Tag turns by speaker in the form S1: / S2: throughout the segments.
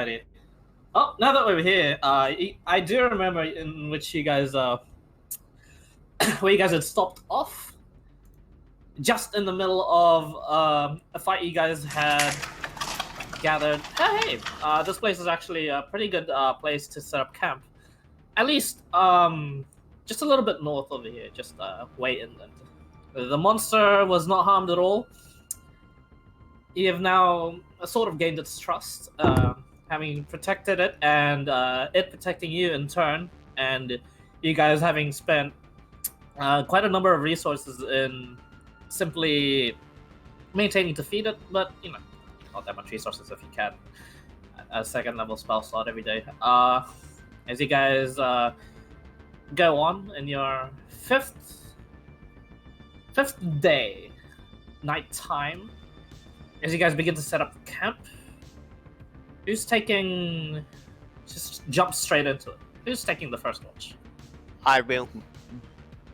S1: Alrighty. Oh, now that we're here, I do remember in which you guys, where you guys had stopped off, just in the middle of a fight you guys had gathered. Hey, this place is actually a pretty good place to set up camp. At least, just a little bit north over here, just way inland. The monster was not harmed at all. You have now sort of gained its trust, having protected it, and it protecting you in turn, and you guys having spent quite a number of resources in simply maintaining to feed it, but you know, not that much resources if you can. A second level spell slot every day. As you guys go on in your fifth day, nighttime, as you guys begin to set up camp, who's taking... Just jump straight into it. Who's taking the first watch?
S2: I will.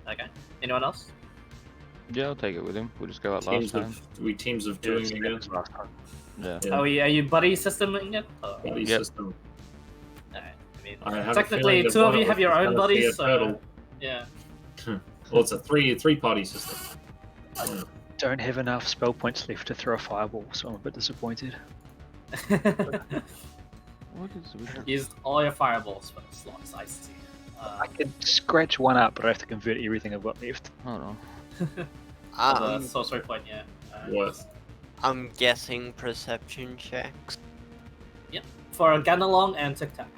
S1: Okay. Anyone else?
S3: Yeah, I'll take it with him. We'll just go out last time.
S4: Teams of doing again.
S3: Yeah.
S1: Oh, are you buddy systeming it? Oh.
S4: Buddy
S3: Yep.
S4: system.
S1: Alright. I mean,
S4: I have a
S1: technically,
S4: feeling that
S1: two of
S4: one
S1: you
S4: of
S1: have
S4: us
S1: your
S4: is
S1: own
S4: gonna
S1: buddies,
S4: see a
S1: so...
S4: turtle.
S1: Yeah.
S4: Well, it's a three-party system. Yeah.
S5: Don't have enough spell points left to throw a fireball, so I'm a bit disappointed.
S3: What is with
S1: Used all your fireballs for the slots, I see.
S5: I could scratch one up, but I have to convert everything I've got left.
S3: Hold on.
S1: The sorcery point, yeah.
S4: What?
S2: I'm guessing perception checks.
S1: For Ganalong and Tic Tac.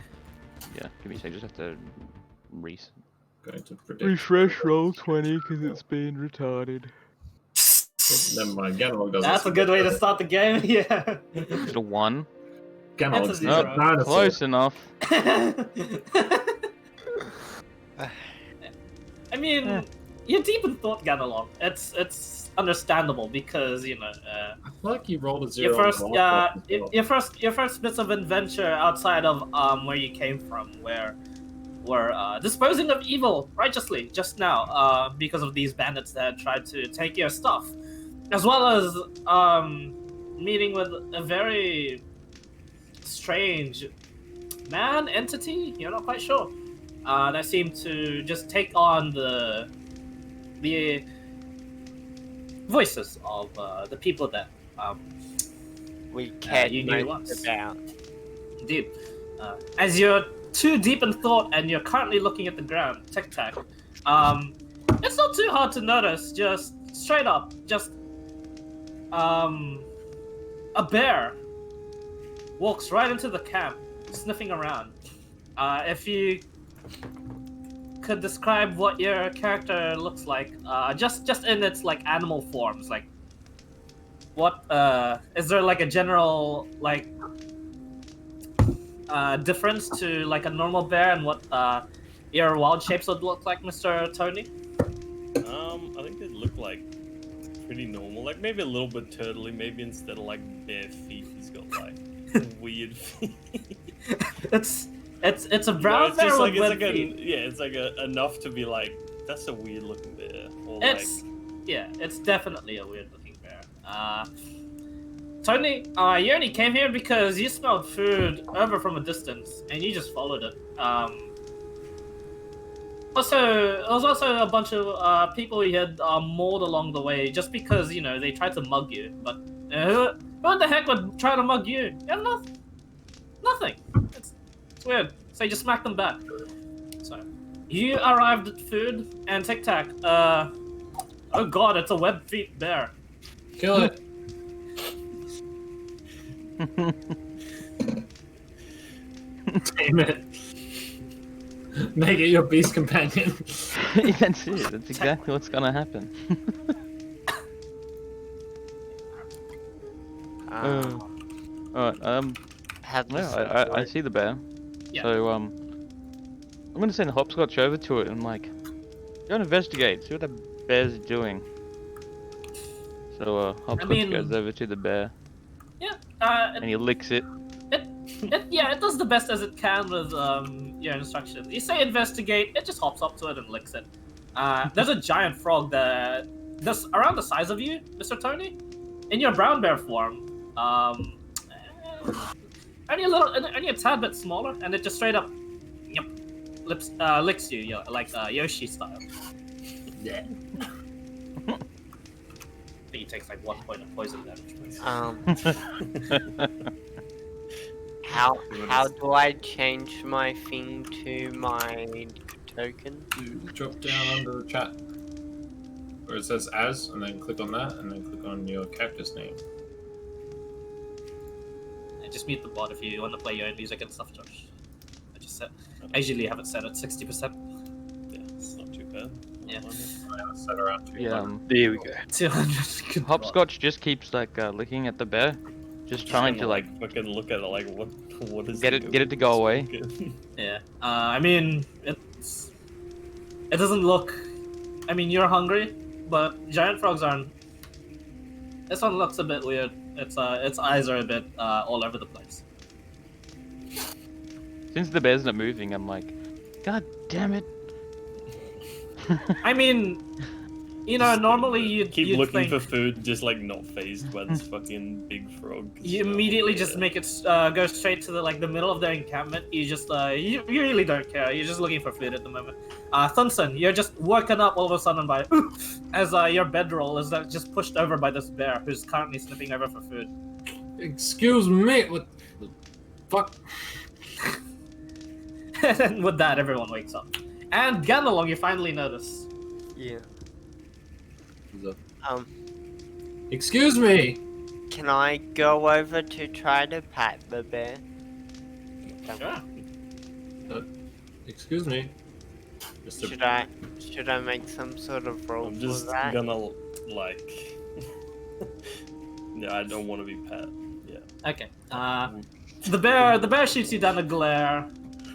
S3: Yeah, give me a sec. Just have to reset.
S4: Going to predict.
S3: Refresh roll 20 because it's been retarded.
S4: Never mind. Ganolog doesn't.
S1: That's a good way to start the game, yeah.
S3: Is it a 1?
S4: Ganolog's
S1: That's a
S4: a
S1: zero.
S4: dinosaur.
S3: Close enough.
S1: I mean, you're deep in thought, Ganalong. It's understandable because, you know,
S4: I feel like you rolled a zero.
S1: your first
S4: on the last one as well.
S1: your first bits of adventure outside of where you came from, were disposing of evil righteously just now because of these bandits that tried to take your stuff, as well as meeting with a very strange entity. You're not quite sure. That seemed to just take on the voices of the people that
S2: We can't
S1: you knew once.
S2: about.
S1: Indeed. As you're too deep in thought and you're currently looking at the ground, Tic Tac, it's not too hard to notice, just straight up, just a bear walks right into the camp, sniffing around. If you could describe what your character looks like, just in its like animal forms, like what is there like a general like difference to like a normal bear and what your wild shapes would look like, Mr. Tony?
S6: I think they look like pretty normal, like maybe a little bit turtly. Maybe instead of like bare feet, he's got like weird feet.
S1: It's a brown bear
S6: just
S1: with
S6: like it's
S1: webbed
S6: like
S1: feet.
S6: it's like enough to be like that's a weird looking bear. Or
S1: It's definitely a weird looking bear. Tony, you only came here because you smelled food over from a distance and you just followed it. There was also a bunch of people you had mauled along the way just because, you know, they tried to mug you. But who the heck would try to mug you? You have nothing. It's weird. So you just smack them back. So you arrived at food and Tic Tac. Oh god, it's a web feet bear.
S4: Kill it. Damn it. Make it your beast companion.
S3: That's it. That's exactly what's gonna happen. Alright,
S2: Have this
S3: I see the bear.
S1: Yeah.
S3: So, I'm gonna send Hopscotch over to it and like, go and investigate, see what the bear's doing. So, Hopscotch goes over to the bear
S1: Yeah.
S3: and he licks it.
S1: It does the best as it can with your instructions. You say investigate, it just hops up to it and licks it. There's a giant frog that's around the size of you, Mr. Tony, in your brown bear form. only a tad bit smaller, and it just straight up, yep, licks you, like Yoshi style. Yeah. I think he takes like 1 point of poison damage.
S2: How do I change my thing to my token?
S4: You drop down under the chat where it says as, and then click on that, and then click on your character's name.
S1: And just mute the bot if you want to play your own music and stuff, Josh. I usually have it set at 60%.
S6: Yeah, it's not too bad.
S1: Yeah.
S4: I set around 200.
S3: Yeah.
S5: There we go.
S1: 200. Good
S3: Hopscotch just keeps like licking at the bear, just trying to like
S6: fucking look at it like what is
S3: get it to go away.
S1: Yeah. I mean, it doesn't look. I mean, you're hungry, but giant frogs aren't. This one looks a bit weird. Its eyes are a bit all over the place.
S3: Since the bear's not moving, I'm like, God damn it!
S1: I mean, you know, normally you'd
S6: looking
S1: think
S6: for food, just like not phased by this fucking big frog.
S1: you
S6: so,
S1: immediately
S6: yeah.
S1: just make it go straight to the middle of their encampment. You just you really don't care. You're just looking for food at the moment. Thunson, you're just woken up all of a sudden by as your bedroll is just pushed over by this bear who's currently sniffing over for food.
S4: Excuse me, what the fuck?
S1: And with that, everyone wakes up. And Ganalong, you finally notice.
S2: Yeah.
S4: What's up?
S2: Um,
S4: Excuse me!
S2: can I go over to try to pat the bear?
S1: Sure.
S4: Excuse me. Mr.
S2: Should I make some sort of roll
S6: I'm
S2: for
S6: just
S2: that?
S6: gonna like. Yeah, I don't want to be pet. Yeah.
S1: Okay. The bear shoots you down a glare,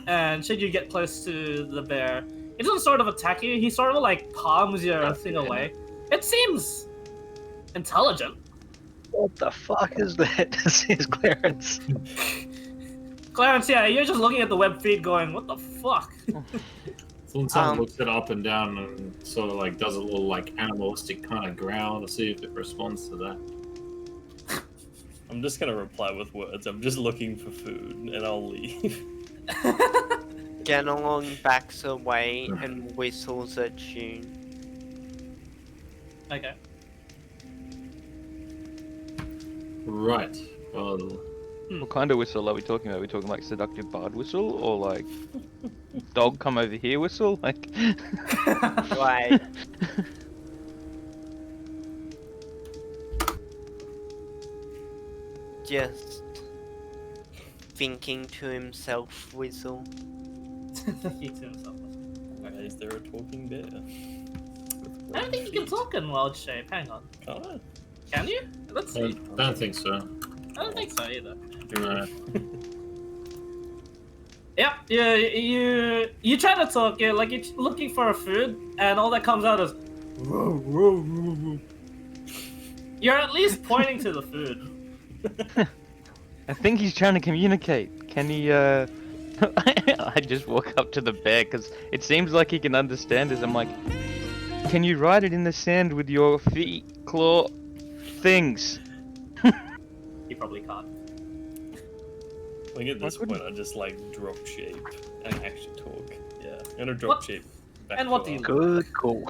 S1: and should you get close to the bear, it doesn't sort of attack you. He sort of like palms your thing away. It seems intelligent.
S5: What the fuck is that? This is Clarence.
S1: Clarence, yeah, you're just looking at the web feed going, what the fuck?
S4: Someone looks it up and down and sort of like does a little like animalistic kind of growl to see if it responds to that.
S6: I'm just gonna reply with words. I'm just looking for food, and I'll leave.
S2: Ganalong backs away and whistles a tune.
S1: Okay.
S4: Right. Well,
S3: What kind of whistle are we talking about? Are we talking like seductive bard whistle or like dog come over here whistle? Like
S2: Right. Just thinking to himself whistle.
S1: He to himself.
S6: Is there a talking bear?
S1: I don't think you can talk in wild shape. Hang on.
S6: Oh,
S1: Can you? Let's
S4: I
S1: see.
S4: don't think so.
S1: I don't think so either.
S4: No.
S1: Yep, yeah, you try to talk, you're like you're looking for a food, and all that comes out is you're at least pointing to the food.
S3: I think he's trying to communicate. Can he I just walk up to the bear because it seems like he can understand us. I'm like, can you write it in the sand with your feet, claw things?
S1: He probably can't.
S6: I think at this
S3: Why couldn't-
S6: point I just like drop shape and actually talk. Yeah, I'm gonna drop
S1: What?
S6: shape. Back
S1: And
S6: to
S1: what do you
S6: arm.
S5: Good call.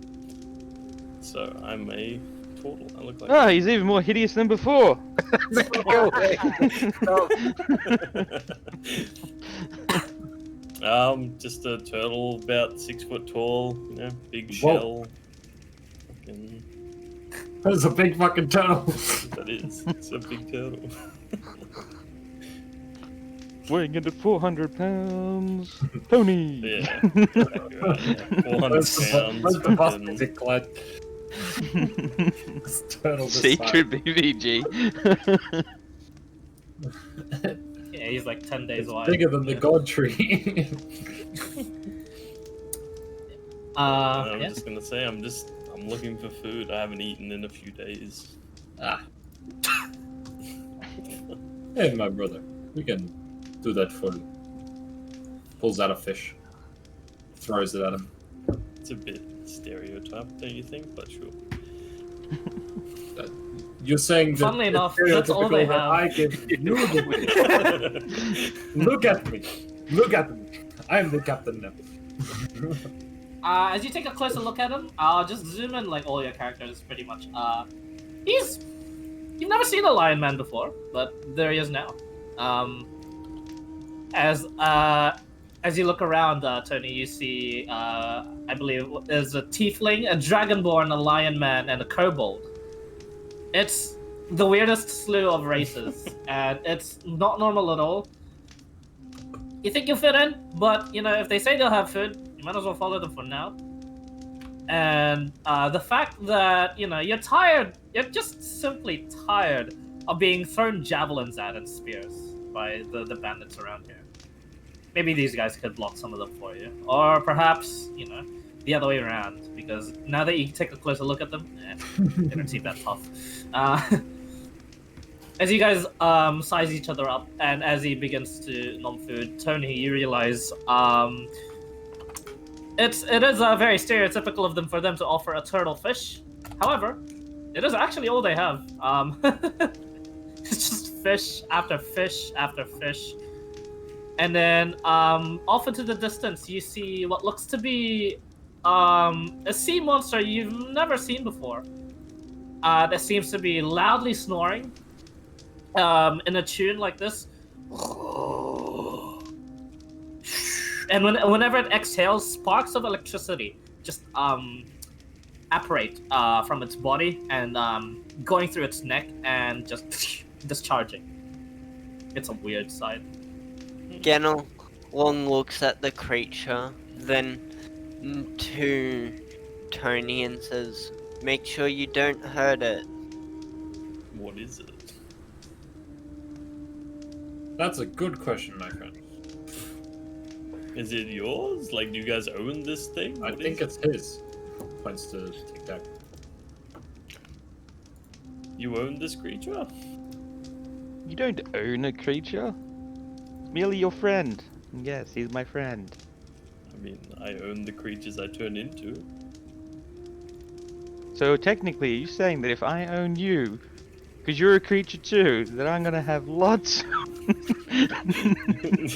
S6: So I'm a turtle. I look like.
S3: Oh, he's even more hideous than before.
S5: Go away.
S6: Just a turtle about 6 foot tall. You know, big
S4: Whoa.
S6: shell. Fucking,
S4: That's a big fucking turtle.
S6: that is. It's a big turtle.
S3: Weighing into 400 pounds. Tony!
S6: Yeah. 400
S4: That's
S6: pounds.
S4: the
S6: fucking-
S4: plastic clad. This turtle this
S3: Secret BBG.
S1: Yeah, he's like 10 days
S4: It's
S1: wide.
S4: bigger than the
S1: Yeah.
S4: god tree.
S6: I'm
S1: Yeah.
S6: just gonna say I'm looking for food. I haven't eaten in a few days.
S4: Hey, my brother, we can do that for you. Pulls out a fish, throws it at him.
S6: It's a bit stereotyped, don't you think? But sure.
S4: You're saying that
S1: Funnily
S4: it's
S1: enough, that's all they
S4: stereotypical that
S1: have.
S4: I can do the Look at me. Look at me. I'm the captain now.
S1: As you take a closer look at him, I'll just zoom in like all your characters pretty much. You've never seen a lion man before, but there he is now. As you look around, Tony, you see, I believe, there's a tiefling, a dragonborn, a lion man, and a kobold. It's the weirdest slew of races, and it's not normal at all. You think you'll fit in, but, if they say they'll have food, you might as well follow them for now. And the fact that, you're tired, you're just simply tired of being thrown javelins at and spears by the bandits around here. Maybe these guys could block some of them for you. Or perhaps, the other way around, because now that you take a closer look at them, they don't seem that tough. As you guys size each other up, and as he begins to nom food, Tony, you realize it is very stereotypical of them for them to offer a turtle fish. However, it is actually all they have. It's just fish after fish after fish. And then off into the distance, you see what looks to be a sea monster you've never seen before. That seems to be loudly snoring in a tune like this. And whenever it exhales, sparks of electricity just apparate from its body and going through its neck and just discharging. It's a weird sight.
S2: Genel long looks at the creature, then to Tony and says, "Make sure you don't hurt it."
S6: What is it?
S4: That's a good question, my friend.
S6: Is it yours? Like, do you guys own this thing?
S4: I
S6: What
S4: think
S6: is
S4: it's his. Points to Tic Tac.
S6: You own this creature?
S3: You don't own a creature. Merely your friend. Yes, he's my friend.
S6: I mean, I own the creatures I turn into.
S3: So technically, you're saying that if I own you, because you're a creature too, that I'm gonna have lots.
S6: I'm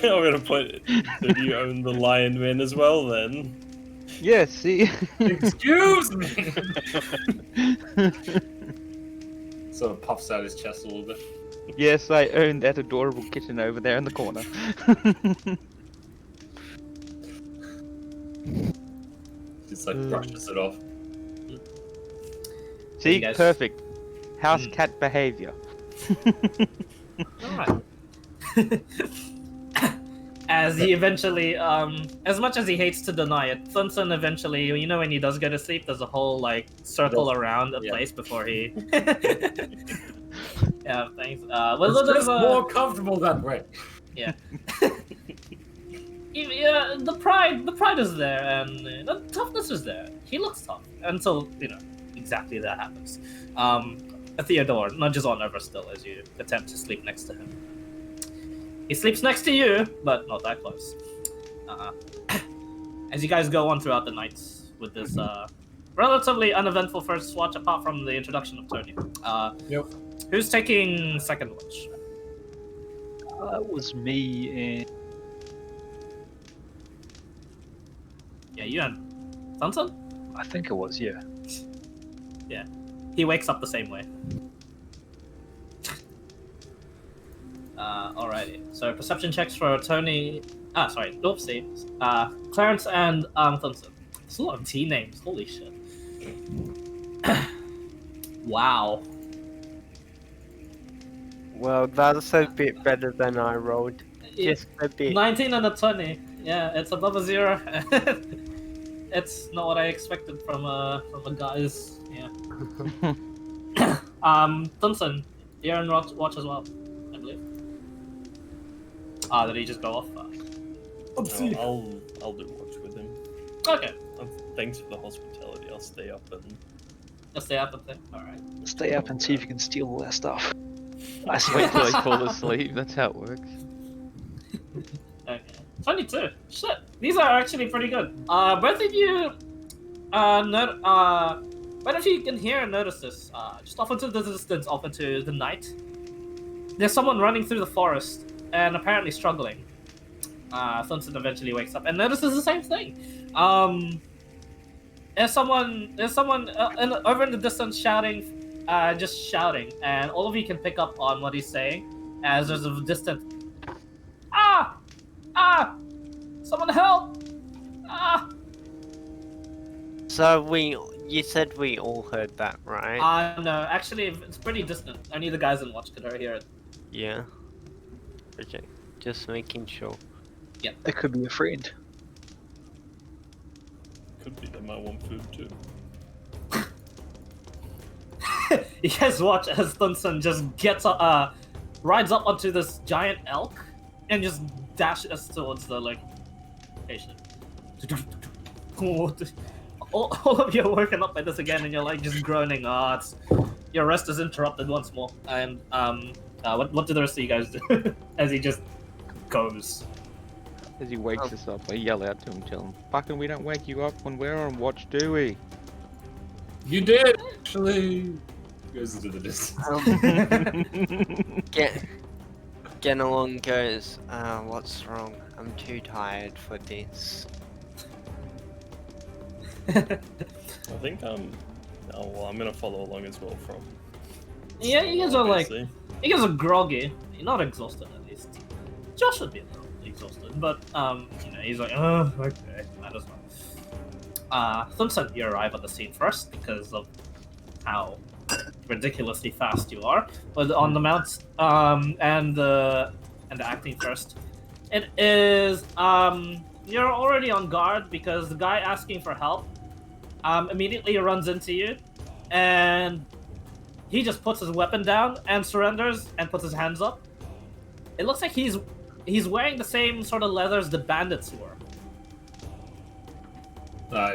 S6: gonna put it. So do you own the lion man as well then?
S3: Yes, see?
S4: Excuse me! So it puffs out his chest a little bit.
S3: Yes, I own that adorable kitten over there in the corner.
S4: Just brushes it off.
S3: See?
S1: You guys-
S3: Perfect. House cat behavior.
S1: Alright. As he eventually, as much as he hates to deny it, Thunson eventually, when he does go to sleep, there's a whole, circle around the place before he... Yeah, thanks.
S4: It's just more comfortable that way.
S1: Yeah. Yeah, the pride is there, and the toughness is there. He looks tough until, exactly that happens. Theodore nudges on over still as you attempt to sleep next to him. He sleeps next to you, but not that close. As you guys go on throughout the nights with this relatively uneventful first watch, apart from the introduction of Tony.
S4: Yep.
S1: Who's taking second watch?
S5: That was me and
S1: Yeah, you and Thunson?
S5: I think it was, yeah.
S1: Yeah. He wakes up the same way. Alrighty. So perception checks for Tony. Oopsie. Clarence and Thunson. There's a lot of T names. Holy shit. Wow.
S2: Well, that's a bit better than I rolled. Just a bit.
S1: 19 and a 20. Yeah, it's above a 0. It's not what I expected from a guys. Yeah. Thunson, you're in watch as well, I believe. Did he just go off?
S6: No, I'll do watch with him.
S1: Okay.
S6: Thanks for the hospitality. I'll stay up and.
S1: Just stay up and thing. Alright.
S5: Stay up and see if you can steal all their stuff. I
S3: Wait
S5: swear.
S3: till I fall asleep. That's how it works.
S1: Okay. 22. Shit. These are actually pretty good. Both of you But if you can hear and notice this, just off into the distance, off into the night, there's someone running through the forest and apparently struggling. Thunson eventually wakes up and notices the same thing. There's someone over in the distance shouting, just shouting, and all of you can pick up on what he's saying as there's a distant, someone help!
S2: So you said we all heard that, right?
S1: No, actually, it's pretty distant. Only the guys in watch could hear it.
S2: Yeah. Okay, just making sure.
S5: It could be a friend.
S6: Could be they might want food too.
S1: You guys watch as Thunson just rides up onto this giant elk and just dashes towards the location. All of you are woken up by this again, and you're like just groaning. Your rest is interrupted once more. And what do the rest of you guys do as he just goes?
S3: As he wakes us up, I yell out to him, tell him, "Fucking, we don't wake you up when we're on watch, do we?"
S4: You did actually. Goes into the distance.
S2: Genelon goes, what's wrong? I'm too tired for this.
S6: I think I'm gonna follow along as well from.
S1: Yeah, you guys are
S6: obviously.
S1: you guys are groggy. You're not exhausted at least. Josh would be a little exhausted, but he's like, oh, okay, might as well. Thunson, you arrive at the scene first because of how ridiculously fast you are. But on the mounts and the acting first, it is you're already on guard because the guy asking for help immediately runs into you, and he just puts his weapon down and surrenders and puts his hands up. It looks like he's wearing the same sort of leathers the bandits wore.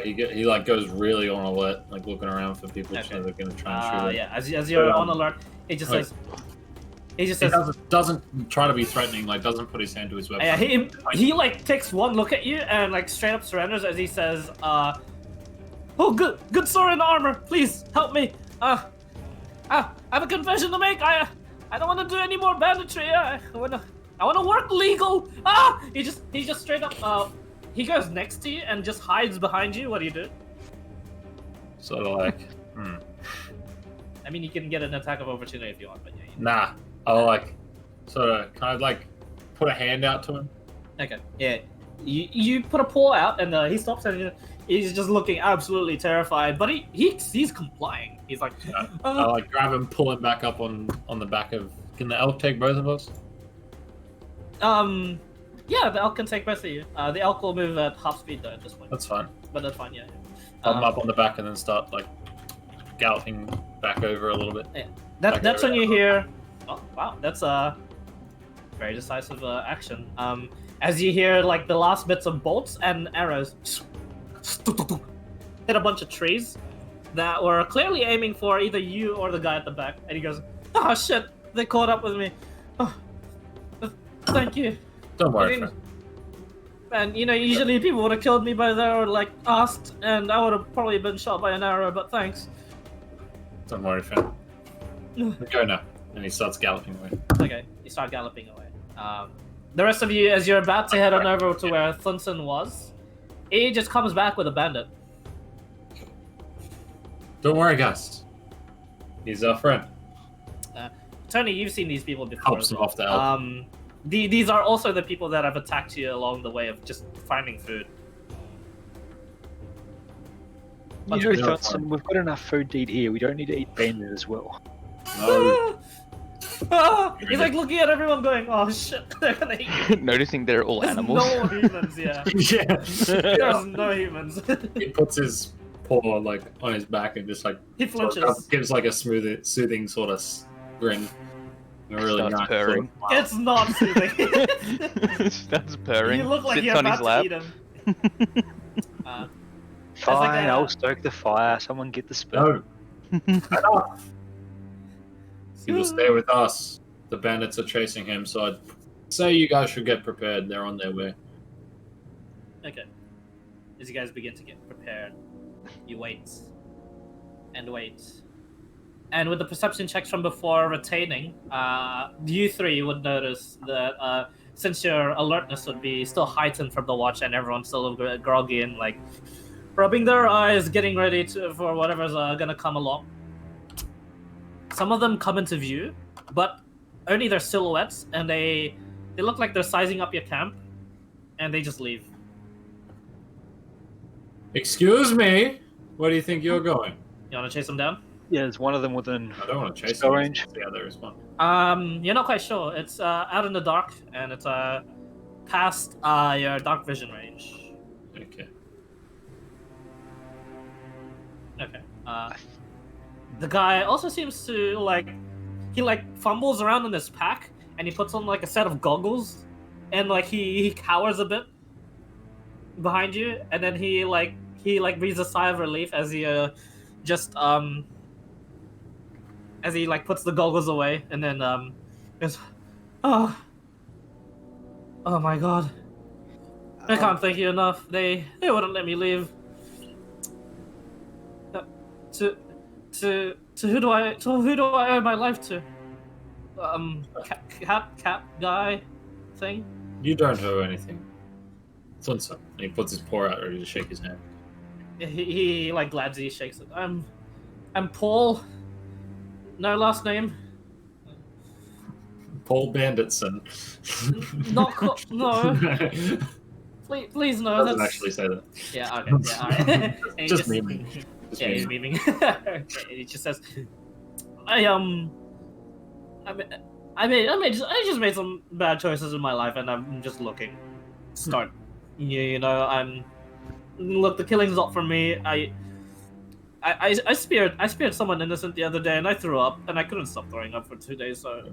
S4: He like goes really on alert, like looking around for people so they're gonna try and shoot him.
S1: Yeah, as you're on alert, he just says. He just says.
S4: Doesn't try to be threatening. Like doesn't put his hand to his weapon.
S1: Yeah, he like takes one look at you and like straight up surrenders as he says, "Oh, good sword and armor. Please help me. I have a confession to make. I don't want to do any more banditry. I wanna work legal. He just straight up he goes next to you and just hides behind you. What do you do?
S4: Sort of like,
S1: I mean, you can get an attack of opportunity if you want, but yeah.
S4: Nah. I'll like, sort of, kind of like, put a hand out to him.
S1: Okay. Yeah. You put a paw out and he stops and he's just looking absolutely terrified, but he's complying. He's like,
S4: I'll like grab him, pull him back up on the back of. Can the elk take both of us?
S1: Yeah, the elk can take both of you. The elk will move at half speed though at this point.
S4: That's fine.
S1: But that's fine, yeah.
S4: I'm up on the back and then start like galloping back over a little bit.
S1: Yeah. That's when you hear. Oh wow, that's a very decisive action. As you hear like the last bits of bolts and arrows hit a bunch of trees that were clearly aiming for either you or the guy at the back, and he goes, "Oh shit, they caught up with me. Oh, thank you."
S4: Don't worry, friend.
S1: And usually people would have killed me by there or like asked, and I would have probably been shot by an arrow. But thanks.
S4: Don't worry, friend. Go now. And he starts galloping away.
S1: Okay, you start galloping away. The rest of you, as you're about to head on over to where Thunson was, he just comes back with a bandit.
S4: Don't worry, guys. He's our friend.
S1: Tony, you've seen these people before.
S4: Helps him off the elk.
S1: These are also the people that have attacked you along the way of just finding food.
S5: Thunson, we've got enough food to eat here. We don't need to eat bandit as well.
S4: No.
S1: He's like looking at everyone going, "Oh shit, they're gonna eat you."
S3: Noticing they're all
S1: There's
S3: animals.
S1: no humans, yeah.
S4: Yeah.
S1: There's no humans.
S4: He puts his paw like on his back and just like
S1: He flinches.
S4: gives like a soothing sort of grin. A really
S3: Starts
S4: nice
S3: purring.
S4: sort of smile.
S1: It's not soothing.
S3: Starts purring.
S1: You look like
S3: sits
S1: you're
S3: on his
S1: about
S3: lap.
S1: to eat him.
S5: Fine, I'll stoke the fire. Someone get the spoon.
S4: No. Enough. He will stay with us. The bandits are chasing him, so I'd say you guys should get prepared. They're on their way.
S1: Okay. As you guys begin to get prepared, you wait and wait. And with the perception checks from before retaining, you three would notice that since your alertness would be still heightened from the watch and everyone's still groggy and like rubbing their eyes, getting ready for whatever's gonna come along. Some of them come into view, but only their silhouettes, and they look like they're sizing up your camp, and they just leave.
S4: Excuse me. Where do you think you're going?
S1: You want to chase them down?
S5: Yeah, there's one of them within.
S4: I don't want to chase
S5: Spell
S4: him.
S5: range.
S4: The other is one.
S1: You're not quite sure. It's out in the dark, and it's past your dark vision range.
S4: Okay.
S1: Okay. The guy also seems to he fumbles around in his pack, and he puts on like a set of goggles, and like he cowers a bit behind you, and then he breathes a sigh of relief as he puts the goggles away, and then goes, oh my god, I can't thank you enough. They wouldn't let me leave. To who do I owe my life to? Cat guy thing.
S4: You don't owe anything. Sunsa. He puts his paw out ready to shake his hand.
S1: He like gladly shakes it. I'm Paul. No last name.
S4: Paul Banditson.
S1: No. Please no.
S4: Doesn't
S1: That's
S4: actually say that.
S1: yeah. Okay. Yeah. All right. And
S4: Just memeing.
S1: Yeah, he's memeing. And he just says, I just made some bad choices in my life, and I'm just looking. Start. Look, the killing's not for me. I speared someone innocent the other day, and I threw up, and I couldn't stop throwing up for 2 days. So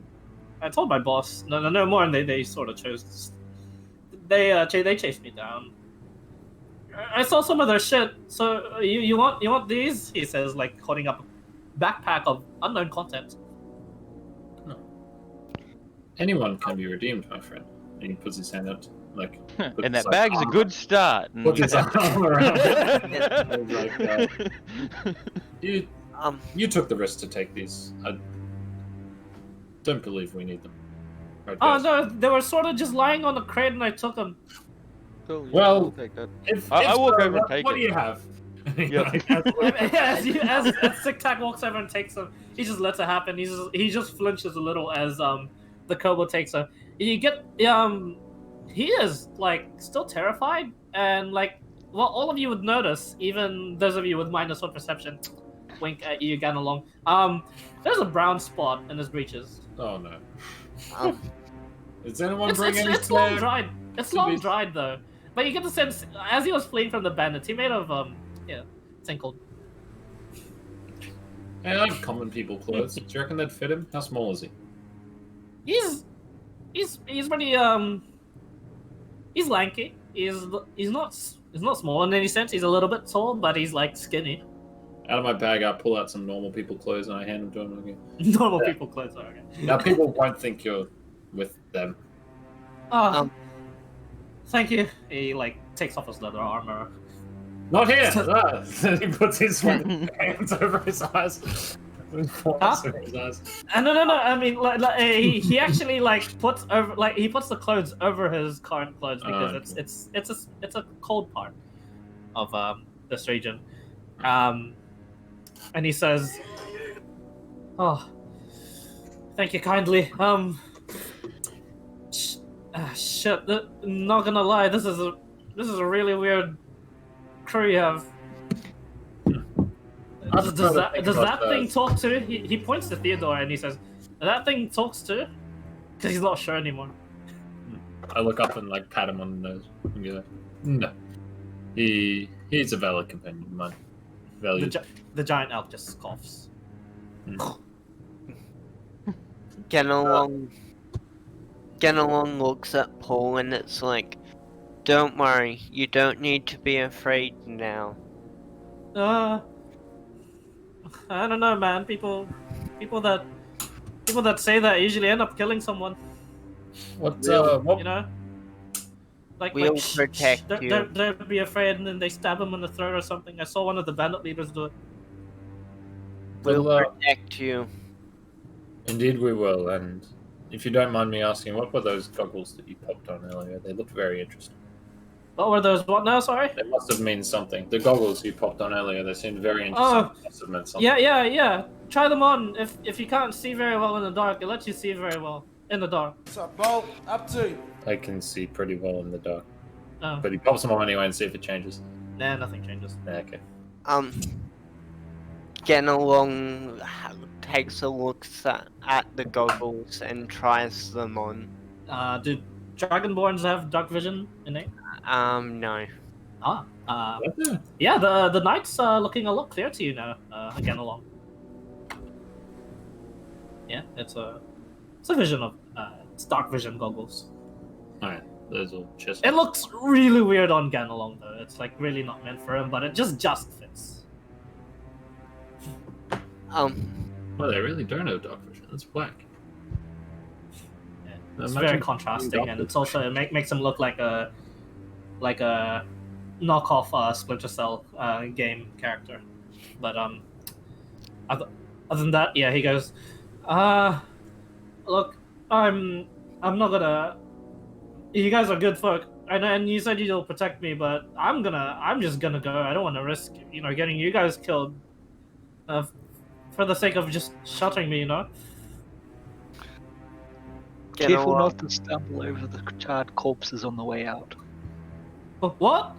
S1: I told my boss no more, and they sort of chose. They chased me down. I saw some of their shit. So you want these? He says, like holding up a backpack of unknown content.
S4: Anyone can be redeemed, my friend. And he puts his hand out, like.
S3: And that bag's a good start.
S4: Puts his arm around it. You took the risk to take these. I don't believe we need them. Right,
S1: Oh
S4: guys?
S1: no, they were sort of just lying on the crate, and I took them.
S3: Cool, yeah,
S4: Well,
S3: I'll take that.
S4: If
S3: I walk
S4: so,
S3: over and take
S4: what
S3: it.
S4: do you have?
S3: Yep.
S1: as Sick Tac walks over and takes them, he just lets it happen. He just flinches a little as the kobold takes him. You get he is like still terrified, and like all of you would notice, even those of you with minus 1 perception. Wink at you, Ganalong. There's a brown spot in his breeches.
S4: Oh no.
S2: Um,
S4: Does anyone bring any
S1: It's long
S4: spare?
S1: dried. It's long dried though. But you get the sense as he was fleeing from the bandits, he made of tinkled.
S4: Hey, I have common people clothes. Do you reckon they'd fit him? How small is he?
S1: He's pretty he's lanky. He's not small in any sense. He's a little bit tall, but he's like skinny.
S4: Out of my bag, I pull out some normal people clothes and I hand them to him again.
S1: Normal
S4: Yeah.
S1: people clothes are okay.
S4: Now people won't think you're with them.
S1: Oh,
S2: Um,
S1: thank you. He like takes off his leather armor.
S4: Not here! Ah. He puts his hands over his eyes.
S1: Huh?
S4: Over his eyes.
S1: No. I mean, he actually like puts the clothes over his current clothes because
S4: okay.
S1: it's a cold part of this region. And he says, "Oh, thank you kindly. Shit. Not gonna lie, this is a really weird crew you have. Does that thing talk to?" He points to Theodore and he says, "That thing talks to?" Because he's not sure anymore.
S4: I look up and like pat him on the nose and go, "No, he's a valid companion of mine. Valued."
S1: The giant elk just coughs.
S2: Ganalong looks at Paul and it's like, don't worry, you don't need to be afraid now.
S1: I don't know, man. People that say that usually end up killing someone.
S4: What?
S1: You know,
S2: We'll protect you.
S1: Don't be afraid, and then they stab him in the throat or something. I saw one of the bandit leaders do it.
S2: We'll
S4: Well,
S2: protect you.
S4: indeed we will, and if you don't mind me asking, what were those goggles that you popped on earlier? They looked very interesting.
S1: What were those? What now? Sorry.
S4: They must have meant something. The goggles you popped on earlier, they seemed very interesting.
S1: Oh,
S4: They must have meant something.
S1: Yeah. Try them on. If you can't see very well in the dark, it lets you see very well in the dark.
S7: What's up, Bo? Up to you.
S4: I can see pretty well in the dark.
S1: Oh,
S4: But he pops them on anyway and see if it changes.
S1: nah, nothing changes.
S4: Okay.
S2: Genelong takes a look at the goggles and tries them on.
S1: Do Dragonborns have dark vision innate?
S2: No.
S1: Yeah, the night's looking a lot clearer to you now. Again along. Yeah, it's a vision of it's dark vision goggles.
S4: Alright, those will just.
S1: It looks really weird on Ganalong though. It's like really not meant for him, but it just fits.
S4: Well, they really don't have dark vision. It's black.
S1: Yeah, it's
S4: Imagine
S1: very contrasting, and it's also it makes him look like a knockoff Splinter Cell game character. But other than that, yeah, he goes, look, I'm not gonna. You guys are good folk, and you said you'll protect me, but I'm just gonna go. I don't want to risk, getting you guys killed, for the sake of just sheltering me,
S5: Careful not to stumble over the charred corpses on the way out.
S1: What?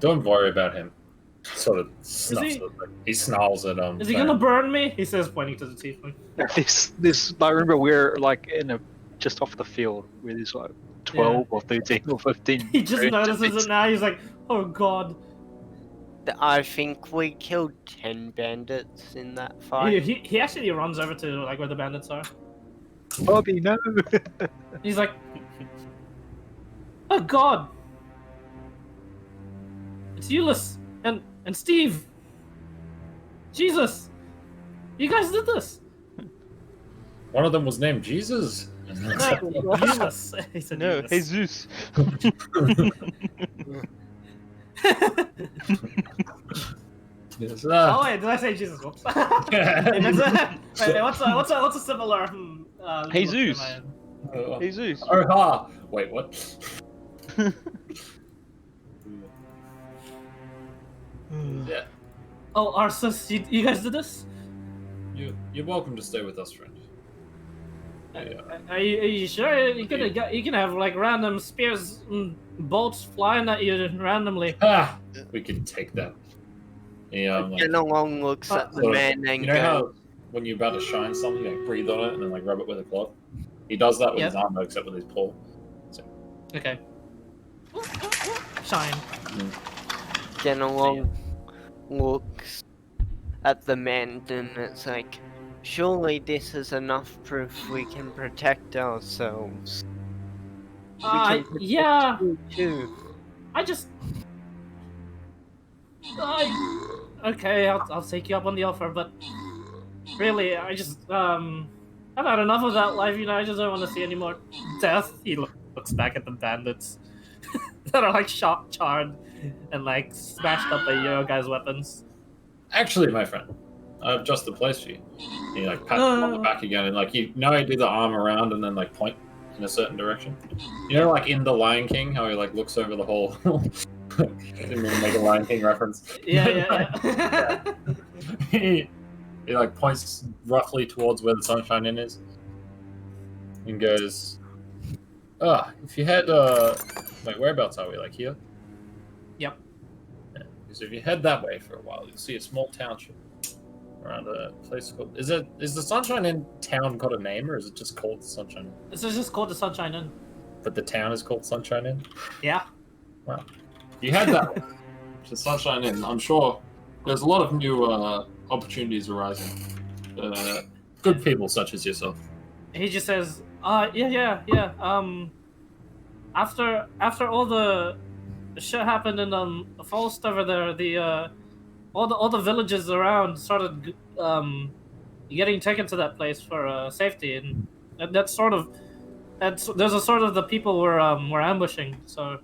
S4: Don't worry about him. Sort of snuffs
S1: he-
S4: it. He snarls at
S1: Is he gonna burn me? He says, pointing to the tiefling.
S5: This. I remember we're like just off the field where there's like 12 or 13 or 15.
S1: He just notices it now. He's like, oh god.
S2: I think we killed 10 bandits in that fight.
S1: He actually runs over to like where the bandits are.
S5: Bobby, no.
S1: He's like, oh god, it's Euless and Steve. Jesus, you guys did this.
S4: One of them was named Jesus.
S1: No, Euless. He said
S3: No,
S1: Euless.
S3: Jesus.
S4: Yes,
S1: Oh wait, did I say Jesus? Whoops. Wait, what's a similar?
S3: Jesus.
S4: Oh,
S3: Jesus.
S4: ha! Wait, what? Yeah.
S1: Oh, Arsus, you guys did this?
S4: You're welcome to stay with us, friend. Yeah.
S1: Are you sure you can have like random spears and bolts flying at you randomly?
S4: Ah, we can take that. Yeah, I'm like,
S2: Genelong looks at the
S4: sort of-
S2: man and
S4: you know
S2: goes,
S4: how when you're about to shine something, you like breathe on it and then like rub it with a cloth? He does that with
S1: Yep.
S4: his arm, except with his paw.
S1: Okay. Shine.
S2: Genelong looks at the man and it's like, surely this is enough proof we can protect ourselves. We can protect
S1: Yeah.
S2: you too.
S1: I just. Okay, I'll take you up on the offer, but really, I just I've had enough of that life. I just don't want to see any more death. He looks back at the bandits that are like shot, charred, and like smashed up by your guys' weapons.
S4: Actually, my friend, I have just the place for you. He like pats him on the back again and like you do the arm around and then like point in a certain direction. You know, like in The Lion King, how he like looks over the whole. Didn't mean to make a Lion King reference.
S1: Yeah.
S4: he like points roughly towards where the sunshine inn is, and goes, if you head like whereabouts are we? Like here?
S1: Yep.
S4: Yeah. So if you head that way for a while, you'll see a small township around a place called. Is the Sunshine Inn town got a name, or is it just called the Sunshine Inn?
S1: This is just called the Sunshine Inn.
S4: But the town is called Sunshine Inn.
S1: Yeah.
S4: Wow. You had that one. The Sunshine Inn. I'm sure there's a lot of new opportunities arising. Good people such as yourself.
S1: He just says, yeah. After all the shit happened in the forest over there, the all the villages around started getting taken to that place for safety, and that's sort of there's a sort of the people were ambushing. So,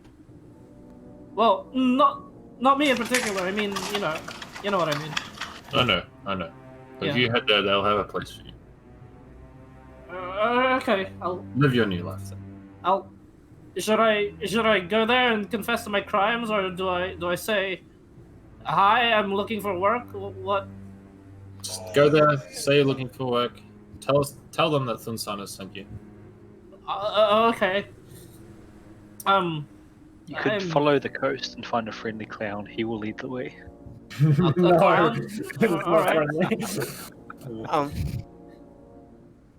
S1: well, not me in particular. I mean, you know what I mean.
S4: I know. If
S1: Yeah.
S4: you head there, they'll have a place for you.
S1: Okay.
S4: Live your new life.
S1: Should I go there and confess to my crimes, or do I say, "Hi, I'm looking for work"? What?
S4: Just go there, say you're looking for work. Tell them that Thunsan has sent you.
S1: Okay.
S5: You could
S1: I'm-
S5: follow the coast and find a friendly clown. He will lead the way.
S1: A clown? Alright.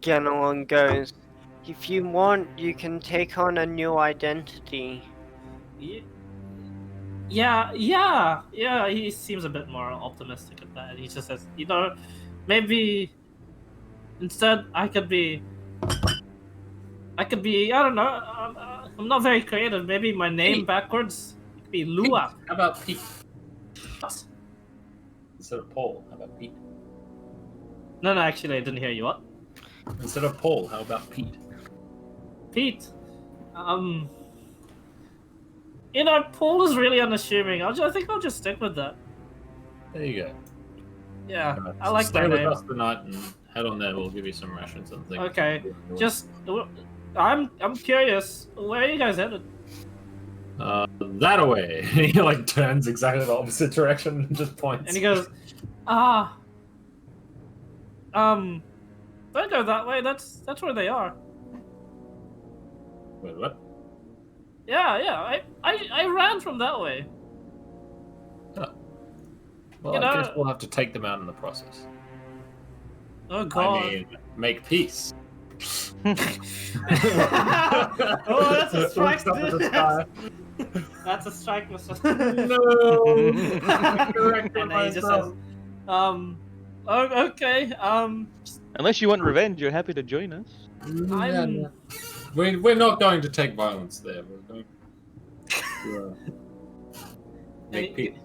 S2: Ganelon goes, if you want, you can take on a new identity.
S1: Yeah. He seems a bit more optimistic at that. He just says, maybe instead I could be. I don't know. I'm not very creative. Maybe my name
S4: Pete.
S1: backwards could be Lua.
S4: How about Pete? Instead of Paul, how about Pete?
S1: No, actually, I didn't hear you. What?
S4: Instead of Paul, how about Pete?
S1: Pete. Paul is really unassuming. I think I'll just stick with that.
S4: There you go.
S1: Yeah, I like
S4: Stay
S1: that
S4: with
S1: name.
S4: us tonight and head on there. We'll give you some rations and things.
S1: Okay, just I'm curious. Where are you guys headed?
S4: That away. He like turns exactly the opposite direction and just points.
S1: And he goes, don't go that way. That's where they are.
S4: Wait, what?
S1: Yeah. I ran from that way.
S4: Well, I guess we'll have to take them out in the process.
S1: Oh God.
S4: I mean, make peace.
S1: Oh, that's a strike,
S4: Looks up at the
S1: dude.
S4: sky.
S1: That's a strike, Mr.
S4: No. Corrected
S1: And then he just
S4: myself.
S1: says, okay,
S3: Unless you want revenge, you're happy to join us.
S1: I'm.
S4: We're not going to take violence there. We're going to make peace.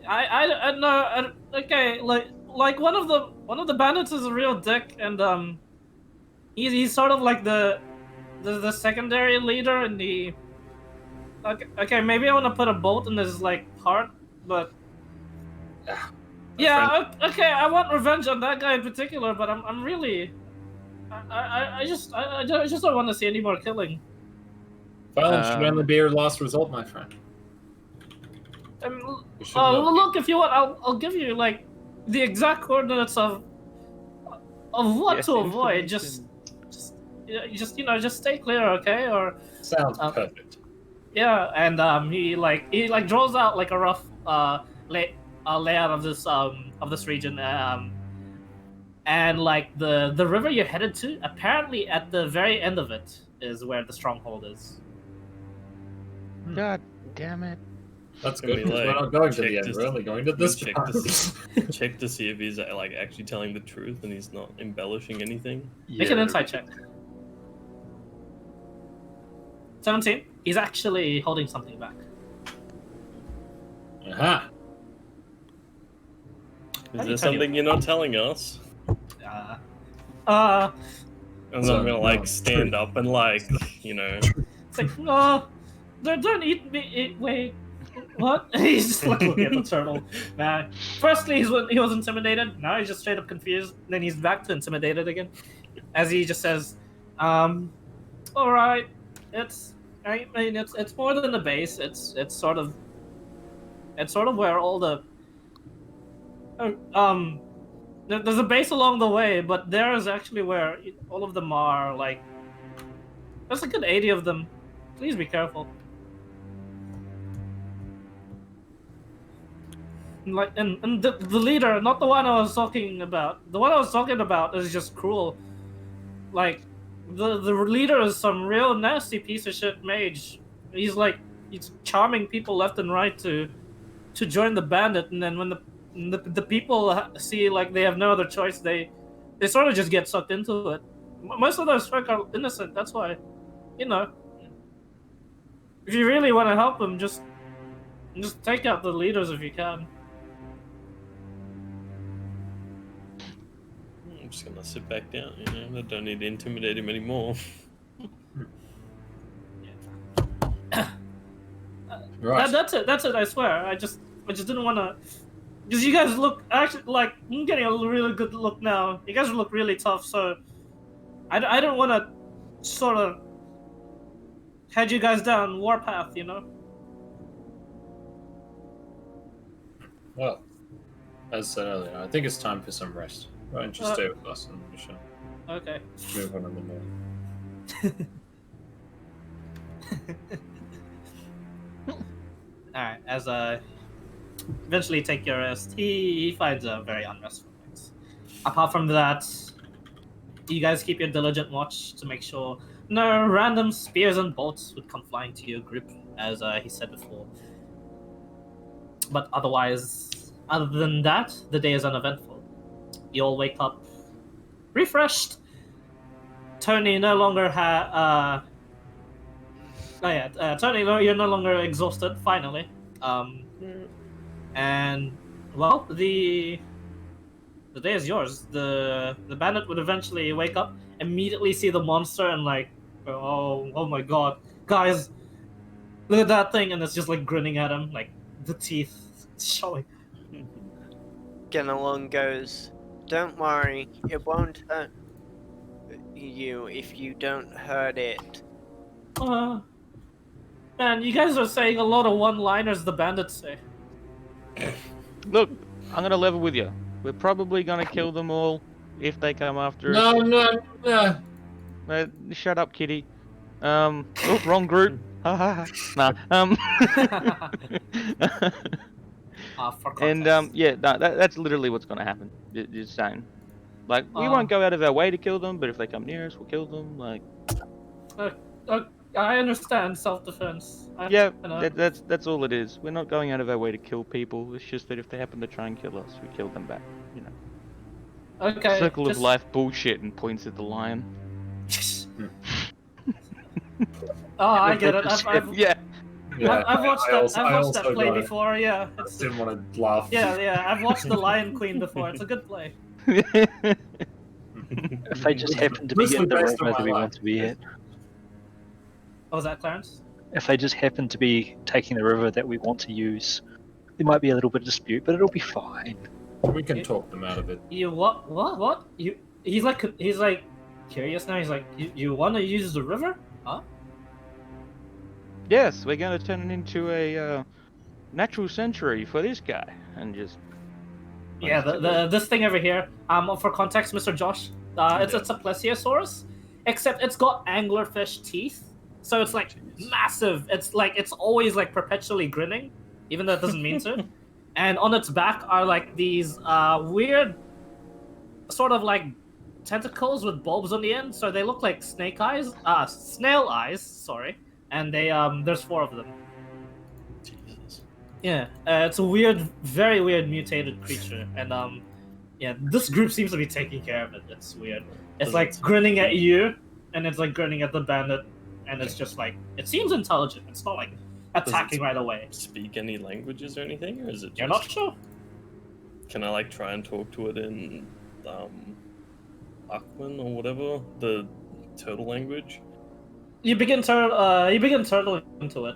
S1: I know. Okay, like one of the bandits is a real dick, and he's sort of like the secondary leader in the. Okay, maybe I want to put a bolt in his like heart, but. Yeah. Okay, I want revenge on that guy in particular, but I'm really. I just don't want to see any more killing.
S4: Violence should only be your last result, my friend. You should know.
S1: Look, if you want, I'll give you like the exact coordinates of what to avoid. Just stay clear, okay? Or
S4: Sounds perfect.
S1: yeah, and he draws out like a rough layout of this region, and like the river you're headed to, apparently at the very end of it is where the stronghold is.
S3: God damn it.
S4: That's
S6: I
S4: good.
S6: mean,
S4: Because we're
S6: like,
S4: not going to
S6: check
S4: the end.
S6: this-
S4: We're only going to this
S6: check
S4: part.
S6: check to see if he's like actually telling the truth and he's not embellishing anything.
S1: Make an insight check. 17. He's actually holding something back.
S4: Aha.
S6: Is there something you're not telling us? And
S4: So,
S6: I'm gonna like
S4: no,
S6: stand
S4: truth.
S6: up and like
S1: It's like, no, don't eat me. Wait, what? He's just like looking at the turtle. Man, firstly he was intimidated. Now he's just straight up confused. Then he's back to intimidated again, as he just says, "All right, it's more than the base. It's sort of where all the there's a base along the way, but there is actually where all of them are. Like, there's a good 80 of them. Please be careful." Like, and the leader, not the one I was talking about. The one I was talking about is just cruel. Like, the leader is some real nasty piece of shit mage. He's charming people left and right to join the bandit, and then when the people see like they have no other choice, they sort of just get sucked into it. Most of those folk are innocent. That's why, if you really want to help them, just take out the leaders if you can.
S6: I'm just gonna sit back down. I don't need to intimidate him anymore.
S4: Right.
S1: That's it. I swear. I just didn't want to. Because you guys look actually like I'm getting a really good look now. You guys look really tough, so I don't want to sort of head you guys down warpath, you know.
S4: Well, as said earlier, I think it's time for some rest. Why don't you stay with us and we shall
S1: Okay.
S4: move on in the morning.
S1: Alright, as eventually take your rest, he finds a very unrestful night. Apart from that, you guys keep your diligent watch to make sure no random spears and bolts would come flying to your group, as he said before. But otherwise, other than that, the day is uneventful. You all wake up refreshed. Tony no longer Tony, you're no longer exhausted. Finally, and well, the day is yours. The bandit would eventually wake up, immediately see the monster, and like, oh my god, guys, look at that thing, and it's just like grinning at him, like the teeth showing.
S2: Ganalon goes, "Don't worry, it won't hurt you if you don't hurt it."
S1: Man, you guys are saying a lot of one-liners the bandits say.
S3: Look, I'm gonna level with you. We're probably gonna kill them all if they come after us.
S4: No.
S3: Shut up, kitty. Oh, wrong group. Nah.
S1: For
S3: And
S1: context.
S3: yeah, no, that's literally what's gonna happen. Just saying. Like, we won't go out of our way to kill them, but if they come near us, we'll kill them. Like,
S1: I understand self-defense.
S3: yeah, that's all it is. We're not going out of our way to kill people. It's just that if they happen to try and kill us, we kill them back. You know.
S1: Okay.
S3: Circle of life bullshit, and points at the lion.
S1: I get it.
S3: Yeah.
S1: I've watched that play
S4: got it.
S1: before. Yeah,
S4: I just didn't want to laugh.
S1: yeah. I've watched the Lion Queen before. It's a good play.
S5: If they just happen to be
S4: Loosely
S5: at the
S4: based on
S5: river
S4: my
S5: that we
S4: life.
S5: want to be at,
S1: What was that, Clarence?
S5: if they just happen to be taking the river that we want to use, there might be a little bit of dispute, but it'll be fine.
S4: We can talk them out of it.
S1: You what? He's like curious now. He's like, you want to use the river? Huh?
S3: Yes, we're gonna turn it into a natural sanctuary for this guy, and just.
S1: Yeah, this thing over here. For context, Mr. Josh, it's a plesiosaurus, except it's got anglerfish teeth, so it's like massive. It's always like perpetually grinning, even though it doesn't mean to. And on its back are like these weird, sort of like tentacles with bulbs on the end, so they look like snail eyes. Sorry, and they there's 4 of them.
S6: Jesus.
S1: Yeah, it's a weird, very weird mutated creature, and yeah, this group seems to be taking care of it. It's weird. It's like grinning at you, and it's like grinning at the bandit, and it's just like it seems intelligent. It's not like attacking right away.
S6: Speak any languages or anything, or is it?
S1: You're not sure.
S6: Can I like try and talk to it in Aquan or whatever, the turtle language?
S1: You begin turtling into it.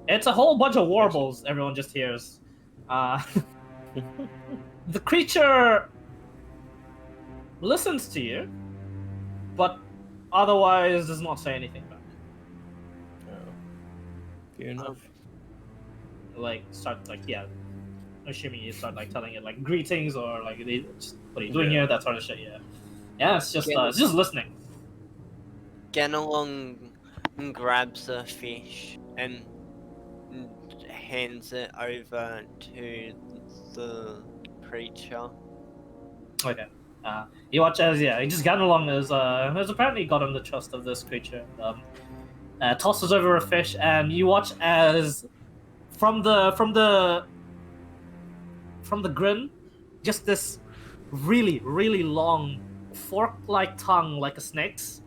S1: It's a whole bunch of warbles. Everyone just hears. The creature listens to you, but otherwise does not say anything back.
S6: Fair enough.
S1: Like assuming you start like telling it like greetings or like what are you doing here, that sort of shit. Yeah, it's just listening.
S2: Ganalon grabs a fish and hands it over to the creature.
S1: Okay. You watch as just Ganalon has apparently gotten the trust of this creature. Tosses over a fish, and you watch as from the grin, just this really, really long fork-like tongue, like a snake's,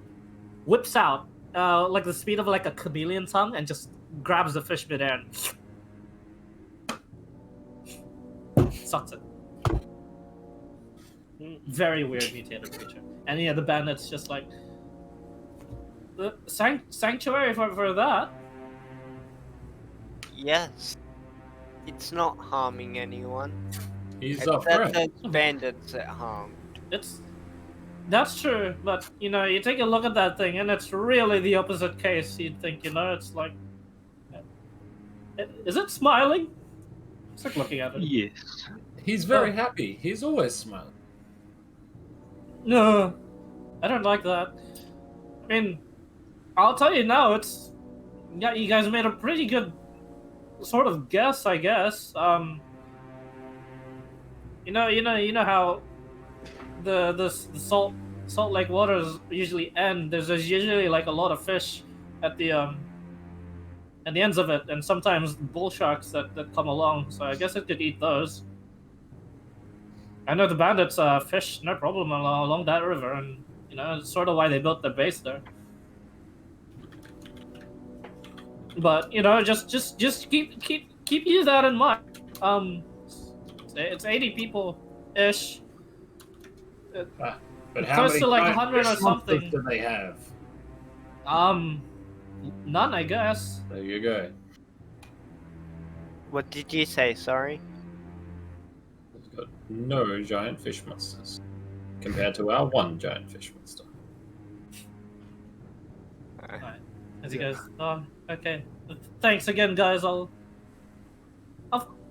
S1: whips out like the speed of like a chameleon tongue, and just grabs the fish midair and sucks it. Very weird mutated creature. And yeah, the bandit's just like, the sanctuary for that?
S2: Yes. It's not harming anyone.
S4: He's
S2: It's
S4: a
S2: that
S4: friend.
S2: those bandits that harm.
S1: That's true, but you take a look at that thing, and it's really the opposite case. You'd think, it's like, is it smiling? It's like looking at it.
S5: Yes.
S4: He's very happy. He's always smiling.
S1: No, I don't like that. I mean, I'll tell you now. You guys made a pretty good sort of guess, I guess. You know how the salt lake waters usually end. There's usually like a lot of fish at the ends of it, and sometimes bull sharks that come along. So I guess it could eat those. I know the bandits fish no problem along that river, and it's sort of why they built their base there. But just keep you that in mind. It's 80 people ish.
S4: But how
S1: Close
S4: many
S1: to like
S4: giant
S1: 100 or
S4: fish
S1: something.
S4: monsters do they have?
S1: None, I guess.
S4: There you go.
S2: What did you say? Sorry.
S4: We've got no giant fish monsters compared to our one giant fish monster.
S1: Alright. As he goes, okay. Thanks again, guys. I'm gonna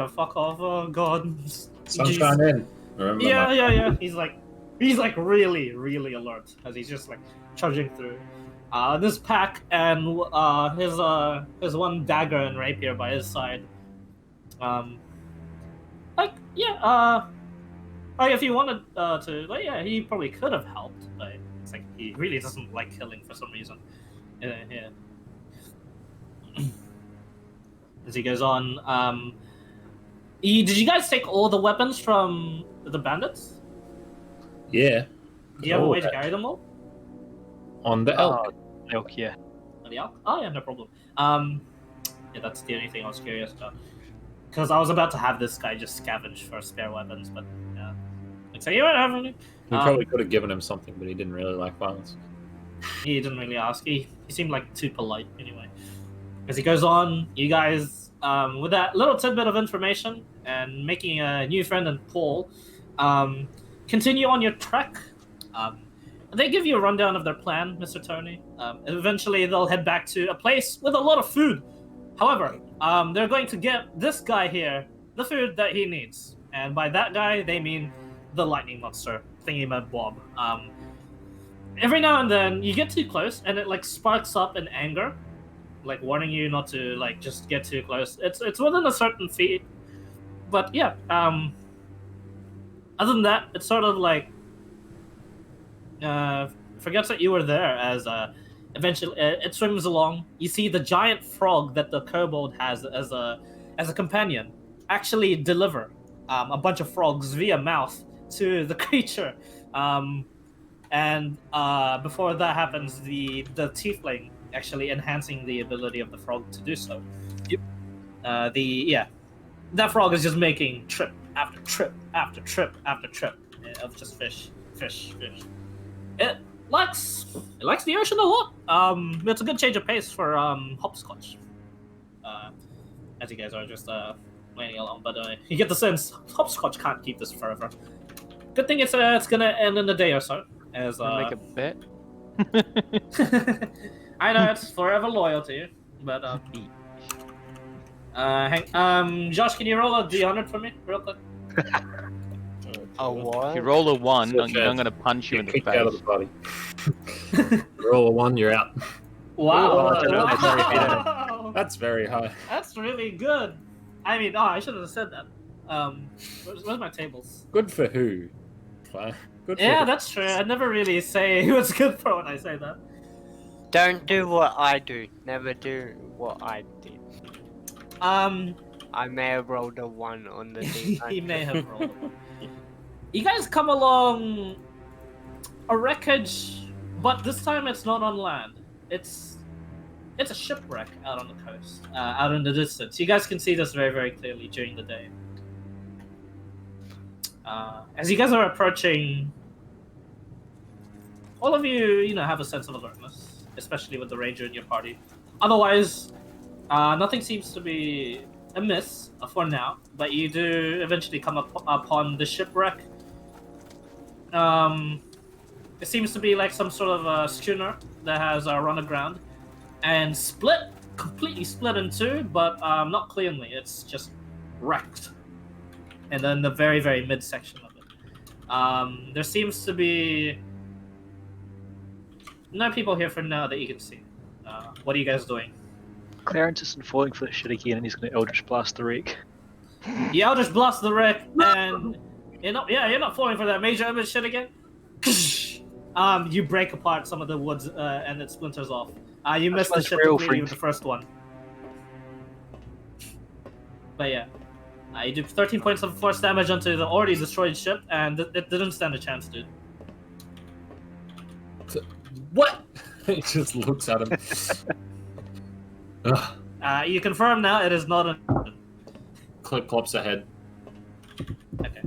S1: fuck off. Oh god.
S4: Sunshine in. Remember
S1: Yeah. He's like really, really alert as he's just like trudging through. This pack and his one dagger and rapier by his side. If he wanted to, he probably could have helped, but it's like he really doesn't like killing for some reason. Yeah. As he goes on, did you guys take all the weapons from the bandits?
S4: Yeah.
S1: Do you have a way to carry them all?
S4: On the elk.
S5: Elk, yeah.
S1: On the elk? Oh yeah, no problem. Yeah, that's the only thing I was curious about. Because I was about to have this guy just scavenge for spare weapons, but yeah. Like, so you don't have any?
S4: He probably could have given him something, but he didn't really like violence.
S1: He didn't really ask. He seemed like too polite anyway. As he goes on, you guys, with that little tidbit of information and making a new friend in Paul, continue on your trek. They give you a rundown of their plan, Mr. Tony. Eventually, they'll head back to a place with a lot of food. However, they're going to get this guy here the food that he needs. And by that guy, they mean the lightning monster, thingy-mad-bob. Every now and then, you get too close, and it, like, sparks up in anger. Like, warning you not to, like, just get too close. It's within a certain feet. But, yeah, other than that, it's sort of like, forgets that you were there as, eventually, it swims along. You see the giant frog that the kobold has as a companion actually deliver a bunch of frogs via mouth to the creature. And before that happens, the tiefling actually enhancing the ability of the frog to do so.
S5: Yep.
S1: That frog is just making trip after trip after trip after trip of just fish. It likes the ocean a lot. It's a good change of pace for hopscotch. As you guys are just laying along, but you get the sense hopscotch can't keep this forever. Good thing it's gonna end in a day or so. As
S3: Make a bet.
S1: I know it's forever loyal to you, but Josh, can you roll a D100 for me, real quick?
S2: A what?
S3: If you roll a 1,
S4: So
S3: I'm
S4: bad.
S3: gonna punch you in the
S4: Kicked out of
S3: face.
S4: the party. Roll a 1, you're out.
S1: Wow,
S4: I don't know, that's very
S1: wow.
S4: That's very high.
S1: That's really good. I mean, I should have said that. Where's my tables?
S4: Good for who? Good for
S1: Yeah,
S4: who?
S1: that's true. I never really say what's good for when I say that.
S2: Don't do what I do. Never do what I did. I may have rolled a 1 on the D.
S1: He may have rolled a one. You guys come along a wreckage, but this time it's not on land. It's a shipwreck out on the coast, out in the distance. You guys can see this very, very clearly during the day. As you guys are approaching, all of you, have a sense of alertness, especially with the ranger in your party. Otherwise, Nothing seems to be amiss for now, but you do eventually come upon the shipwreck. It seems to be like some sort of a schooner that has run aground and completely split in two, but not cleanly. It's just wrecked. And then the very, very midsection of it. There seems to be no people here for now that you can see. What are you guys doing?
S5: Clarence isn't falling for the shit again, and he's going to Eldritch Blast the wreck.
S1: You Eldritch Blast the wreck, and you're not falling for that major image shit again. You break apart some of the woods, and it splinters off. You missed the ship completely with the first one. But yeah, you do 13 points of force damage onto the already destroyed ship, and it didn't stand a chance, dude.
S4: What? He just looks at him.
S1: You confirm now it is not an.
S4: Clip clops ahead.
S1: Okay.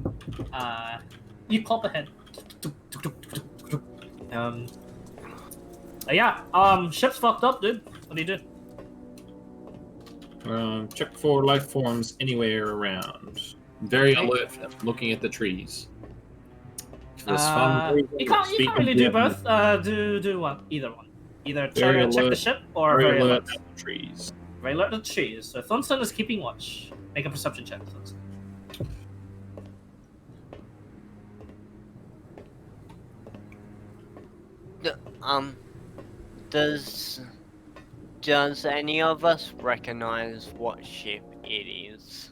S1: You clop ahead. Ship's fucked up, dude. What do you do?
S4: Check for life forms anywhere around. Very alert for them, looking at the trees.
S1: You can't really do both. Do one. Either one. Either try to check the ship or very alert
S4: at the trees.
S1: Very alert at the trees. So Thornton is keeping watch. Make a perception check, Thornton.
S2: Does any of us recognize what ship it is?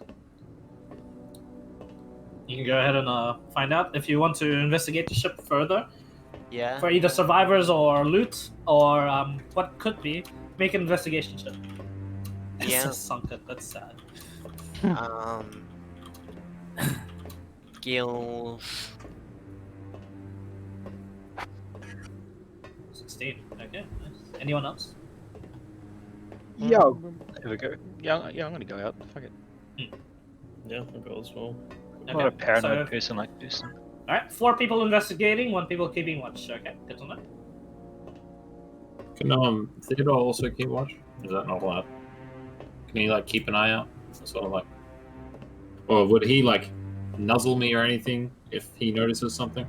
S1: You can go ahead and find out if you want to investigate the ship further.
S2: Yeah.
S1: For either survivors or loot or what could be, make an investigation check.
S2: Yeah.
S1: Sunken. That's sad.
S2: Skills.
S1: 16. Okay. Nice. Anyone else?
S5: Yo. There we go.
S3: Yeah, I'm gonna go out. Fuck it.
S6: Yeah, I'll go as well.
S5: I'm not a paranoid person like this.
S1: Alright, 4 people investigating, 1 people keeping watch. Okay, good to know.
S4: Can Theodore also keep watch? Is that not allowed? Can he like keep an eye out? Sort of like, or would he like nuzzle me or anything if he notices something?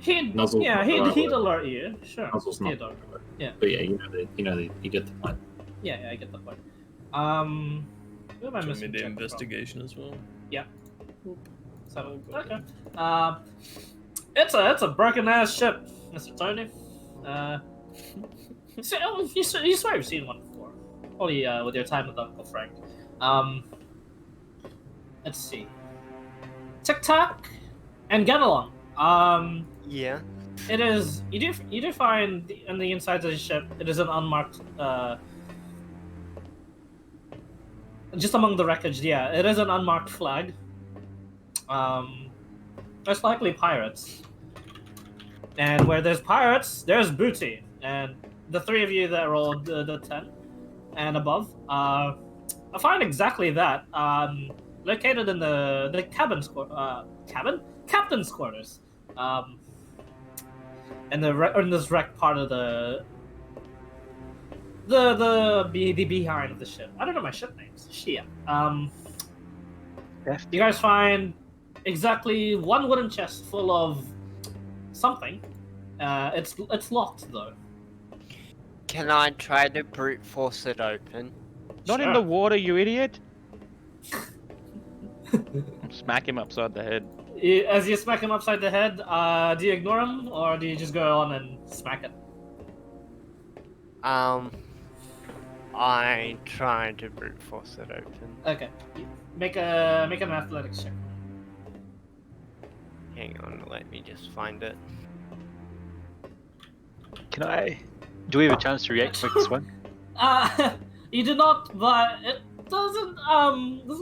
S1: He'd alert you. Sure.
S4: Nuzzle's not.
S1: Alert. Yeah.
S4: But yeah, you get the point.
S1: Yeah, I get the point. Who am I
S6: Do you
S1: missing?
S6: want me to investigation as well?
S1: Yeah. So, okay. It's a broken ass ship, Mr. Tony. You swear you've seen one before. Only with your time with Uncle Frank. Let's see. Tic Tac and Get Along.
S2: Yeah.
S1: It is. You do find on the inside of the ship. It is an unmarked. Just among the wreckage, yeah, it is an unmarked flag. Most likely pirates. And where there's pirates, there's booty. And the 3 of you that rolled the 10 and above, I find exactly that. Located in the captain's quarters. And in this wrecked part of the behind of the ship. I don't know my ship names. Shit. You guys find exactly 1 wooden chest full of something. It's locked though.
S2: Can I try to brute force it open?
S3: Not in the water, you idiot! Smack him upside the head.
S1: As you smack him upside the head, do you ignore him or do you just go on and smack it?
S2: I try to brute force it open.
S1: Okay. Make an athletics check.
S2: Hang on, let me just find it.
S5: Can I? Do we have a chance to react quick this one?
S1: You do not, but it doesn't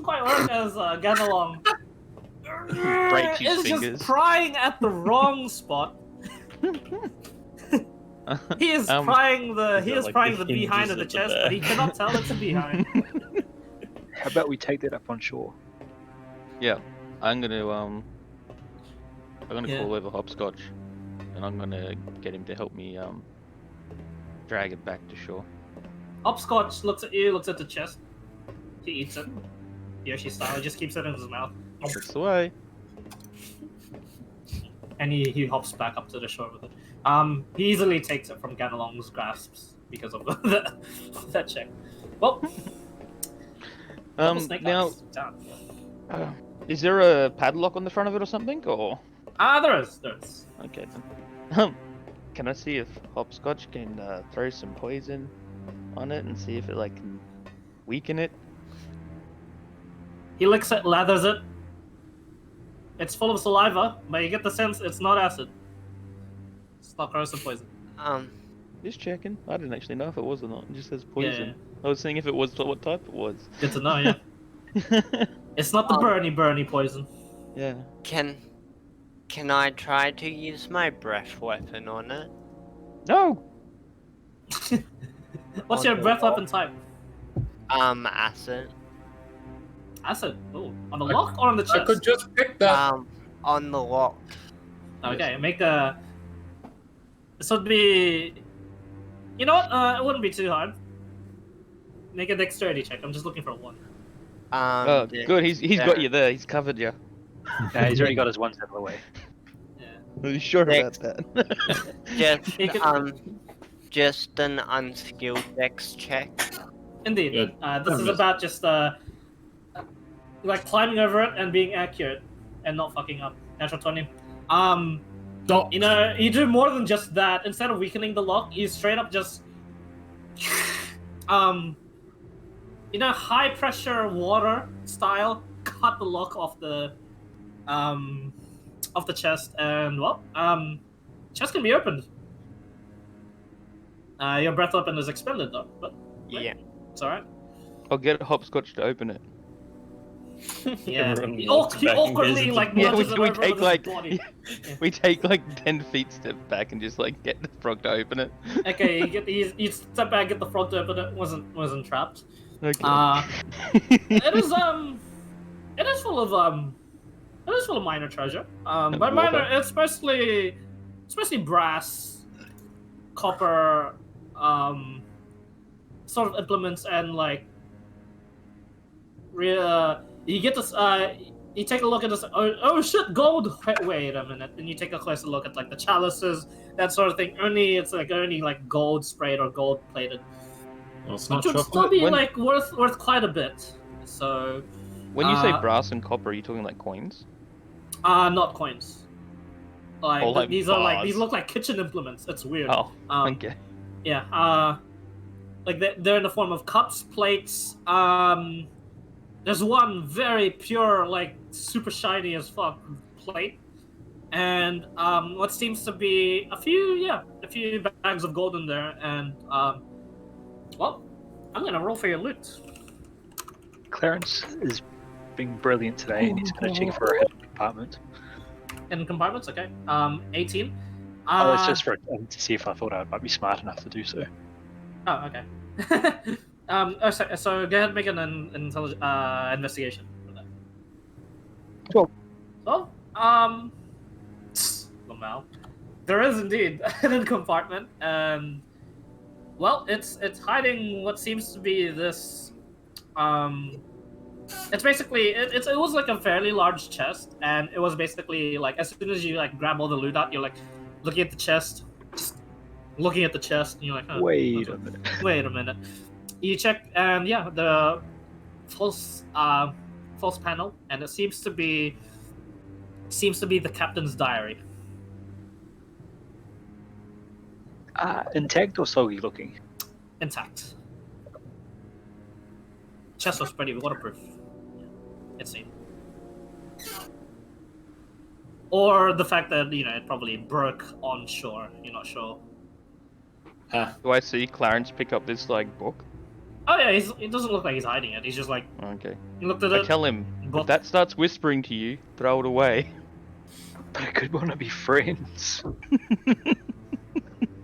S1: quite work as Get Along.
S3: Break his
S1: It's
S3: fingers.
S1: just prying at the wrong spot. He is prying the behind of the chest, but he cannot tell it's a behind.
S5: How about we take that up on shore?
S3: Yeah, I'm gonna call over Hopscotch, and I'm gonna get him to help me drag it back to shore.
S1: Hopscotch looks at you, looks at the chest. He eats it. Yoshi style, he just keeps it in his mouth.
S3: That's the way.
S1: And he hops back up to the shore with it. He easily takes it from Ganalong's grasps because of that check. Well, snake
S3: now,
S1: eyes. Down.
S3: is there a padlock on the front of it or something, or?
S1: There is.
S3: Okay then. Can I see if Hopscotch can throw some poison on it and see if it like can weaken it?
S1: He licks it, lathers it. It's full of saliva, but you get the sense it's not acid. It's not corrosive poison.
S3: Just checking. I didn't actually know if it was or not. It just says poison.
S1: Yeah.
S3: I was seeing if it was what type it was.
S1: Good to know, yeah. It's not the burny poison.
S3: Yeah.
S2: Can I try to use my breath weapon on it?
S3: No.
S1: What's
S2: On
S1: your
S2: the
S1: breath
S2: lock?
S1: weapon type?
S2: Acid.
S1: Acid. Oh, on the lock or on the chest?
S4: I could just pick that.
S2: On the lock.
S1: Okay, make a. This would be. You know what? It wouldn't be too hard. Make a dexterity check. I'm just looking for one.
S3: Oh, good. He's got you there. He's covered you.
S5: Yeah, he's already got his one step away.
S3: Are you sure
S2: Dex.
S3: about that?
S2: Just
S1: You can-
S2: just an unskilled dex check.
S1: Indeed.
S4: Good.
S1: This is about just like climbing over it and being accurate and not fucking up. Natural 20.
S4: Don't.
S1: You know, you do more than just that. Instead of weakening the lock, you straight up just you know, high pressure water style cut the lock off the chest, and well, chest can be opened. Your breath weapon is expended though, but
S2: Yeah.
S1: it's alright.
S3: I'll get Hopscotch to open it.
S1: Yeah,
S6: Everyone
S1: he
S6: walks back and
S1: awkwardly
S6: goes into
S1: like
S6: the-
S3: Yeah,
S1: nudges it
S3: we
S1: over
S3: take
S1: with
S3: like
S1: his body.
S3: we take like 10 feet step back and just like get the frog to open it.
S1: Okay, you step back, get the frog to open it. Wasn't trapped.
S3: Okay.
S1: It is full of minor treasure. By
S3: water.
S1: minor, it's mostly brass, copper, sort of implements, and like you get this. You take a look at this. Oh shit, gold! Wait a minute. And you take a closer look at like the chalices, that sort of thing. It's only like gold sprayed or gold plated,
S4: Well, it's not
S1: which would still
S4: chocolate.
S1: be
S3: When-
S1: like worth quite a bit. So,
S3: When you say
S1: uh,
S3: brass and copper, are you talking like coins?
S1: not coins. Like,
S3: Or, like,
S1: these are like
S3: bars.
S1: these look like kitchen implements. It's weird.
S3: Oh,
S1: Um,
S3: okay.
S1: Yeah. Like they're in the form of cups, plates. There's one very pure, like super shiny as fuck plate, and what seems to be a few bags of gold in there. And well, I'm gonna roll for your loot.
S5: Clarence is being brilliant today, and he's going to check for a hidden compartment.
S1: In compartments, okay. 18.
S5: Oh, it's just for to see if I thought I might be smart enough to do so.
S1: Oh, okay. So go ahead and make an investigation for that.
S5: Cool.
S1: So, Lamau, there is indeed a hidden compartment, and well, it's hiding what seems to be this. It's basically it was like a fairly large chest, and it was basically like as soon as you like grab all the loot out, you're like looking at the chest, just looking at the chest, and you're like, oh,
S5: Wait
S1: okay.
S5: a minute.
S1: Wait a minute. You check, and yeah, the false panel, and it seems to be the captain's diary.
S5: Intact or soggy looking?
S1: Intact. Chest was pretty waterproof. It seemed. Or the fact that it probably broke on shore. You're not sure.
S4: Huh.
S3: Do I see Clarence pick up this like book?
S1: Oh yeah, it doesn't look like he's hiding it. He's just like
S3: Okay.
S1: he looked at
S3: I
S1: it.
S3: tell him,
S1: book.
S3: if that starts whispering to you, throw it away.
S5: But I could want to be friends.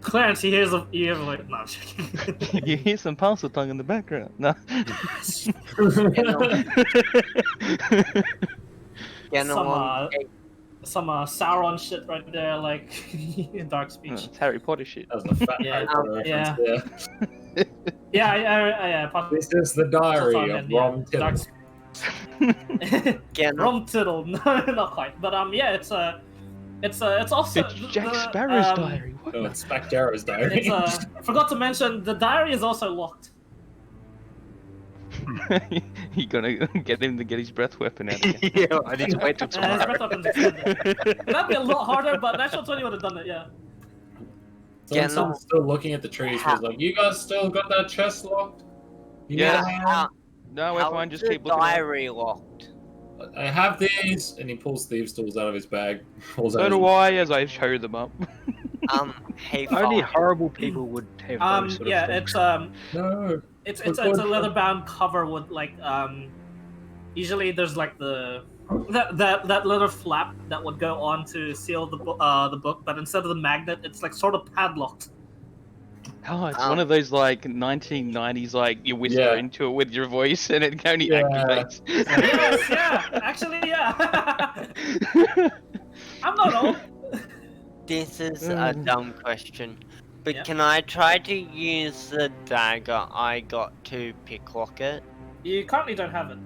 S1: Clarence, he hears like no. I'm joking.
S3: You hear some parcel tongue in the background. No. Some
S1: Sauron shit right there, like dark speech.
S3: It's Harry Potter shit.
S4: That was a fat
S1: Yeah,
S4: Harry Potter
S1: yeah.
S4: reference there.
S1: Yeah.
S4: This is the diary
S1: Sometime
S4: of
S1: in, yeah,
S4: Rom
S1: Dark
S4: Tittle.
S2: Again,
S1: Rom Tittle. No, not quite. But yeah, it's also
S3: It's Jack Sparrow's diary. What?
S4: No, it's Spectaro's diary.
S1: It's I forgot to mention the diary is also locked.
S3: You gonna get him to get his breath weapon out again?
S5: Yeah, I need to wait till
S1: His
S5: tomorrow.
S1: breath weapon's extended. That'd be a lot harder, but Natural 20 would have done it. Yeah.
S4: Someone's still looking at the trees. Was like, "You guys still got that chest locked?"
S3: Yeah.
S2: how,
S3: No, we're
S2: how
S3: fine.
S2: is
S3: Just
S2: the
S3: keep looking. At it.
S2: diary locked?
S4: I have these, and he pulls thieves' tools out of his bag. Pulls
S3: So
S4: out
S3: do
S4: his-
S3: I, as I show them up.
S2: Hey,
S5: Only
S2: Fox.
S5: horrible people would have those sort
S1: Yeah,
S5: of things.
S4: No.
S1: it's a leather bound cover with like usually there's like that leather flap that would go on to seal the book, but instead of the magnet, it's like sort of padlocked.
S3: Oh, it's one of those like 1990s, like you whisper
S4: Yeah.
S3: into it with your voice and it only
S4: Yeah.
S3: activates.
S1: Yes, yeah, actually, yeah. I'm not old.
S2: This is a dumb question, but
S1: Yeah.
S2: can I try to use the dagger I got to picklock it?
S1: You currently don't have it.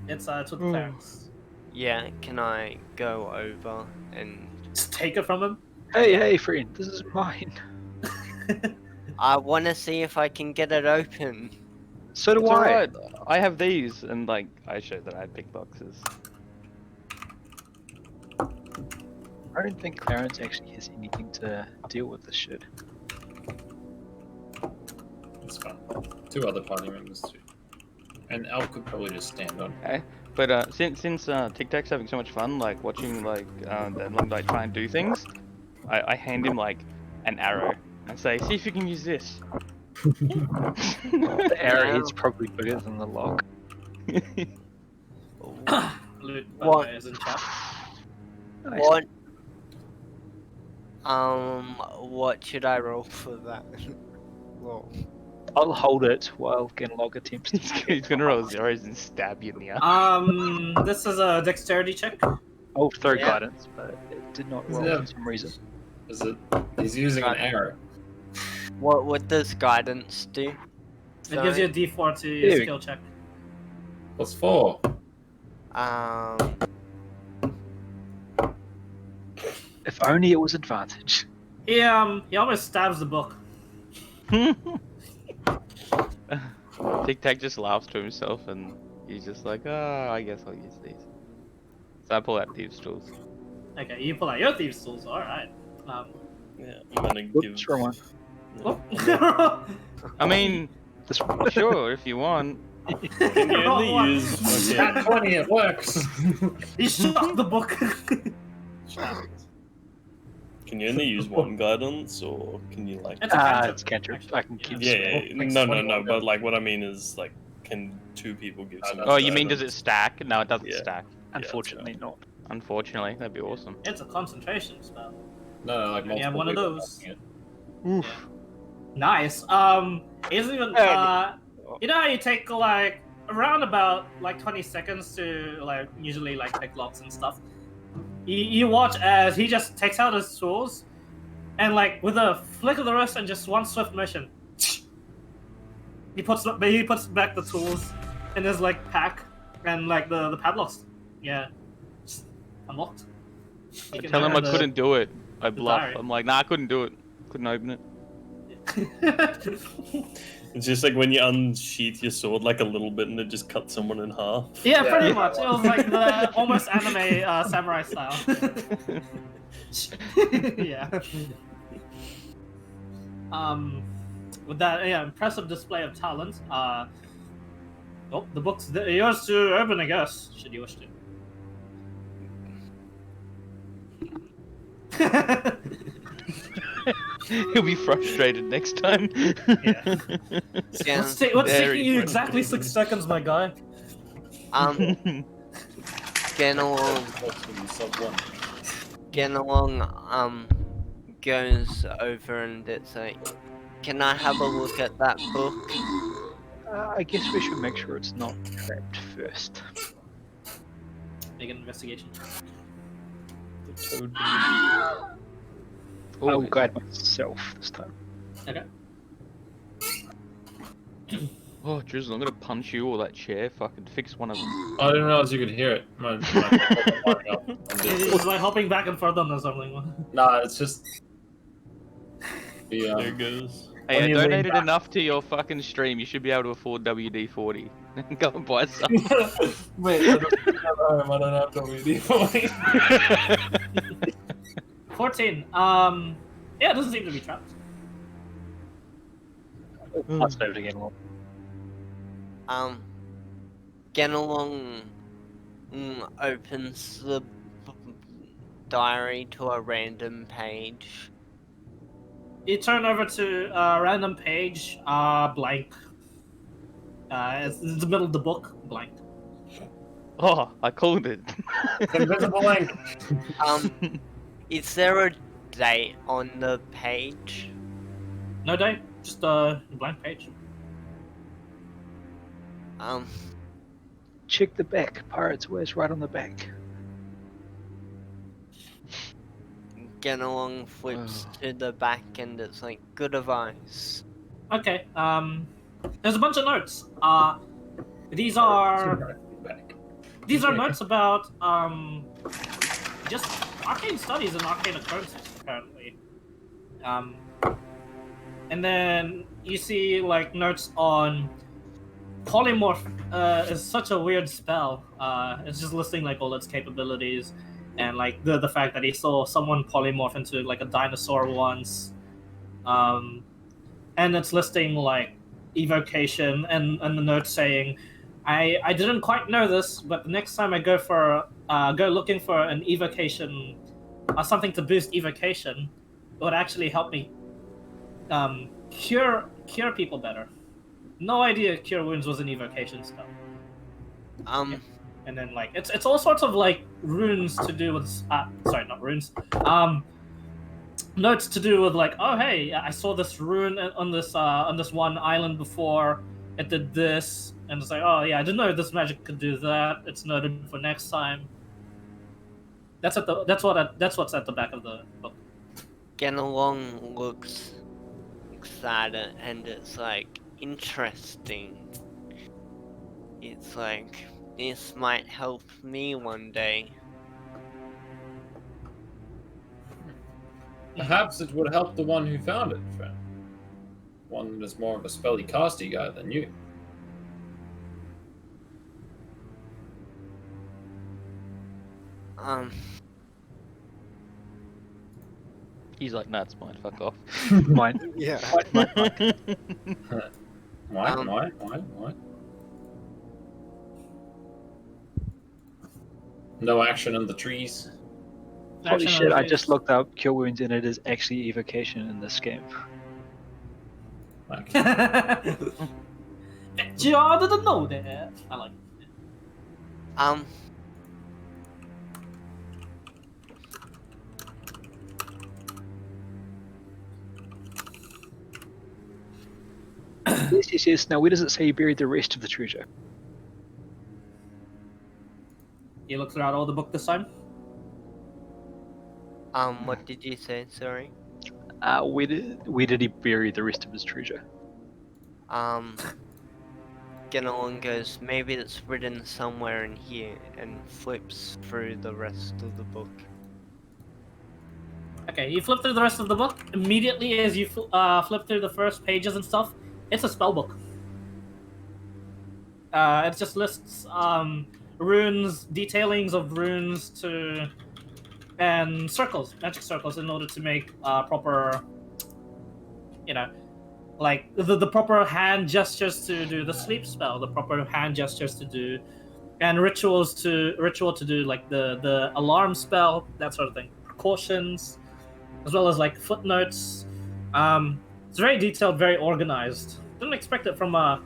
S1: It's with the parents.
S2: Yeah, can I go over and...
S1: Just take it from him.
S5: Hey, friend, this is mine.
S2: I want to see if I can get it open.
S5: So do
S3: It's
S5: I.
S3: alright. I have these, and like I showed that I had big boxes.
S5: I don't think Clarence actually has anything to deal with this shit.
S4: It's fine. 2 other party members too. And Elf could probably just stand on.
S3: Okay, but since Tic Tac's having so much fun, like watching like them like try and do things, I hand him like an arrow and say, "See if you can use this."
S5: The arrowhead's probably bigger than the log.
S1: Loot, by the
S2: What?
S1: way, is in chat.
S5: Nice.
S2: What should I roll for that? Roll.
S5: I'll hold it while Genlog attempts to
S3: He's gonna roll zeros and stab you in the eye.
S1: This is a dexterity check.
S5: I'll throw
S2: Yeah.
S5: guidance, but it did not roll
S4: Yeah.
S5: for some reason.
S4: Is it? He's using an arrow.
S2: What does guidance do?
S1: It gives you a D4 to
S5: Here we
S1: skill check.
S4: +4.
S5: If only it was advantage.
S1: He almost stabs the book.
S3: Tic Tac just laughs to himself and he's just like, "Oh, I guess I'll use these." So I pull out thieves' tools.
S1: Okay, you pull out your thieves' tools. All right.
S6: Yeah, I'm gonna give.
S5: Oops, wrong one.
S1: Oh.
S3: I mean,
S5: This one.
S3: sure, if you want.
S6: Can you only use
S4: At 20, it works.
S1: He shot the book.
S6: Can you only use one guidance, or can you like?
S1: It's a cantrip.
S5: It's cantrip. I can keep
S6: Yeah,
S5: small.
S6: no, no, no. But like, what I mean is like, can 2 people give
S4: Oh,
S6: someone?
S3: Oh, you mean does it stack? No, it doesn't
S6: Yeah.
S3: stack.
S5: Unfortunately not.
S3: Unfortunately, that'd be awesome.
S1: It's a concentration spell.
S4: No, like multiple
S1: Yeah, one of
S4: people
S1: those.
S4: casting it.
S3: Oof.
S1: Nice. It isn't even. You know how you take like around about like 20 seconds to like usually like pick locks and stuff. You watch as he just takes out his tools, and like with a flick of the wrist and just one swift motion, he puts back the tools in his like pack, and like the padlocks, yeah, just unlocked. You can
S3: Tell him I
S1: open the-
S3: couldn't do it. I bluff.
S1: diary.
S3: I'm like, nah, I couldn't do it. Couldn't open it.
S6: It's just like when you unsheath your sword like a little bit and it just cuts someone in half.
S1: Yeah, pretty much. It was like the almost anime samurai style. Yeah. With that, yeah, impressive display of talent. Oh, the book's yours to open, I guess, should you wish to.
S3: He'll be frustrated next time.
S1: Yeah.
S2: Yeah.
S1: What's
S3: Very
S1: taking you
S3: friendly.
S1: exactly 6 seconds, my guy?
S2: Genelong goes over and it's like, can I have a look at that book?
S5: I guess we should make sure it's not trapped first.
S1: Make an investigation.
S5: I will guide myself this time.
S1: Okay.
S3: Oh, Drizzle, I'm gonna punch you or that chair. Fucking fix one of them.
S4: I didn't realize you could hear it. My lining up.
S1: He's like hopping back and forth on or something.
S4: Nah, it's just the
S6: There it goes.
S3: Hey, I
S4: When you lean
S3: donated
S4: back.
S3: enough to your fucking stream. You should be able to afford WD-40. Go and buy some.
S4: Wait, I don't have WD for me.
S1: 14. Yeah, it doesn't seem to be trapped.
S5: Let's do it again.
S2: Genelong opens the diary to a random page.
S1: You turn over to a random page, blank. It's in the middle of the book, blank.
S3: Oh, I called it.
S4: Invisible ink.
S2: Is there a date on the page?
S1: No date, just a blank page.
S5: Check the back. Pirates always right on the back.
S2: Genelong flips to the back and it's like, good advice.
S1: Okay, there's a bunch of notes. These are notes about just arcane studies and arcane occurrences, apparently. And then you see like notes on polymorph. Is such a weird spell. It's just listing like all its capabilities, and like the fact that he saw someone polymorph into like a dinosaur once. And it's listing like evocation and the note saying, I didn't quite know this, but the next time I go looking for an evocation, something to boost evocation, it would actually help me cure people better. No idea cure wounds was an evocation spell. And then like it's all sorts of like runes to do with sorry, not runes. Notes to do with like, oh hey, I saw this rune on this one island before. It did this, and it's like, oh yeah, I didn't know this magic could do that. It's noted for next time. That's what's at the back of the book.
S2: Genelong looks excited and it's like, interesting. It's like, this might help me one day.
S4: Perhaps it would help the one who found it, friend. One that is more of a spelly casty guy than you.
S3: He's like, nah, it's mine. Fuck off.
S5: Mine.
S2: Yeah.
S4: Why? No action in the trees.
S5: Holy
S1: Action
S5: shit,
S1: on
S5: I
S1: the
S5: just
S1: face.
S5: looked up Cure Wounds and it is actually evocation in this game.
S4: Like,
S1: Bet you all didn't know that. I like it.
S5: Yes. Now, where does it say you buried the rest of the treasure?
S1: You look throughout all the book this time?
S2: What did you say, sorry?
S5: Where did he bury the rest of his treasure?
S2: Genelong goes, maybe it's written somewhere in here, and flips through the rest of the book.
S1: Okay, you flip through the rest of the book. Immediately as you flip through the first pages and stuff, it's a spell book. It just lists runes, detailings of runes and circles, magic circles, in order to make proper, like the proper hand gestures to do the sleep spell, the proper hand gestures to do, and ritual to do like the alarm spell, that sort of thing. Precautions, as well as like footnotes. It's very detailed, very organized. Didn't expect it from a.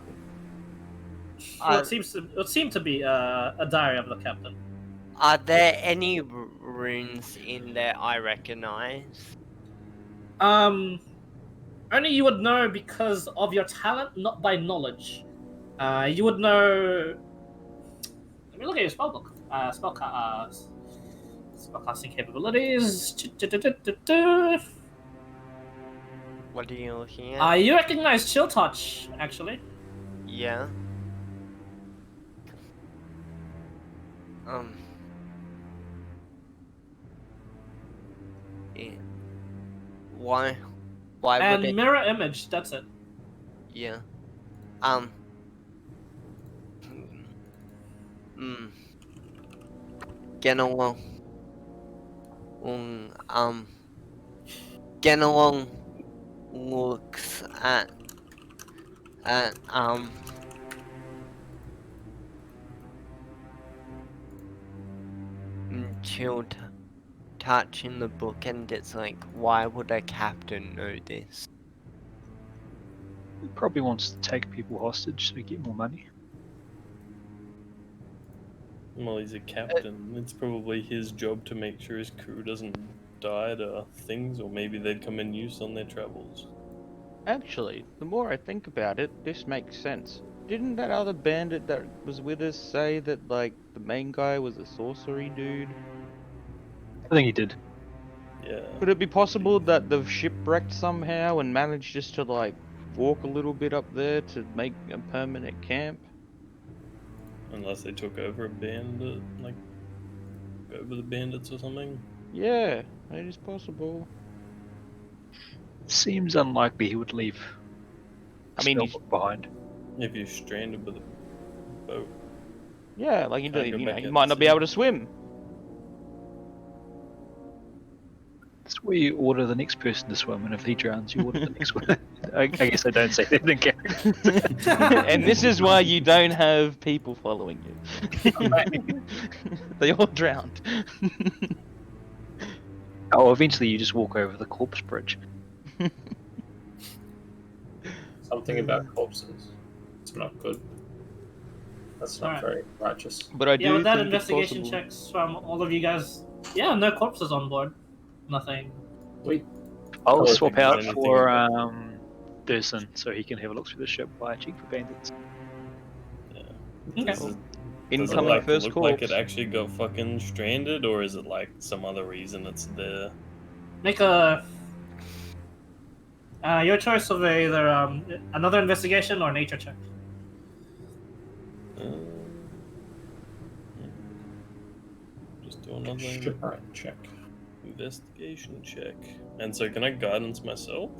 S1: It seemed to be a diary of the captain.
S2: Are there any runes in there I recognize?
S1: Only you would know because of your talent, not by knowledge. You would know. Let me look at your spellbook. Spellcasting capabilities.
S2: What are you looking at?
S1: You recognize Chill Touch, actually.
S2: Yeah. Yeah. Why? Why would
S1: And
S2: it?
S1: mirror image, that's it.
S2: Yeah. Get along. Get along. Looks at until touching the book, and it's like, why would a captain know this?
S5: He probably wants to take people hostage so he get more money.
S6: Well, he's a captain. It's probably his job to make sure his crew doesn't die to things, or maybe they'd come in use on their travels.
S3: Actually, the more I think about it, this makes sense. Didn't that other bandit that was with us say that, like, the main guy was a sorcery dude?
S5: I think he did.
S6: Yeah.
S3: Could it be possible that they've shipwrecked somehow and managed just to, like, walk a little bit up there to make a permanent camp?
S6: Unless they took over a bandit, like, over the bandits or something.
S3: Yeah, it is possible.
S5: Seems unlikely he would leave.
S3: I mean,
S5: Spellbook behind.
S6: If you're stranded with a boat.
S3: yeah, like,
S6: Can't go back
S3: you
S6: out
S3: might
S6: to
S3: not be
S6: sea.
S3: able to swim.
S5: That's where you order the next person to swim, and if he drowns, you order the next one. I guess I don't say that in character.
S3: And this is why you don't have people following you. They all drowned.
S5: Oh, eventually you just walk over the corpse bridge.
S4: Something about corpses. It's not good. That's not
S1: Alright.
S4: very righteous.
S3: But I do
S1: Yeah, with that
S3: think it's
S1: investigation
S3: possible.
S1: checks from all of you guys. Yeah, no corpses on board. Nothing.
S4: Wait.
S5: I'll
S4: Oh,
S5: swap
S6: think
S5: out
S6: anything
S5: for
S6: about-
S5: Durson so he can have a look through the ship while I check for bandits.
S1: Okay.
S6: Does it
S3: Incoming
S6: like
S3: first
S6: look
S3: corpse.
S6: like it actually got fucking stranded, or is it like some other reason it's there?
S1: Make a. Your choice of either another investigation or nature check.
S6: Uh, just do another
S4: Shipwreck check.
S6: investigation check. And so, can I guidance myself?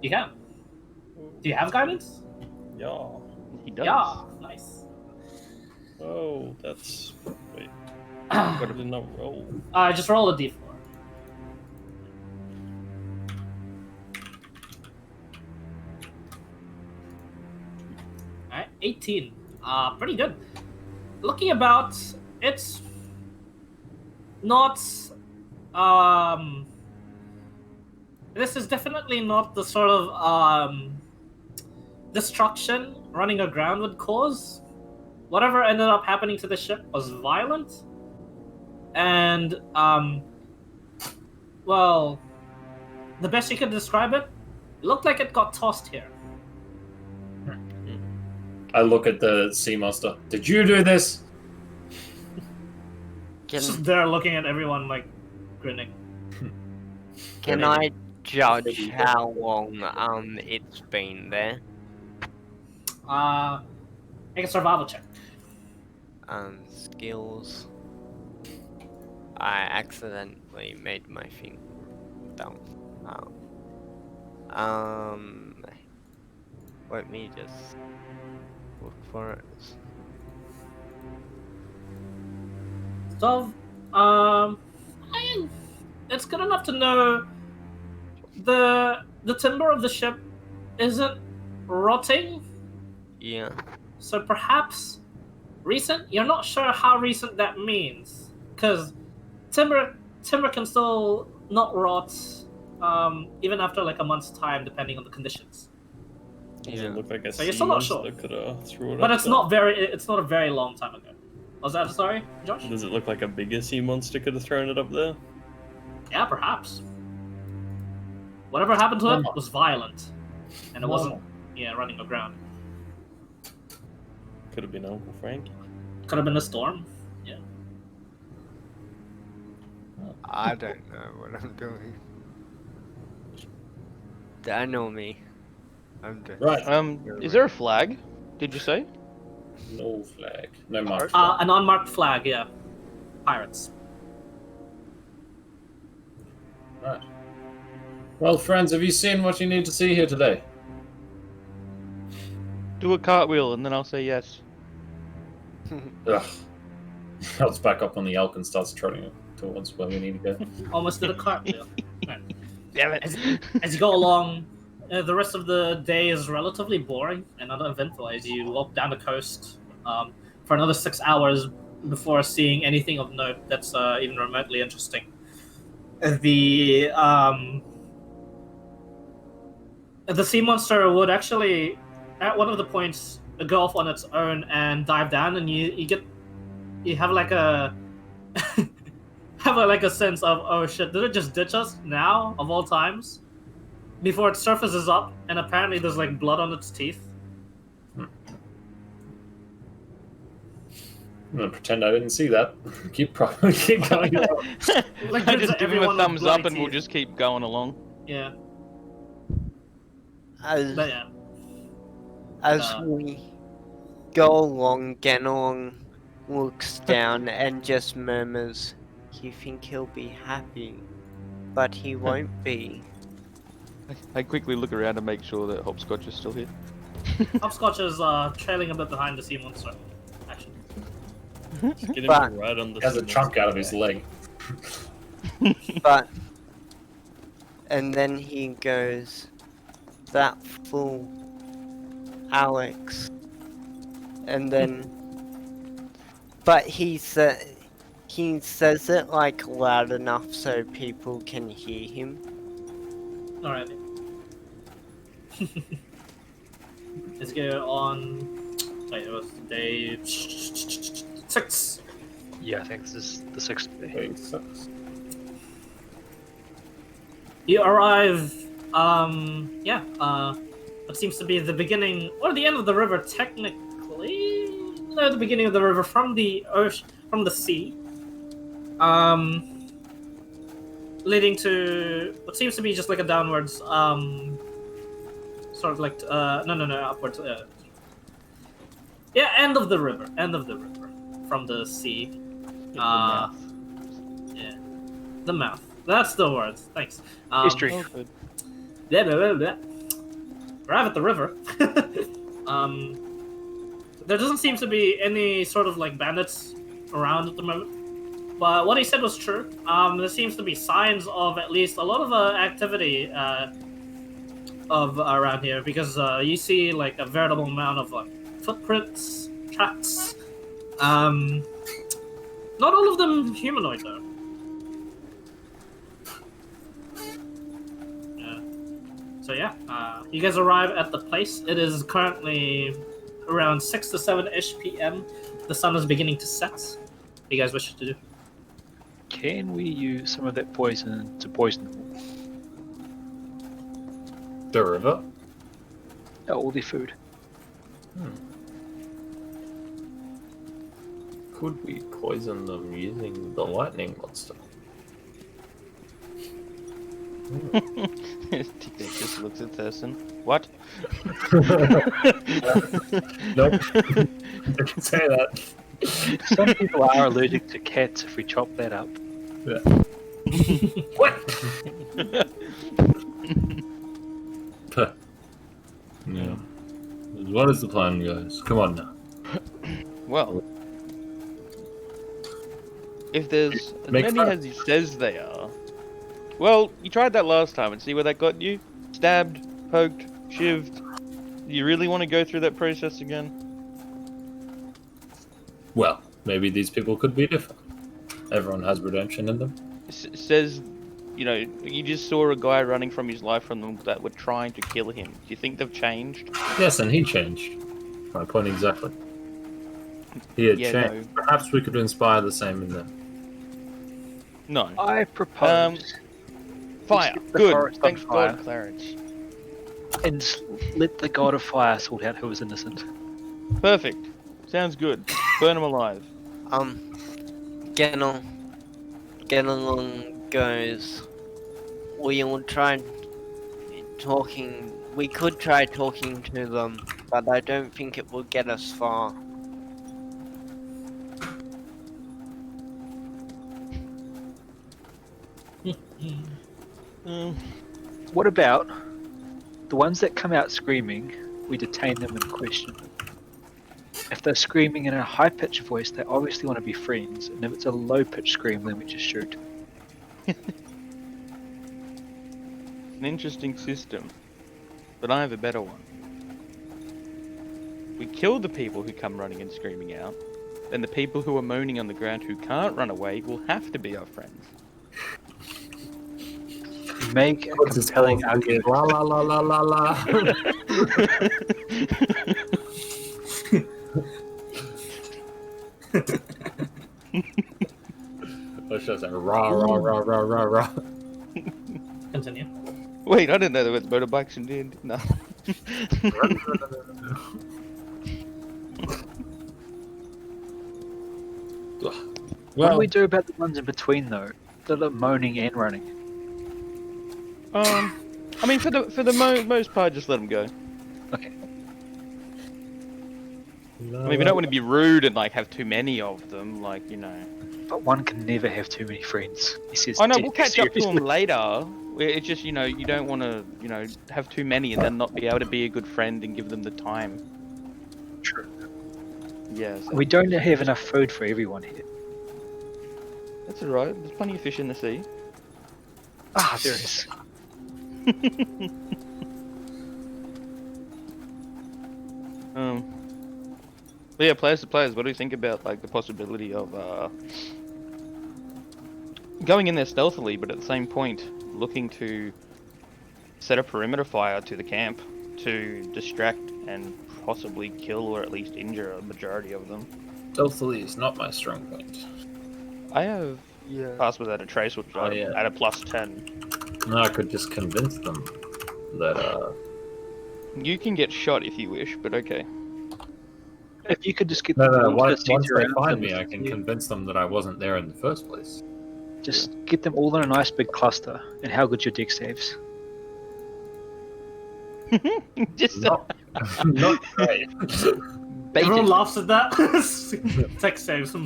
S1: You can. Do you have guidance?
S6: Yeah.
S3: He does.
S1: Yeah. Nice.
S6: Oh, that's. Wait,
S1: Uh,
S6: I did not roll.
S1: just roll a d4. Alright, 18. Pretty good. Looking about, it's not. This is definitely not the sort of destruction running aground would cause. Whatever ended up happening to the ship was violent, and well, the best you could describe it, looked like it got tossed here.
S4: I look at the sea monster. Did you do this?
S1: Just there looking at everyone like grinning.
S2: Can I judge how long it's been there?
S1: Make a survival check.
S2: Skills. I accidentally made my finger down. Let me just look for it.
S1: So, it's good enough to know the timber of the ship isn't rotting.
S2: Yeah.
S1: So perhaps recent. You're not sure how recent that means, because timber can still not rot, even after like a month's time, depending on the conditions.
S6: Does it look like a
S1: So you're
S6: sea
S1: still not
S6: monster
S1: sure.
S6: that could have threw it
S1: But
S6: up
S1: it's
S6: there?
S1: not very. It's not a very long time ago. Was that sorry, Josh?
S6: Does it look like a bigger sea monster could have thrown it up there?
S1: Yeah, perhaps. Whatever happened to it
S4: Normal.
S1: was violent, and it wasn't.
S4: Normal.
S1: Yeah, running aground.
S6: Could have been Uncle Frank.
S1: Could have been a storm. Yeah.
S2: I don't know what I'm doing. I know me. I'm just.
S4: Right.
S3: Is there a flag? Did you say?
S4: No flag. No mark.
S1: An unmarked flag, yeah. Pirates.
S4: Right. Well, friends, have you seen what you need to see here today?
S3: Do a cartwheel and then I'll say yes.
S4: Ugh. Helps back up on the elk and starts trotting towards where we need to go.
S1: Almost did a cartwheel. Right.
S3: Damn it.
S1: As you go along, the rest of the day is relatively boring and uneventful as you walk down the coast for another 6 hours before seeing anything of note that's even remotely interesting. The sea monster would actually, at one of the points, go off on its own and dive down, and you have like a sense of, oh shit, did it just ditch us now of all times? Before it surfaces up, and apparently there's like blood on its teeth.
S4: I'm gonna pretend I didn't see that. keep going.
S1: Like,
S3: I just give him a
S1: everyone with
S3: thumbs up
S1: bloody
S3: and we'll
S1: teeth.
S3: just keep going along.
S1: Yeah,
S2: As
S1: but yeah.
S2: we go along, Ganong looks down and just murmurs, "You think he'll be happy, but he won't be."
S3: I quickly look around to make sure that Hopscotch is still here.
S1: Hopscotch is trailing a bit behind the sea monster. Actually,
S6: Just get him
S2: But-
S6: right on the.
S4: He has a
S6: cement.
S4: chunk out of his leg.
S2: But and then he goes, "That fool, Alex." And then, but he says it like loud enough so people can hear him.
S1: alrighty. Let's go on. Wait, it was day 6.
S5: Yeah, I think this is the 6th day.
S4: Wait, sucks.
S1: You arrive, what seems to be the beginning or the end of the river, technically. No, the beginning of the river from the ocean, from the sea, leading to what seems to be just like a downwards, sort of like upwards. Yeah, end of the river from the sea. Yeah, the mouth. That's the word. Thanks.
S5: History.
S3: Oh, good.
S1: Blah, blah, blah, blah. Arrive at the river. There doesn't seem to be any sort of like bandits around at the moment. But what he said was true. There seems to be signs of at least a lot of activity of around here because you see like a veritable amount of like footprints, tracks. Not all of them humanoid though. So yeah, you guys arrive at the place. It is currently around 6 to 7-ish p.m. The sun is beginning to set. What do you guys wish to do?
S5: Can we use some of that poison to poison them
S4: The river?
S5: all their food?
S4: Could we poison them using the lightning monster?
S3: Tick just looks at Thurston. What?
S4: Nope. I can say that.
S5: Some people are allergic to cats if we chop that up.
S4: What? Yeah. What is the plan, guys? Come on now.
S3: Well, if there's as
S4: Make
S3: many
S4: fun.
S3: as he says they are, well, you tried that last time and see where that got you? Stabbed, poked, shivved. Do you really want to go through that process again?
S4: Well, maybe these people could be different. Everyone has redemption in them.
S3: Says, you know, you just saw a guy running from his life from them that were trying to kill him. Do you think they've changed?
S4: Yes, and he changed. My point exactly. He had
S3: Yeah,
S4: changed. Perhaps we could inspire the same in them.
S3: No.
S5: I propose
S3: Fire.
S5: set the
S3: Good.
S5: forest on
S3: Thank
S5: fire.
S3: God, Clarence.
S5: and let the god of fire sort out who is innocent.
S3: Perfect. Sounds good. Burn him alive.
S2: Genelong goes, we could try talking to them, but I don't think it will get us far.
S5: What about the ones that come out screaming? We detain them and question them. If they're screaming in a high-pitched voice, they obviously want to be friends, and if it's a low-pitched scream, then we just shoot.
S3: An interesting system, but I have a better one. We kill the people who come running and screaming out, then the people who are moaning on the ground who can't run away will have to be our friends.
S5: Make a compelling argument.
S4: La la la la la la. Let's just say rah rah rah rah rah rah.
S1: Continue.
S3: Wait, I didn't know there was motorbikes in D&D. No.
S5: What do we do about the ones in between though, that are moaning and running?
S3: I mean, for the most part, just let them go.
S5: Okay.
S3: I mean, we don't want to be rude and like have too many of them, like, you know.
S5: But one can never have too many friends. He says,
S3: I know, we'll catch up to
S5: seriously.
S3: them later. It's just, you know, you don't want to, you know, have too many and then not be able to be a good friend and give them the time.
S5: True.
S3: Yeah. So
S5: We don't have enough food for everyone here.
S3: that's alright. There's plenty of fish in the sea.
S5: Ah, there is.
S3: But yeah, players to players, what do you think about like the possibility of going in there stealthily, but at the same point looking to set a perimeter fire to the camp to distract and possibly kill or at least injure a majority of them?
S4: Stealthily is not my strong point.
S3: I have passed without a trace, which
S4: Oh, yeah.
S3: at a +10.
S4: No, I could just convince them that
S3: You can get shot if you wish, but okay.
S5: If you could just get
S4: no,
S5: them all to
S4: once
S5: center
S4: they
S5: around
S4: find
S5: them,
S4: me, I can convince them that I wasn't there in the first place.
S5: just get them all in a nice big cluster. And how good your deck saves?
S3: Just
S4: Not, not great.
S3: bait
S1: Everyone
S3: it.
S1: laughs at that. Text saves.
S3: Hey,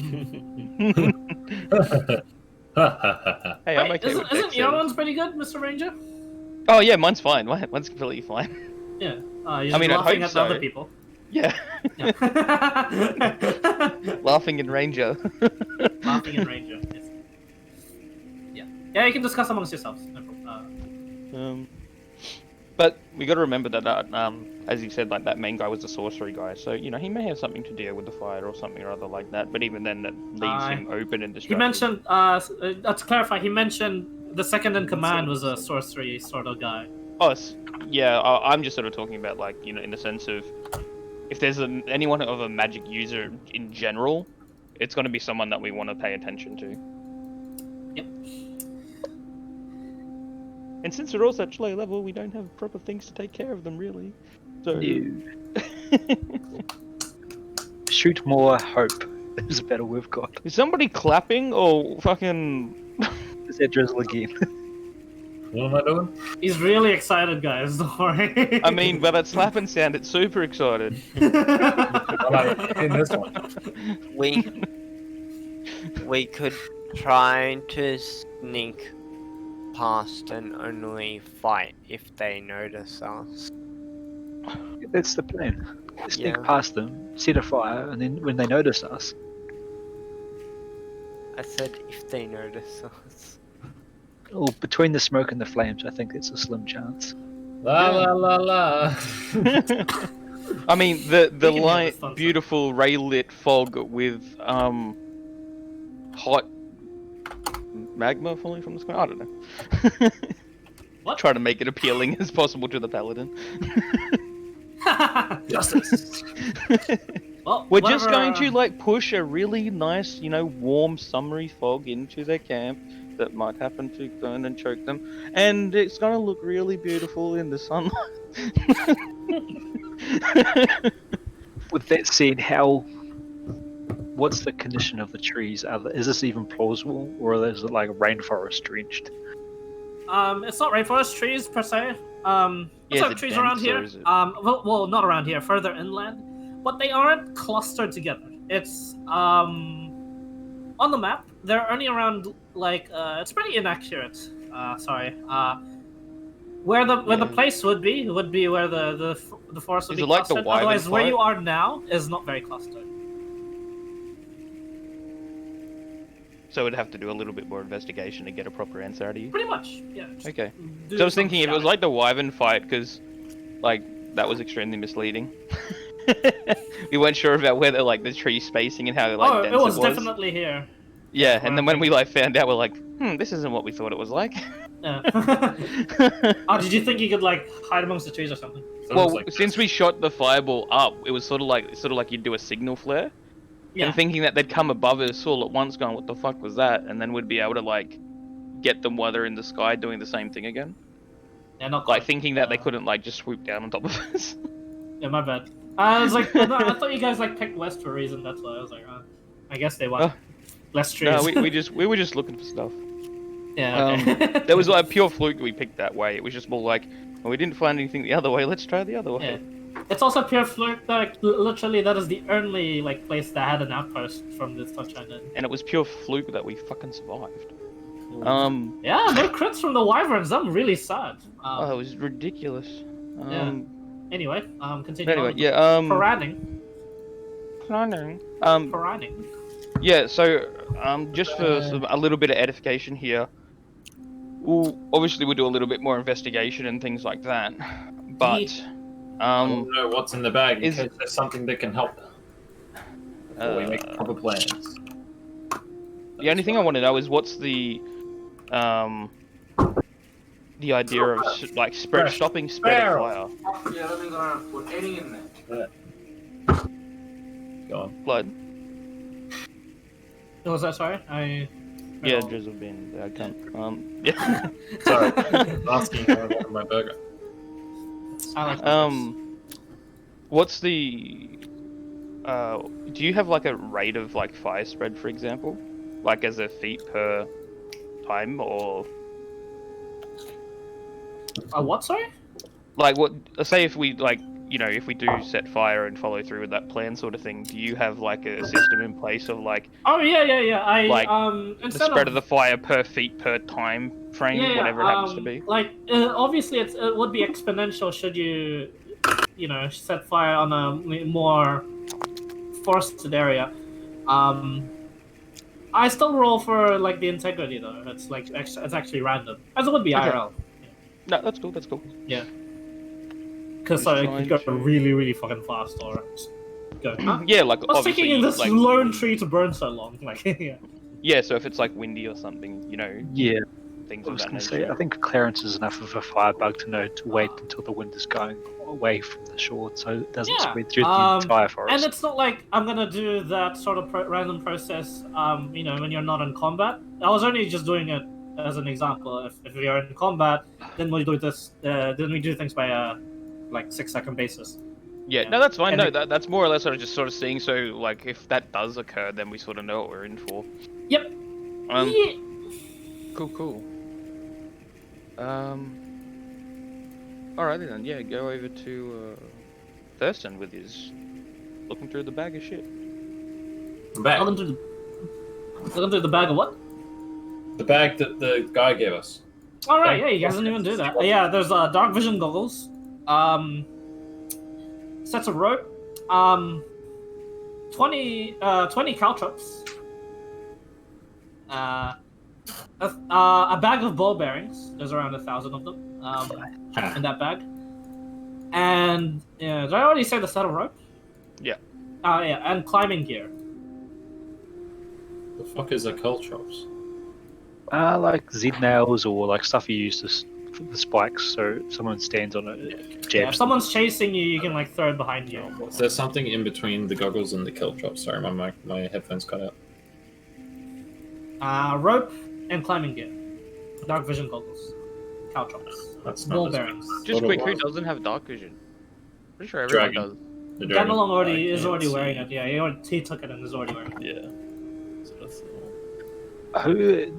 S3: I'm
S1: Wait,
S3: okay with
S1: isn't
S3: deck
S1: your
S3: saves.
S1: one's pretty good, Mr. Ranger?
S3: Oh yeah, mine's fine. Mine's completely fine.
S1: Yeah. You're
S3: I
S1: just
S3: mean, I'd
S1: laughing
S3: hope
S1: at the other
S3: so.
S1: people.
S3: Yeah,
S1: Yeah.
S3: laughing in Ranger.
S1: Laughing in Ranger. Yes. Yeah. Yeah, you can discuss amongst yourselves. No problem.
S3: But we got to remember that, as you said, like that main guy was the sorcery guy, so you know he may have something to deal with the fire or something or other like that. But even then, that leaves him open and distracted.
S1: He mentioned, to clarify, he mentioned the second in command was a sorcery sort of guy.
S3: Oh, yeah. I'm just sort of talking about like, you know, in the sense of if there's anyone of a magic user in general, it's going to be someone that we want to pay attention to.
S1: Yep.
S3: And since they're all such low level, we don't have proper things to take care of them, really. So.
S5: Shoot more hope is a better we've got.
S3: Is somebody clapping or fucking?
S5: Is that drizzle again?
S4: What am I doing?
S1: He's really excited, guys. Don't worry.
S3: I mean, by that slapping sound, it's super excited.
S4: In this one.
S2: We could try to sneak past and only fight if they notice us.
S5: That's the plan. Sneak
S2: Yeah.
S5: past them, set a fire, and then when they notice us,
S2: I said if they notice us.
S5: or between the smoke and the flames, I think it's a slim chance.
S4: La la la la.
S3: I mean, the
S1: can hear
S3: light,
S1: the sunset.
S3: beautiful ray-lit fog with hot magma falling from the sky. I don't know.
S1: What?
S3: Try to make it appealing as possible to the paladin.
S4: Justice.
S1: Well,
S3: We're just
S1: whatever,
S3: going to like push a really nice, you know, warm, summery fog into their camp that might happen to burn and choke them, and it's gonna look really beautiful in the sunlight.
S5: With that said, what's the condition of the trees? Is this even plausible, or is it like rainforest drenched?
S1: It's not rainforest trees per se.
S3: Yeah,
S1: some
S3: is it
S1: trees
S3: dense
S1: around
S3: or
S1: here.
S3: is it-
S1: Well, not around here, further inland, but they aren't clustered together. It's on the map. They're only around like it's pretty inaccurate. Sorry. Where the
S3: Yeah.
S1: place would be where the forest would
S3: Is
S1: be
S3: it like the
S1: clustered.
S3: wyvern
S1: Otherwise, where
S3: fight?
S1: you are now is not very clustered.
S3: So we'd have to do a little bit more investigation to get a proper answer out of you.
S1: Pretty much, yeah. Just
S3: Okay.
S1: do
S3: So I was
S1: some
S3: thinking if it was
S1: scouting.
S3: like the wyvern fight, because like that was extremely misleading. We weren't sure about whether like the tree spacing and how like dense
S1: it was definitely here.
S3: Yeah,
S1: what
S3: and then
S1: I'm
S3: when we like found out, we're like, this isn't what we thought it was like.
S1: Yeah. Oh, did you think you could like hide amongst the trees or something?
S3: Well,
S4: like
S3: since we shot the fireball up, it was sort of like you'd do a signal flare.
S1: Yeah.
S3: And thinking that they'd come above us all at once, going, "What the fuck was that?" And then we'd be able to like get them while they're in the sky doing the same thing again.
S1: Yeah, not
S3: Like
S1: quite.
S3: thinking that they couldn't like just swoop down on top of us.
S1: Yeah, my bad. I was like, I thought you guys like picked west for a reason. That's why I was like, I guess they want less trees.
S3: No, we were just looking for stuff.
S1: Yeah. Okay.
S3: There was like pure fluke we picked that way. It was just more like, well, we didn't find anything the other way. Let's try the other way.
S1: Yeah. It's also pure fluke. That literally, that is the only like place that had an outpost from this Sunshine Inn.
S3: And it was pure fluke that we fucking survived.
S1: Yeah, no crits from the wyverns. I'm really sad.
S3: Oh, it was ridiculous.
S1: Anyway, continue.
S3: Anyway,
S1: on.
S3: yeah.
S1: Parading. Parading.
S3: Yeah. So, just for a little bit of edification here, we'll do a little bit more investigation and things like that. But,
S4: I don't know what's in the bag in
S3: is-
S4: case there's something that can help before we make proper plans.
S3: the only thing I want to know is what's the idea of like stopping spread of fire.
S7: Yeah, that means I don't have to put any in there.
S4: Go on.
S3: Blood.
S1: What was that? Sorry, I.
S3: Yeah, drizzle bin. I can't. Yeah.
S4: Sorry, I'm asking how I want my burger.
S1: I like
S3: What's the? Do you have like a rate of like fire spread, for example, like as a feet per time, or
S1: what? Sorry.
S3: like what? Say if we like, if we do set fire and follow through with that plan, sort of thing. Do you have like a system in place of like
S1: Oh yeah. I
S3: Like,
S1: the
S3: the spread of the fire per feet per time frame, whatever it happens to be?
S1: Like obviously it would be exponential should you set fire on a more forested area. I still roll for like the integrity though. It's like it's actually random, as it would be
S3: Okay.
S1: IRL.
S3: No, that's cool. That's cool.
S1: Yeah. Because
S3: Just
S1: it could go
S3: trying to-
S1: really, really fucking fast or just go. Huh?
S3: Yeah, like
S1: I was
S3: obviously,
S1: thinking this
S3: like,
S1: lone tree to burn so long. Like, yeah.
S3: yeah. So if it's like windy or something,
S5: Yeah,
S3: things
S5: I
S3: of
S5: was
S3: that
S5: going to say,
S3: nature.
S5: I think clearance is enough of a firebug to know to wait until the wind is going away from the shore so it doesn't
S1: Yeah,
S5: spread through the entire forest.
S1: And it's not like I'm gonna do that sort of random process, when you're not in combat. I was only just doing it as an example. If we are in combat, then we do this. Then we do things by a 6-second basis.
S3: Yeah,
S1: Yeah.
S3: no, that's fine.
S1: And
S3: No, that's more or less just sort of seeing. So, like, if that does occur, then we sort of know what we're in for.
S1: Yep.
S3: Yeah. Cool. Alrighty then. Yeah, go over to Thurston with his looking through the bag of shit.
S4: I'm back.
S1: Looking through the bag of what?
S4: The bag that the guy gave us.
S1: All right, yeah, you guys didn't even do that. Yeah, there's dark vision goggles, sets of rope, 20 caltrops, a bag of ball bearings. There's around 1,000 of them in that bag. And did I already say the set of rope?
S3: Yeah.
S1: Yeah, and climbing gear.
S4: The fuck is a caltrops?
S5: Like Z nails or like stuff you use for the spikes, so if someone stands on it, it
S1: Yeah, if
S5: jabs.
S1: someone's chasing you, you can throw it behind you.
S4: Is there something in between the goggles and the caltrops? Sorry, my headphones cut out.
S1: Rope and climbing gear, dark vision goggles, caltrops,
S4: That's not
S1: ball
S4: as
S1: bearings.
S3: Just
S4: What
S3: quick,
S4: it
S3: who
S4: was.
S3: doesn't have dark vision? Pretty sure everyone
S4: Dragon.
S3: does.
S4: The dragon.
S1: Ganalong is
S4: I
S1: already
S4: can't
S1: wearing
S4: see.
S1: it. Yeah, he took it and is already wearing it.
S6: Yeah. So that's all.
S5: Who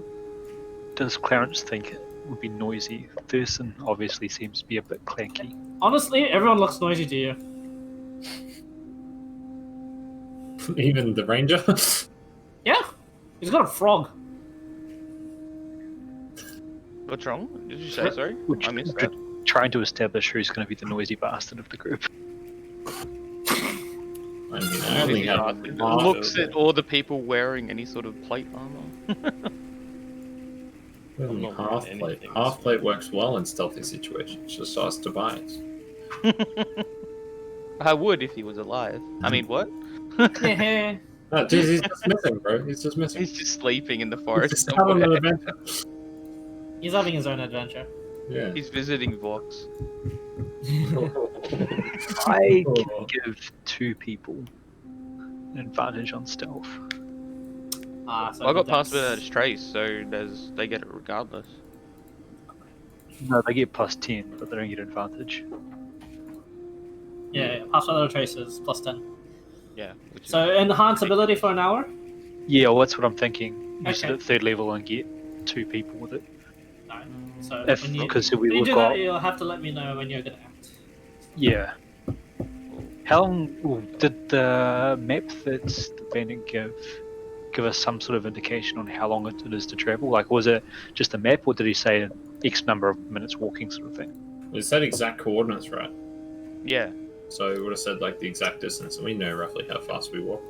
S5: does Clarence think would be noisy. Thurston obviously seems to be a bit clanky.
S1: Honestly, everyone looks noisy to you.
S4: Even the ranger.
S1: Yeah, he's got a frog.
S3: What's wrong? Did you say sorry? I missed that.
S5: Trying to establish who's going to be the noisy bastard of the group.
S4: I mean, I only have
S3: Looks at all the people wearing any sort of plate armor.
S6: not
S4: half
S6: wearing
S4: plate.
S6: anything,
S4: Half
S6: so-
S4: plate works well in stealthy situations. Just ask Tobias.
S3: I would if he was alive. I mean, what?
S1: Yeah.
S4: No, geez, he's just missing, bro. He's just missing.
S3: He's just sleeping in the
S4: He's
S3: forest
S4: just having an
S3: somewhere.
S4: adventure.
S1: He's having his own adventure.
S4: Yeah.
S3: He's visiting Vox.
S5: I can give 2 people an advantage on stealth.
S1: So
S3: Well, I got
S1: that's-
S3: passed without a trace, so they get it regardless.
S5: No, they get plus 10, but they don't get advantage.
S1: Yeah, pass without traces, plus 10.
S3: Yeah. Which is-
S1: So enhance ability for an hour?
S5: Yeah, well, that's what I'm thinking. Use
S1: Okay.
S5: it at 3rd level and get 2 people with it.
S1: No. So
S5: If
S1: when you,
S5: because
S1: when you
S5: we've
S1: do
S5: got
S1: that, you'll have to let me know when you're gonna act.
S5: yeah. How long did the map that the bandit give us some sort of indication on how long it is to travel? Like, was it just a map, or did he say X number of minutes walking sort of thing?
S4: We said exact coordinates, right?
S3: Yeah.
S4: So we would have said like the exact distance, and we know roughly how fast we walk.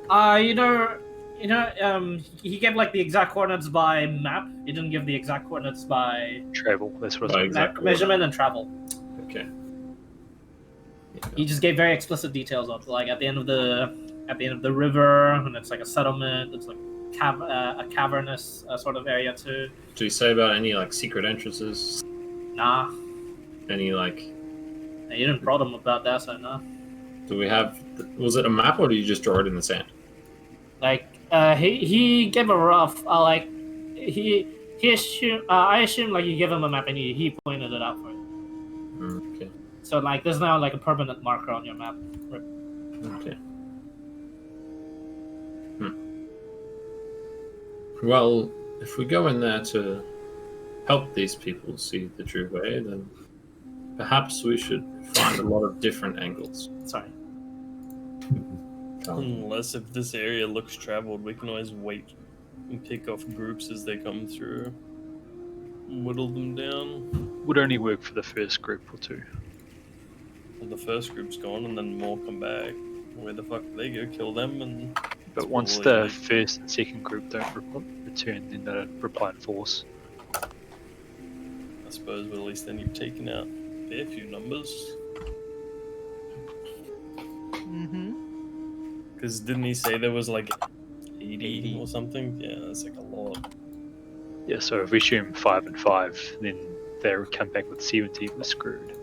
S1: He gave like the exact coordinates by map. He didn't give the exact coordinates by
S5: Travel. That's what I
S4: By
S5: was
S4: exact
S1: map, measurement and travel.
S4: Okay.
S1: He just gave very explicit details of like at the end of the river, and it's like a settlement. It's like a cavernous sort of area too.
S4: Do you say about any like secret entrances?
S1: Nah,
S4: Any like?
S1: you didn't prod him about that, so nah.
S4: Do we have? Was it a map, or did you just draw it in the sand?
S1: Like he gave a rough he assumed I assume like you give him a map and he pointed it out for you.
S4: Okay.
S1: So like there's now like a permanent marker on your map.
S4: Okay. Well, if we go in there to help these people see the true way, then perhaps we should find a lot of different angles.
S1: Sorry.
S6: Unless if this area looks traveled, we can always wait and pick off groups as they come through. Whittle them down.
S5: Would only work for the first group or 2.
S6: And the first group's gone, and then more come back. Where the fuck do they go? Kill them, and
S5: But
S6: it's
S5: once
S6: probably
S5: the
S6: like-
S5: first and second group don't return, then they reply in force.
S6: I suppose, but at least then you've taken out a fair few numbers.
S3: Mm-hmm.
S6: Because didn't he say there was like 80 or something? Yeah, that's like a lot.
S5: Yeah, so if we assume 5 and 5, then they come back with 70, we're screwed.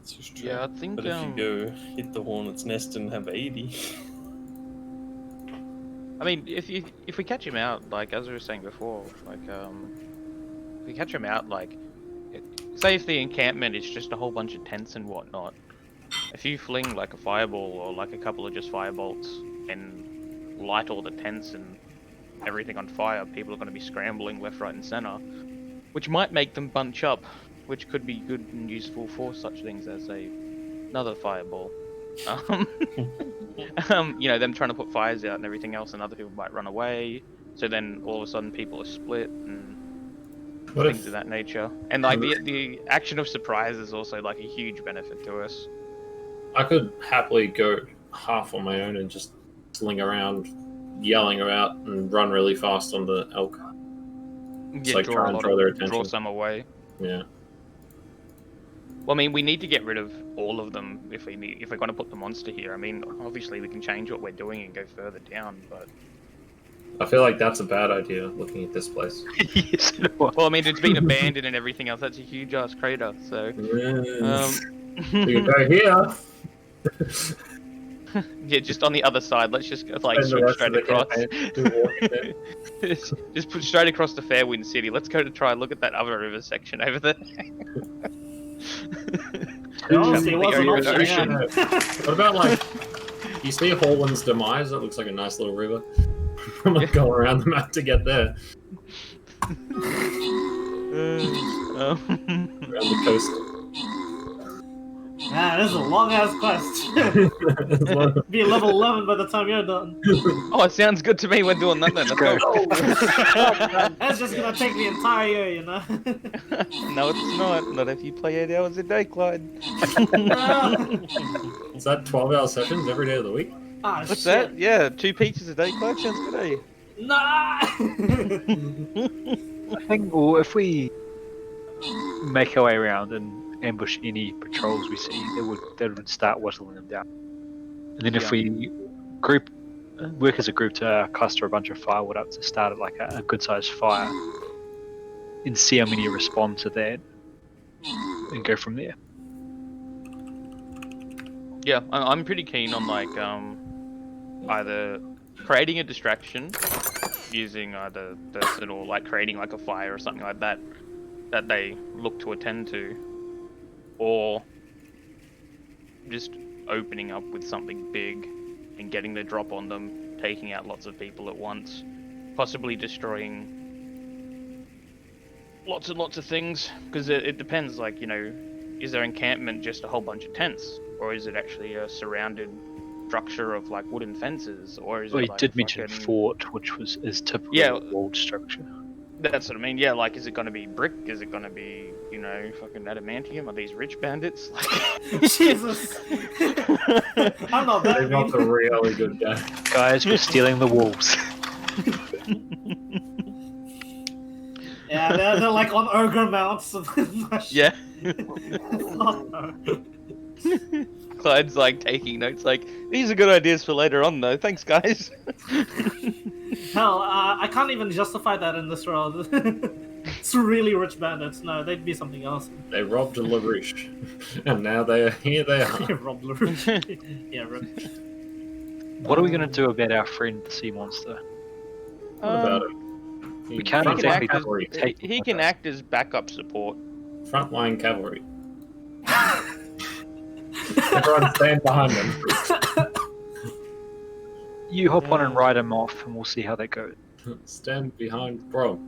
S6: It's just true.
S3: Yeah, I think.
S6: But if you go hit the hornet's nest and have 80,
S3: I mean, if we catch him out, like as we were saying before, like if we catch him out, like say if the encampment is just a whole bunch of tents and whatnot, if you fling like a fireball or like a couple of just firebolts and light all the tents and everything on fire, people are going to be scrambling left, right, and center, which might make them bunch up, which could be good and useful for such things as another fireball. Them trying to put fires out and everything else, and other people might run away. So then all of a sudden people are split and
S4: What
S3: things
S4: if
S3: of that nature. And like the action of surprise is also like a huge benefit to us.
S4: I could happily go half on my own and just sling around, yelling about, and run really fast on the elk?
S3: Yeah,
S4: like try and draw their
S3: draw
S4: attention.
S3: some away.
S4: Yeah.
S3: Well, I mean, we need to get rid of all of them if we're going to put the monster here. I mean, obviously we can change what we're doing and go further down, but
S4: I feel like that's a bad idea, looking at this place.
S5: Yes, it was.
S3: well, I mean, it's been abandoned and everything else. That's a huge ass crater. So,
S4: We can go here.
S3: yeah, just on the other side. Let's just like
S4: Spend the
S3: swim
S4: rest of
S3: straight
S4: the
S3: across.
S4: campaign do walking there.
S3: Just put straight across the Fairwind City. Let's go to try and look at that other river section over there.
S1: Honestly, it was an
S3: Over the
S1: option.
S3: ocean.
S1: Yeah.
S4: What about like, you see Horland's Demise? That looks like a nice little river. I'm like going around the map to get there. Around the coast.
S1: Man, this is a long ass quest. Be level 11 by the time you're done.
S3: Oh, it sounds good to me. We're doing that then. Let's go.
S1: That's just gonna take the entire year, you know?
S3: No, it's not. Not if you play 8 hours a day, Clyde.
S4: Is that 12-hour sessions every day of the week?
S1: Ah,
S3: What's
S1: shit.
S3: that? Yeah, 2 pizzas a day, Clyde. Sounds good, eh?
S1: Nah!
S5: I think, well, if we make our way around and ambush any patrols we see, that would start whittling them down. And then if we work as a group to cluster a bunch of firewood up to start at like a good sized fire, and see how many respond to that, and go from there.
S3: Yeah, I'm pretty keen on like either creating a distraction using either person or like creating like a fire or something like that that they look to attend to, or just opening up with something big and getting the drop on them, taking out lots of people at once, possibly destroying lots and lots of things, because it depends, like, you know, is their encampment just a whole bunch of tents, or is it actually a surrounded structure of like wooden fences, or is
S5: Well,
S3: it
S5: you
S3: like
S5: did mention
S3: fucking...
S5: fort, which is typically
S3: Yeah.
S5: a walled structure.
S3: That's what I mean, yeah, like, is it gonna be brick? Is it gonna be, you know, fucking adamantium? Are these rich bandits? Like...
S1: Jesus! I'm not that
S4: They're not the really good guy.
S5: Guys, we're stealing the walls.
S1: Yeah, they're like on ogre mounts.
S3: Yeah.
S1: Oh, no.
S3: Clyde's like taking notes, like, these are good ideas for later on though, thanks guys.
S1: Hell, I can't even justify that in this world. It's really rich bandits. No, they'd be something else.
S4: They robbed LaRouche, and now here they are.
S1: Rob LaRouche. Yeah, right.
S5: What are we going to do about our friend, the sea monster?
S4: What about it?
S5: We can't
S3: He can
S5: exactly
S3: act as,
S5: take
S3: he can act as backup support.
S4: Frontline cavalry. Everyone stand behind them.
S5: You hop on and ride him off, and we'll see how that goes.
S4: Stand behind, bro.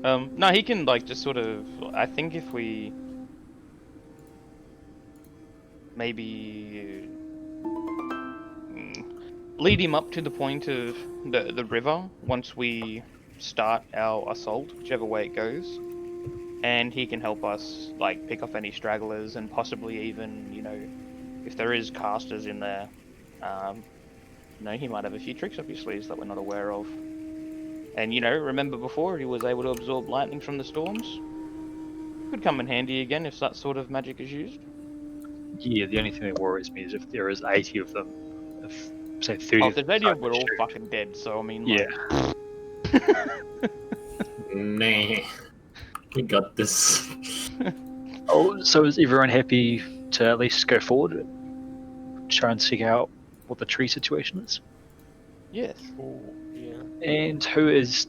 S3: No, he can like just sort of. I think if we maybe lead him up to the point of the river once we start our assault, whichever way it goes, and he can help us like pick off any stragglers and possibly even, you know, if there is casters in there, you know, he might have a few tricks up his sleeves that we're not aware of. And, you know, remember before he was able to absorb lightning from the storms? Could come in handy again if that sort of magic is used.
S5: Yeah, the only thing that worries me is if there is 80 of them. If, say, 30
S3: Oh,
S5: of
S3: if
S5: them
S3: there's 80 of
S5: start
S3: them, we're all
S5: shoot.
S3: fucking dead, so I mean, like...
S5: Yeah.
S4: Nah. We got this.
S5: Oh, so is everyone happy to at least go forward and try and seek out what the tree situation is?
S3: Yes.
S5: And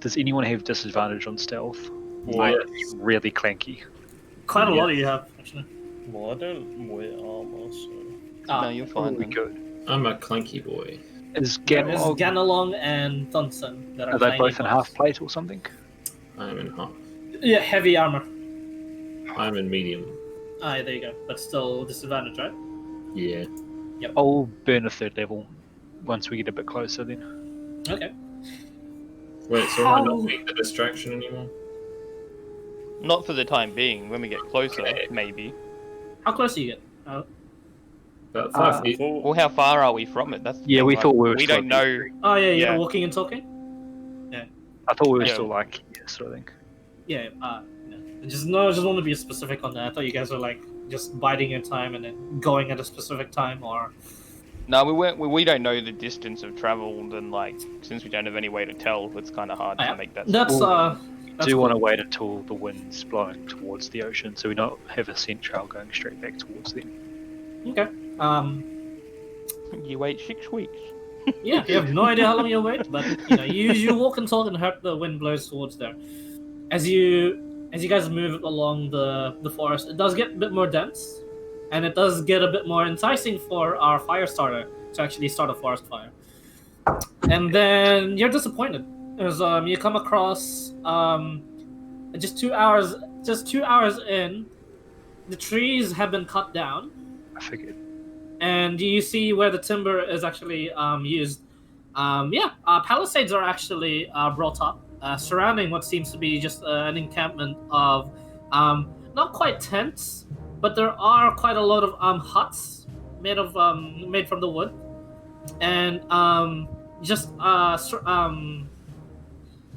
S5: does anyone have disadvantage on stealth? Or
S4: Yes.
S5: really clanky?
S1: Quite a lot of you have, actually.
S6: Well, I don't wear armor, so...
S3: No, you're fine.
S5: We
S3: man.
S5: good.
S4: I'm a clanky boy.
S5: Is
S1: There's
S5: Ganalog,
S1: Ganalong and Thunson that are
S5: are they
S1: tiny
S5: both in
S1: bots.
S5: half plate or something?
S4: I'm in half.
S1: Yeah, heavy armor.
S4: I'm in medium.
S1: Ah, yeah, there you go. But still disadvantage, right?
S4: Yeah.
S5: I'll burn a third level once we get a bit closer then.
S1: Okay.
S4: Wait, so am I not being the distraction anymore?
S3: Not for the time being. When we get closer,
S4: Okay.
S3: maybe.
S1: How close do you get?
S4: About 5 feet.
S3: Well, how far are we from it? That's the
S5: Yeah,
S3: thing,
S5: we
S3: like,
S5: thought we were
S3: We
S5: still
S3: don't know.
S1: Oh, yeah,
S3: Yeah.
S1: you're walking and talking?
S5: I thought we were
S3: Yeah.
S5: still like, yeah, sort of thing.
S1: Yeah, I just want to be specific on that. I thought you guys were like just biding your time and then going at a specific time, or
S3: No, we weren't. We don't know the distance of traveled, and like since we don't have any way to tell, it's kind of hard
S1: Yeah.
S3: to make that.
S1: that's
S5: Do
S1: cool.
S5: want to wait until the wind's blowing towards the ocean, so we don't have a scent trail going straight back towards them.
S1: Okay.
S3: You wait 6 weeks.
S1: Yeah, you have no idea how long you'll wait, but you know, you walk and talk and hope the wind blows towards there. As you guys move along the forest, it does get a bit more dense, and it does get a bit more enticing for our fire starter to actually start a forest fire. And then you're disappointed There's you come across just 2 hours in, the trees have been cut down,
S5: I figured.
S1: and you see where the timber is actually used. Palisades are actually brought up surrounding what seems to be just an encampment of not quite tents, but there are quite a lot of huts made from the wood, and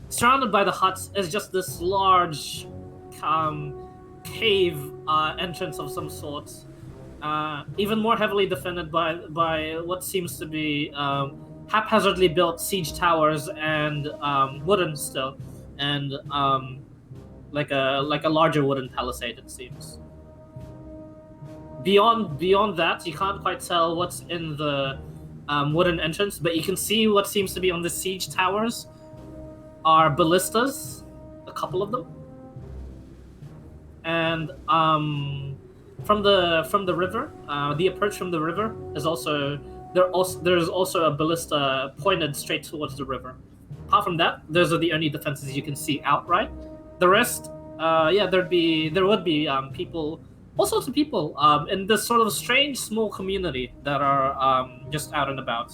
S1: surrounded by the huts is just this large cave entrance of some sort, even more heavily defended by what seems to be haphazardly built siege towers and wooden still, and like a larger wooden palisade, it seems. Beyond that, you can't quite tell what's in the wooden entrance, but you can see what seems to be on the siege towers are ballistas, a couple of them, and from the river, the approach from the river is there's also a ballista pointed straight towards the river. Apart from that, those are the only defenses you can see outright. The rest, there would be people, all sorts of people in this sort of strange small community that are just out and about.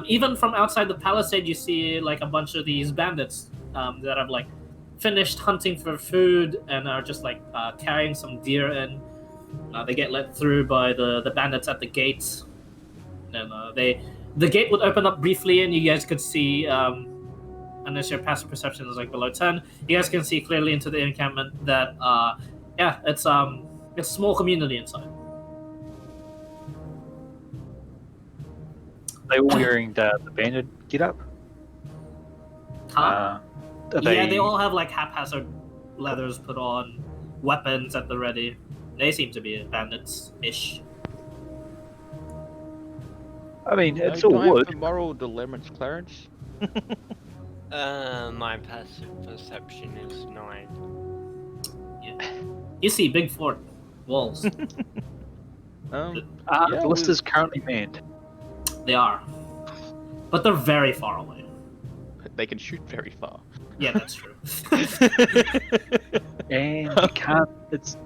S1: Even from outside the palisade, you see like a bunch of these bandits that have like finished hunting for food and are just like carrying some deer in. They get let through by the bandits at the gates, and the gate would open up briefly, and you guys could see, unless your passive perception is like below 10, you guys can see clearly into the encampment that it's a small community inside.
S5: They all wearing the bandit get up.
S1: They all have like haphazard leathers put on, weapons at the ready. They seem to be bandits-ish.
S5: I mean, it's
S3: No
S5: all
S3: time
S5: wood.
S3: for moral dilemmas, Clarence.
S2: My passive perception is 9.
S1: You see big fort walls.
S3: Yeah,
S5: The list is currently manned.
S1: They are, but they're very far away.
S3: they can shoot very far.
S1: Yeah, that's true.
S5: And you can't. It's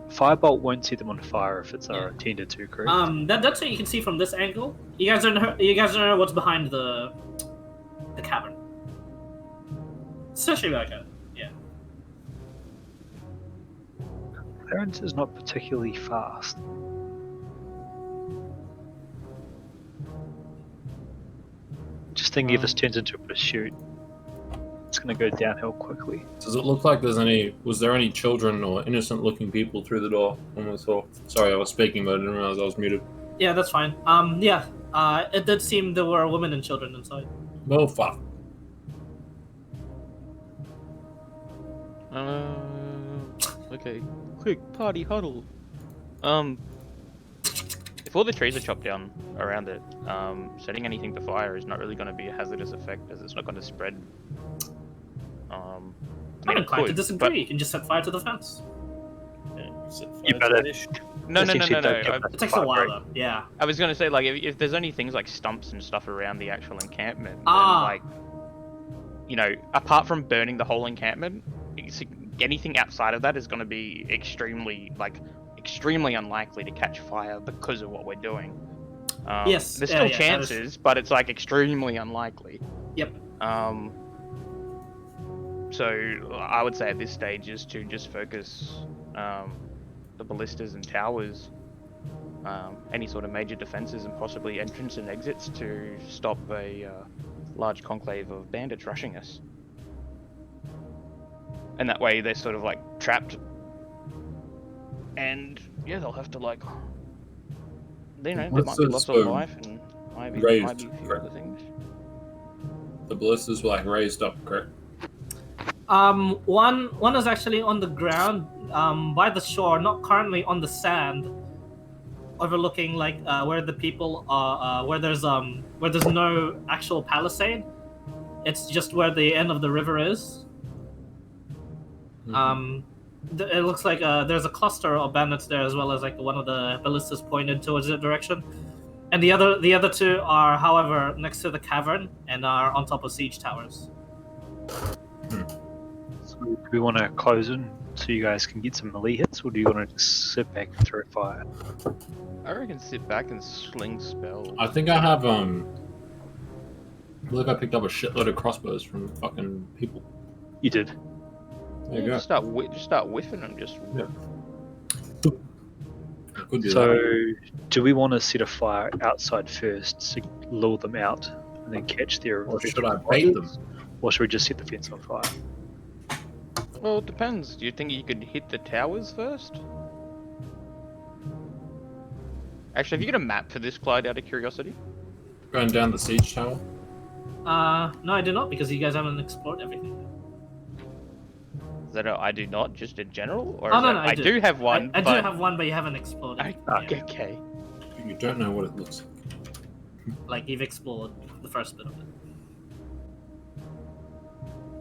S5: firebolt won't set them on fire if it's a 10 to 2, correct?
S1: That's what you can see from this angle. You guys don't know what's behind the cavern. Especially like a
S5: Clarence is not particularly fast. Just thinking if this turns into a pursuit, it's going to go downhill quickly.
S4: Does it look like was there any children or innocent looking people through the door when we saw? Sorry, I was speaking, but I didn't realize I was muted.
S1: Yeah, that's fine. It did seem there were women and children inside.
S4: Well, fuck.
S3: Okay. Quick party huddle. If all the trees are chopped down around it, setting anything to fire is not really going to be a hazardous effect, as it's not going to spread.
S1: I'm inclined to disagree. You can just set fire to the fence.
S5: You better.
S3: No.
S1: It takes a while, though. Yeah.
S3: I was going to say, like, if there's only things like stumps and stuff around the actual encampment, then, like, you know, apart from burning the whole encampment, anything outside of that is going to be extremely unlikely to catch fire because of what we're doing.
S1: Yes.
S3: There's still chances, but it's like extremely unlikely.
S1: Yep.
S3: So I would say at this stage is to just focus the ballistas and towers, any sort of major defenses, and possibly entrance and exits to stop a large conclave of bandits rushing us. And that way they're sort of like trapped, and yeah, they'll have to like, you know, there might be loss of life and might be a few other things.
S4: The ballistas were like raised up, correct?
S1: One is actually on the ground, by the shore, not currently on the sand, overlooking like where the people are, where there's no actual palisade. It's just where the end of the river is. It looks like there's a cluster of bandits there, as well as like one of the ballistas pointed towards that direction, and the other two are, however, next to the cavern and are on top of siege towers.
S5: So do we want to close in so you guys can get some melee hits, or do you want to just sit back and throw fire?
S3: I reckon sit back and sling spells.
S4: I think I have I believe I picked up a shitload of crossbows from fucking people.
S5: You did.
S4: There you go.
S3: Just start whiffing them. Just
S4: Yeah. I could do
S5: So,
S4: that.
S5: do we want to set a fire outside first to lure them out and then catch their?
S4: Or should I bait them?
S5: Or should we just set the fence on fire?
S3: well, it depends. Do you think you could hit the towers first? Actually, have you got a map for this, Clyde? Out of curiosity.
S4: Going down the siege tower?
S1: No, I do not, because you guys haven't explored everything.
S3: Is that I do not, just in general, or
S1: Oh,
S3: is
S1: no,
S3: that,
S1: no,
S3: I do have one.
S1: I do
S3: but
S1: have one, but you haven't explored it. Yeah.
S3: Okay.
S4: You don't know what it looks like.
S1: Like, you've explored the first bit of it.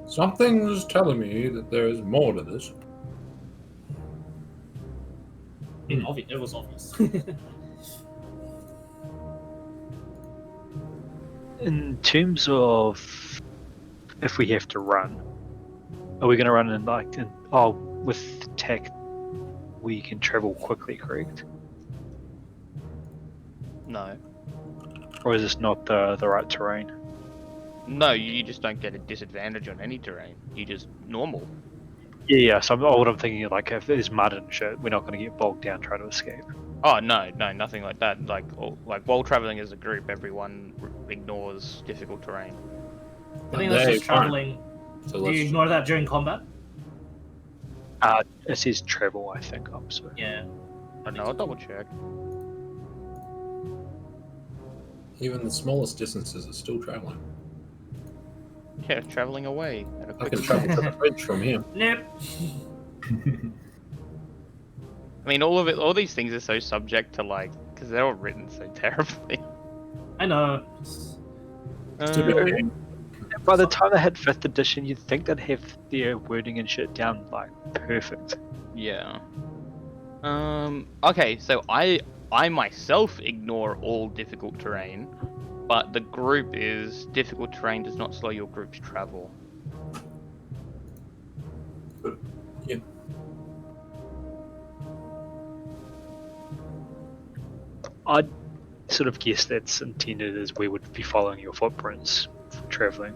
S4: Something's telling me that there is more to this.
S1: I mean, it was obvious.
S5: In terms of if we have to run, are we going to run in with tech we can travel quickly, correct?
S3: No.
S5: Or is this not the right terrain?
S3: No, you just don't get a disadvantage on any terrain. You just normal.
S5: Yeah. So what I'm thinking, like, if there's mud and shit, we're not going to get bogged down trying to escape.
S3: Oh no, nothing like that. Like while traveling as a group, everyone ignores difficult terrain.
S1: I think that's just traveling.
S4: So
S1: Do
S4: let's
S1: you ignore that during combat?
S5: It says travel, I think. I'm sorry.
S1: Yeah.
S3: I know. I'll double check.
S4: even the smallest distances are still traveling.
S3: Yeah, traveling away at a
S4: I
S3: quick
S4: can travel to the bridge from here.
S1: Nope.
S3: I mean, all these things are so subject to because they're all written so terribly.
S1: I know.
S5: By the time I hit 5th edition, you'd think they'd have their wording and shit down perfect.
S3: Yeah. Okay, so I myself ignore all difficult terrain, but the group is difficult terrain does not slow your group's travel.
S4: Yeah.
S5: I'd sort of guess that's intended as we would be following your footprints for traveling,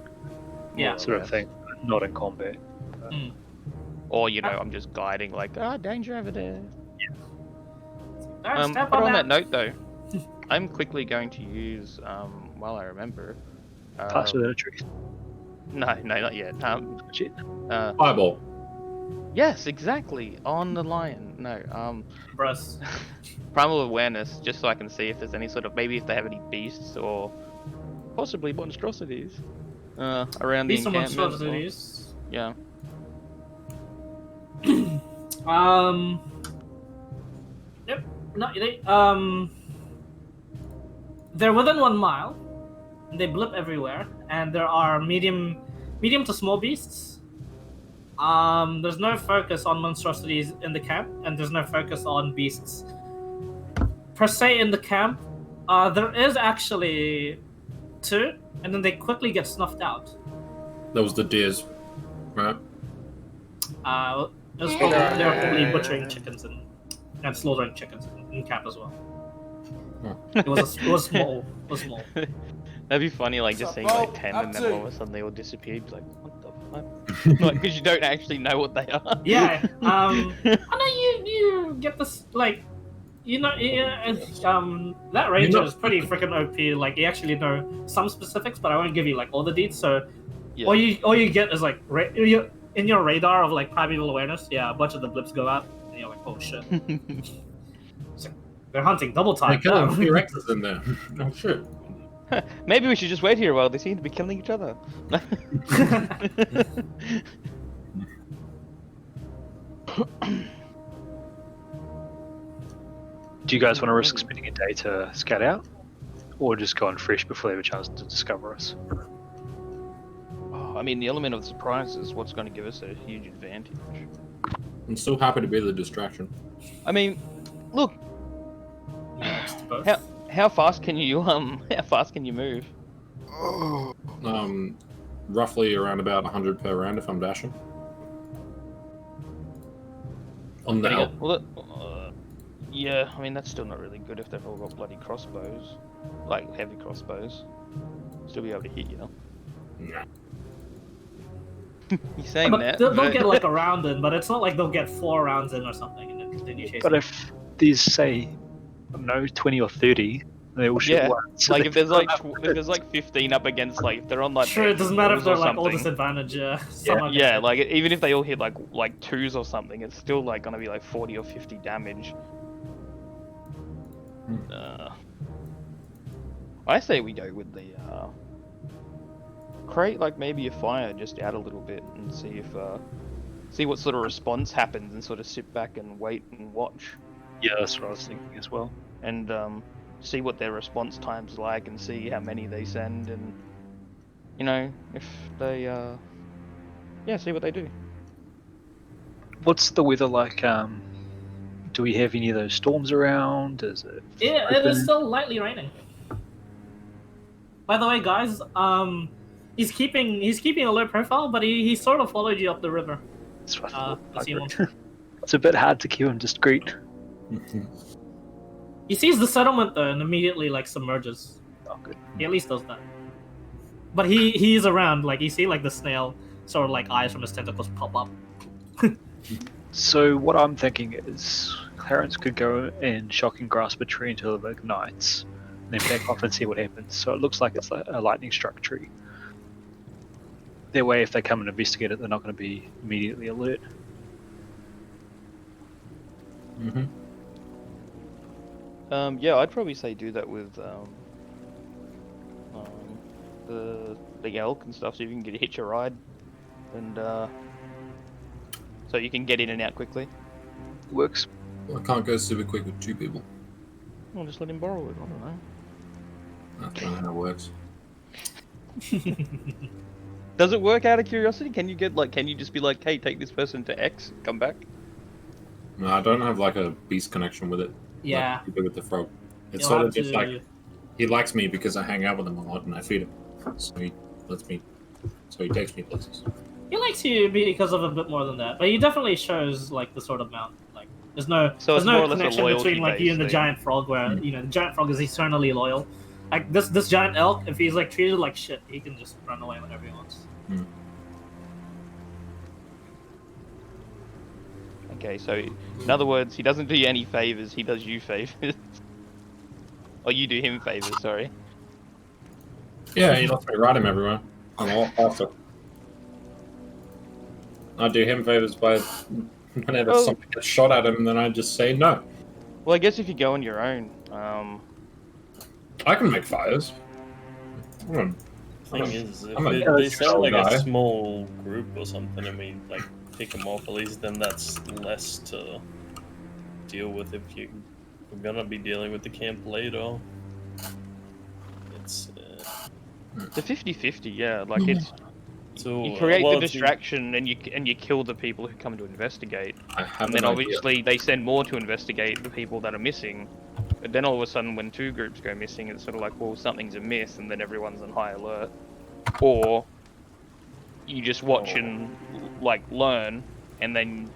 S1: Yeah.
S5: sort of thing, not in combat.
S3: Or, I'm just guiding, danger over there.
S1: Don't step
S3: But
S1: on
S3: on that
S1: that.
S3: note, though, I'm quickly going to use, while I remember...
S5: Pass without a truth.
S3: No, not yet.
S4: Fireball.
S3: Yes, exactly. On the lion. No,
S1: Bruss.
S3: Primal Awareness, just so I can see if there's any sort of... Maybe if they have any beasts or possibly monstrosities around the
S1: These are
S3: encampment.
S1: monstrosities.
S3: Yeah.
S1: Yep. No, they're within 1 mile. They blip everywhere, and there are medium to small beasts. There's no focus on monstrosities in the camp, and there's no focus on beasts per se in the camp. There is actually 2, and then they quickly get snuffed out.
S4: That was the deers, right?
S1: They were probably butchering chickens and slaughtering chickens in camp as well. It was small. It was small.
S3: That'd be funny, just seeing 10 and then all of a sudden they all disappeared. Like, what the fuck? Because you don't actually know what they are.
S1: Yeah. I know you get this that ranger is pretty freaking OP. You actually know some specifics, but I won't give you all the deets. So
S3: Yeah.
S1: all you get is in your radar of Primal Awareness. Yeah, a bunch of the blips go out, and you're like, oh shit. It's like, they're hunting double
S4: They're
S1: time.
S4: killing a few X's in there. Oh shit.
S3: Maybe we should just wait here while they seem to be killing each other.
S5: Do you guys want to risk spending a day to scout out? Or just go on fresh before they have a chance to discover us?
S3: I mean, the element of surprise is what's going to give us a huge advantage.
S4: I'm still happy to be the distraction.
S3: I mean, look, how fast can you move?
S4: roughly around about 100 per round if I'm dashing. On the elk.
S3: Well, yeah, I mean that's still not really good if they've all got bloody crossbows, like heavy crossbows. Still be able to hit you.
S4: Nah.
S3: You're saying
S1: But
S3: that?
S1: they'll get like a round in, but it's not like they'll get 4 rounds in or something and then continue chasing.
S5: But if there's, say, I don't know, 20 or 30, they all shoot
S3: Yeah,
S5: once.
S3: like if there's like 15 up against like if they're on like
S1: Sure, it doesn't matter if they're
S3: or
S1: like all
S3: something.
S1: disadvantage.
S3: Yeah, like even if they all hit like 2s or something, it's still like gonna be like 40 or 50 damage. I say we go with the create like maybe a fire just out a little bit and see if see what sort of response happens and sort of sit back and wait and watch.
S5: Yeah, that's what I was thinking as well.
S3: And see what their response time's like and see how many they send and you know if they see what they do.
S5: What's the weather like? Do we have any of those storms around? Is it?
S1: Yeah, it is still lightly raining. By the way, guys, he's keeping a low profile, but he sort of followed you up the river.
S5: That's what I
S1: Simon.
S5: thought. It's a bit hard to keep him discreet.
S1: He sees the settlement though, and immediately like submerges.
S5: Oh, good.
S1: He at least does that. But he's around. Like you see, like the snail sort of like eyes from his tentacles pop up.
S5: So what I'm thinking is Clarence could go and shock and grasp a tree until it ignites, and then back off and see what happens. So it looks like it's a lightning struck tree. That way, if they come and investigate it, they're not going to be immediately alert.
S3: Yeah, I'd probably say do that with the elk and stuff, so you can hitch a ride, and so you can get in and out quickly.
S5: Works.
S4: Well, I can't go super quick with 2 people.
S3: Well, just let him borrow it. I don't know.
S4: That's not how it works.
S3: Does it work out of curiosity? Can you get can you just be like, hey, take this person to X, come back?
S4: No, I don't have like a beast connection with it.
S1: Yeah.
S4: Like you do with the frog. It's
S1: You'll
S4: sort
S1: have
S4: of just
S1: to-
S4: like he likes me because I hang out with him a lot and I feed him. So he lets me. So he takes me places.
S1: He likes you because of a bit more than that, but he definitely shows like the sort of mount. Like there's no
S3: So it's
S1: there's
S3: more
S1: no
S3: or less a
S1: connection between like you and the
S3: loyalty-based
S1: giant frog, where you know the giant frog is eternally loyal. Like this giant elk, if he's like treated like shit, he can just run away whenever he wants.
S3: Okay, so in other words, he doesn't do you any favors, he does you favors. Or you do him favors, sorry.
S4: Yeah, he lets me ride him everywhere. I'm all after. I do him favors by whenever something gets shot at him, then I just say no.
S3: Well, I guess if you go on your own,
S4: I can make fires.
S6: Thing is,
S4: I'm a
S6: if they sound like
S4: guy.
S6: a small group or something, and we like pick them off, at least then that's less to deal with if we're gonna be dealing with the camp later. It's
S3: the 50-50, yeah, like it's
S6: so
S3: you create
S6: well,
S3: the
S6: it's-
S3: distraction and you kill the people who come to investigate,
S4: I have
S3: and then
S4: an idea.
S3: obviously they send more to investigate the people that are missing. But then all of a sudden, when 2 groups go missing, it's sort of like, well, something's amiss, and then everyone's on high alert. Or you just watch and like learn, and then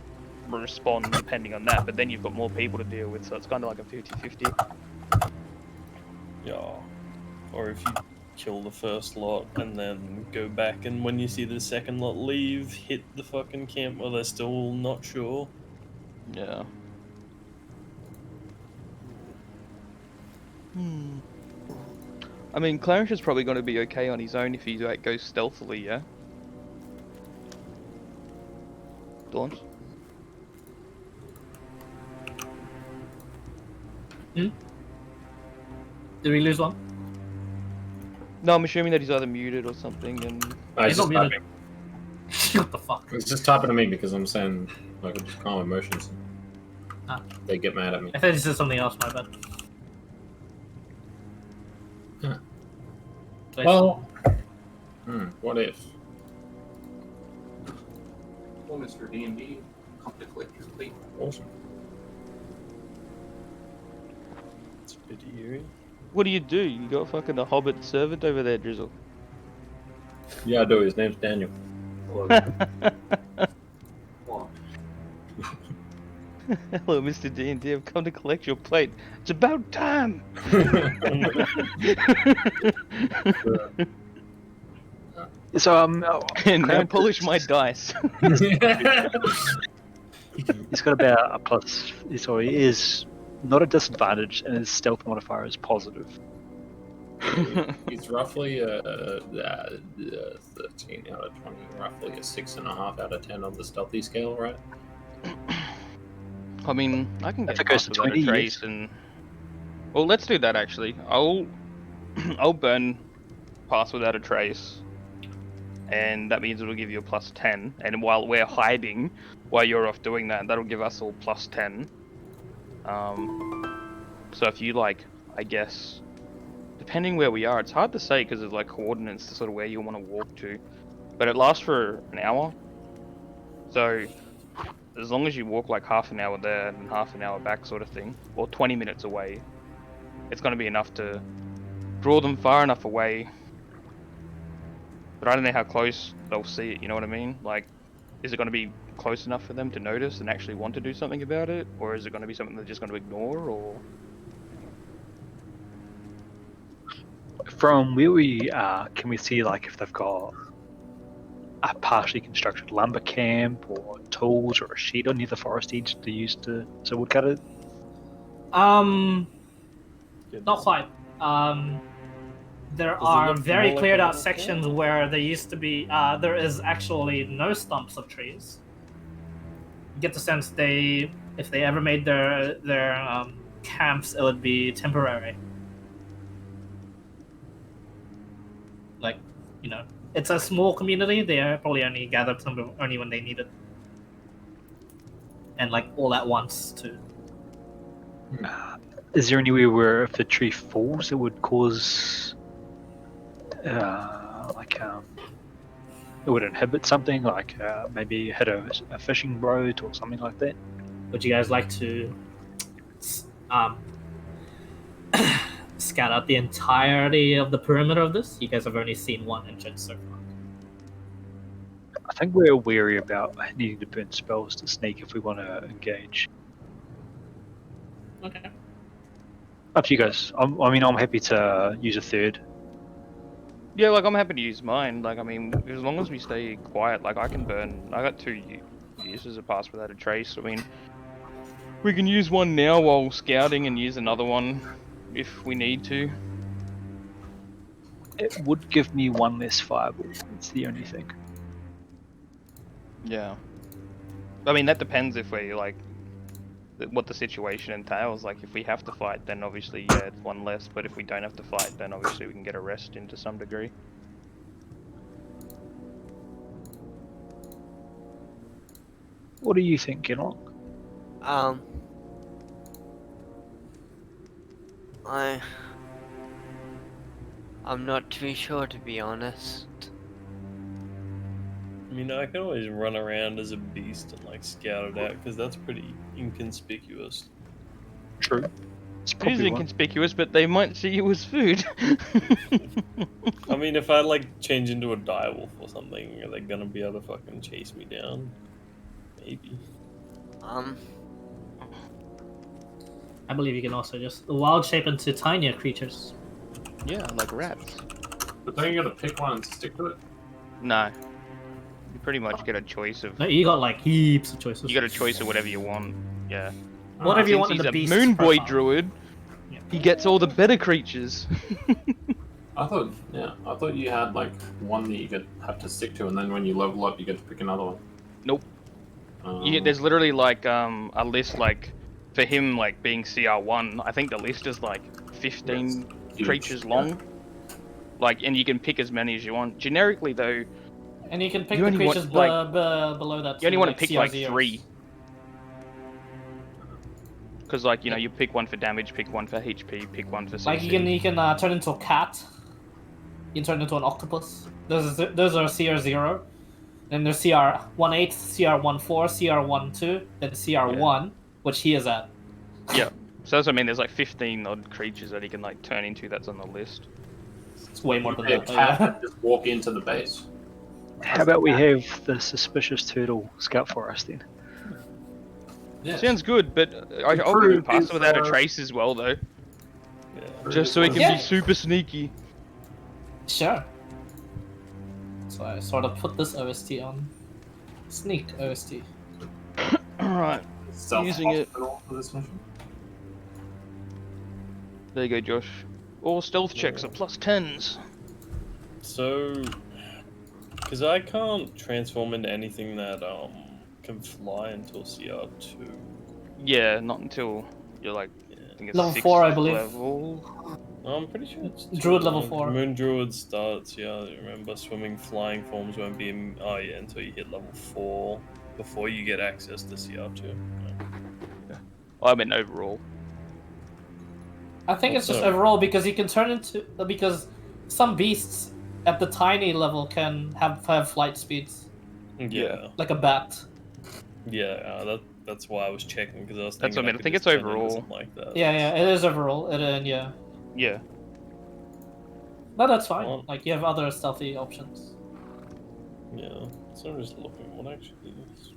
S3: respond depending on that. But then you've got more people to deal with, so it's kind of like a 50-50.
S6: Yeah. Or if you kill the first lot and then go back, and when you see the second lot leave, hit the fucking camp while they're still not sure.
S3: Yeah. I mean, Clarence is probably going to be okay on his own if he like goes stealthily, yeah? Dawn?
S1: Did we lose one?
S3: No, I'm assuming that he's either muted or something, and...
S4: I
S1: He's
S4: just
S1: not muted.
S4: typing.
S1: What the fuck?
S4: It's just typing to me because I'm saying like just calm emotions.
S1: Ah.
S4: They get mad at me.
S1: I thought you said something else. My bad.
S4: Huh.
S1: Wait,
S4: Well, what if?
S7: Well, Mr. D&D, conflict complete.
S4: Awesome.
S6: It's a bit eerie.
S3: What do? You got fucking a hobbit servant over there, Drizzle.
S4: Yeah, I do. His name's Daniel.
S7: Well,
S3: Hello, Mr. D&D. I've come to collect your plate. It's about time.
S5: So
S3: And now
S5: Clarence
S3: polish my dice.
S5: He's got about a plus. So he is not a disadvantage, and his stealth modifier is positive.
S4: He's roughly 13 out of 20, roughly a 6.5 out of 10 on the stealthy scale, right?
S3: I mean, I can
S5: If
S3: get
S5: it goes
S3: past
S5: to
S3: without
S5: 20,
S3: a trace,
S5: yes.
S3: and well, let's do that actually. I'll burn pass without a trace, and that means it'll give you a plus 10. And while we're hiding, while you're off doing that, that'll give us all plus 10. So if you like, I guess, depending where we are, it's hard to say because of like coordinates to sort of where you want to walk to, but it lasts for an hour. So as long as you walk like half an hour there and half an hour back sort of thing, or 20 minutes away, it's going to be enough to draw them far enough away. But I don't know how close they'll see it, you know what I mean? Like, is it going to be close enough for them to notice and actually want to do something about it? Or is it going to be something they're just going to ignore, or...
S5: From where we are, can we see like if they've got a partially constructed lumber camp or tools or a sheet on near the forest edge to use to woodcut it?
S1: Not
S6: Goodness.
S1: quite. There
S6: Does it
S1: are
S6: look
S1: very
S6: more like
S1: cleared
S6: a
S1: out
S6: little
S1: sections
S6: camp?
S1: where there used to be. There is actually no stumps of trees. You get the sense if they ever made their camps, it would be temporary. Like, you know, it's a small community. They probably only gathered some only when they need it, and like all at once too.
S5: Is there anywhere where if the tree falls, it would cause it would inhibit something, like maybe hit a fishing boat or something like that?
S1: Would you guys like to scout out the entirety of the perimeter of this? You guys have only seen one entrance so far.
S5: I think we're wary about needing to burn spells to sneak if we want to engage.
S1: Okay.
S5: Up to you guys. I'm happy to use a third.
S3: Yeah, like, I'm happy to use mine. Like, I mean, as long as we stay quiet, like, I can burn... I got 2 uses of pass without a trace. I mean, we can use one now while scouting and use another one if we need to.
S5: It would give me one less fireball. It's the only thing.
S3: Yeah. I mean, that depends if we, like, what the situation entails. Like, if we have to fight, then obviously, yeah, it's one less. But if we don't have to fight, then obviously we can get a rest in to some degree.
S5: What do you think, Genlong?
S2: I'm not too sure, to be honest.
S6: I mean, I can always run around as a beast and like scout it out because that's pretty inconspicuous.
S5: True. It's
S3: It is
S5: probably one.
S3: inconspicuous, but they might see you as food.
S6: I mean, if I like change into a direwolf or something, are they gonna be able to fucking chase me down? Maybe.
S1: I believe you can also just wild shape into tinier creatures.
S3: Yeah, like rats.
S4: But don't you gotta pick one and stick to it?
S3: No. You pretty much get a choice of...
S1: No, you got like heaps of choices.
S3: You get a choice of whatever you want. Yeah.
S1: Whatever you
S3: Since
S1: want in
S3: he's
S1: the
S3: a
S1: beast
S3: moon boy
S1: profile.
S3: druid,
S1: Yeah.
S3: he gets all the better creatures.
S4: I thought you had like one that you could have to stick to, and then when you level up, you get to pick another one.
S3: Nope. There's literally like a list like for him like being CR1. I think the list is like 15
S4: Huge,
S3: creatures
S4: yeah.
S3: long. Like, and you can pick as many as you want. Generically though,
S1: And you can pick
S3: You
S1: the
S3: only want,
S1: creatures
S3: like-
S1: below that.
S3: you only
S1: too,
S3: want to pick like
S1: CR0s.
S3: 3. Because like, you know, you pick one for damage, pick one for HP, pick one for CC.
S1: Like you can turn into a cat. You can turn into an octopus. Those are CR0. Then there's CR18, CR14, CR12, then CR1, which he is at.
S3: Yeah. So that's what I mean, there's like 15 odd creatures that he can like turn into that's on the list.
S1: It's way more
S4: You
S1: than
S4: be a
S1: that.
S4: cat and just walk into the base.
S5: How about we have the suspicious turtle scout for us then?
S4: Yes.
S3: Sounds good, but I'll give him
S4: Prove
S3: pass
S4: his,
S3: without a trace as well, though.
S6: Yeah.
S3: Just so he can
S1: Yeah.
S3: be super sneaky.
S1: Sure. So I sort of put this OST on. Sneak OST.
S3: Alright, using it.
S4: Self-hospital for this mission.
S3: There you go, Josh. All stealth checks are +10s.
S6: So, because I can't transform into anything that can fly until CR2.
S3: Yeah, not until you're like, I think it's
S1: Level
S3: 6th
S1: 4, I believe.
S3: level.
S6: I'm pretty sure it's
S1: Druid level 4.
S6: Moon Druid starts, yeah. Remember, swimming, flying forms won't be oh yeah, until you hit level 4 before you get access to CR2. Yeah.
S3: I meant overall.
S1: I think it's just
S6: Also-
S1: overall because you can turn into because some beasts at the tiny level can have flight speeds
S6: Yeah,
S1: like a bat.
S6: that's why I was checking because I was
S3: That's
S6: thinking
S3: what I mean, I
S6: could
S3: think
S6: just
S3: it's
S6: turn into
S3: overall.
S6: something like that.
S1: Yeah, it is overall. Yeah,
S3: Yeah.
S1: but that's fine.
S6: Well-
S1: Like you have other stealthy options.
S6: Yeah, so I'm just looking what actually is.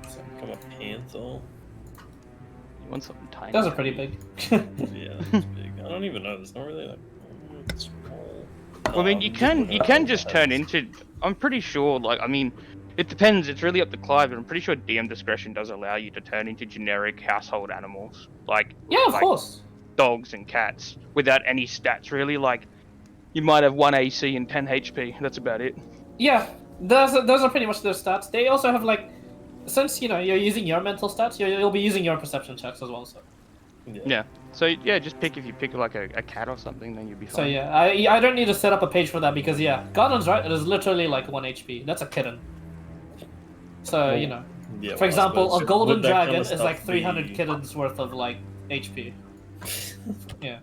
S6: So I become a panther.
S3: You want something tiny.
S1: Those are pretty big.
S6: Yeah, it's big. I don't even know. It's not really like small.
S3: Well, I mean, you
S6: I'm
S3: can
S6: looking
S3: you
S6: at
S3: can
S6: all
S3: just
S6: the
S3: turn
S6: heads.
S3: into. I'm pretty sure. Like, I mean, it depends. It's really up to Clive, but I'm pretty sure DM discretion does allow you to turn into generic household animals, like
S1: Yeah, of
S3: like
S1: course.
S3: dogs and cats, without any stats. Really, like you might have 1 AC and 10 HP. That's about it.
S1: Yeah, those are pretty much their stats. They also have like, since you're using your mental stats, you'll be using your perception checks as well. So.
S3: Yeah. So yeah, just pick if you pick like a cat or something, then you'll be fine.
S1: So yeah, I don't need to set up a page for that because yeah, Gardner's right. It is literally like 1 HP. That's a kitten. So
S6: Well,
S1: yeah,
S6: Yeah,
S1: for example,
S6: I
S1: a
S6: suppose,
S1: golden
S6: would that kind
S1: dragon
S6: of
S1: is like
S6: stuff
S1: 300
S6: be-
S1: kittens worth of like HP. Yeah.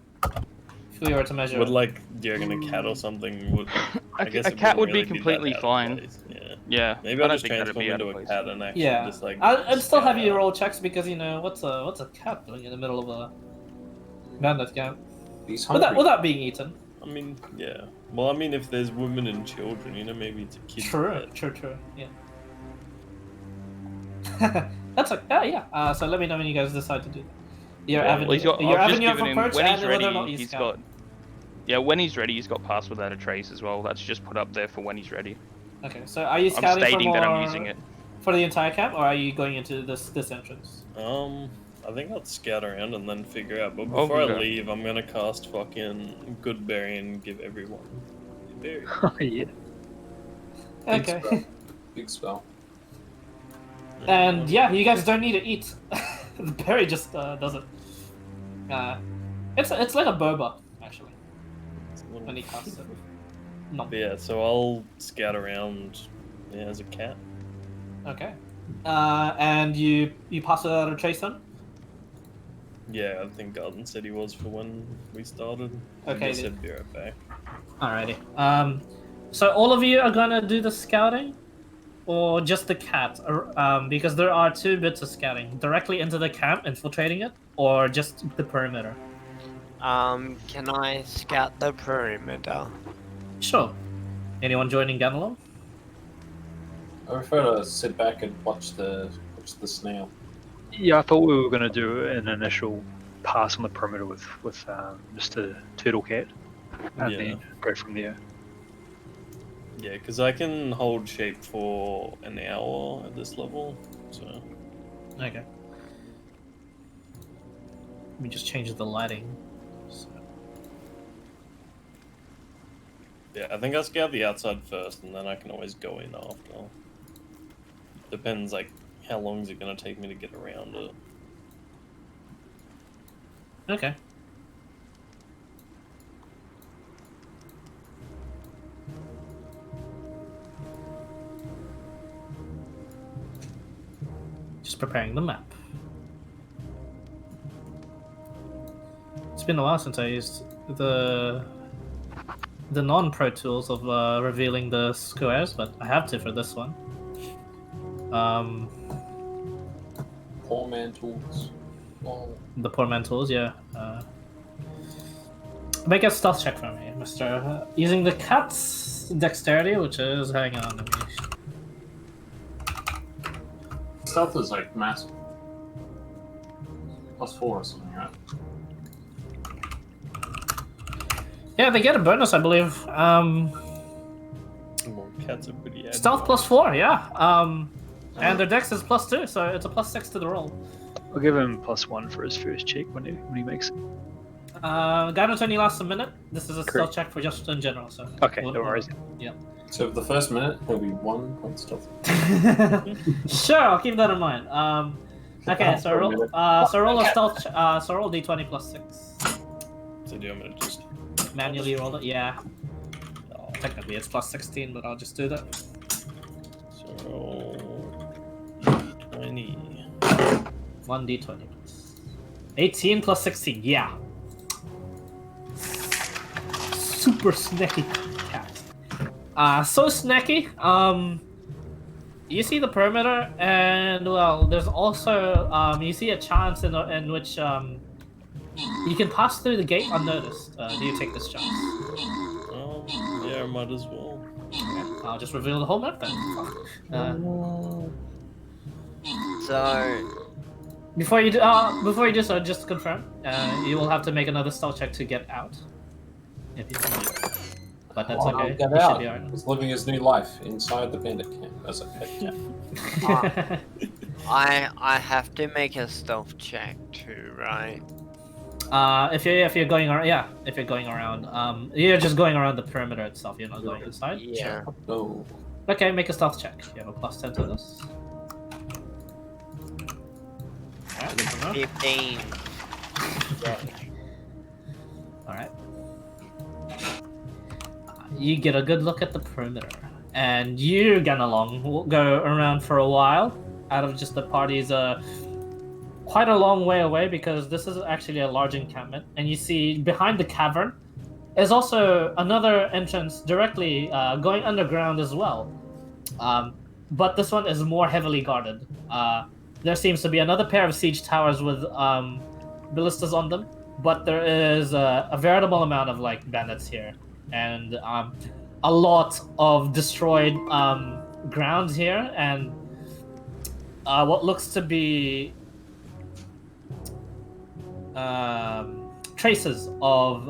S1: If we were to measure.
S6: Would
S1: it.
S6: like, do you reckon a cat or something would? I guess
S3: a
S6: it
S3: cat
S6: wouldn't
S3: would be
S6: really that
S3: completely
S6: out of
S3: fine.
S6: place, Yeah.
S3: Yeah.
S6: Maybe
S3: I
S6: I'll
S3: don't
S6: just
S3: think that'd
S6: transform
S3: be out
S6: into
S3: of
S6: a
S3: place.
S6: cat and actually
S1: Yeah,
S6: just like.
S1: I'd still have you
S6: scout
S1: roll checks because what's a cat doing in the middle of a bandit camp
S7: He's hungry.
S1: without being eaten.
S6: I mean, yeah. Well, I mean, if there's women and children, maybe it's a kid.
S1: True. Yeah. That's like yeah. So let me know when you guys decide to do that. Your
S6: Yeah,
S1: avenue,
S3: Well, he's got,
S1: your
S3: I've just
S1: avenue
S3: given
S1: for
S3: him
S1: perch
S3: when he's
S1: and whether or
S3: ready.
S1: not you
S3: He's
S1: scout.
S3: got. Yeah, when he's ready, he's got pass without a trace as well. That's just put up there for when he's ready.
S1: Okay, so are you
S3: I'm
S1: scouting for
S3: stating
S1: more
S3: that I'm using it.
S1: for the entire camp, or are you going into this entrance?
S6: I think I'll scout around and then figure out. But
S3: Oh,
S6: before I
S3: okay.
S6: leave, I'm gonna cast fucking Good Berry and give everyone a berry.
S5: Yeah.
S7: Big
S1: Okay.
S7: spell. Big spell.
S1: And yeah, you guys don't need to eat. The berry just does it. It's like a boba actually
S6: It's a little-
S1: when he casts it. No.
S6: But yeah, so I'll scout around as a cat.
S1: Okay. And you pass it out of trace then?
S6: Yeah, I think Garden said he was for when we started.
S1: Okay,
S6: I just
S1: then.
S6: said be right back.
S1: Alrighty. So all of you are gonna do the scouting, or just the cat? Because there are 2 bits of scouting: directly into the camp, infiltrating it, or just the perimeter.
S2: Can I scout the perimeter?
S1: Sure. Anyone joining Ganalon?
S4: I prefer to sit back and watch the snail.
S5: Yeah, I thought we were going to do an initial pass on the perimeter with Mr. Turtle Cat, and
S6: Yeah.
S5: then go from there.
S6: Yeah, because I can hold shape for an hour at this level, so...
S1: Okay. Let me just change the lighting. So,
S6: Yeah, I think I'll scout the outside first, and then I can always go in after. Depends, like, how long is it going to take me to get around it.
S1: okay. Just preparing the map. It's been a while since I used the non-pro tools of revealing the squares, but I have to for this one.
S4: Poor man tools. Oh.
S1: The poor man tools, yeah. Make a stealth check for me, Mister. Using the cat's dexterity, which is hang on. Let me...
S4: Stealth is like massive. +4 or something, right?
S1: Yeah, they get a bonus, I believe.
S6: Well, cats are pretty agile.
S1: Stealth +4, yeah. And their dex is +2, so it's a +6 to the roll.
S5: I'll give him +1 for his first check when he makes it.
S1: Guidance only lasts a minute. This is a stealth
S5: Great.
S1: check for just in general, so.
S5: Okay, no worries.
S4: So for the first minute, he'll be 1 point stealth.
S1: Sure, I'll keep that in mind. Okay, so roll a stealth. So roll d20 +6.
S6: So do you want me to just...
S1: Manually roll it. Yeah. Technically, it's +16, but I'll just do that.
S6: So 20.
S1: 1d20. 18 +16. Yeah. Super snacky cat. So snacky. You see the perimeter, and well, there's also you see a chance in which you can pass through the gate unnoticed. Do you take this chance?
S6: Yeah, I might as well.
S1: Okay, I'll just reveal the whole map then.
S2: So,
S1: Before you do so, just to confirm, you will have to make another stealth check to get out. If you can. But that's okay.
S4: Get
S1: You should
S4: out.
S1: be alright.
S4: He's living his new life inside the bandit camp as a pet cat.
S2: I have to make a stealth check too, right?
S1: If you're going around, yeah, if you're going around, you're just going around the perimeter itself. You're not going inside.
S2: Yeah.
S4: No.
S1: Okay, make a stealth check. You have a +10 to this. Alright, good to know.
S2: 15.
S1: Alright. You get a good look at the perimeter, and you, Ganalong, will go around for a while. Out of just the party's quite a long way away, because this is actually a large encampment, and you see behind the cavern is also another entrance directly going underground as well. But this one is more heavily guarded. There seems to be another pair of siege towers with ballistas on them, but there is a veritable amount of like bandits here, and a lot of destroyed grounds here, and what looks to be traces of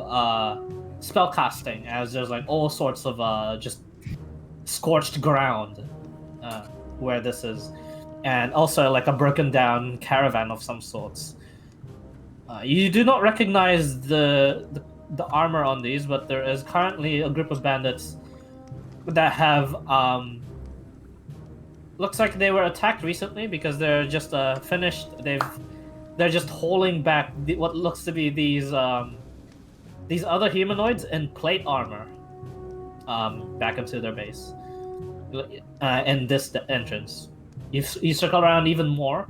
S1: spellcasting, as there's like all sorts of just scorched ground where this is, and also like a broken down caravan of some sorts. You do not recognize the armor on these, but there is currently a group of bandits that have looks like they were attacked recently, because they're just finished. They're just holding back what looks to be these other humanoids in plate armor back into their base in this entrance. You circle around even more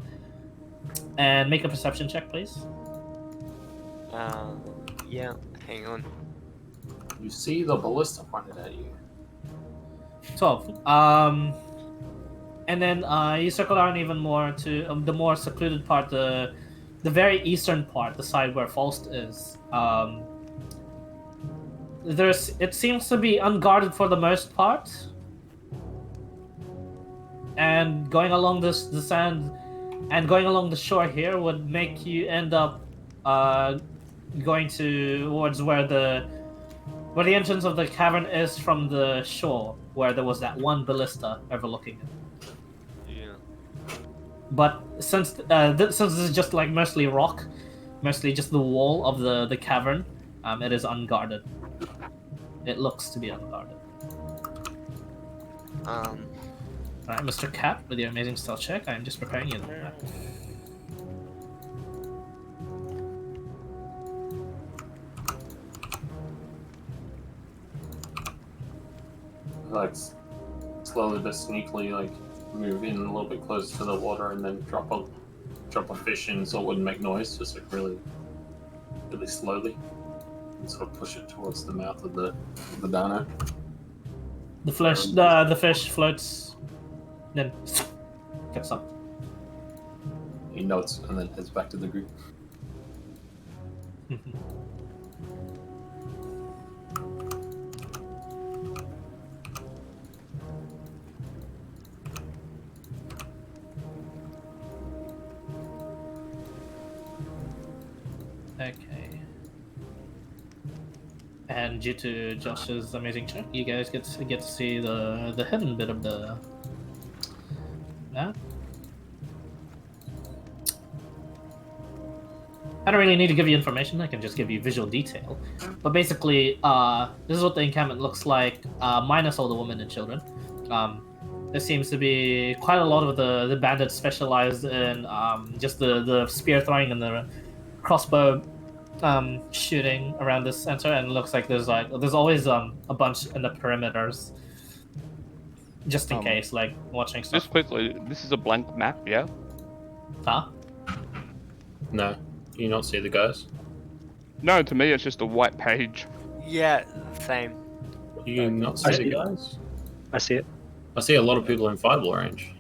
S1: and make a perception check, please.
S2: Yeah, hang on.
S4: You see the ballista pointed at you.
S1: 12. And then you circle around even more to the more secluded part, the very eastern part, the side where Faust is. It seems to be unguarded for the most part, and going along the sand and going along the shore here would make you end up going towards where the entrance of the cavern is from the shore, where there was that one ballista overlooking it.
S2: Yeah.
S1: But since this is just like mostly rock, mostly just the wall of the cavern, it is unguarded. It looks to be unguarded. Alright, Mr. Cat, with your amazing stealth check, I am just preparing you the map.
S4: Like slowly but sneakily, like move in a little bit closer to the water, and then drop a fish in so it wouldn't make noise, just like really slowly, and sort of push it towards the mouth of the dino.
S1: The fish floats, then gets up.
S4: He nods and then heads back to the group.
S1: And due to Josh's amazing check, you guys get to see the hidden bit of the map. I don't really need to give you information. I can just give you visual detail. But basically, this is what the encampment looks like, minus all the women and children. There seems to be quite a lot of the bandits specialized in just the spear throwing and the crossbow shooting around this center, and it looks like there's always a bunch in the perimeters, just in case, like watching stuff.
S3: Just quickly, this is a blank map, yeah?
S1: Huh?
S4: No. Do you not see the guys?
S3: No, to me it's just a white page.
S2: Yeah, same.
S4: Do you not see the guys?
S5: I see it.
S4: I see a lot of people in fireball range.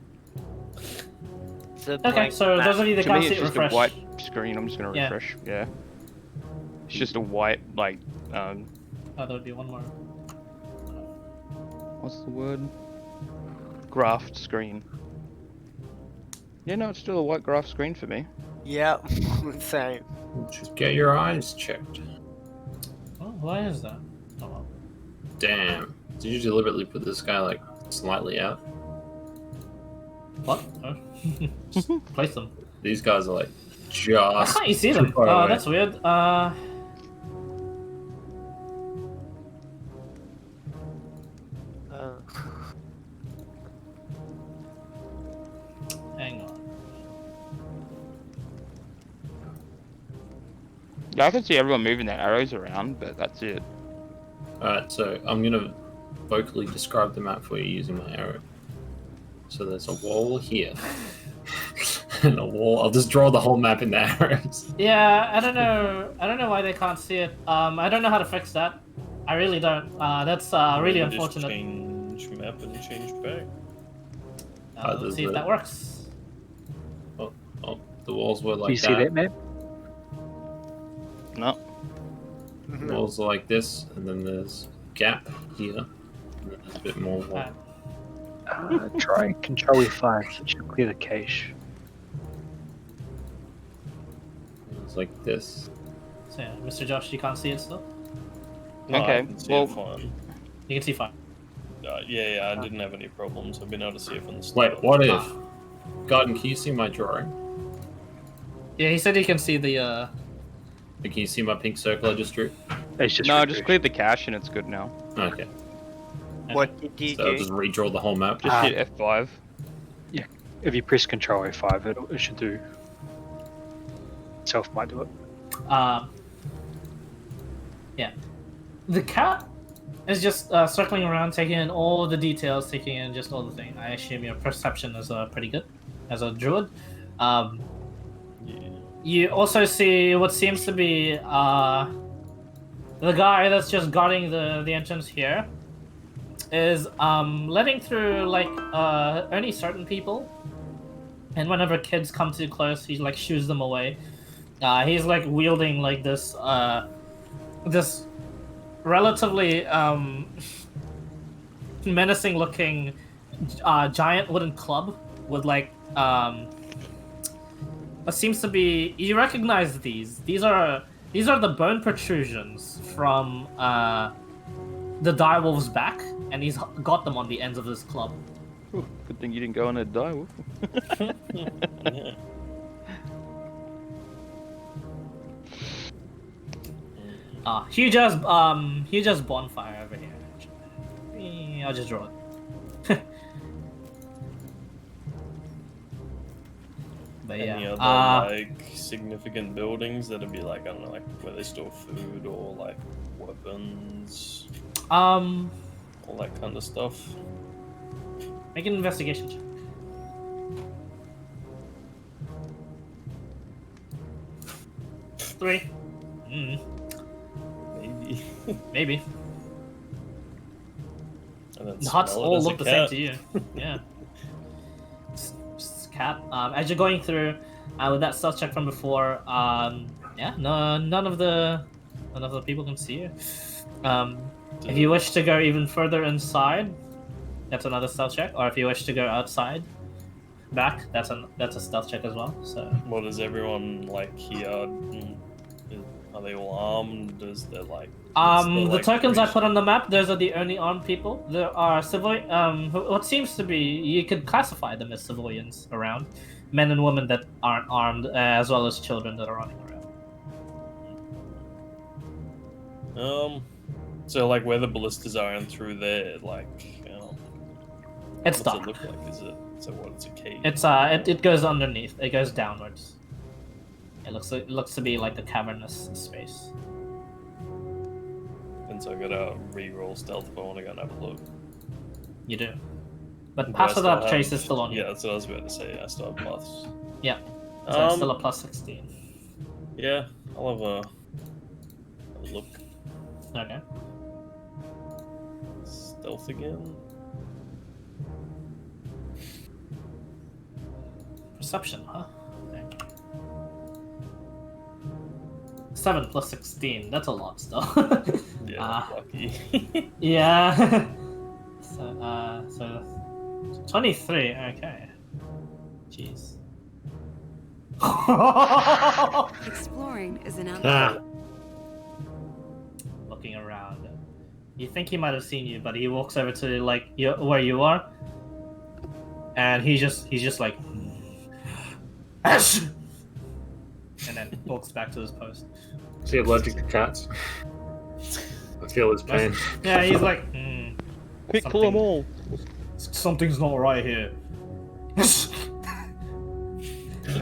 S2: It's a
S1: Okay,
S2: blank
S1: so
S2: map.
S1: those of you that
S3: To
S1: can't
S3: me
S1: see
S3: it's
S1: it,
S3: just
S1: refresh.
S3: a white screen. I'm just gonna
S1: Yeah.
S3: refresh. Yeah. It's just a white, like,
S1: Oh, there would be one more.
S3: what's the word? Graphed screen. Yeah, no, it's still a white graph screen for me.
S2: Yep, same.
S4: Just get your eyes checked.
S1: Oh, why is that? Oh, well.
S4: Damn. Did you deliberately put this guy like slightly out?
S1: What? Oh. Just place them.
S4: These guys are like
S1: Why
S4: just
S1: can't you see
S4: too
S1: them?
S4: far
S1: Oh,
S4: away.
S1: that's weird. Hang on.
S3: Yeah, I can see everyone moving their arrows around, but that's it.
S4: Alright, so I'm gonna vocally describe the map for you using my arrow. So there's a wall here. And a wall. I'll just draw the whole map in the arrows.
S1: Yeah, I don't know. I don't know why they can't see it. I don't know how to fix that. I really don't. That's really
S6: Maybe
S1: unfortunate.
S6: Just change map and change back.
S1: Let's
S4: there's
S1: see if
S4: the-
S1: that works.
S4: Oh, the walls were
S5: Do
S4: like
S5: you see that map?
S3: No.
S4: The walls are like this, and then there's a gap here. And then there's a bit more wall.
S5: Try Control F5. It should clear the cache.
S4: It's like this.
S1: So yeah, Mr. Josh, you can't see it still.
S6: No, I
S3: Okay,
S6: can see
S3: well-
S6: it fine.
S1: You can see fine.
S6: Yeah, I didn't have any problems. I've been able to see it from the
S4: Wait,
S6: start.
S4: what if? Garden, can you see my drawing?
S1: Yeah, he said you can see the.
S4: Can you see my pink circle I just drew?
S5: It's just
S3: No,
S5: refresh.
S3: just cleared the cache and it's good now.
S4: Okay.
S2: What did you
S4: So I'll
S2: do?
S4: just redraw the whole map.
S3: Just hit F5.
S5: If you press Control F5, it should do. Itself might do it.
S1: Yeah. The cat is just circling around, taking in all the details, taking in just all the things. I assume your perception is pretty good as a druid.
S6: Yeah.
S1: You also see what seems to be the guy that's just guarding the entrance here is letting through like only certain people, and whenever kids come too close, he like shoos them away. He's like wielding like this this relatively menacing looking giant wooden club with like what seems to be, you recognize these are the bone protrusions from the direwolf's back, and he's got them on the ends of this club.
S3: Ooh, good thing you didn't go on a die.
S6: Yeah.
S1: Huge as bonfire over here. Actually. I'll just draw it. But
S6: Any
S1: yeah,
S6: other like significant buildings that'd be like, I don't know, like where they store food or like weapons, all that kind of stuff.
S1: make an investigation check. Three.
S6: Maybe.
S1: Maybe.
S6: And then
S1: The huts
S6: smell it
S1: all
S6: as a
S1: look the same
S6: cat.
S1: to you. Yeah. Just cat. As you're going through, with that stealth check from before, yeah, none of the people can see you. If you wish to go even further inside, that's another stealth check. Or if you wish to go outside, back, that's a stealth check as well. So
S6: What is everyone like here? Are they all armed? Is there like... what's
S1: The tokens I
S6: ratio?
S1: put on the map, those are the only armed people. There are civilian, what seems to be, you could classify them as civilians around. Men and women that aren't armed, as well as children that are running around.
S6: So like where the ballistas are and through there, like,
S1: It's
S6: what's
S1: dark.
S6: it look like? Is it, so what, it's a cave?
S1: It's it goes underneath. It goes downwards. It looks to be like the cavernous space.
S6: And so I gotta re-roll stealth if I want to go and have a look.
S1: You do. But
S6: Do I
S1: passive
S6: still
S1: trace
S6: have-
S1: is still on you.
S6: Yeah, that's what I was about to say. I still have plus.
S1: Yeah. So it's still a plus 16.
S6: Yeah, I'll have a look.
S1: Okay.
S6: Stealth again.
S1: Perception, huh? Okay. 7 plus 16. That's a lot still.
S6: Yeah, lucky.
S1: Yeah. so 23. Okay. Jeez.
S8: Exploring is an
S1: Looking around. You think he might have seen you, but he walks over to like where you are, and he's just like, Ash! And then walks back to his post.
S9: Is he allergic to cats? I feel his pain.
S1: Yeah, he's like,
S3: Quick, pull them all.
S1: Something's not right here.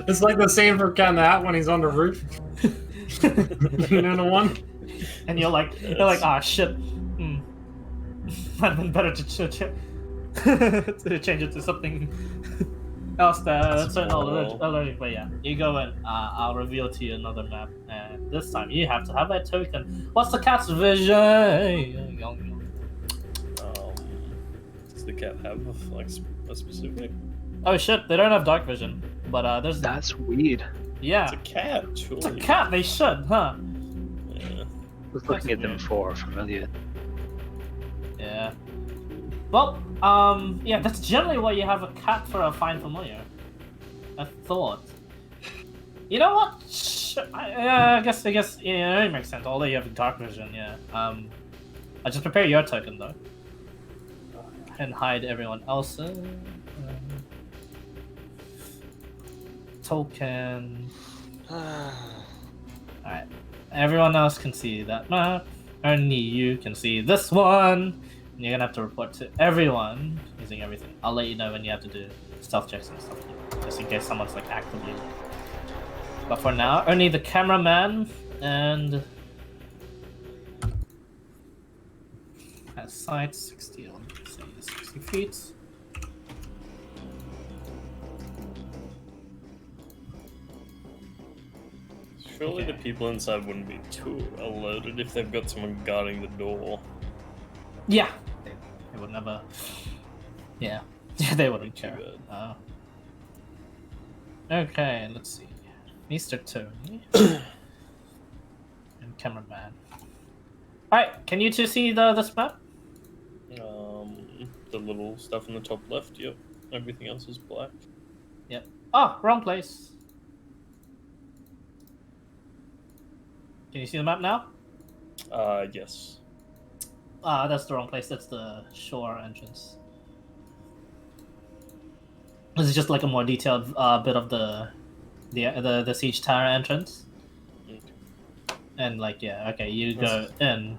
S9: It's like the scene from Cat in the Hat when he's on the roof. You know the one?
S1: And you're like, ah, shit. Might have been better to change it to something else that's certain allergic. But yeah, you go in. I'll reveal to you another map, and this time you have to have that token. What's the cat's vision?
S6: Does the cat have like a specific?
S1: Oh shit, they don't have dark vision, but there's
S5: That's weird.
S1: yeah,
S6: It's a cat, surely.
S1: it's a cat. They should, huh?
S6: Yeah.
S5: Was looking at them before, familiar.
S1: Yeah. Well, yeah, that's generally why you have a cat for a fine familiar. I thought. You know what? I guess yeah, it makes sense. Although you have dark vision, yeah. I just prepare your token though, and hide everyone else's token. Alright, everyone else can see that map. Only you can see this one. And you're gonna have to report to everyone using everything. I'll let you know when you have to do stealth checks and stuff, just in case someone's like actively looking. But for now, only the cameraman and has sight 60 on, say 60 feet.
S6: Surely
S1: Okay.
S6: the people inside wouldn't be too alerted if they've got someone guarding the door.
S1: Yeah, they would never. Yeah, they wouldn't
S6: Too
S1: care.
S6: bad.
S1: Okay, let's see. Mr. Tony and cameraman. Alright, can you two see this map?
S6: The little stuff in the top left, yep. Everything else is black.
S1: Oh, wrong place. Can you see the map now?
S6: Yes.
S1: That's the wrong place. That's the shore entrance. This is just like a more detailed bit of the siege tower entrance.
S6: Okay.
S1: And like, yeah, okay, you go in.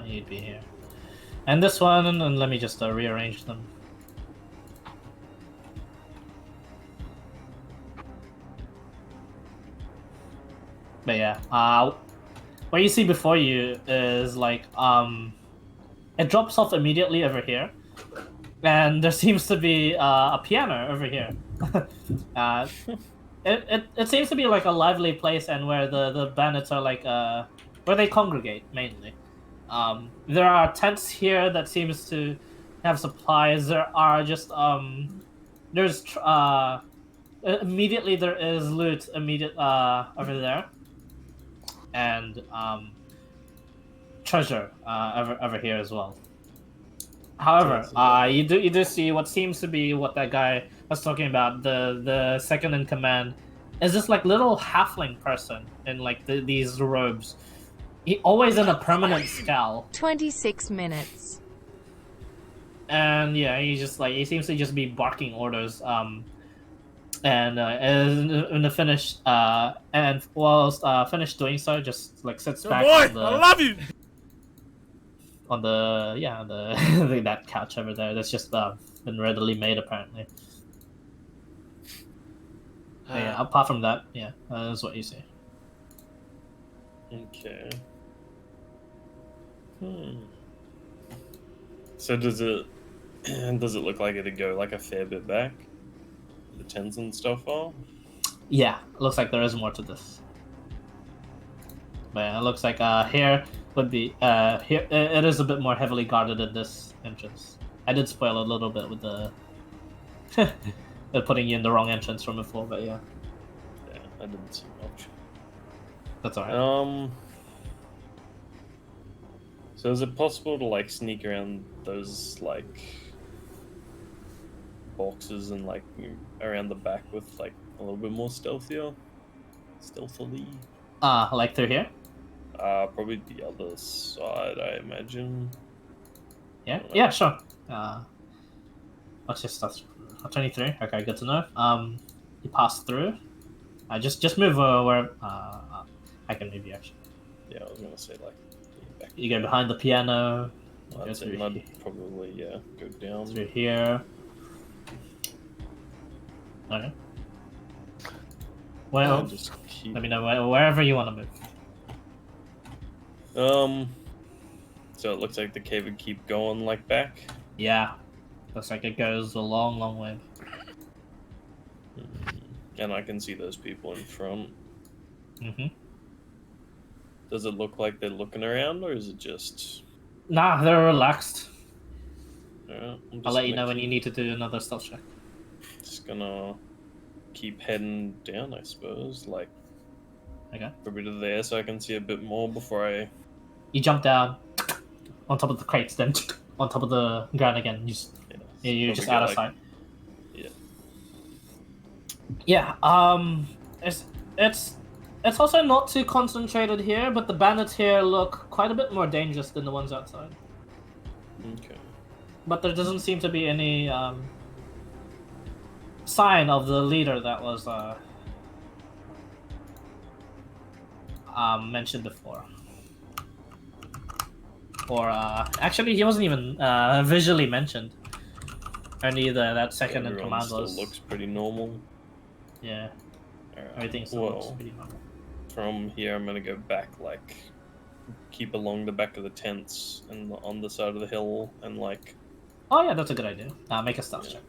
S1: You'd be here. And this one, and let me just rearrange them. But yeah, what you see before you is like, it drops off immediately over here. And there seems to be a piano over here. It seems to be like a lively place, and where the bandits are like where they congregate mainly. There are tents here that seems to have supplies. There are just there's immediately there is loot over there, and treasure over here as well. However, you do see what seems to be what that guy was talking about, the second in command is this like little halfling person in like these robes. He always in a permanent scowl.
S8: 26 minutes.
S1: And yeah, he seems to just be barking orders. And in the finish, and whilst finished doing so, just like sits back.
S10: Boy,
S1: on the,
S10: I love you.
S1: On the that couch over there. That's just been readily made apparently. But yeah, apart from that, yeah, that's what you see.
S6: Okay. So does it look like it'd go like a fair bit back? The tents and stuff are?
S1: Yeah, it looks like there is more to this. But yeah, it looks like here would be here. It is a bit more heavily guarded in this entrance. I did spoil a little bit with the putting you in the wrong entrance from before, but yeah.
S6: Yeah, I didn't see much.
S1: That's alright.
S6: So is it possible to like sneak around those like boxes and like around the back with like a little bit more stealthily?
S1: Like through here?
S6: Probably the other side, I imagine.
S1: Yeah, yeah, sure. What's your stuff? 23. Okay, good to know. You pass through. Just move where. I can move you actually.
S6: Yeah, I was gonna say like. Back.
S1: You go behind the piano.
S6: I'd say I'd probably go down
S1: through here. Okay. Well,
S6: just keep...
S1: let me know wherever you want to move.
S6: So it looks like the cave would keep going like back.
S1: Yeah, looks like it goes a long, long way.
S6: And I can see those people in front.
S1: Mhm.
S6: Does it look like they're looking around, or is it just?
S1: Nah, they're relaxed.
S6: Yeah,
S1: I'll let you know when you need to do another stealth check.
S6: Just gonna keep heading down, I suppose. Like,
S1: okay,
S6: a bit of there, so I can see a bit more before I.
S1: You jump down on top of the crates, then on top of the ground again. You're just out of sight.
S6: Yeah.
S1: Yeah. It's also not too concentrated here, but the bandits here look quite a bit more dangerous than the ones outside.
S6: Okay.
S1: But there doesn't seem to be any sign of the leader that was mentioned before. Or actually, he wasn't even visually mentioned. Only that second in command
S6: still
S1: was.
S6: Looks pretty normal.
S1: Yeah.
S6: Right.
S1: Everything still looks pretty normal.
S6: From here, I'm gonna go back, like, keep along the back of the tents and on the side of the hill, and like.
S1: Oh yeah, that's a good idea. Make a stealth check.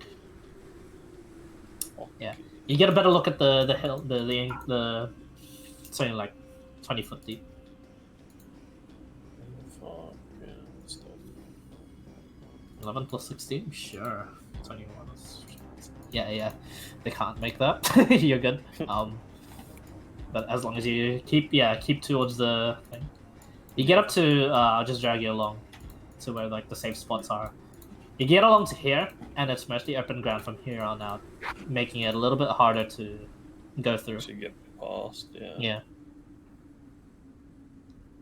S1: Yeah, you get a better look at the hill, the it's only like 20 foot deep. 11 plus 16, sure. 21. Yeah, they can't make that. You're good. But as long as you keep towards the thing, you get up to. I'll just drag you along to where like the safe spots are. You get along to here, and it's mostly open ground from here on out, making it a little bit harder to go through.
S6: To get past, yeah.
S1: Yeah.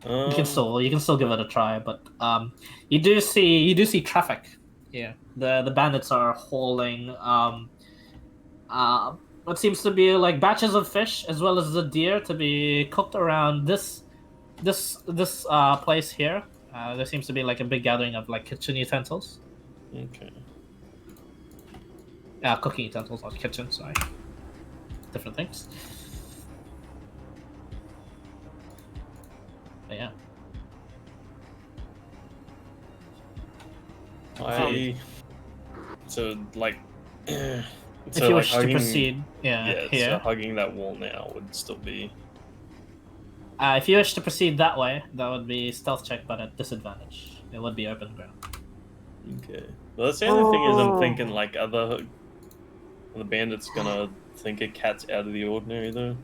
S1: You can still give it a try, but you do see traffic here. The bandits are hauling what seems to be like batches of fish as well as the deer to be cooked around this place here. There seems to be like a big gathering of like kitchen utensils.
S6: Okay.
S1: Cooking utensils, not kitchen. Sorry, different things. But yeah.
S6: So like.
S1: If you wish to proceed, here.
S6: So hugging that wall now would still be.
S1: If you wish to proceed that way, that would be stealth check, but at disadvantage. It would be open ground.
S6: Okay. Well, that's the only thing is I'm thinking like are the bandits gonna think a cat's out of the ordinary though?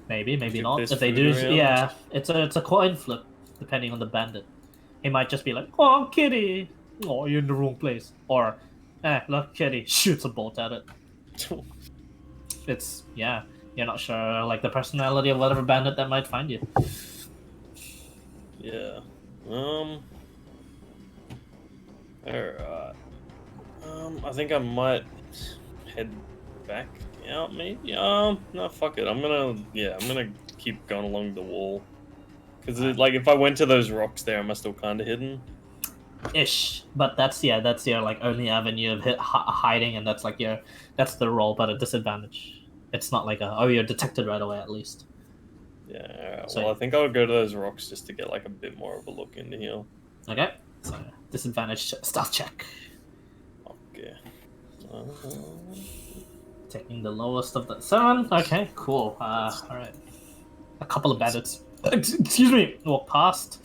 S1: Maybe not. If they do, yeah, it's a coin flip depending on the bandit. He might just be like, "Oh, kitty, oh, you're in the wrong place," or look, kitty, shoots a bolt at it. It's you're not sure like the personality of whatever bandit that might find you.
S6: Yeah. Alright. I think I might head back out, maybe. No, fuck it. I'm gonna keep going along the wall. Because like if I went to those rocks there, am I still kind of hidden?
S1: Ish, but that's your like only avenue of hiding, and that's the roll, but a disadvantage. It's not like you're detected right away at least.
S6: Yeah. Alright.
S1: So-
S6: Well, I think I'll go to those rocks just to get like a bit more of a look into here.
S1: Okay, so disadvantage stealth check.
S6: Okay.
S1: Taking the lowest of the 7. Okay, cool. All right. A couple of bandits. Excuse me. Walk past.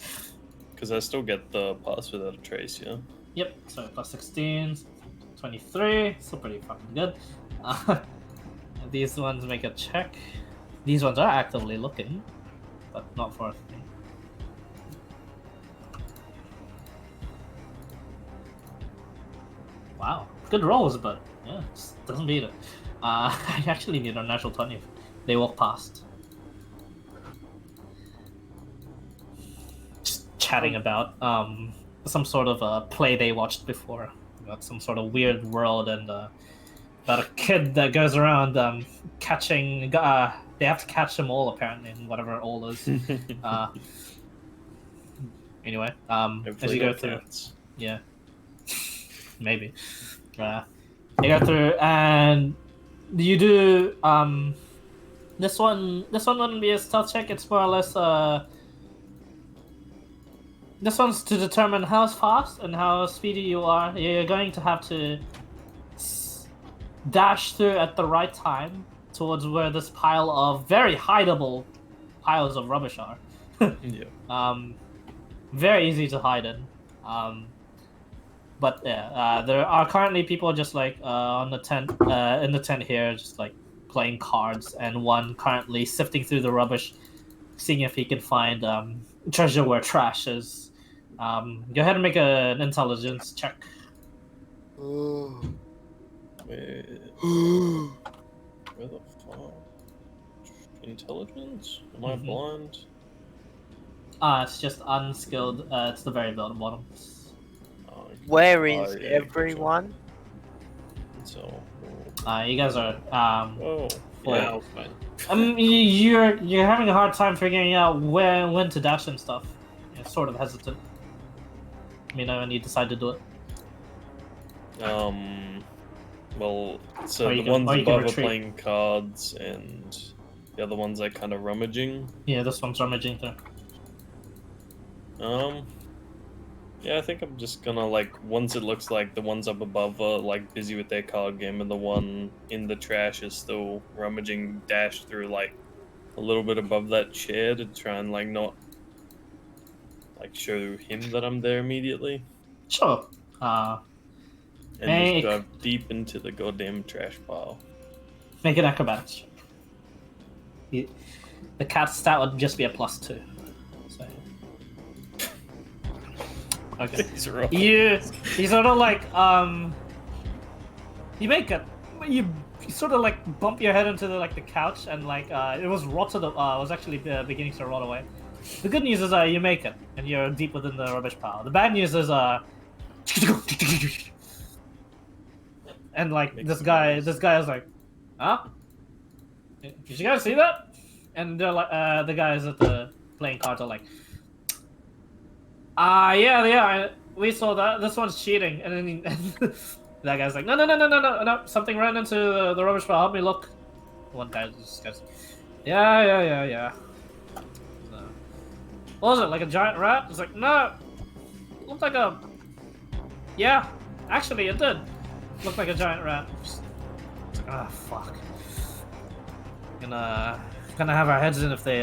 S6: Because I still get the pass without a trace, yeah.
S1: Yep. So plus 16, 23. Still pretty fucking good. These ones make a check. These ones are actively looking, but not for me. Wow, good rolls, but yeah, just doesn't beat it. I actually need a natural 20 if they walk past. Just chatting about some sort of play they watched before, about some sort of weird world, and about a kid that goes around catching. They have to catch them all apparently, in whatever all is. Anyway, as you go through, yeah, maybe. You go through, and you do this one wouldn't be a stealth check. It's more or less this one's to determine how fast and how speedy you are. You're going to have to dash through at the right time towards where this pile of very hideable piles of rubbish are.
S6: Yeah.
S1: Very easy to hide in. But yeah, there are currently people just like on the tent, in the tent here, just like playing cards, and one currently sifting through the rubbish, seeing if he can find treasure where trash is. Go ahead and make an intelligence check.
S6: Where the fuck? Intelligence? Am I blind?
S1: It's just unskilled. It's the very bottom.
S6: Oh, okay.
S2: Where is
S6: yeah,
S2: everyone?
S6: So.
S1: You guys are
S6: Oh.
S1: Well,
S6: Yeah.
S1: you're having a hard time figuring out when to dash and stuff. You're sort of hesitant. When you decide to do it.
S6: Well, so
S1: Or you
S6: the
S1: can-
S6: ones
S1: or you can
S6: above are
S1: retreat.
S6: playing cards, and the other ones are kind of rummaging.
S1: Yeah, this one's rummaging through.
S6: Yeah, I think I'm just gonna once it looks like the ones up above are busy with their card game, and the one in the trash is still rummaging, dash through a little bit above that chair to try and not show him that I'm there immediately,
S1: Sure.
S6: and
S1: Make-
S6: just dive deep into the goddamn trash pile.
S1: Make an acrobatics check. The cat stat would just be a +2. So. Okay.
S6: These are all-
S1: You sort of you make it. You sort of bump your head into the couch, and it was rotted. Was actually beginning to rot away. The good news is you make it, and you're deep within the rubbish pile. The bad news is and this guy is like, huh? Did you guys see that? And they're the guys at the playing cards are like, yeah, we saw that. This one's cheating. And then that guy's like, no, something ran into the rubbish pile. Help me look. One guy just goes, yeah. What was it, like a giant rat? It's like, no. It looked like a... Yeah, actually it did. Looked like a giant rat. It's like, fuck. Gonna have our heads in if they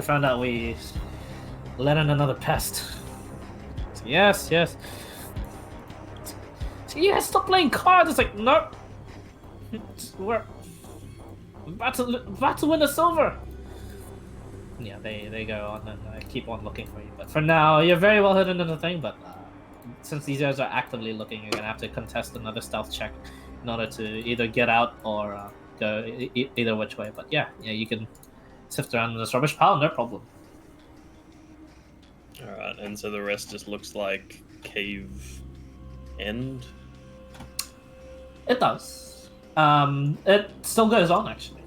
S1: found out we let in another pest. So, yes. So, yeah, stop playing cards. It's like, nope. We're about to win a silver. Yeah, they go on and keep on looking for you. But for now, you're very well hidden in the thing. But since these guys are actively looking, you're gonna have to contest another stealth check in order to either get out or go either which way. But yeah, you can sift around in this rubbish pile, no problem.
S6: Alright, and so the rest just looks like cave end?
S1: It does. It still goes on actually.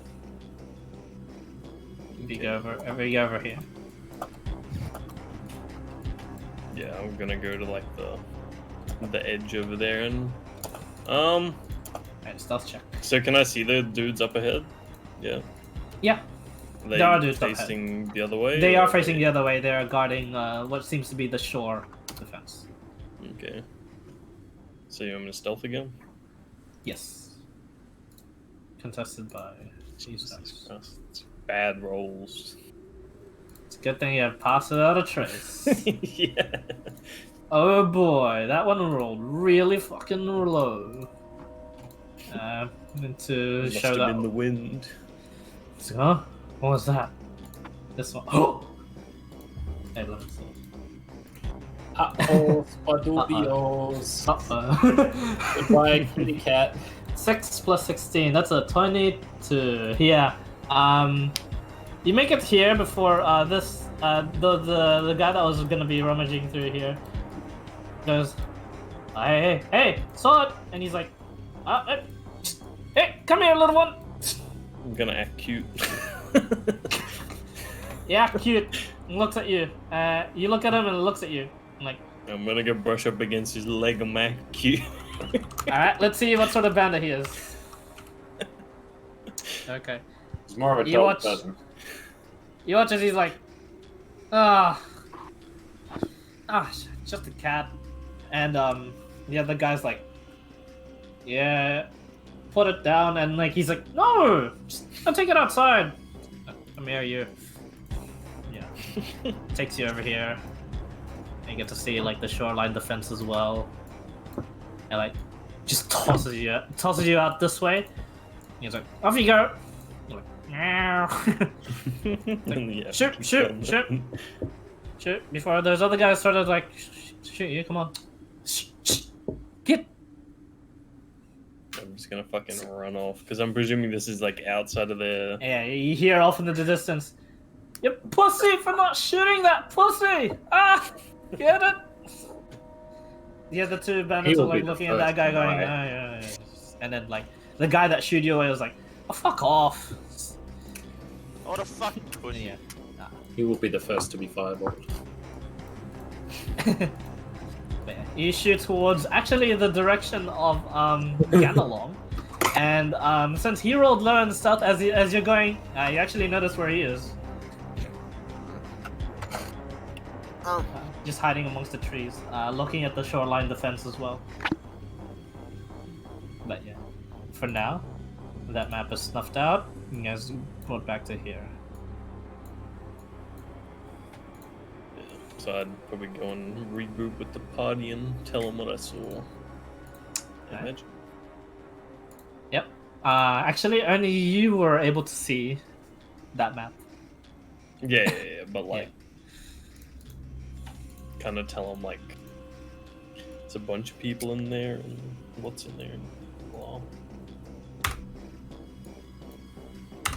S1: If you go over here.
S6: Yeah, I'm gonna go to like the edge over there and
S1: Alright, stealth check.
S6: so can I see the dudes up ahead? Yeah.
S1: Yeah.
S6: Are they
S1: There are dudes up ahead.
S6: facing the other way?
S1: They
S6: or
S1: are facing the other way. They are guarding what seems to be the shore defense.
S6: Okay. So you want me to stealth again?
S1: Yes. Contested by
S6: Jesus Christ. It's bad rolls.
S1: It's a good thing you have passed without a trace.
S6: Yeah.
S1: Oh boy, that one rolled really fucking low. Meant to
S6: Must
S1: show
S6: have
S1: that.
S6: been the wind.
S1: Huh? What was that? This one. Oh! Hey, let me see.
S4: Uh-oh, Spadubios.
S1: Uh-oh.
S4: Goodbye, kitty cat.
S1: 6 plus 16, that's a 22. Yeah. You make it here before this the guy that was gonna be rummaging through here goes, hey, saw it, and he's like, hey, come here, little one.
S6: I'm gonna act cute.
S1: Yeah, cute. And looks at you. You look at him and looks at you. I'm like,
S6: I'm gonna go brush up against his leg and act cute.
S1: alright, let's see what sort of bandit he is. Okay.
S4: He's more of a
S1: You
S4: dope
S1: watch-
S4: cousin.
S1: You watch as he's like, just a cat. And the other guy's like, yeah, put it down. And like he's like, no, just I'll take it outside. Come here, you. Yeah, takes you over here. And you get to see like the shoreline defense as well. And like, just tosses you out this way. He's like, off you go. You're like, meow.
S6: Yeah,
S1: Shoot! Before those other guys started like, shoot you! Come on, get!
S6: I'm just gonna fucking run off because I'm presuming this is like outside of the.
S1: Yeah, you hear off in the distance. You pussy for not shooting that pussy! Ah, get it? The other two bandits are like looking at that guy going, yeah. And then like the guy that shooted you away was like, oh fuck off!
S10: What a fucking pussy.
S1: Yeah.
S4: He will be the first to be fireballed.
S1: You shoot towards actually the direction of Ganalong, and since he rolled low in stealth as you're going, you actually notice where he is. Just hiding amongst the trees, looking at the shoreline defense as well. But yeah, for now, that map is snuffed out. You guys brought back to here.
S6: So I'd probably go and regroup with the party and tell them what I saw. I imagine.
S1: Yep. Actually, only you were able to see that map.
S6: Yeah, but like, kind of tell them like, it's a bunch of people in there and what's in there and blah.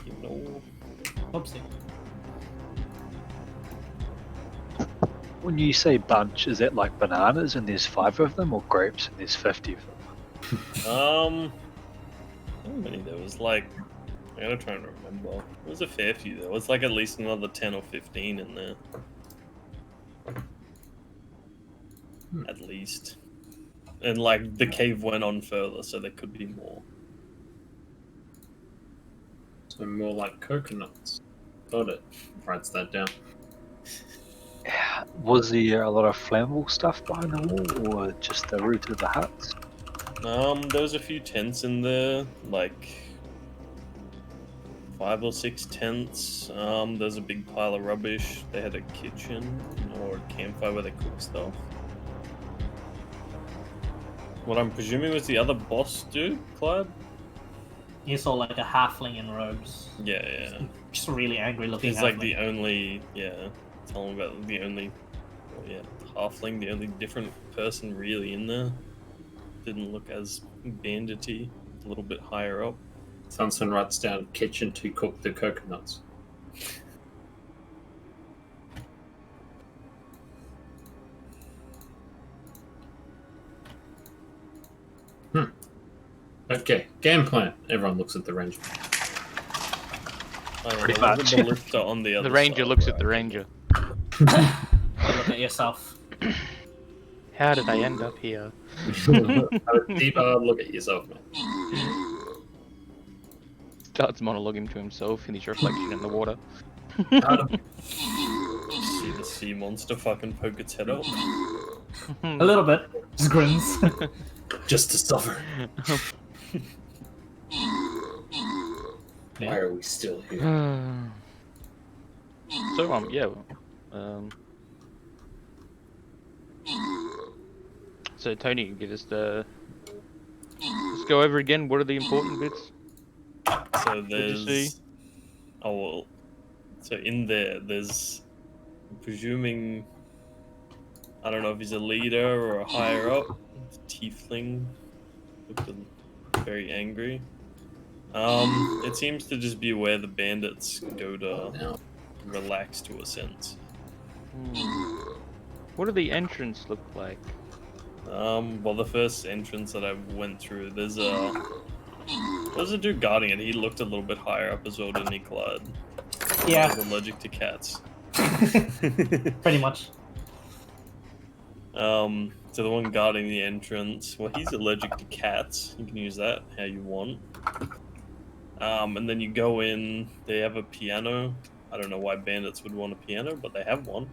S6: You know.
S1: Oopsie.
S5: When you say bunch, is that like bananas and there's 5 of them, or grapes and there's 50 of them?
S6: How many there was? Like, I gotta try and remember. There was a fair few. There was like at least another 10 or 15 in there. At least. And like the cave went on further, so there could be more.
S4: So more like coconuts. Got it. Writes that down.
S5: Was there a lot of flammable stuff behind the wall, or just the root of the huts?
S6: There was a few tents in there, like 5 or 6 tents. There's a big pile of rubbish. They had a kitchen or a campfire where they cook stuff. What I'm presuming was the other boss dude, Clyde?
S1: You saw like a halfling in robes.
S6: Yeah.
S1: Just really angry looking.
S6: He's like the only, tell him about the only, halfling, the only different person really in there. Didn't look as bandity, a little bit higher up.
S4: Sunson writes down kitchen to cook the coconuts. Okay, game plan. Everyone looks at the ranger.
S5: Pretty
S6: Look at
S5: much.
S6: the lifter on the other
S3: The ranger
S6: side,
S3: looks
S6: right?
S3: at the ranger.
S1: Look at yourself.
S3: How did I end up here?
S4: Have a deeper look at yourself, man.
S3: Starts monologuing to himself in his reflection in the water.
S6: See the sea monster fucking poke its head up.
S1: A little bit. Just grins.
S4: Just to suffer. Why are we still here?
S3: So yeah. So Tony, give us the. Let's go over again. What are the important bits?
S6: So
S3: you
S6: there's.
S3: see?
S6: Oh well. So in there's. I'm presuming. I don't know if he's a leader or a higher up. Tiefling. Looking very angry. It seems to just be where the bandits go to relax to a sense.
S3: What do the entrance look like?
S6: Well, the first entrance that I went through, there's a dude guarding it. He looked a little bit higher up as well, didn't he, Clyde?
S1: Yeah.
S6: He's allergic to cats.
S1: Pretty much.
S6: So the one guarding the entrance, well, he's allergic to cats. You can use that how you want. And then you go in, they have a piano. I don't know why bandits would want a piano, but they have one.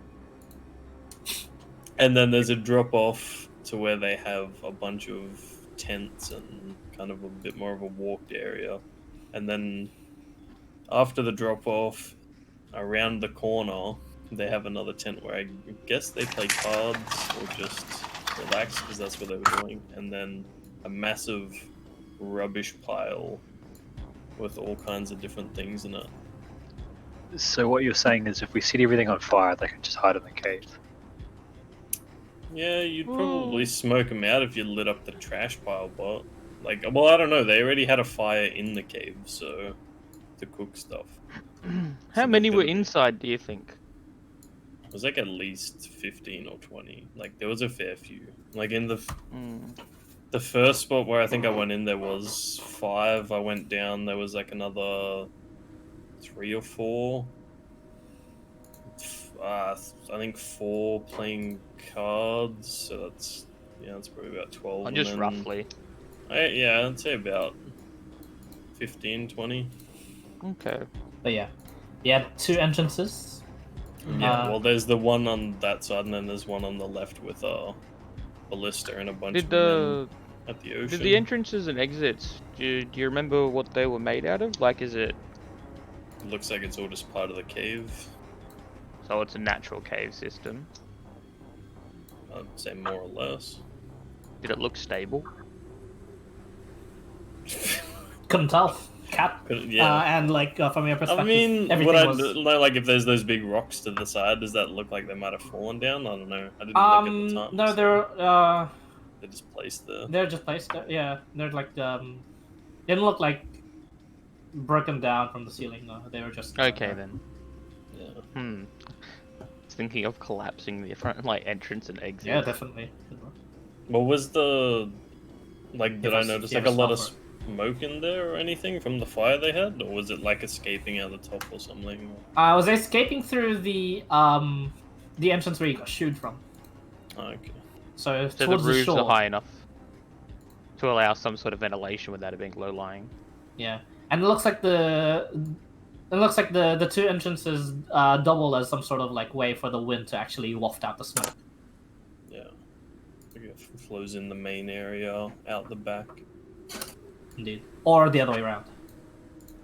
S6: And then there's a drop off to where they have a bunch of tents and kind of a bit more of a walked area. And then after the drop off, around the corner, they have another tent where I guess they play cards or just relax because that's what they were doing. And then a massive rubbish pile with all kinds of different things in it.
S5: So what you're saying is if we set everything on fire, they can just hide in the cave.
S6: Yeah, you'd probably smoke them out if you lit up the trash pile, but like, well, I don't know. They already had a fire in the cave, so to cook stuff.
S3: How many were inside, do you think?
S6: It was like at least 15 or 20. Like there was a fair few. Like in the first spot where I think I went in, there was 5. I went down, there was like another 3 or 4. I think 4 playing cards, so that's probably about 12.
S3: Just
S6: then,
S3: roughly.
S6: I'd say about 15, 20.
S3: Okay.
S1: But yeah. You had 2 entrances.
S6: Yeah, well, there's the one on that side, and then there's one on the left with a ballista and a bunch of men at the ocean.
S3: Did the entrances and exits, do you remember what they were made out of? Like, is it...
S6: It looks like it's all just part of the cave.
S3: So it's a natural cave system?
S6: I'd say more or less.
S3: Did it look stable?
S1: Couldn't tell. Cat. And like from your perspective,
S6: I mean,
S1: everything was...
S6: like if there's those big rocks to the side, does that look like they might have fallen down? I don't know. I didn't look at the time.
S1: No,
S6: they're just placed there.
S1: They're just placed there. Yeah, they're like they didn't look like broken down from the ceiling. No, they were just
S3: okay then.
S6: Yeah.
S3: I was thinking of collapsing the front entrance and exit.
S1: Yeah, definitely.
S6: What was the like? Did I notice like a lot of
S1: smoke
S6: smoke in there or anything from the fire they had, or was it like escaping out the top or something?
S1: Was escaping through the entrance where you got shooed from.
S6: Okay.
S1: So
S3: the
S1: towards the
S3: roofs
S1: shore.
S3: are high enough to allow some sort of ventilation without it being low-lying.
S1: Yeah, and it looks like the 2 entrances double as some sort of like way for the wind to actually waft out the smoke.
S6: Yeah. It flows in the main area, out the back.
S1: Indeed, or the other way around.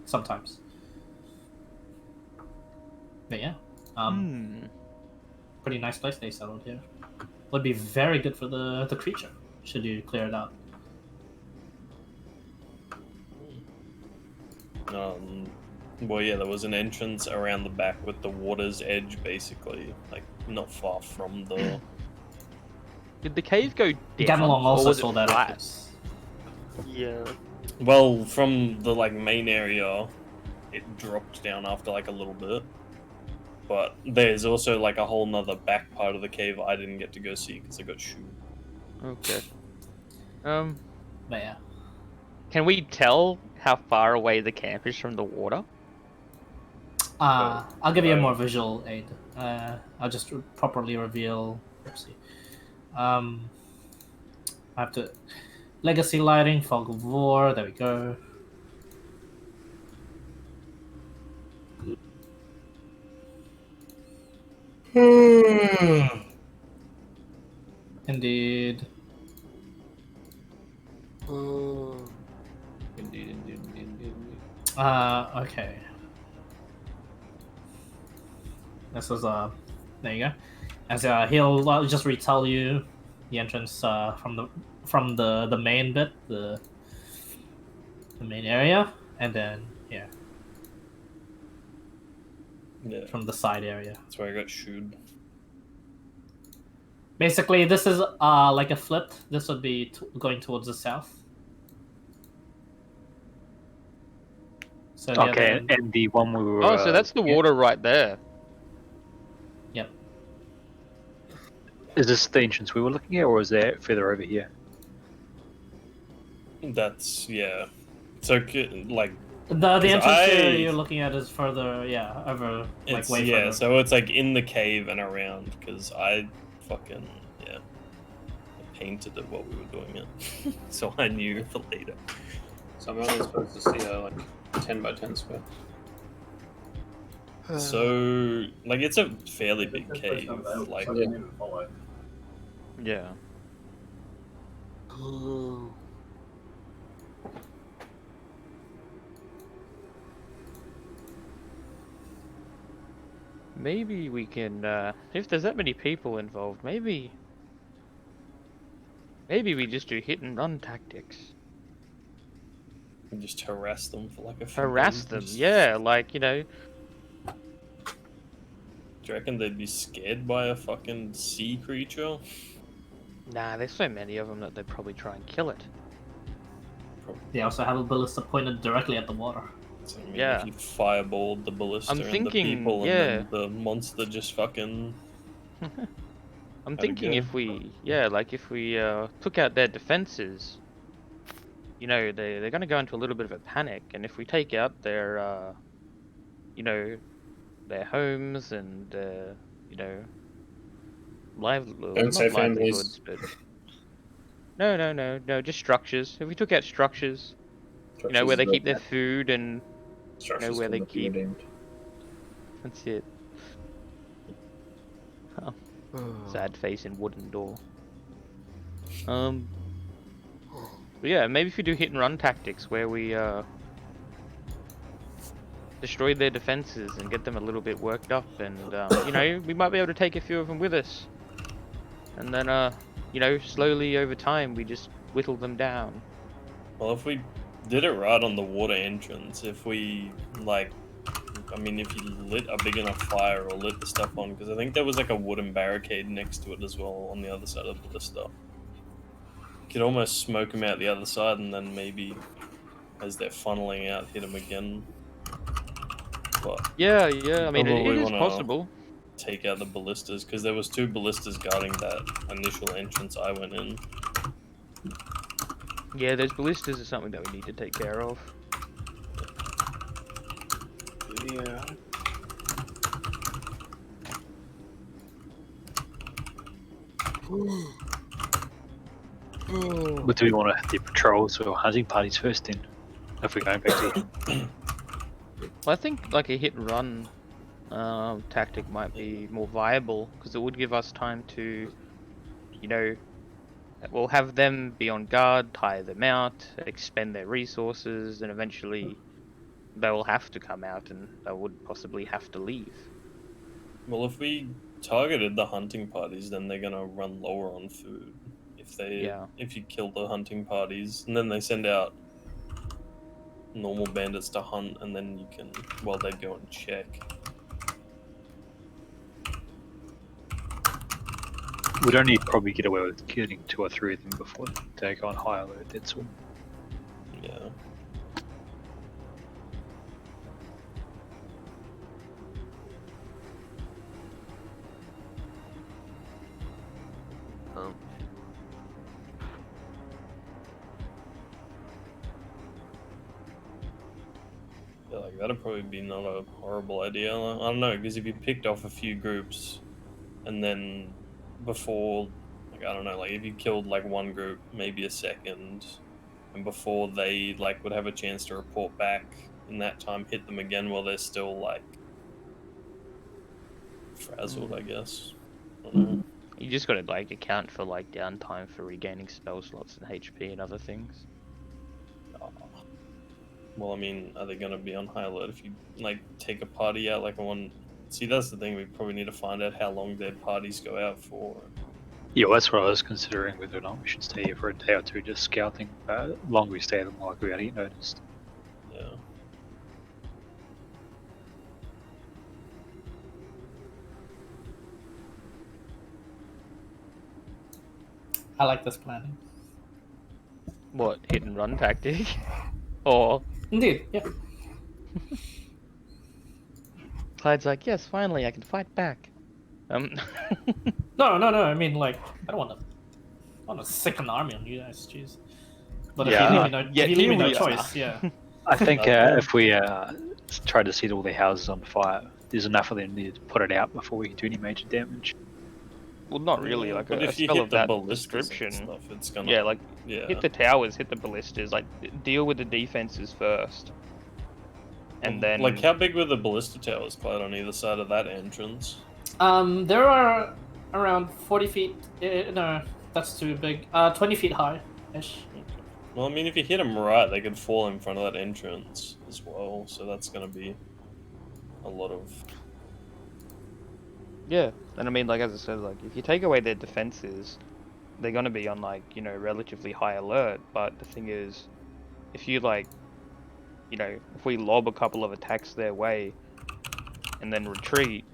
S1: Sometimes. But yeah, pretty nice place they settled here. Would be very good for the creature should you clear it out.
S6: Well, yeah, there was an entrance around the back with the water's edge, basically, like not far from the.
S3: Did the cave go down?
S1: Ganalong
S3: or
S1: also
S3: was
S1: saw
S3: it
S1: that.
S3: flat?
S2: Yeah.
S6: Well, from the like main area, it dropped down after like a little bit. But there's also like a whole nother back part of the cave I didn't get to go see because I got shooed.
S3: Okay.
S1: But yeah.
S3: Can we tell how far away the camp is from the water?
S1: I'll give you a more visual aid. I'll just properly reveal. Oopsie. I have to legacy lighting, fog of war. There we go. Indeed. Okay. This is there you go. As he'll just retell you the entrance from the main bit, the main area, and then yeah, from the side area.
S6: That's where I got shooed.
S1: Basically, this is like a flip. This would be going towards the south. So
S5: Okay, and the one we were.
S3: Oh, so that's the water right there.
S1: Yep.
S5: Is this the entrance we were looking at, or is that further over here?
S6: That's So like
S1: the entrance you're looking at is further, over like way further.
S6: So it's like in the cave and around because I fucking I painted it while we were doing it, so I knew for later.
S4: So I'm only supposed to see a like 10 by 10 square.
S6: So like it's a fairly big cave. Like
S3: Yeah. Maybe we can, if there's that many people involved, maybe we just do hit and run tactics.
S6: and just harass them for like a few
S3: Harass them,
S6: days.
S3: yeah, like, you know.
S6: Do you reckon they'd be scared by a fucking sea creature?
S3: Nah, there's so many of them that they'd probably try and kill it.
S1: They also have a ballista pointed directly at the water.
S6: So, I mean,
S3: Yeah.
S6: if you fireballed the ballista
S3: I'm
S6: and
S3: thinking,
S6: the people
S3: yeah.
S6: and then the monster just fucking...
S3: I'm
S6: How'd it
S3: thinking
S6: go?
S3: if we, if we took out their defenses, you know, they're going to go into a little bit of a panic, and if we take out their, you know, their homes and, you know, not
S4: say
S3: livelihoods, but no, just structures. If we took out structures, you know, where they keep their food and
S4: Structures
S3: where they
S4: cannot be
S3: keep-
S4: redeemed.
S3: that's it. Oh, sad face and wooden door. But yeah, maybe if we do hit and run tactics where we destroy their defenses and get them a little bit worked up, and you know, we might be able to take a few of them with us, and then you know, slowly over time we just whittle them down.
S6: Well, if we did it right on the water entrance, if we, like, I mean, if you lit a big enough fire or lit the stuff on, because I think there was like a wooden barricade next to it as well on the other side of the stuff. You could almost smoke them out the other side and then maybe, as they're funneling out, hit them again. But
S3: Yeah, I mean, it
S6: Probably
S3: is
S6: wanna-
S3: possible.
S6: take out the ballistas, because there was 2 ballistas guarding that initial entrance I went in.
S3: Yeah, those ballistas are something that we need to take care of.
S4: Yeah.
S5: But do we want to hit the patrols or hunting parties first then? If we're going back to
S3: Well, I think like a hit and run tactic might be more viable, because it would give us time to, you know, we'll have them be on guard, tire them out, expend their resources, and eventually they will have to come out and they would possibly have to leave.
S6: Well, if we targeted the hunting parties, then they're gonna run lower on food. If you kill the hunting parties, and then they send out normal bandits to hunt, and then you can, well, they'd go and check.
S5: we'd only probably get away with killing 2 or 3 of them before they go on high alert, that's all.
S6: Yeah. Yeah, like that'd probably be not a horrible idea. I don't know, because if you picked off a few groups, and then before, like I don't know, like if you killed like one group, maybe a second, and before they like would have a chance to report back, in that time hit them again while they're still like frazzled, I guess. I don't know.
S3: You just gotta like account for like downtime for regaining spell slots and HP and other things.
S6: Well, I mean, are they gonna be on high alert if you like take a party out like one? See, that's the thing. We probably need to find out how long their parties go out for.
S5: Yeah, well, that's what I was considering, whether or not we should stay here for a day or two just scouting. The longer we stay, the more likely we are to get noticed.
S6: Yeah.
S1: I like this planning.
S3: What, hit and run tactic? Or
S1: Indeed, yeah.
S3: Clyde's like, yes, finally I can fight back.
S1: No. I mean, like, I don't want to sick an army on you guys. Jeez. But if
S5: Yeah,
S1: you leave me no choice, yeah.
S5: I think if we try to set all their houses on fire, there's enough of them there to put it out before we can do any major damage.
S3: Well, not really. Like
S6: But
S3: a
S6: if you
S3: spell
S6: hit
S3: of
S6: the
S3: that
S6: ballistas and
S3: description.
S6: stuff, it's gonna.
S3: Yeah, like
S6: Yeah.
S3: hit the towers, hit the ballistas. Like deal with the defenses first, and then
S6: Like, how big were the ballista towers, Clyde, on either side of that entrance?
S1: There are around 40 feet. No, that's too big. 20 feet high-ish.
S6: Well, I mean, if you hit them right, they could fall in front of that entrance as well. So that's gonna be a lot of.
S3: yeah. And I mean, like as I said, like if you take away their defenses, they're gonna be on like relatively high alert. But the thing is, if you like, if we lob a couple of attacks their way, and then retreat.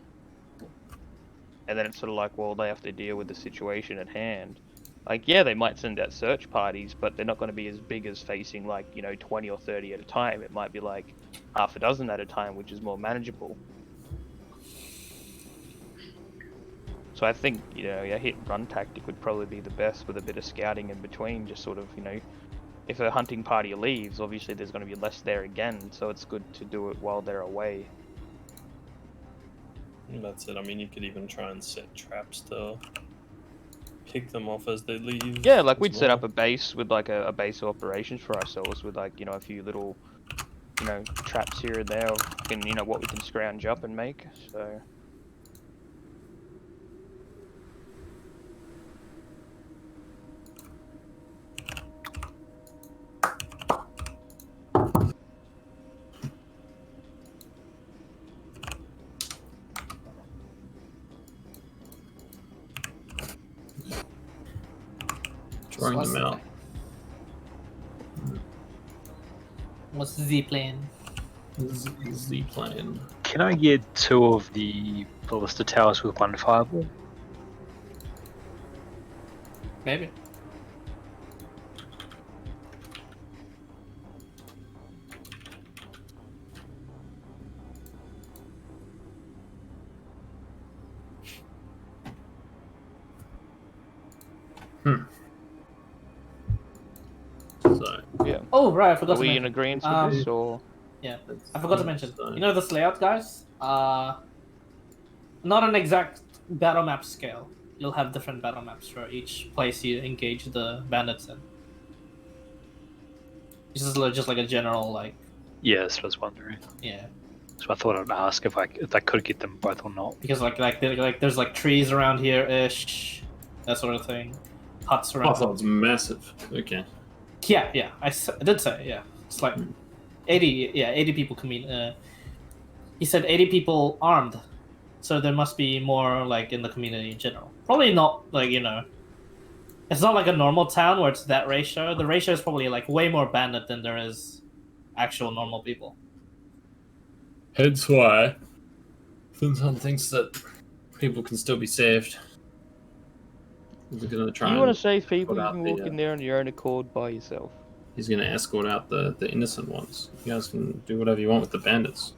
S3: And then it's sort of like, well, they have to deal with the situation at hand. Like, yeah, they might send out search parties, but they're not going to be as big as facing, like, 20 or 30 at a time. It might be, like, half a dozen at a time, which is more manageable. So I think, a hit-and-run tactic would probably be the best with a bit of scouting in between. Just sort of, if a hunting party leaves, obviously there's going to be less there again. So it's good to do it while they're away.
S6: That's it. I mean, you could even try and set traps to pick them off as they leave.
S3: Yeah, like we'd
S6: as
S3: set
S6: well.
S3: up a base with like a base of operations for ourselves with like, a few little, traps here and there, and what we can scrounge up and make. So
S4: Drawing them out.
S1: What's the Z plan?
S4: Z plan.
S5: Can I get 2 of the ballista towers with 1 fireball?
S1: Maybe.
S4: So
S3: yeah.
S1: Oh, right, I forgot
S3: Are
S1: to
S3: we
S1: mention.
S3: in agreement with this, or?
S1: Yeah, I forgot to mention. You know this layout, guys? Not an exact battle map scale. You'll have different battle maps for each place you engage the bandits in. This is just like a general, like,
S5: Yeah, that's what I was wondering.
S1: yeah.
S5: So I thought I'd ask if I could get them both or not.
S1: Because there's like trees around here ish, that sort of thing. Huts around.
S4: oh, it's massive. Okay.
S1: Yeah. I did say, yeah. It's like 80 people come in. He said 80 people armed, so there must be more like in the community in general. Probably not like it's not like a normal town where it's that ratio. The ratio is probably like way more bandit than there is actual normal people.
S4: Hence why Finton thinks that people can still be saved. We're gonna try.
S3: You want to save people,
S4: put
S3: you
S4: out
S3: can
S4: the,
S3: walk in there on your own accord by yourself.
S4: He's going to escort out the innocent ones. You guys can do whatever you want with the bandits.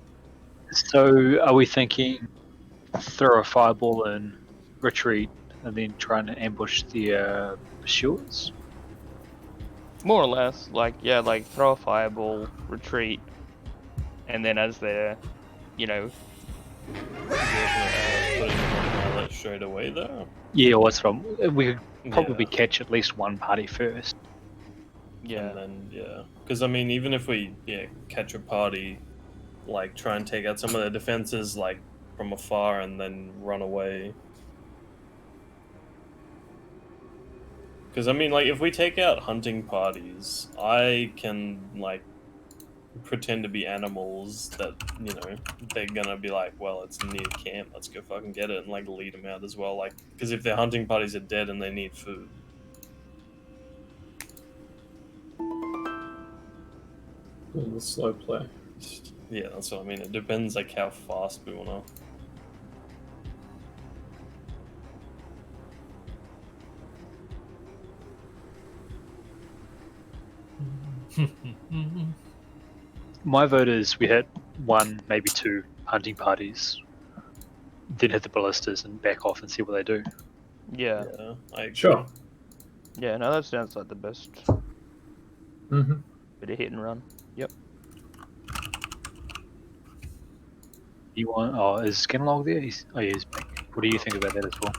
S5: So, are we thinking throw a fireball and retreat, and then try and ambush the pursuers?
S3: More or less, like throw a fireball, retreat, and then as they're,
S6: putting them on pilot straight away though.
S5: Yeah, what's wrong? We could probably catch at least one party first.
S6: And then because I mean, even if we catch a party, like try and take out some of their defenses like from afar and then run away. Because I mean, like if we take out hunting parties, I can like pretend to be animals that they're gonna be like, well, it's near camp, let's go fucking get it, and like lead them out as well. Like, because if their hunting parties are dead and they need food.
S4: The slow play.
S6: Yeah, that's what I mean. It depends like how fast we wanna.
S5: My vote is we hit one, maybe two hunting parties, then hit the ballistas and back off and see what they do.
S3: yeah,
S6: I agree.
S4: Sure.
S3: yeah. No, that sounds like the best
S4: Mm-hmm.
S3: bit of hit and run. Yep.
S5: You want? Oh, is Skinlog there? He's back. What do you think about that as well?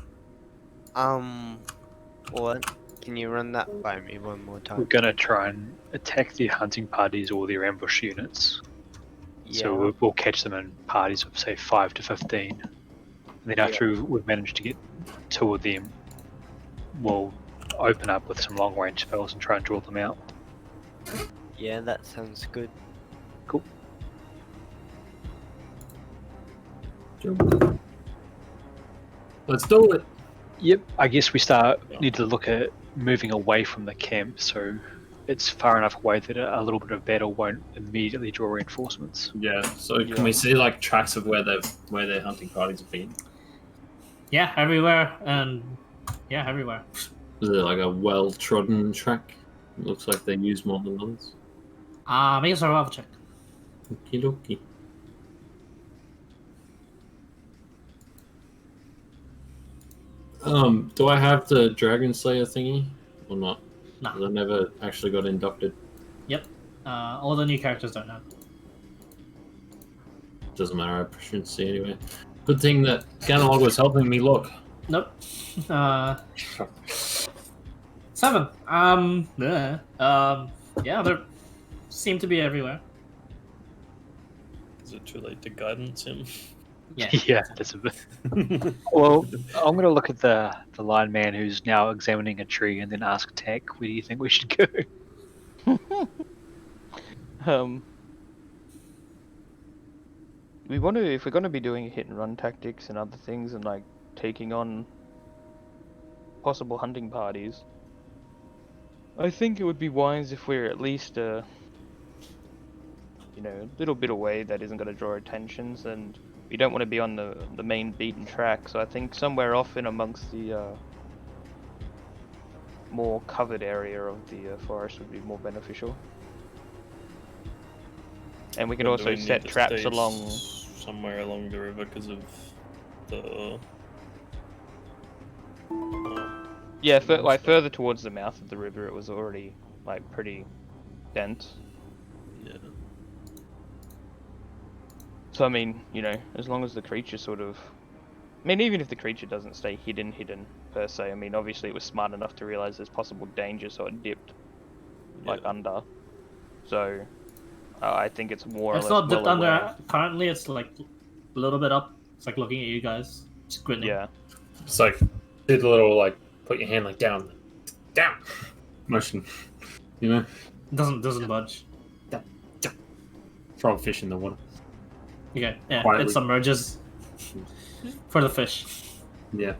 S2: What? Can you run that by me one more
S5: We're
S2: time?
S5: gonna try and attack their hunting parties or their ambush units.
S2: Yeah.
S5: So we'll catch them in parties of say 5 to 15. And then after we've managed to get 2 of them, we'll open up with some long range spells and try and draw them out.
S2: Yeah, that sounds good.
S5: Cool.
S4: Let's do it.
S5: Yep. I guess we need to look at moving away from the camp so it's far enough away that a little bit of battle won't immediately draw reinforcements.
S4: Yeah. So can we see like tracks of where their hunting parties have been?
S1: Yeah, everywhere, and everywhere.
S4: Is it like a well-trodden track? It looks like they use more than others.
S1: Make a survival check.
S4: Okie dokie. Do I have the Dragon Slayer thingy or not?
S1: No.
S4: 'Cause I never actually got inducted.
S1: Yep. All the new characters don't have.
S4: Doesn't matter. I shouldn't see anyway. Good thing that Ganalog was helping me look.
S1: Nope. 7. Yeah, they seem to be everywhere.
S6: Is it too late to guidance him?
S1: Yeah.
S5: Yeah, that's a bit. Well, I'm gonna look at the line man who's now examining a tree and then ask Tack, where do you think we should go?
S3: We want to, if we're going to be doing hit and run tactics and other things and like taking on possible hunting parties, I think it would be wise if we're at least a little bit away that isn't going to draw attentions, and we don't want to be on the main beaten track. So I think somewhere off in amongst the more covered area of the forest would be more beneficial. And we can
S6: Do
S3: also
S6: we need
S3: set
S6: to
S3: traps
S6: stay
S3: along.
S6: somewhere along the river because of the.
S3: Yeah, further towards the mouth of the river, it was already like pretty dense.
S6: Yeah.
S3: So I mean, as long as the creature sort of, I mean, even if the creature doesn't stay hidden per se, I mean, obviously it was smart enough to realize there's possible danger, so it dipped like under. So I think it's more.
S1: It's
S3: or less
S1: not dipped
S3: well
S1: under
S3: aware.
S1: currently. It's like a little bit up. It's like looking at you guys, just grinning.
S3: Yeah.
S4: It's like did a little like put your hand like down motion,
S1: Doesn't budge.
S4: Throw a fish in the water.
S1: Okay, yeah,
S4: Quietly.
S1: it submerges for the fish.
S4: Yeah.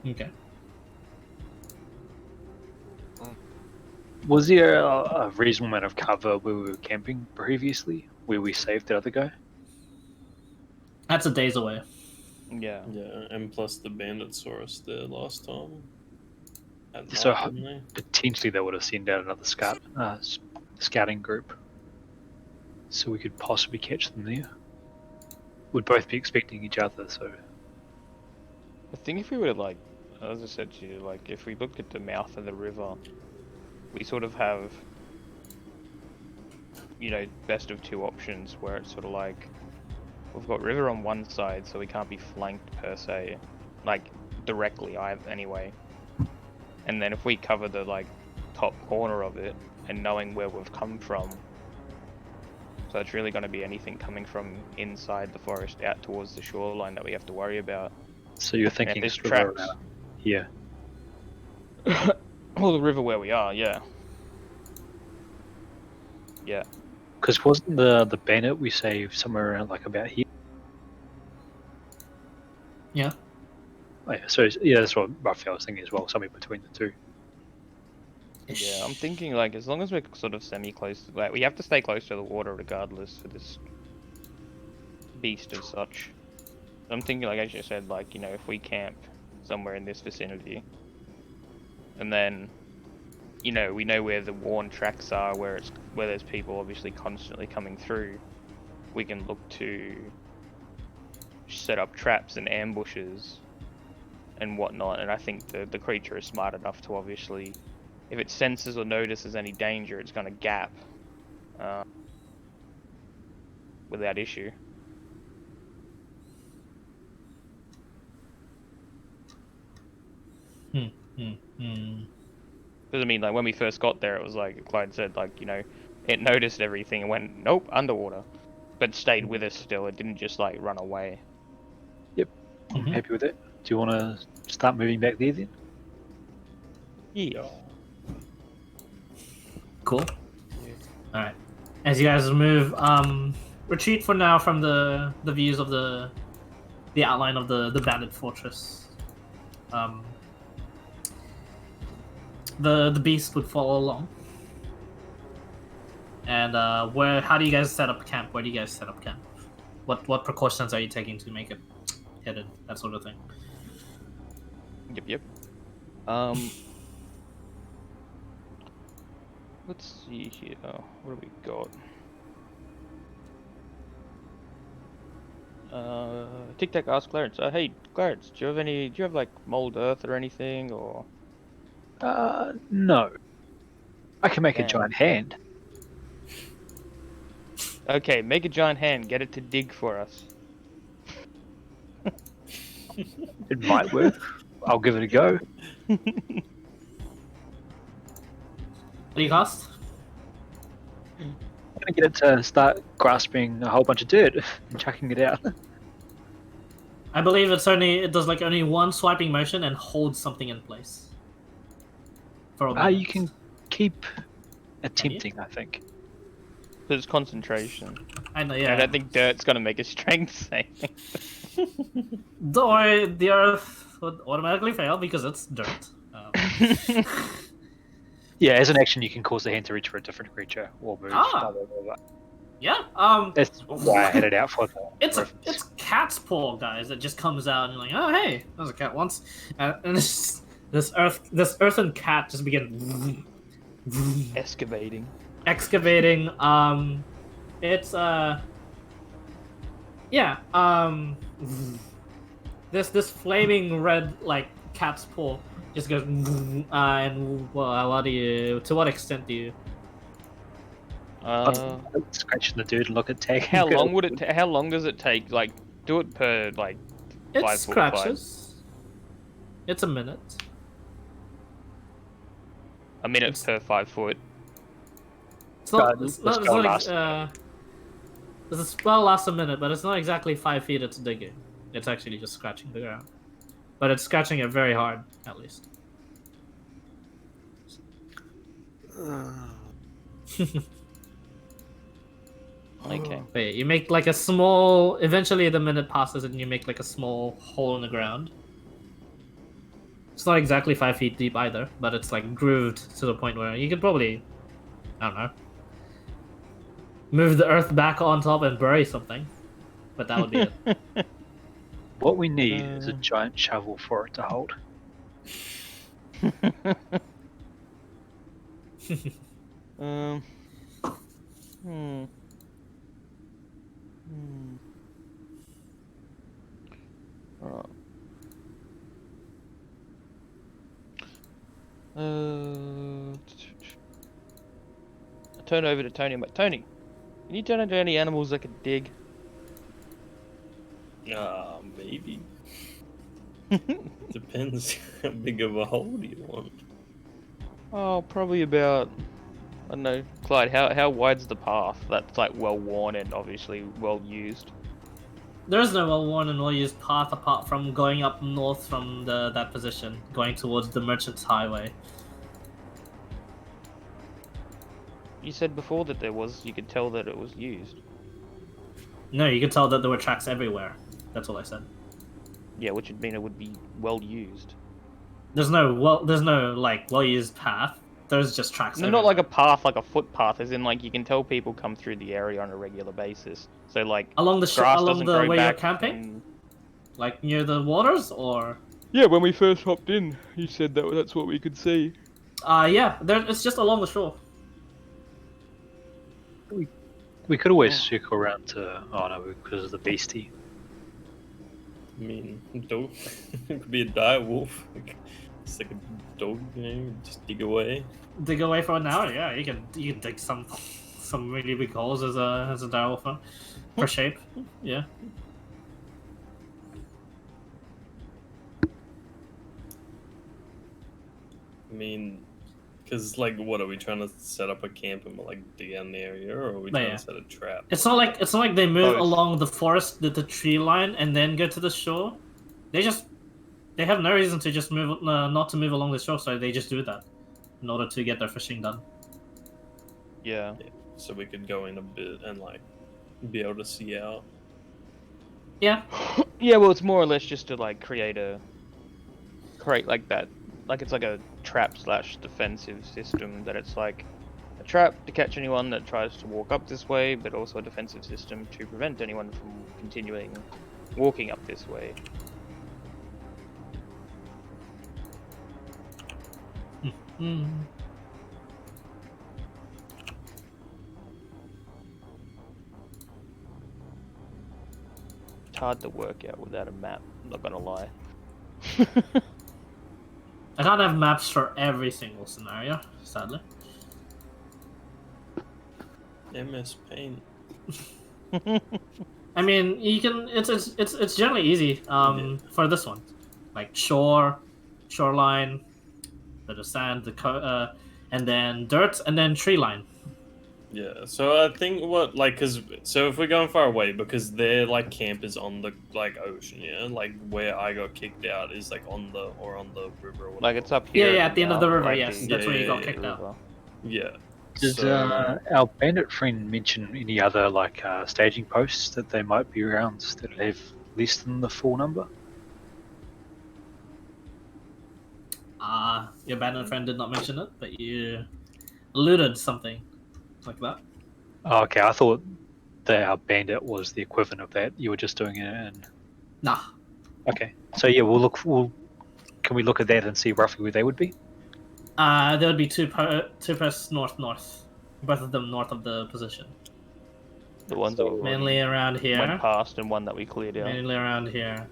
S1: Okay.
S5: Was there a reasonable amount of cover where we were camping previously, where we saved the other guy?
S1: That's a days away.
S3: Yeah.
S6: Yeah, and plus the bandit saw us there last time. At
S5: So-
S6: night, wouldn't they?
S5: Potentially they would have sent out another scouting group, so we could possibly catch them there. We'd both be expecting each other, so
S3: I think if we were like, as I said to you, like if we looked at the mouth of the river, we sort of have, you know, best of two options where it's sort of like we've got river on one side, so we can't be flanked per se, like directly either anyway. And then if we cover the like top corner of it and knowing where we've come from, so it's really going to be anything coming from inside the forest out towards the shoreline that we have to worry about.
S5: so you're
S3: And if
S5: thinking
S3: there's
S5: it's river
S3: traps,
S5: around here.
S3: well, the river where we are, yeah. Yeah.
S5: Because wasn't the bandit we saved somewhere around like about here?
S1: Yeah.
S5: Oh, yeah, so yeah, that's what roughly I was thinking as well, somewhere between the two.
S3: Yeah, I'm thinking like as long as we're sort of semi-close, like we have to stay close to the water regardless for this beast as such. I'm thinking like as you said, like, you know, if we camp somewhere in this vicinity, and then, you know, we know where the worn tracks are, where there's people obviously constantly coming through, we can look to set up traps and ambushes and whatnot. And I think the creature is smart enough to obviously, if it senses or notices any danger, it's going to gap without issue. Because I mean, like when we first got there, it was like Clyde said, like, you know, it noticed everything and went, nope, underwater, but stayed with us still. It didn't just like run away.
S5: I'm happy with it. Do you want to start moving back there then?
S3: Yeah.
S1: Cool. All right. As you guys move, retreat for now from the views of the outline of the bandit fortress. The beast would follow along. And how do you guys set up camp? Where do you guys set up camp? What precautions are you taking to make it hidden? That sort of thing.
S3: Yep. Let's see here. What do we got? Tic Tac asked Clarence. Hey, Clarence, do you have like mold earth or anything, or?
S5: No. I can make a
S3: Damn.
S5: giant hand.
S3: Okay, make a giant hand. Get it to dig for us.
S5: It might work. I'll give it a go.
S1: What do you cost?
S5: I'm gonna get it to start grasping a whole bunch of dirt and chucking it out.
S1: I believe it does like only one swiping motion and holds something in place. For a minute.
S5: You can keep attempting, I think.
S3: There's concentration.
S1: I know, yeah.
S3: I don't think dirt's gonna make a strength saving.
S1: Don't worry, the earth would automatically fail because it's dirt.
S5: Yeah, as an action, you can cause the hand to reach for a different creature or move.
S1: Ah.
S5: Blah, blah, blah.
S1: Yeah.
S5: That's why I had it out for the
S1: It's
S5: reference.
S1: cat's paw, guys. That just comes out and you're like, oh hey, that was a cat once, and this earthen cat just begin
S3: Excavating.
S1: excavating. It's this flaming red like cat's paw just goes and to what extent do you?
S5: Scratching the dirt and look at tag.
S3: How long would it? How long does it take? Like, do it per like.
S1: It
S3: 5 foot
S1: scratches. It's a minute.
S3: A minute per 5 foot.
S1: It's not.
S5: The
S1: It's not
S5: spell
S1: like,
S5: lasts
S1: the spell lasts a minute, but it's not exactly 5 feet. It's digging. It's actually just scratching the ground, but it's scratching it very hard, at least.
S3: Okay.
S1: Wait, you make like a small. Eventually, the minute passes, and you make like a small hole in the ground. It's not exactly 5 feet deep either, but it's like grooved to the point where you could probably, I don't know, move the earth back on top and bury something. But that would be it.
S5: What we need is a giant shovel for it to hold.
S3: um. Hmm. Hmm. Alright. I turn over to Tony. I'm like, Tony, can you turn into any animals that can dig?
S6: Maybe. Depends how big of a hole do you want.
S3: Oh, probably about, I don't know, Clyde. How wide's the path? That's like well worn and obviously well used.
S1: There's no well-worn and well-used path apart from going up north from that position, going towards the Merchants Highway.
S3: You said before that there was. You could tell that it was used.
S1: No, you could tell that there were tracks everywhere. That's all I said.
S3: Yeah, which would mean it would be well used.
S1: There's no well-used path. There's just tracks.
S3: No, not like a path, like a footpath, as in like you can tell people come through the area on a regular basis. So like
S1: along the
S3: grass
S1: along
S3: doesn't
S1: the
S3: grow
S1: way you're
S3: back
S1: camping,
S3: and-
S1: like near the waters, or
S3: Yeah, when we first hopped in, you said that's what we could see.
S1: yeah, it's just along the shore.
S5: We could always circle around to. Oh no, because of the beastie.
S6: I mean, dog. It could be a dire wolf. It's like a dog, just dig away.
S1: Dig away for an hour. Yeah, you can dig some really big holes as a direwolf for shape. Yeah.
S6: I mean, because like, what are we trying to set up a camp and like dig out in the area, or are we trying to set a trap?
S1: It's not like they move
S3: Both.
S1: along the forest, the tree line, and then go to the shore. They have no reason to just move, not to move along the shore, so they just do that in order to get their fishing done.
S3: Yeah.
S6: So we could go in a bit and like be able to see out.
S1: Yeah.
S3: Yeah, well, it's more or less just to like create like that, like it's like a trap / defensive system. That it's like a trap to catch anyone that tries to walk up this way, but also a defensive system to prevent anyone from continuing walking up this way.
S1: Mm.
S3: It's hard to work out without a map, I'm not gonna lie.
S1: I can't have maps for every single scenario, sadly.
S6: MS Paint.
S1: I mean, you can. It's generally easy. For this one, like shoreline, bit of sand, and then dirt, and then tree line.
S6: Yeah, so I think so if we're going far away, because their like camp is on the like ocean, yeah, like where I got kicked out is like on the river or whatever.
S3: Like it's up here.
S1: Yeah, at the end of the river.
S3: like
S1: Yes, that's where you got kicked out.
S6: Yeah.
S5: Did our bandit friend mention any other like staging posts that they might be around that have less than the full number?
S1: Your bandit friend did not mention it, but you alluded something like that.
S5: Oh, okay, I thought that our bandit was the equivalent of that. You were just doing it in.
S1: Nah.
S5: Okay, so yeah, can we look at that and see roughly where they would be?
S1: There would be two posts north, both of them north of the position.
S3: The ones that
S1: mainly around here.
S3: Went past and one that we cleared out.
S1: Mainly around here.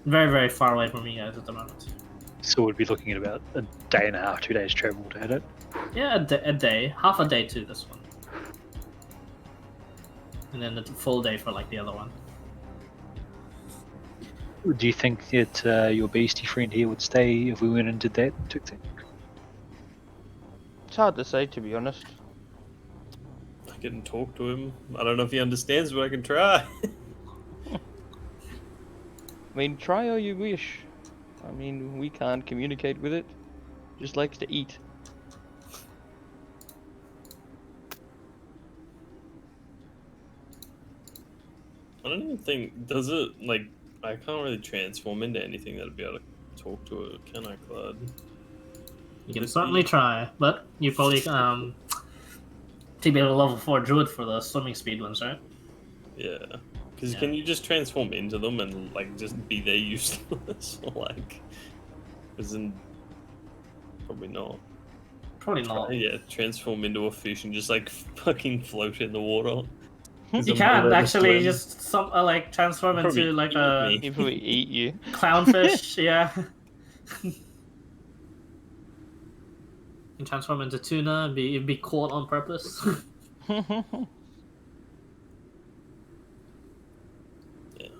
S1: Very, very far away from you guys at the moment.
S5: So we'd be looking at about a day and a half, 2 days travel to hit it.
S1: Yeah, a day, half a day to this one, and then a full day for like the other one.
S5: Do you think that your beastie friend here would stay if we went and did that?
S3: It's hard to say, to be honest.
S6: I can talk to him. I don't know if he understands, but I can try.
S3: I mean, try all you wish. I mean, we can't communicate with it. Just likes to eat.
S6: I don't even think, does it, like, I can't really transform into anything that'd be able to talk to it, can I, Claude?
S1: You can certainly try, but you probably to be able to level 4 druid for the swimming speed ones, right?
S6: Yeah. Because can you just transform into them and, like, just be there useless? Like, Isn't probably not.
S1: Probably not.
S6: Yeah, transform into a fish and just like fucking float in the water.
S1: You can actually just like transform
S6: Probably
S1: into like
S6: eat
S1: a
S6: me.
S3: He'll probably eat you.
S1: clownfish. Yeah. You transform into tuna and be caught on purpose.
S6: Yeah,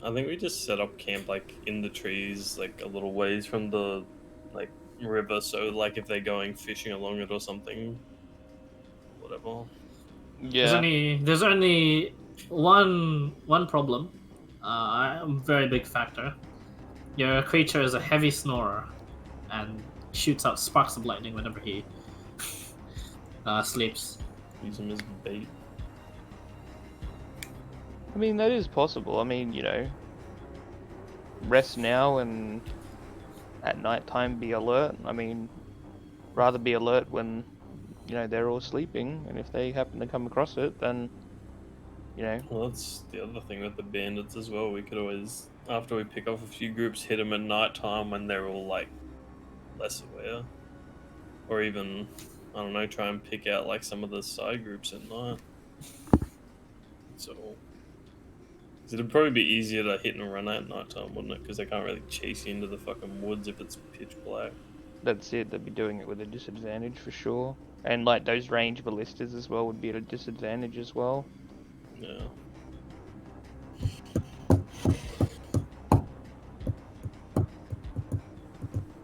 S6: I think we just set up camp like in the trees, like a little ways from the like river. So like if they're going fishing along it or something, whatever.
S3: Yeah.
S1: There's only one problem. A very big factor. Your creature is a heavy snorer, and shoots out sparks of lightning whenever he sleeps.
S6: Use them as bait.
S3: I mean, that is possible. I mean, rest now and at night time be alert. I mean, rather be alert when, they're all sleeping, and if they happen to come across it, then,
S6: Well, that's the other thing with the bandits as well. We could always, after we pick off a few groups, hit them at night time when they're all like less aware, or even I don't know, try and pick out like some of the side groups at night. So, it'd probably be easier to hit and run at night time, wouldn't it? Because they can't really chase you into the fucking woods if it's pitch black.
S3: that's it. They'd be doing it with a disadvantage for sure. And like those range ballistas as well would be at a disadvantage as well.
S6: Yeah.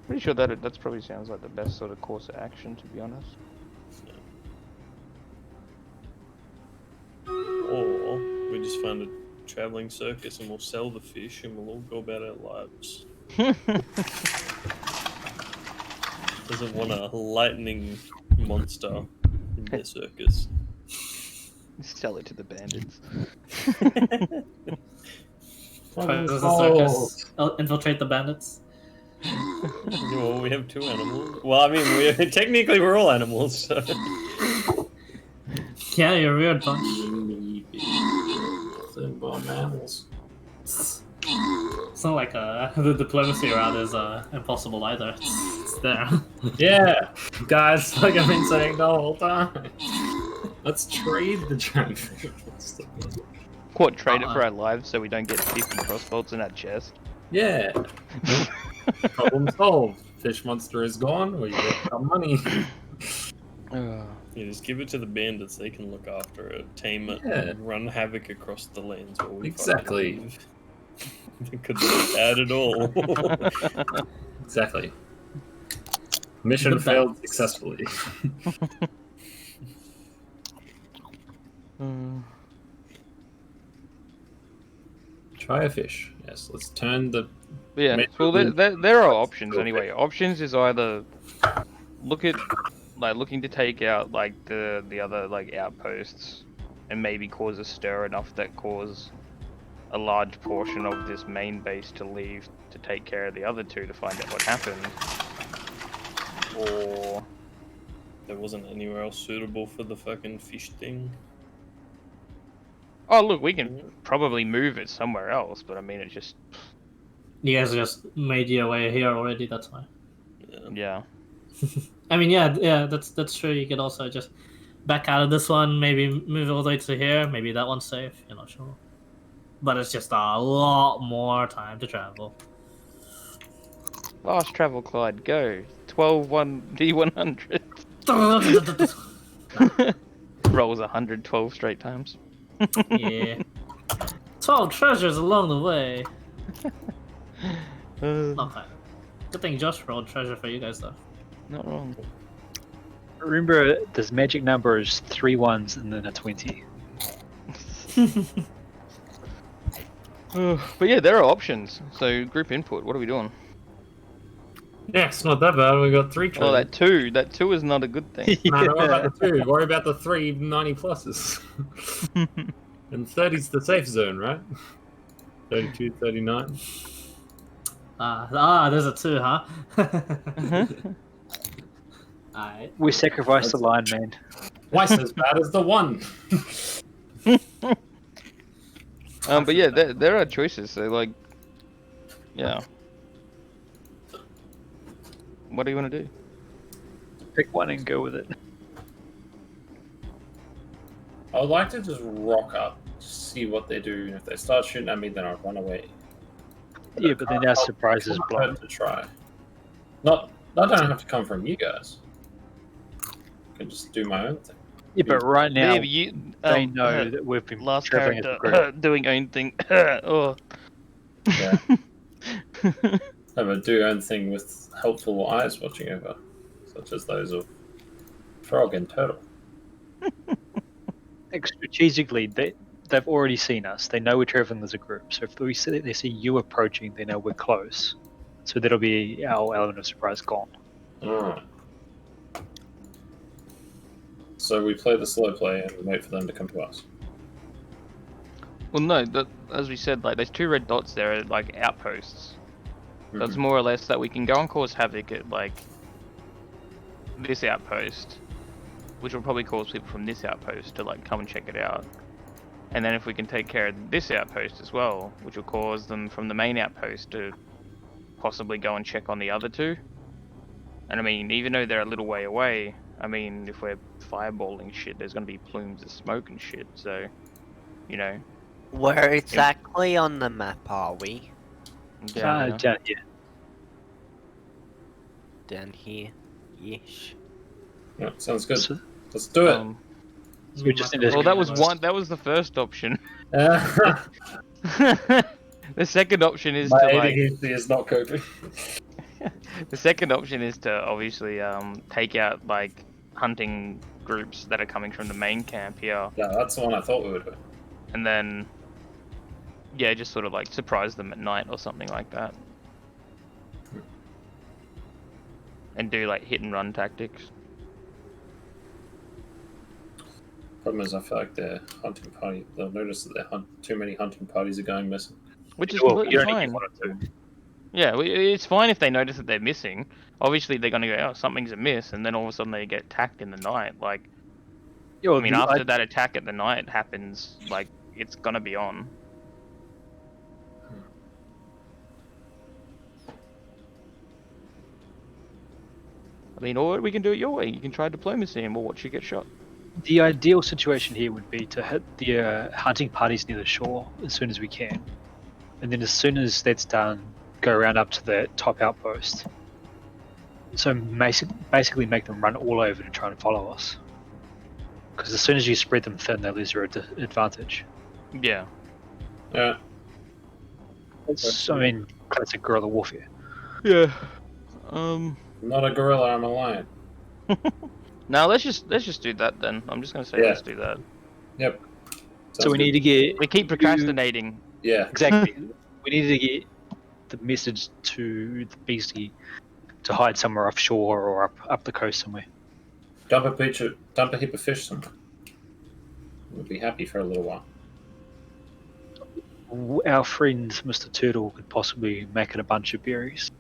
S3: Pretty sure that's probably sounds like the best sort of course of action, to be honest.
S6: Or we just find a traveling circus and we'll sell the fish and we'll all go about our lives. Doesn't want a lightning monster in their circus.
S3: Sell it to the bandits.
S1: There's a circus. Infiltrate the bandits.
S6: Well, we have two animals. Well, I mean, technically we're all animals, so...
S1: Yeah, you're a weird bunch.
S9: Mammals.
S1: It's not like the diplomacy around is impossible either. It's there.
S9: Yeah, guys, like I've been saying the whole time. Let's trade the trophy.
S3: What, trade it for our lives so we don't get 50 crossbolts in our chest?
S9: Yeah. Problem solved. Fish monster is gone. We get some money.
S6: Yeah, just give it to the bandits. They can look after it, tame it, and run havoc across the lands where we
S9: Exactly.
S6: fucking live. It could be bad at all.
S9: Exactly. Mission failed successfully. Try a fish. Yes, let's turn the...
S3: Yeah, well, there are options anyway. Options is either looking to take out like the other like outposts and maybe cause a stir enough that cause a large portion of this main base to leave to take care of the other two to find out what happened. Or
S6: there wasn't anywhere else suitable for the fucking fish thing.
S3: oh look, we can probably move it somewhere else, but I mean it's just
S1: You guys just made your way here already. That's why.
S3: yeah.
S1: I mean, yeah, that's true. You could also just back out of this one, maybe move all the way to here. Maybe that one's safe. You're not sure, but it's just a lot more time to travel.
S3: Fast travel, Clyde, go. 12-1 D100. Rolls 112 straight times.
S1: Yeah. 12 treasures along the way. Not bad. Good thing Josh rolled treasure for you guys, though.
S3: Not wrong.
S5: Remember, this magic number is 3 ones and then a 20.
S3: But yeah, there are options. So group input, what are we doing?
S9: Yeah, it's not that bad. We got 3
S3: Oh,
S9: treasures.
S3: that two is not a good thing.
S9: No, don't worry about the 2. Worry about the 3 90 pluses. And 30's the safe zone, right? 32, 39.
S1: There's a 2, huh? Alright.
S5: We sacrificed the lion man.
S9: Twice as bad as the 1.
S3: But yeah, there are choices. So like, yeah. What do you want to do?
S5: Pick one and go with it.
S4: I would like to just rock up, see what they do, and if they start shooting at me, then I'll run away.
S5: Yeah, but then our surprise is
S4: blown.
S5: blown.
S4: To try. Not don't have to come from you guys. I can just do my own thing.
S5: Yeah, but right now
S3: Yeah, but you,
S5: they know that we've been
S3: last
S5: traveling as a
S3: character
S5: group.
S3: doing own thing. Oh.
S4: Yeah. Have a do your own thing with helpful eyes watching over, such as those of Frog and Turtle.
S5: Like, strategically, they've already seen us. They know we're traveling as a group. So if they see you approaching, they know we're close. So that'll be our element of surprise gone.
S4: Alright. So we play the slow play and wait for them to come to us.
S3: Well, no, as we said, like there's 2 red dots there, are, like outposts. That's more or less that we can go and cause havoc at like this outpost, which will probably cause people from this outpost to like come and check it out. And then if we can take care of this outpost as well, which will cause them from the main outpost to possibly go and check on the other 2. And I mean, even though they're a little way away, I mean, if we're fireballing shit, there's gonna be plumes of smoke and shit, so, you know.
S2: Where exactly on the map are we?
S3: Down
S5: Down here.
S2: Down here. Yeesh.
S4: Yeah, sounds good.
S5: So,
S4: Let's do it.
S5: so we just need to
S3: Well, that was that was the first option.
S4: My
S3: The second option is to like.
S4: ADHD is not coping.
S3: The second option is to obviously take out like hunting groups that are coming from the main camp here,
S4: Yeah, that's the one I thought we would do.
S3: and then yeah, just sort of like surprise them at night or something like that, and do like hit and run tactics.
S4: Problem is, I feel like their hunting party. They'll notice that too many hunting parties are going missing.
S3: Which is
S5: well,
S3: completely
S5: you only
S3: fine.
S5: get 1 or 2.
S3: Yeah, it's fine if they notice that they're missing. Obviously, they're gonna go, oh, something's amiss, and then all of a sudden they get attacked in the night. Like,
S5: Yeah,
S3: I mean, after that attack at the night happens, like, it's gonna be on. I mean, or we can do it your way. You can try diplomacy and we'll watch you get shot.
S5: The ideal situation here would be to hit the hunting parties near the shore as soon as we can. And then as soon as that's done, go around up to the top outpost. So basically make them run all over to try and follow us. Because as soon as you spread them thin, they lose their advantage.
S3: Yeah.
S4: Yeah.
S5: It's, I mean, classic guerrilla warfare.
S3: Yeah.
S4: I'm not a gorilla. I'm a lion.
S3: No, let's just do that then. I'm just gonna say let's do that.
S4: Yep.
S5: So we need to get...
S3: We keep procrastinating.
S4: Yeah.
S5: Exactly. We need to get the message to the beastie to hide somewhere offshore or up the coast somewhere.
S4: Dump a heap of fish somewhere. We'll be happy for a little while.
S5: Our friend Mr. Turtle could possibly make it a bunch of berries.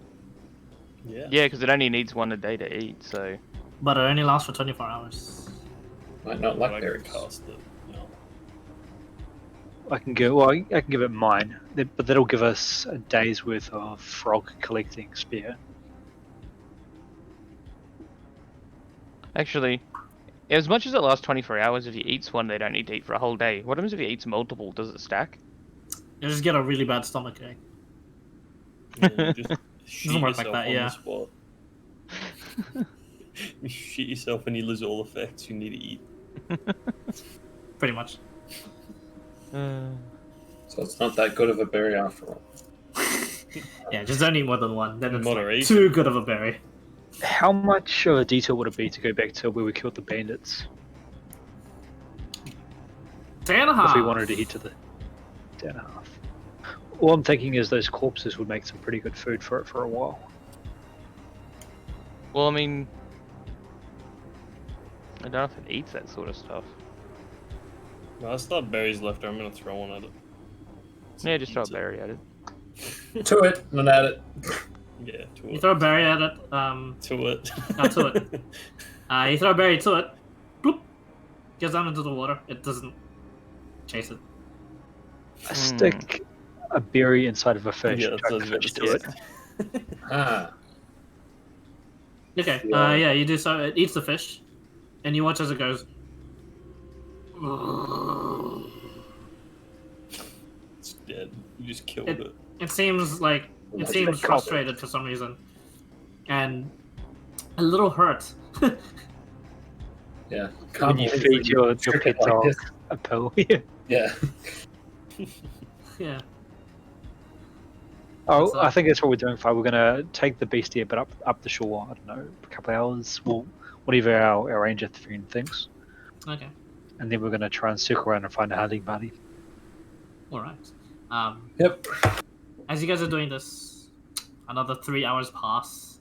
S6: Yeah.
S3: Yeah, because it only needs 1 a day to eat, so...
S1: But it only lasts for 24 hours.
S4: Might not like
S6: I
S4: berries.
S6: can cast it. No.
S5: I can give it mine, but that'll give us a day's worth of frog collecting spear.
S3: Actually, as much as it lasts 24 hours, if he eats one, they don't need to eat for a whole day. What happens if he eats multiple? Does it stack?
S1: You just get a really bad stomach ache.
S6: Yeah, you just shoot
S1: Doesn't work like
S6: yourself
S1: that,
S6: on
S1: yeah.
S6: the spot. You shoot yourself and you lose all effects you need to eat.
S1: Pretty much.
S4: So it's not that good of a berry after all.
S1: Yeah, just don't eat more than one. Then it's like
S6: Moderation.
S1: too good of a berry.
S5: How much of a detail would it be to go back to where we killed the bandits?
S1: 10.5.
S5: If we wanted to head to the 10.5. All I'm thinking is those corpses would make some pretty good food for it for a while.
S3: Well, I mean... I don't know if it eats that sort of stuff.
S6: No, it's not berries left. I'm gonna throw one at it.
S3: Yeah, just throw a berry at it.
S4: To it, not at it.
S6: Yeah, to
S1: You
S6: it.
S1: throw a berry at it.
S6: To it.
S1: Not to it. You throw a berry to it. Bloop. Goes down into the water. It doesn't chase it.
S5: I stick a berry inside of a fish,
S6: Yeah,
S5: and
S6: that's
S5: try
S6: what I
S5: to
S6: was
S5: fish
S6: about
S5: to
S6: to
S5: it.
S4: Ah.
S1: Okay.
S9: Yeah.
S1: Yeah, you do so. It eats the fish, and you watch as it goes.
S6: It's dead. You just killed it.
S1: It seems like it
S5: It's
S1: seems
S5: been covered.
S1: frustrated for some reason, and a little hurt.
S9: Yeah.
S5: When you
S9: believe
S5: feed
S9: that
S5: your
S9: trick
S5: pet
S9: it like
S5: dog
S9: this.
S5: a pill.
S9: Yeah.
S1: Yeah.
S5: Oh,
S1: That's,
S5: I think that's what we're doing. Fine, we're gonna take the beastie a bit up the shore. I don't know, a couple of hours. Well, whatever our ranger friend thinks,
S1: Okay.
S5: and then we're gonna try and circle around and find a hunting buddy.
S1: All right.
S9: Yep.
S1: As you guys are doing this, another 3 hours pass.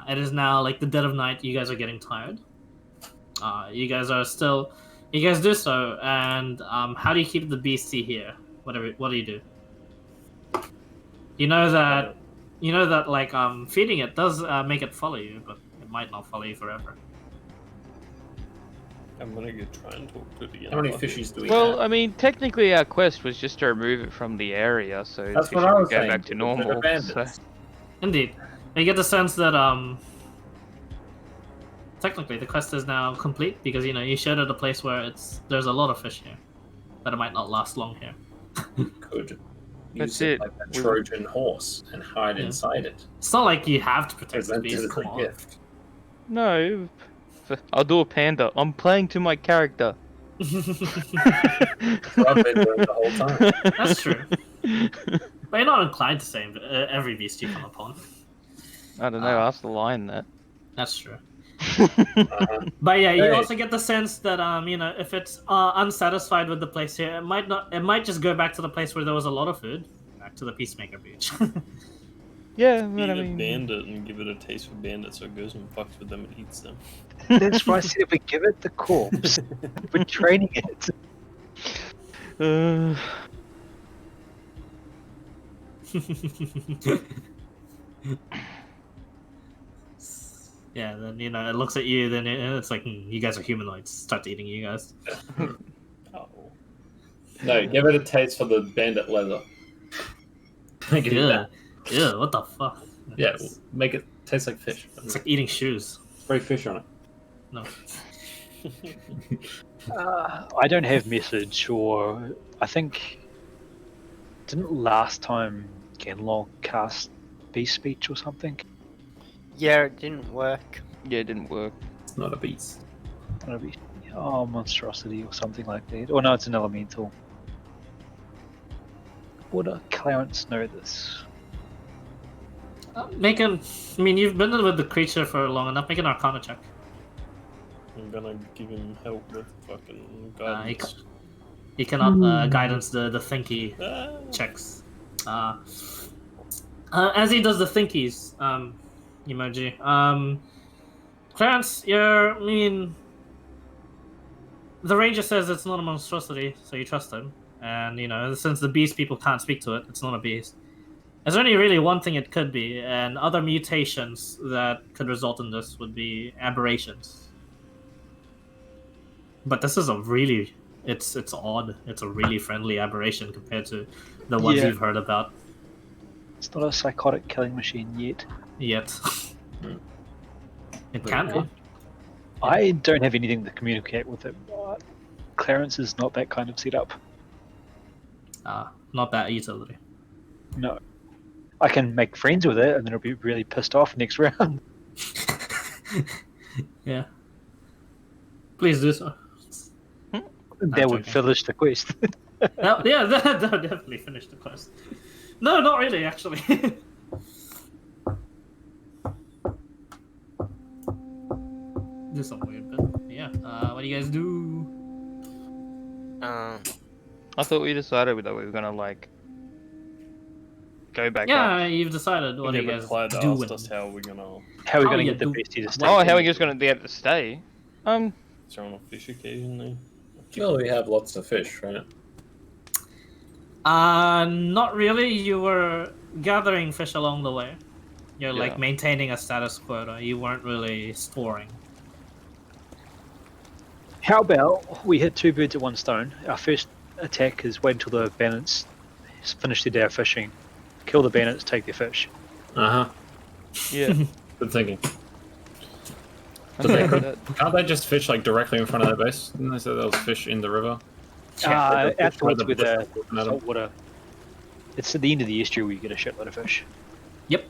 S1: It is now like the dead of night. You guys are getting tired. You guys do so, and how do you keep the beastie here? What do you do? You know that like feeding it does make it follow you, but it might not follow you forever.
S6: I'm gonna go try and talk to it again.
S9: How many fishies do we
S3: Well,
S9: have?
S3: I mean, technically our quest was just to remove it from the area, so
S9: That's
S3: fishing
S9: what I
S3: would
S9: was
S3: go
S9: saying.
S3: back to
S9: They're
S3: normal. So.
S9: bandits.
S1: Indeed, you get the sense that technically the quest is now complete because you showed it a place where there's a lot of fish here, but it might not last long here.
S9: Could
S3: That's
S9: use it
S3: it.
S9: like a Trojan horse and hide inside it.
S1: It's not like you have to protect the
S9: Present
S1: beast.
S9: it as
S1: Come
S9: a
S1: on.
S9: gift.
S3: No, I'll do a panda. I'm playing to my character.
S9: I've been doing it the whole time.
S1: That's true. But you're not inclined to say every beast you come upon.
S3: I don't know. Ask the lion that.
S1: That's true.
S9: Uh-huh.
S1: But yeah, you
S9: Hey.
S1: also get the sense that if it's unsatisfied with the place here, it might just go back to the place where there was a lot of food, back to the Peacemaker Beach.
S3: Yeah,
S6: Feed
S3: but I
S6: a
S3: mean,
S6: bandit and give it a taste for bandits, so it goes and fucks with them and eats them.
S5: That's why I said we give it the corpse. We're training it.
S1: Yeah, then it looks at you, then it's like you guys are humanoids. Starts eating you guys.
S6: Oh.
S9: No, give it a taste for the bandit leather. Make it eat
S1: Yeah,
S9: that.
S1: yeah. What the fuck?
S9: Yeah,
S1: It's,
S9: make it taste like fish.
S1: it's like eating shoes.
S9: Spray fish on it.
S1: No.
S5: I don't have message, or I think didn't last time Genlong cast beast speech or something.
S2: Yeah, it didn't work.
S3: yeah, it didn't work.
S9: It's not a beast.
S5: That'll be monstrosity or something like that. Or no, it's an elemental. Would Clarence know this?
S1: You've been with the creature for long enough. Make an Arcana check.
S6: I'm gonna give him help with fucking guidance.
S1: He cannot guidance the thinky
S6: Ah.
S1: checks. As he does the thinkies, emoji. Clarence, the ranger says it's not a monstrosity, so you trust him. And since the beast people can't speak to it, it's not a beast. There's only really one thing it could be, and other mutations that could result in this would be aberrations. But this is it's odd. It's a really friendly aberration compared to the ones
S5: Yeah.
S1: you've heard about
S5: It's not a psychotic killing machine yet.
S1: yet. It can be.
S5: I don't have anything to communicate with it. But Clarence is not that kind of setup.
S1: Not that utility.
S5: No. I can make friends with it, and then it'll be really pissed off next round.
S1: Yeah. Please do so.
S5: That would
S1: joking.
S5: finish the quest.
S1: That would definitely finish the quest. No, not really, actually. Do some weird bit. Yeah. What do you guys do?
S3: I thought we decided that we were gonna go back up.
S1: Yeah, you've decided. What do you
S6: but
S1: guys
S6: Clyde
S1: do?
S6: asked us how we're gonna
S5: How are we
S1: Oh,
S5: going to
S1: yeah,
S5: get the
S1: do-
S5: bestie to stay?
S3: Oh, how are we just gonna be able to stay?
S6: throw on a fish occasionally.
S9: Well, we have lots of fish, right?
S1: Not really. You were gathering fish along the way. You're
S3: Yeah.
S1: maintaining a status quota. You weren't really storing.
S5: How about we hit two birds at one stone? Our first attack is wait until the bandits finish their day of fishing. Kill the bandits, take their fish.
S9: Uh huh.
S3: Yeah.
S9: Good thinking.
S3: I'm
S9: they
S3: down with that.
S9: Can't they just fish like directly in front of their base? Didn't they say there was fish in the river?
S5: Out
S9: Fish where
S5: towards where
S9: bush
S5: the
S9: was looking at 'em.
S5: saltwater. It's at the end of the estuary where you get a shitload of fish.
S1: Yep.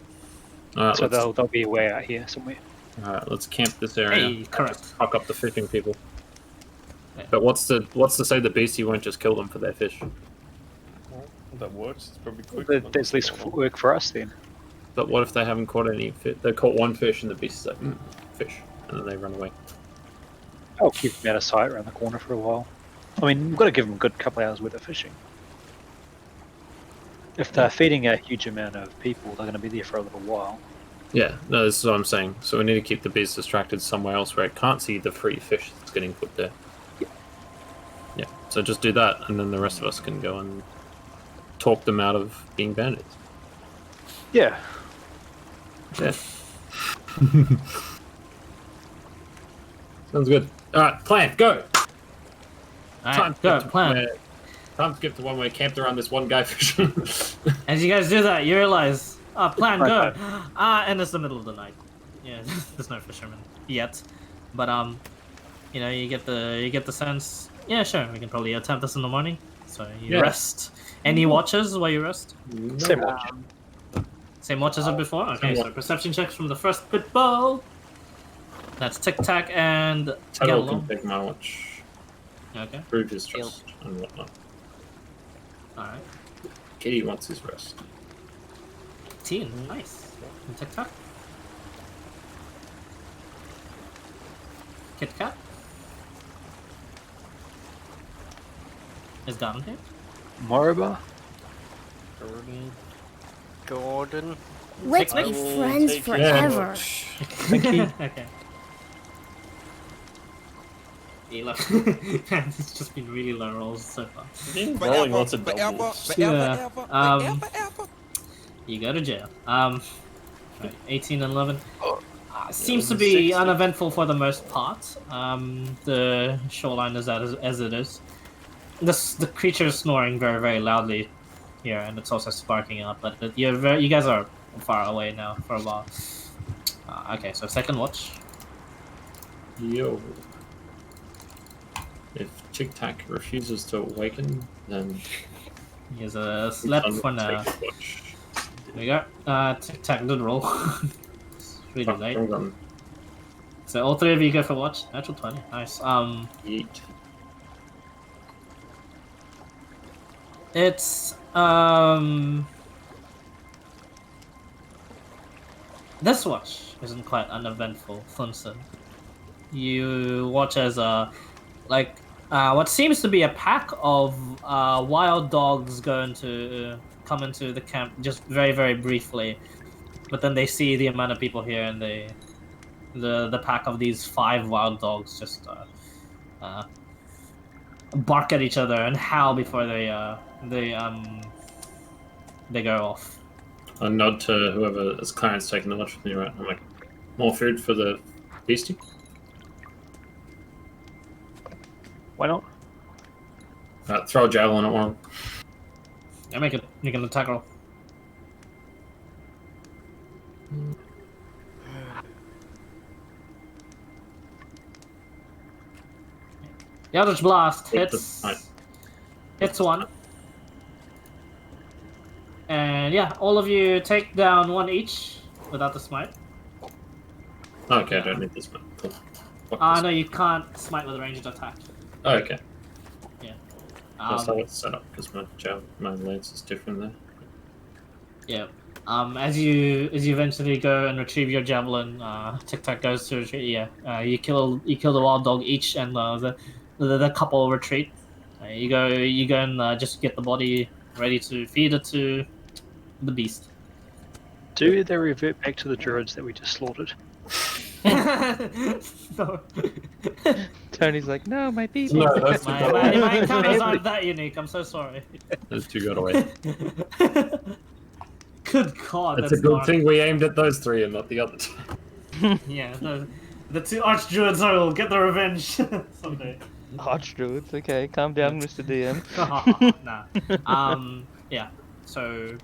S9: Alright,
S5: So
S9: let's,
S5: they'll be way out here somewhere.
S9: let's camp this area.
S1: Hey, correct.
S9: Just fuck up the fishing people.
S1: Yeah.
S9: But what's to say the beastie won't just kill them for their fish?
S6: Well, that works. It's probably quick.
S5: There's less work for us then.
S9: But what if they haven't caught any fish? They caught one fish and the beastie's like, fish. And then they run away.
S5: I'll keep them out of sight around the corner for a while. I mean, we've got to give them a good couple hours worth of fishing. If they're feeding a huge amount of people, they're going to be there for a little while.
S9: Yeah, no, this is what I'm saying. So we need to keep the beast distracted somewhere else where it can't see the free fish that's getting put there. Yeah, so just do that, and then the rest of us can go and talk them out of being bandits.
S5: Yeah.
S9: Yeah. Sounds good. Alright, plan, go!
S1: Alright, go, plan.
S9: Time skip to one where camped around this one guy fishing.
S1: As you guys do that, you realize, plan, go. And it's the middle of the night. Yeah, there's no fishermen yet, but you know, you get the sense. Yeah, sure, we can probably attempt this in the morning. So you rest. Any watches while you rest?
S5: Same watch.
S1: Same watch as before. Okay,
S9: Same
S1: so
S9: watch.
S1: perception checks from the first pit bowl. That's Tic Tac and
S9: Tuttle
S1: Gallo.
S9: can take my watch.
S1: Okay,
S9: Prove his trust and whatnot.
S1: all right.
S9: Kitty wants his rest.
S1: 18, nice. And Tic Tac. Kit Kat. Is Gordon here?
S5: Moriba?
S2: Gordon.
S11: Let's
S1: Take
S11: be
S1: my-
S11: friends
S6: take your
S11: forever.
S1: Okay. It's just been really low rolls so far.
S6: Been rolling lots of doubles.
S1: Yeah. You go to jail. Right, 18 and 11. Seems to be
S6: 60.
S1: uneventful for the most part. The shoreline is as it is. The creature is snoring very, very loudly here, and it's also sparking up. But you guys are far away now for a while. Okay, so second watch.
S9: Yo. If Tic Tac refuses to awaken, then
S1: He has a slept for now. There we go. Tic Tac did roll. It's really late. So all three of you go for watch. Natural 20. Nice.
S9: Yeet.
S1: It's this watch isn't quite uneventful, Funson. You watch as what seems to be a pack of wild dogs come into the camp just very, very briefly, but then they see the amount of people here, and the pack of these 5 wild dogs just bark at each other and howl before they go off.
S9: I nod to whoever is Clarence taking the watch with me, right? I'm like, more food for the beastie?
S5: Why not?
S9: Throw a javelin at one.
S1: I make an attack roll. The Eldritch Blast hits. Hits one. And yeah, all of you take down 1 each without the smite.
S9: Okay, I don't need this one. Cool.
S1: No, you can't smite with a ranged attack.
S9: Oh, okay.
S1: Yeah.
S9: That's how it's set up, because my lance is different there.
S1: Yeah. As you eventually go and retrieve your javelin, Tic Tac goes to retreat. Yeah. You kill the wild dog each, and the couple retreat. You go and just get the body ready to feed it to the beast.
S5: Do they revert back to the druids that we just slaughtered?
S1: No.
S3: Tony's like, no, my baby.
S9: No, those two got away.
S1: My encounters aren't that unique. I'm so sorry.
S9: Those two got away.
S1: Good God,
S9: It's
S1: that's
S9: a good
S1: dark.
S9: thing we aimed at those 3 and not the other 2.
S1: Yeah, the 2 archdruids will get their revenge someday.
S3: Archdruids, okay, calm down, Mr. DM.
S1: Nah. Yeah. So,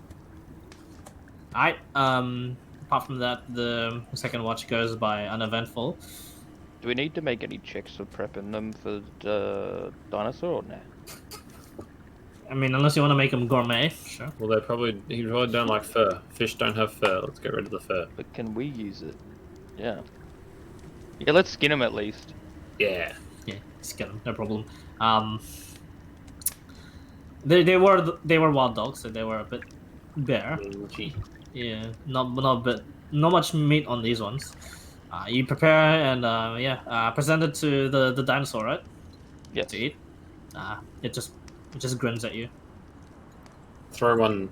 S1: apart from that, the second watch goes by uneventful.
S3: Do we need to make any checks for prepping them for the dinosaur or nah?
S1: I mean, unless you want to make them gourmet, sure.
S9: Well, he probably don't like fur. Fish don't have fur. Let's get rid of the fur.
S3: But can we use it? Yeah. Yeah, let's skin them at least.
S9: Yeah.
S1: Yeah, skin them, no problem. They were wild dogs, so they were a bit bare. Yeah, not much meat on these ones. You prepare and present it to the dinosaur, right?
S3: Yes.
S1: To eat. It just grins at you.
S9: Throw one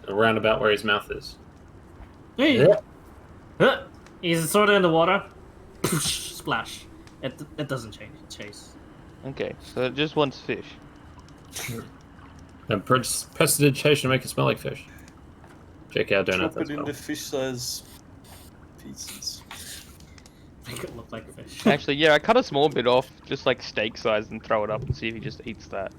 S9: around about where his mouth is.
S1: Hey. He's sort of in the water. Splash. It doesn't chase.
S3: Okay, so it just wants fish.
S9: And prestidigitation make it smell like fish. Check out donut.
S6: Chop it into fish-size pieces.
S1: Make it look like fish.
S3: Actually, yeah, I cut a small bit off, just like steak size, and throw it up and see if he just eats that.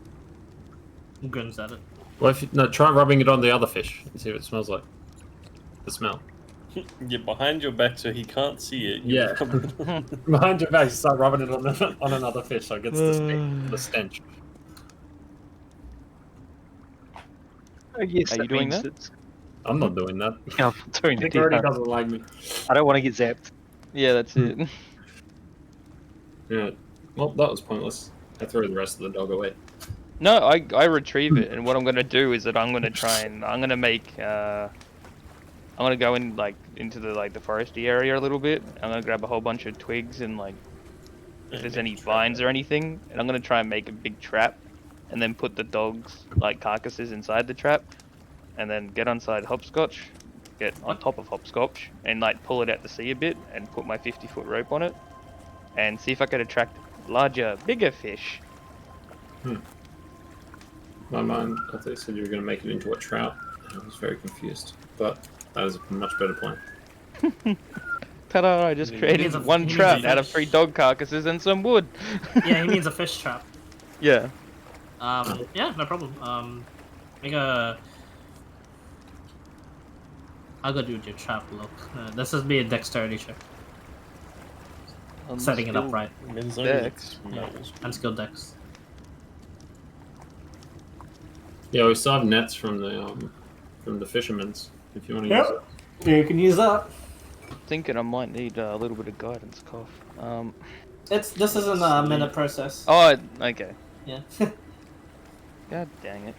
S1: Grins at it.
S9: Well, try rubbing it on the other fish and see what it smells like. The smell.
S6: You're behind your back so he can't see it.
S9: Yeah. Behind your back, you start rubbing it on another fish so it gets the stench.
S5: I guess
S3: Are you doing that?
S9: I'm not doing that.
S5: Yeah, I'm doing
S9: Nick
S5: the
S9: already
S5: detail.
S9: doesn't like me.
S5: I don't want to get zapped.
S3: Yeah, that's it.
S9: Yeah. Well, that was pointless. I threw the rest of the dog away.
S3: No, I retrieve it, and what I'm gonna do is that I'm gonna go in into the foresty area a little bit. I'm gonna grab a whole bunch of twigs and if there's any vines or anything, and I'm gonna try and make a big trap, and then put the dogs carcasses inside the trap, and then get inside Hopscotch, get on top of Hopscotch, and pull it out to sea a bit, and put my 50-foot rope on it, and see if I could attract larger, bigger fish.
S9: My mind, I thought you said you were going to make it into a trout. I was very confused, but that is a much better plan.
S3: Ta-da! I just created one trap out of 3 dog carcasses and some wood.
S1: Yeah, he means a fish trap.
S3: Yeah.
S1: Yeah, no problem. Make a. I'll go do your trap look. This is be a dexterity check. Setting it up right.
S3: Dex.
S1: Yeah, unskilled dex.
S9: Yeah, we still have nets from the fishermen's. If you want to use it.
S1: Yeah, you can use that.
S3: Thinking I might need a little bit of guidance, Cough.
S1: This isn't a minute process.
S3: Oh, okay.
S1: Yeah.
S3: God dang it.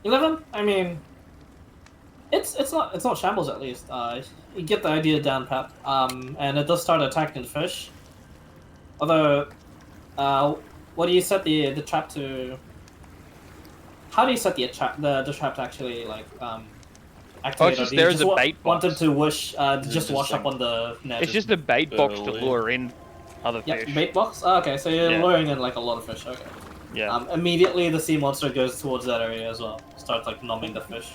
S1: 11. I mean, it's not shambles at least. You get the idea down pat. And it does start attacking fish. Although, what do you set the trap to? How do you set the trap to actually activate?
S3: It's just there is a bait box.
S1: Want them to wash up on the net.
S3: It's just a bait box to lure in other fish.
S1: Yeah, bait box. Oh, okay, so you're luring in a lot of fish. Okay.
S3: Yeah.
S1: Immediately the sea monster goes towards that area as well. Starts numbing the fish.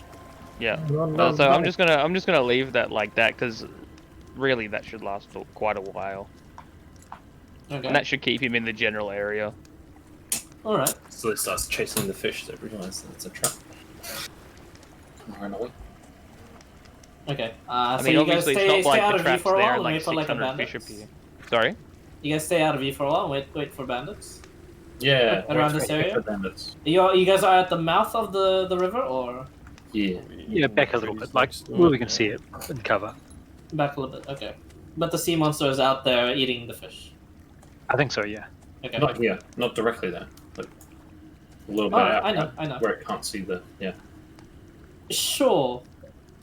S3: Yeah. So I'm just gonna leave that like that because really that should last for quite a while.
S1: Okay.
S3: And that should keep him in the general area.
S1: All right.
S9: So it starts chasing the fish. They realize that it's a trap. Run away.
S1: Okay.
S3: I
S1: So
S3: mean,
S1: you guys
S3: obviously
S1: stay
S3: it's not
S1: out
S3: like the
S1: of view
S3: traps
S1: for a
S3: there
S1: while
S3: and
S1: and wait for a
S3: 600 fish
S1: bandits.
S3: appear. Sorry?
S1: You guys stay out of view for a while and wait for bandits.
S9: Yeah.
S1: Around this area.
S9: Bandits.
S1: You guys are at the mouth of the river or
S9: Yeah.
S5: Yeah, back a little bit, where we can see it and cover.
S1: back a little bit? Okay. But the sea monster is out there eating the fish.
S5: I think so, yeah.
S1: Okay.
S9: Not here. Not directly there. But a little bit
S1: Oh,
S9: out.
S1: I know.
S9: Where it can't see the. Yeah.
S1: Sure.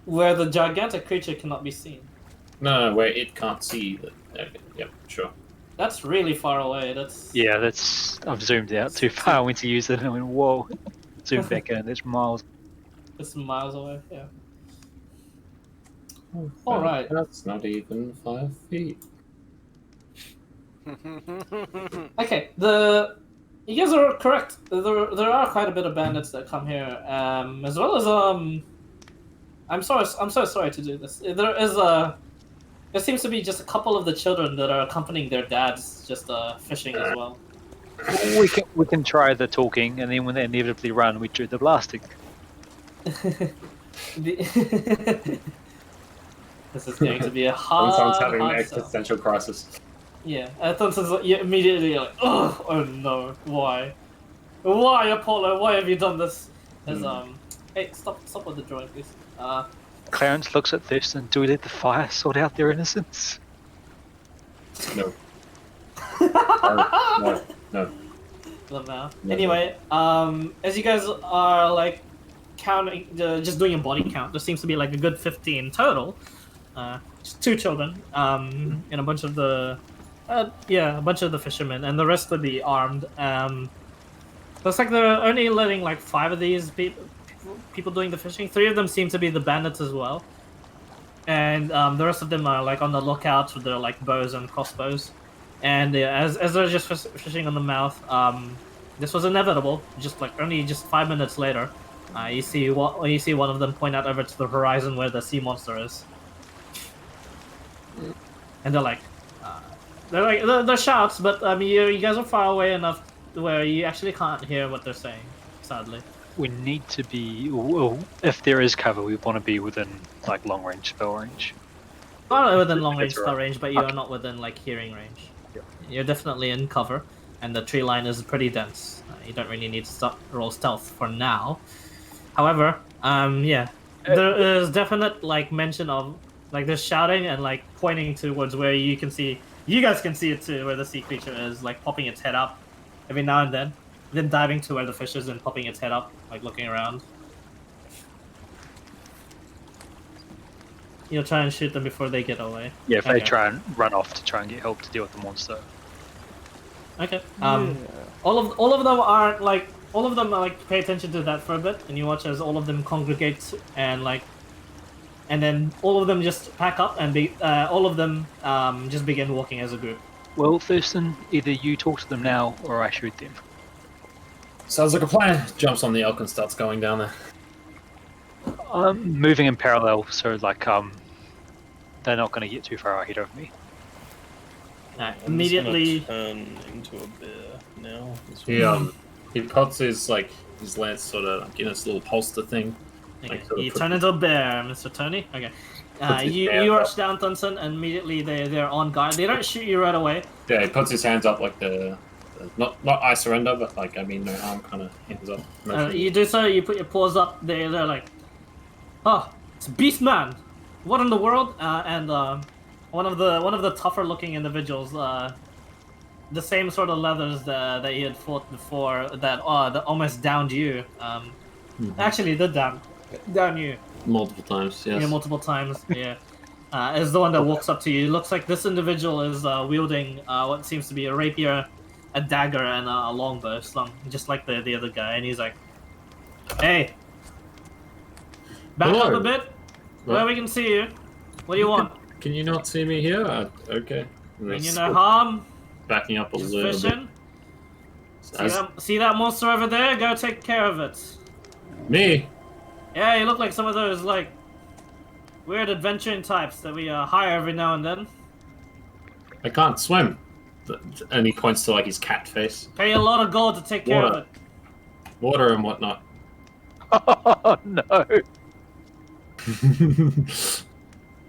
S1: Where the gigantic creature cannot be seen.
S9: No, where it can't see the. Okay. Yep. Sure.
S1: That's really far away. That's
S5: Yeah, I've zoomed out too far. I went to use it and I went, whoa. Zoom back in, that's miles.
S1: It's miles away. Yeah. All right.
S9: That's not even 5 feet.
S1: Okay. You guys are correct. There are quite a bit of bandits that come here, as well as I'm so sorry to do this. There seems to be just a couple of the children that are accompanying their dads, just fishing as well.
S5: We can try the talking, and then when they inevitably run, we do the blasting.
S1: This is going to be a hard.
S9: Someone's having an
S1: hard sell.
S9: existential crisis.
S1: Yeah, Thonson's like, you immediately like, oh no, why? Why, Apollo? Why have you done this? As hey, stop with the drawing, please.
S5: Clarence looks at Thurston. Do we let the fire sort out their innocence?
S4: No. No.
S1: Anyway, as you guys are like counting, just doing a body count, there seems to be like a good 15 total. Just 2 children, and a bunch of the, fishermen, and the rest would be armed. Looks like they're only letting like 5 of these people doing the fishing. 3 of them seem to be the bandits as well, and the rest of them are like on the lookout with their like bows and crossbows. And as they're just fishing on the mouth, this was inevitable. Just 5 minutes later, you see one of them point out over to the horizon where the sea monster is, and they're shouts, but you guys are far away enough where you actually can't hear what they're saying. Sadly,
S5: We need to be. Well, if there is cover, we want to be within like long range spell range.
S1: not within long range
S5: That's
S1: spell
S5: right.
S1: range, but you are not within like hearing range.
S5: Yep.
S1: You're definitely in cover, and the tree line is pretty dense. You don't really need to roll stealth for now. However, there is definite like mention of like they're shouting and like pointing towards where you guys can see it too, where the sea creature is like popping its head up every now and then diving to where the fish is and popping its head up, like looking around. You'll try and shoot them before they get away.
S5: Yeah, if
S1: Okay.
S5: they try and run off to try and get help to deal with the monster.
S1: Okay. All of them are like pay attention to that for a bit, and you watch as all of them congregate and then all of them just pack up and all of them just begin walking as a group.
S5: Well, Thurston, either you talk to them now or I shoot them.
S9: Sounds like a plan. Jumps on the elk and starts going down there.
S5: I'm moving in parallel, so like they're not going to get too far ahead of me.
S1: Immediately.
S6: I'm just gonna turn into a bear now.
S9: He puts his lance sort of like in his little holster thing.
S1: Okay.
S9: Like, sort of
S1: You
S9: put-
S1: turn into a bear, Mr. Tony. Okay.
S9: Puts his
S1: You
S9: hands
S1: rush
S9: up.
S1: down Thunson, and immediately they're on guard. They don't shoot you right away.
S9: Yeah, he puts his hands up like the not I surrender, but like I mean no harm kind of hands up.
S1: You do so. You put your paws up. They're like, oh, it's Beast Man. What in the world? And one of the tougher looking individuals, the same sort of leathers that you had fought before that almost downed you. Actually, did down you.
S9: multiple times. Yes.
S1: Yeah, multiple times. Yeah. Is the one that walks up to you. Looks like this individual is wielding what seems to be a rapier, a dagger, and a longbow slung, just like the other guy. And he's like, "Hey, back
S9: Hello.
S1: up a bit, where we can see you. What do you want?
S9: Can you not see me here? Okay.
S1: Mean you no harm?
S9: Backing up a
S1: Just
S9: little
S1: fishing.
S9: bit.
S1: See that monster over there? Go take care of it.
S9: Me?
S1: Yeah, you look like some of those like weird adventuring types that we hire every now and then.
S9: I can't swim. And he points to like his cat face.
S1: Pay a lot of gold to take care of
S9: Water.
S1: it.
S9: Water and whatnot.
S5: Oh no!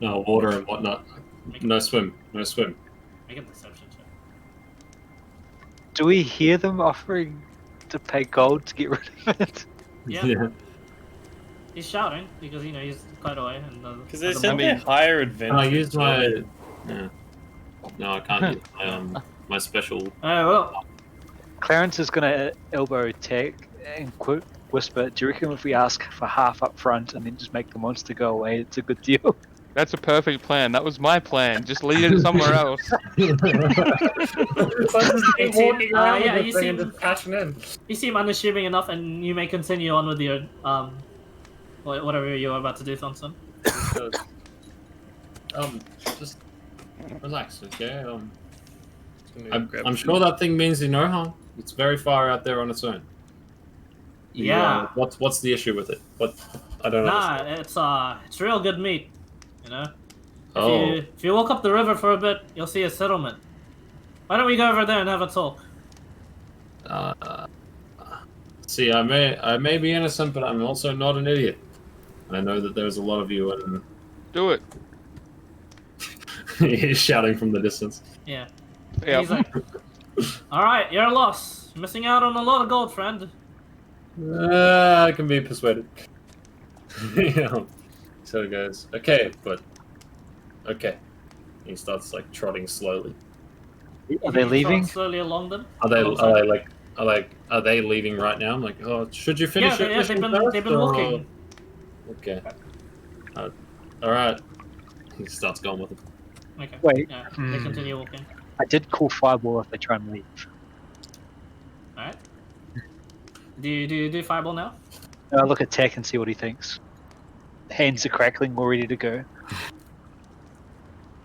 S9: No, water and whatnot. No swim. No swim.
S1: Make a deception check.
S5: Do we hear them offering to pay gold to get rid of it?
S1: Yeah. He's shouting because he's quite away and
S6: Because they said they hire adventure.
S9: I use my. Yeah. No, I can't use my special.
S1: well.
S5: Clarence is going to elbow tag and whisper, do you reckon if we ask for half up front and then just make the monster go away, it's a good deal?
S3: That's a perfect plan. That was my plan. Just lead it somewhere else.
S1: You seem unassuming enough, and you may continue on with your whatever you're about to do, Thompson.
S9: Just relax, okay?
S6: Grab
S9: I'm sure that thing means you no harm. It's very far out there on its own.
S1: Yeah.
S9: What's the issue with it? What I don't know.
S1: It's real good meat, you know.
S9: Oh.
S1: If you walk up the river for a bit, you'll see a settlement. Why don't we go over there and have a talk?
S9: See, I may be innocent, but I'm also not an idiot. And I know that there's a lot of you, and
S3: Do it.
S9: he's shouting from the distance.
S1: Yeah. He's like, all right, you're a loss. Missing out on a lot of gold, friend.
S9: I can be persuaded. Yeah. So it goes, okay, but okay. He starts like trotting slowly.
S5: Are they
S1: Trot
S5: leaving?
S1: slowly along them.
S9: Are they
S1: alongside them.
S9: are they leaving right now? I'm like, oh, should you finish
S1: Yeah,
S9: your mission
S1: they've
S9: first,
S1: been
S9: or-
S1: walking.
S9: Okay. All right. He starts going with it.
S1: Okay.
S5: Wait,
S1: Yeah, they continue walking.
S5: I did call fireball if they try and leave.
S1: All right. Do you do fireball now?
S5: I'll look at Tech and see what he thinks. Hands are crackling, all ready to go.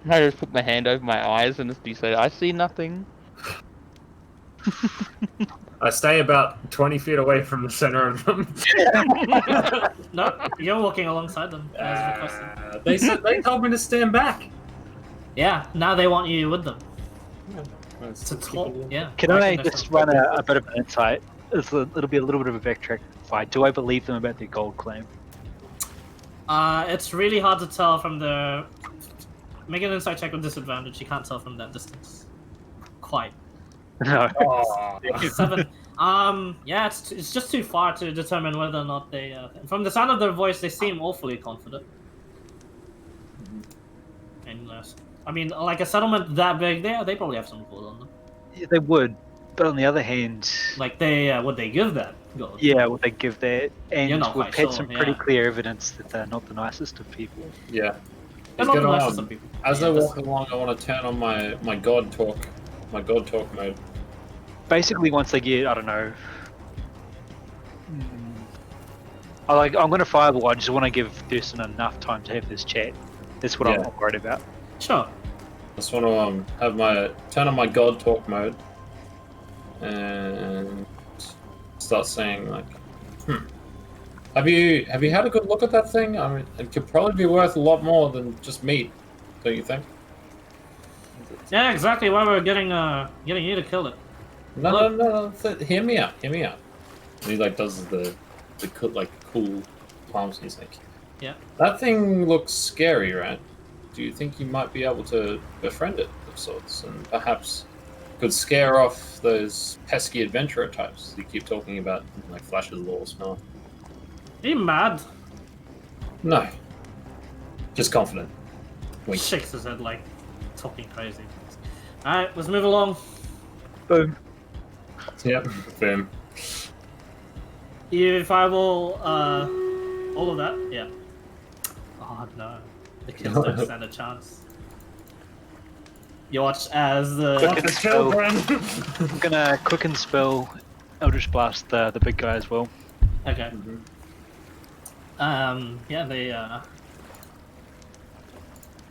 S3: I just put my hand over my eyes and just say, I see nothing.
S9: I stay about 20 feet away from the center of them.
S1: No, you're walking alongside them as requested.
S9: They said they told me to stand back.
S1: Yeah, now they want you with them
S9: Let's
S1: to talk. Yeah.
S5: Can I
S1: Recognition.
S5: just run a bit of an insight? It'll be a little bit of a backtrack fight. Do I believe them about their gold claim?
S1: It's really hard to tell from the. Make an insight check with disadvantage. You can't tell from that distance. Quite.
S5: No.
S9: Oh.
S1: 7. Yeah, it's just too far to determine whether or not they. From the sound of their voice, they seem awfully confident. And I mean, like a settlement that big, they probably have some gold on them.
S5: Yeah, they would, but on the other hand,
S1: Like they would they give that gold?
S5: yeah, would they give that? And
S1: You're not
S5: we've
S1: quite
S5: had
S1: sure,
S5: some pretty
S1: yeah.
S5: clear evidence that they're not the nicest of people.
S9: Yeah.
S1: They're
S9: He's
S1: not the
S9: gonna,
S1: nicest of people.
S9: as
S1: Yeah,
S9: I
S1: that's-
S9: walk along, I want to turn on my god talk mode.
S5: Basically, once they get, I don't know. I'm going to fireball. I just want to give Thurston enough time to have this chat. That's what I'm
S9: Yeah.
S5: not worried about.
S1: Sure.
S9: I just want to have turn on my god talk mode and start saying like, have you had a good look at that thing? I mean, it could probably be worth a lot more than just meat, don't you think?
S1: Yeah, exactly why we're getting you to kill it.
S9: No. Hear me out. And he like does the cool palms. And he's like,
S1: Yeah.
S9: that thing looks scary, right? Do you think you might be able to befriend it of sorts, and perhaps could scare off those pesky adventurer types you keep talking about, like Flash's Law smell?
S1: Are you mad?
S9: No, just confident. Wink.
S1: Shakes his head like talking crazy. Alright, let's move along.
S5: Boom.
S9: Yep. Boom.
S1: You fireball all of that? Yeah. Oh no. The kids don't stand a chance. You watch as the
S5: Quicken spell. I'm gonna quicken spell Eldritch Blast the big guy as well.
S1: Okay. Yeah, they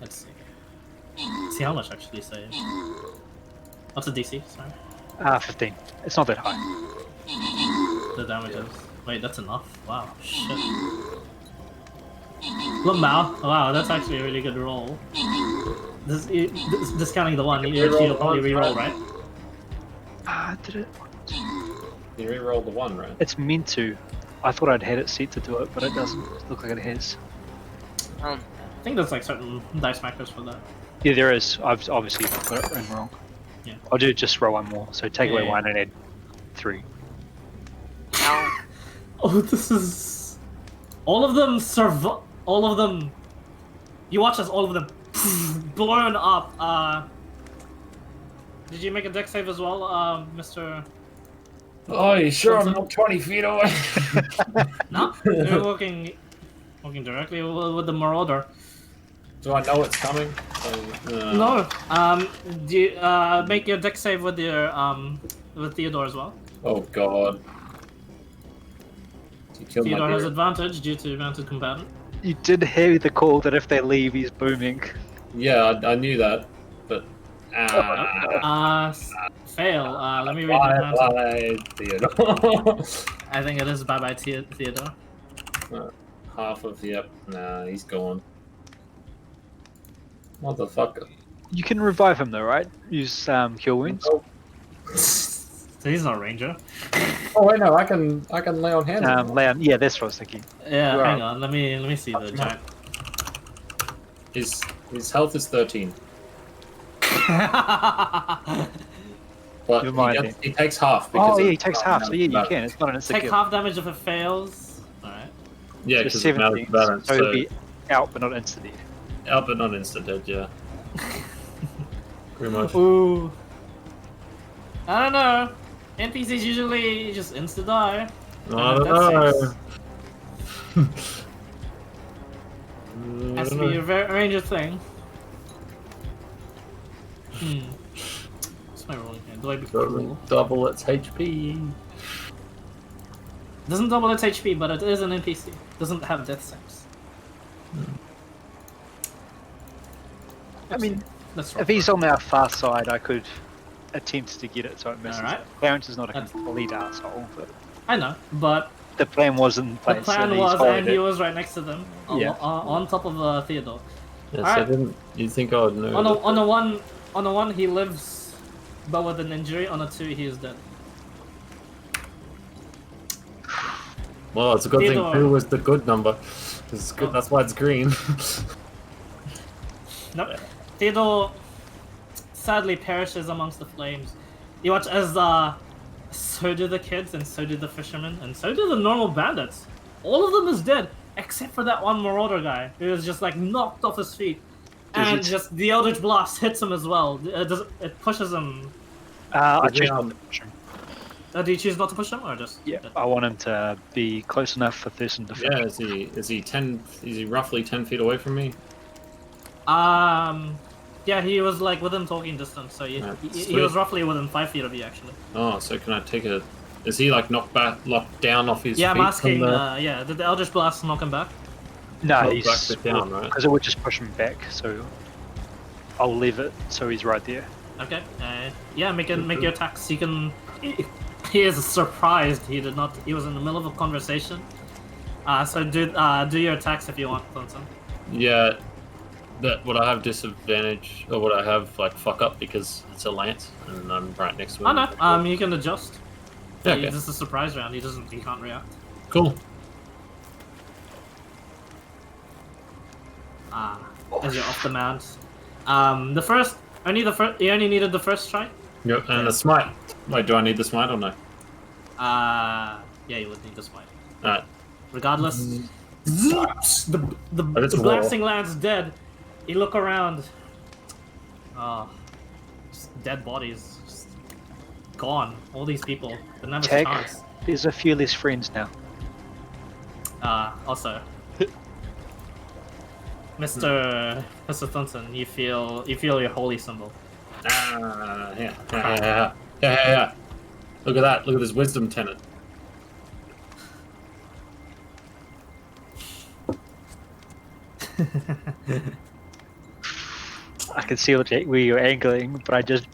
S1: let's see how much actually save. What's the DC? Sorry.
S5: 15. It's not that high.
S1: The damage is. Wait, that's enough. Wow, shit. Lamau. Wow, that's actually a really good roll. Discounting the one, you'll probably reroll, right?
S5: Did it?
S9: You re-rolled the one, right?
S5: It's meant to. I thought I'd had it set to do it, but it doesn't look like it has.
S1: I think there's like certain dice markers for that.
S5: Yeah, there is. I've obviously got it in wrong.
S1: Yeah.
S5: I'll do just roll one more. So take away
S1: Yeah.
S5: 1 and add 3.
S1: Oh, this is... All of them all of them... You watch as all of them blown up. Did you make a dex save as well, Mr...
S9: Oh, you sure I'm not 20 feet away?
S1: No, you're walking directly with the Marauder.
S9: Do I know it's coming?
S1: No. Do you make your dex save with your with Theodore as well?
S9: Oh god. You killed my
S1: Theodore has
S9: deer.
S1: advantage due to mounted combatant.
S5: You did hear the call that if they leave, he's booming.
S9: Yeah, I knew that, but
S1: Fail. Let me read the mounted.
S9: bye, Theodore.
S1: I think it is bye Theodore.
S9: Half of Nah, he's gone. Motherfucker.
S5: You can revive him though, right? Use cure wounds.
S1: So he's not a ranger.
S9: Oh wait, no, I can lay on hands. on him.
S5: Leon, yeah, that's what I was thinking.
S1: Yeah,
S9: Wow.
S1: hang on. Let me see the giant.
S9: His health is 13.
S4: But
S5: Never mind
S4: he takes half. Because
S5: Oh, yeah,
S4: of
S5: he takes half, so yeah, you
S4: balance.
S5: can. It's not an instant
S1: Take
S5: kill.
S1: half damage if it fails. Alright.
S9: Yeah,
S5: So
S9: because of malus
S5: 17,
S9: balance.
S5: so
S9: So
S5: it'd be out, but not instant dead.
S9: out but not instant dead. Yeah. Pretty much.
S1: Ooh. I don't know. NPCs usually just insta die.
S9: I don't know.
S1: Has to be a very ranger thing. What's my rolling here? Do I be cool?
S9: Double its HP.
S1: Doesn't double its HP, but it is an NPC. Doesn't have death saves.
S5: I mean,
S1: Let's
S5: if he's on our far side, I could attempt to get it so it misses.
S1: Alright.
S5: Clarence is not a
S1: That's-
S5: complete asshole, but
S1: I know, but
S5: the plan was in
S1: the
S5: place.
S1: plan
S5: and
S1: was,
S5: he's followed
S1: and he
S5: it.
S1: was right next to them,
S5: Yeah.
S1: on top of Theodore.
S9: Yes,
S1: Alright.
S9: I didn't. You think I would know?
S1: On a one, he lives, but with an injury. On a 2, he is dead.
S9: Well, it's a good
S1: Theodore.
S9: thing 2 was the good number. 'Cause it's good.
S1: Oh.
S9: That's why it's green.
S1: Nope. Theodore sadly perishes amongst the flames. You watch as so do the kids, and so do the fishermen, and so do the normal bandits. All of them is dead, except for that one marauder guy who is just like knocked off his feet, and just the Eldritch Blast hits him as well. It pushes him.
S5: I choose not to push him.
S1: Do you choose not to push him, or just?
S5: Yeah, I want him to be close enough for Thurston to finish.
S9: Yeah, is he 10? Is he roughly 10 feet away from me?
S1: Yeah, he was like within talking distance, so he
S9: Sweet.
S1: was roughly within 5 feet of you actually.
S9: Oh, so can I take a? Is he like locked down off his
S1: Yeah,
S9: feet?
S1: I'm asking.
S9: from the...
S1: Yeah, did the Eldritch Blast knock him back?
S5: No,
S9: Oh,
S5: he's
S9: back it down, right?
S5: because it would just push him back. So I'll leave it so he's right there.
S1: Okay. Yeah, make your attacks. You can. He is surprised. He did not. He was in the middle of a conversation. So do your attacks if you want, Clinton.
S9: Yeah. Would I have disadvantage, or would I have like fuck up because it's a lance and I'm right next to him?
S1: Oh no. You can adjust.
S9: Yeah,
S1: This
S9: okay.
S1: is a surprise round. He can't react.
S9: Cool.
S1: As you're off the mount. You only needed the first try.
S9: Yep. And the smite. Wait, do I need the smite or no?
S1: Yeah, you would need the smite.
S9: Alright.
S1: Regardless, the
S9: it's a
S1: blasting lance dead. You look around. Just dead bodies, just gone. All these people didn't have a
S5: Tag.
S1: chance.
S5: There's a few less friends now.
S1: Also, Mr. Thunson, you feel your holy symbol.
S9: Yeah. Look at that. Look at this wisdom tenet.
S5: I can see where you're angling, but I just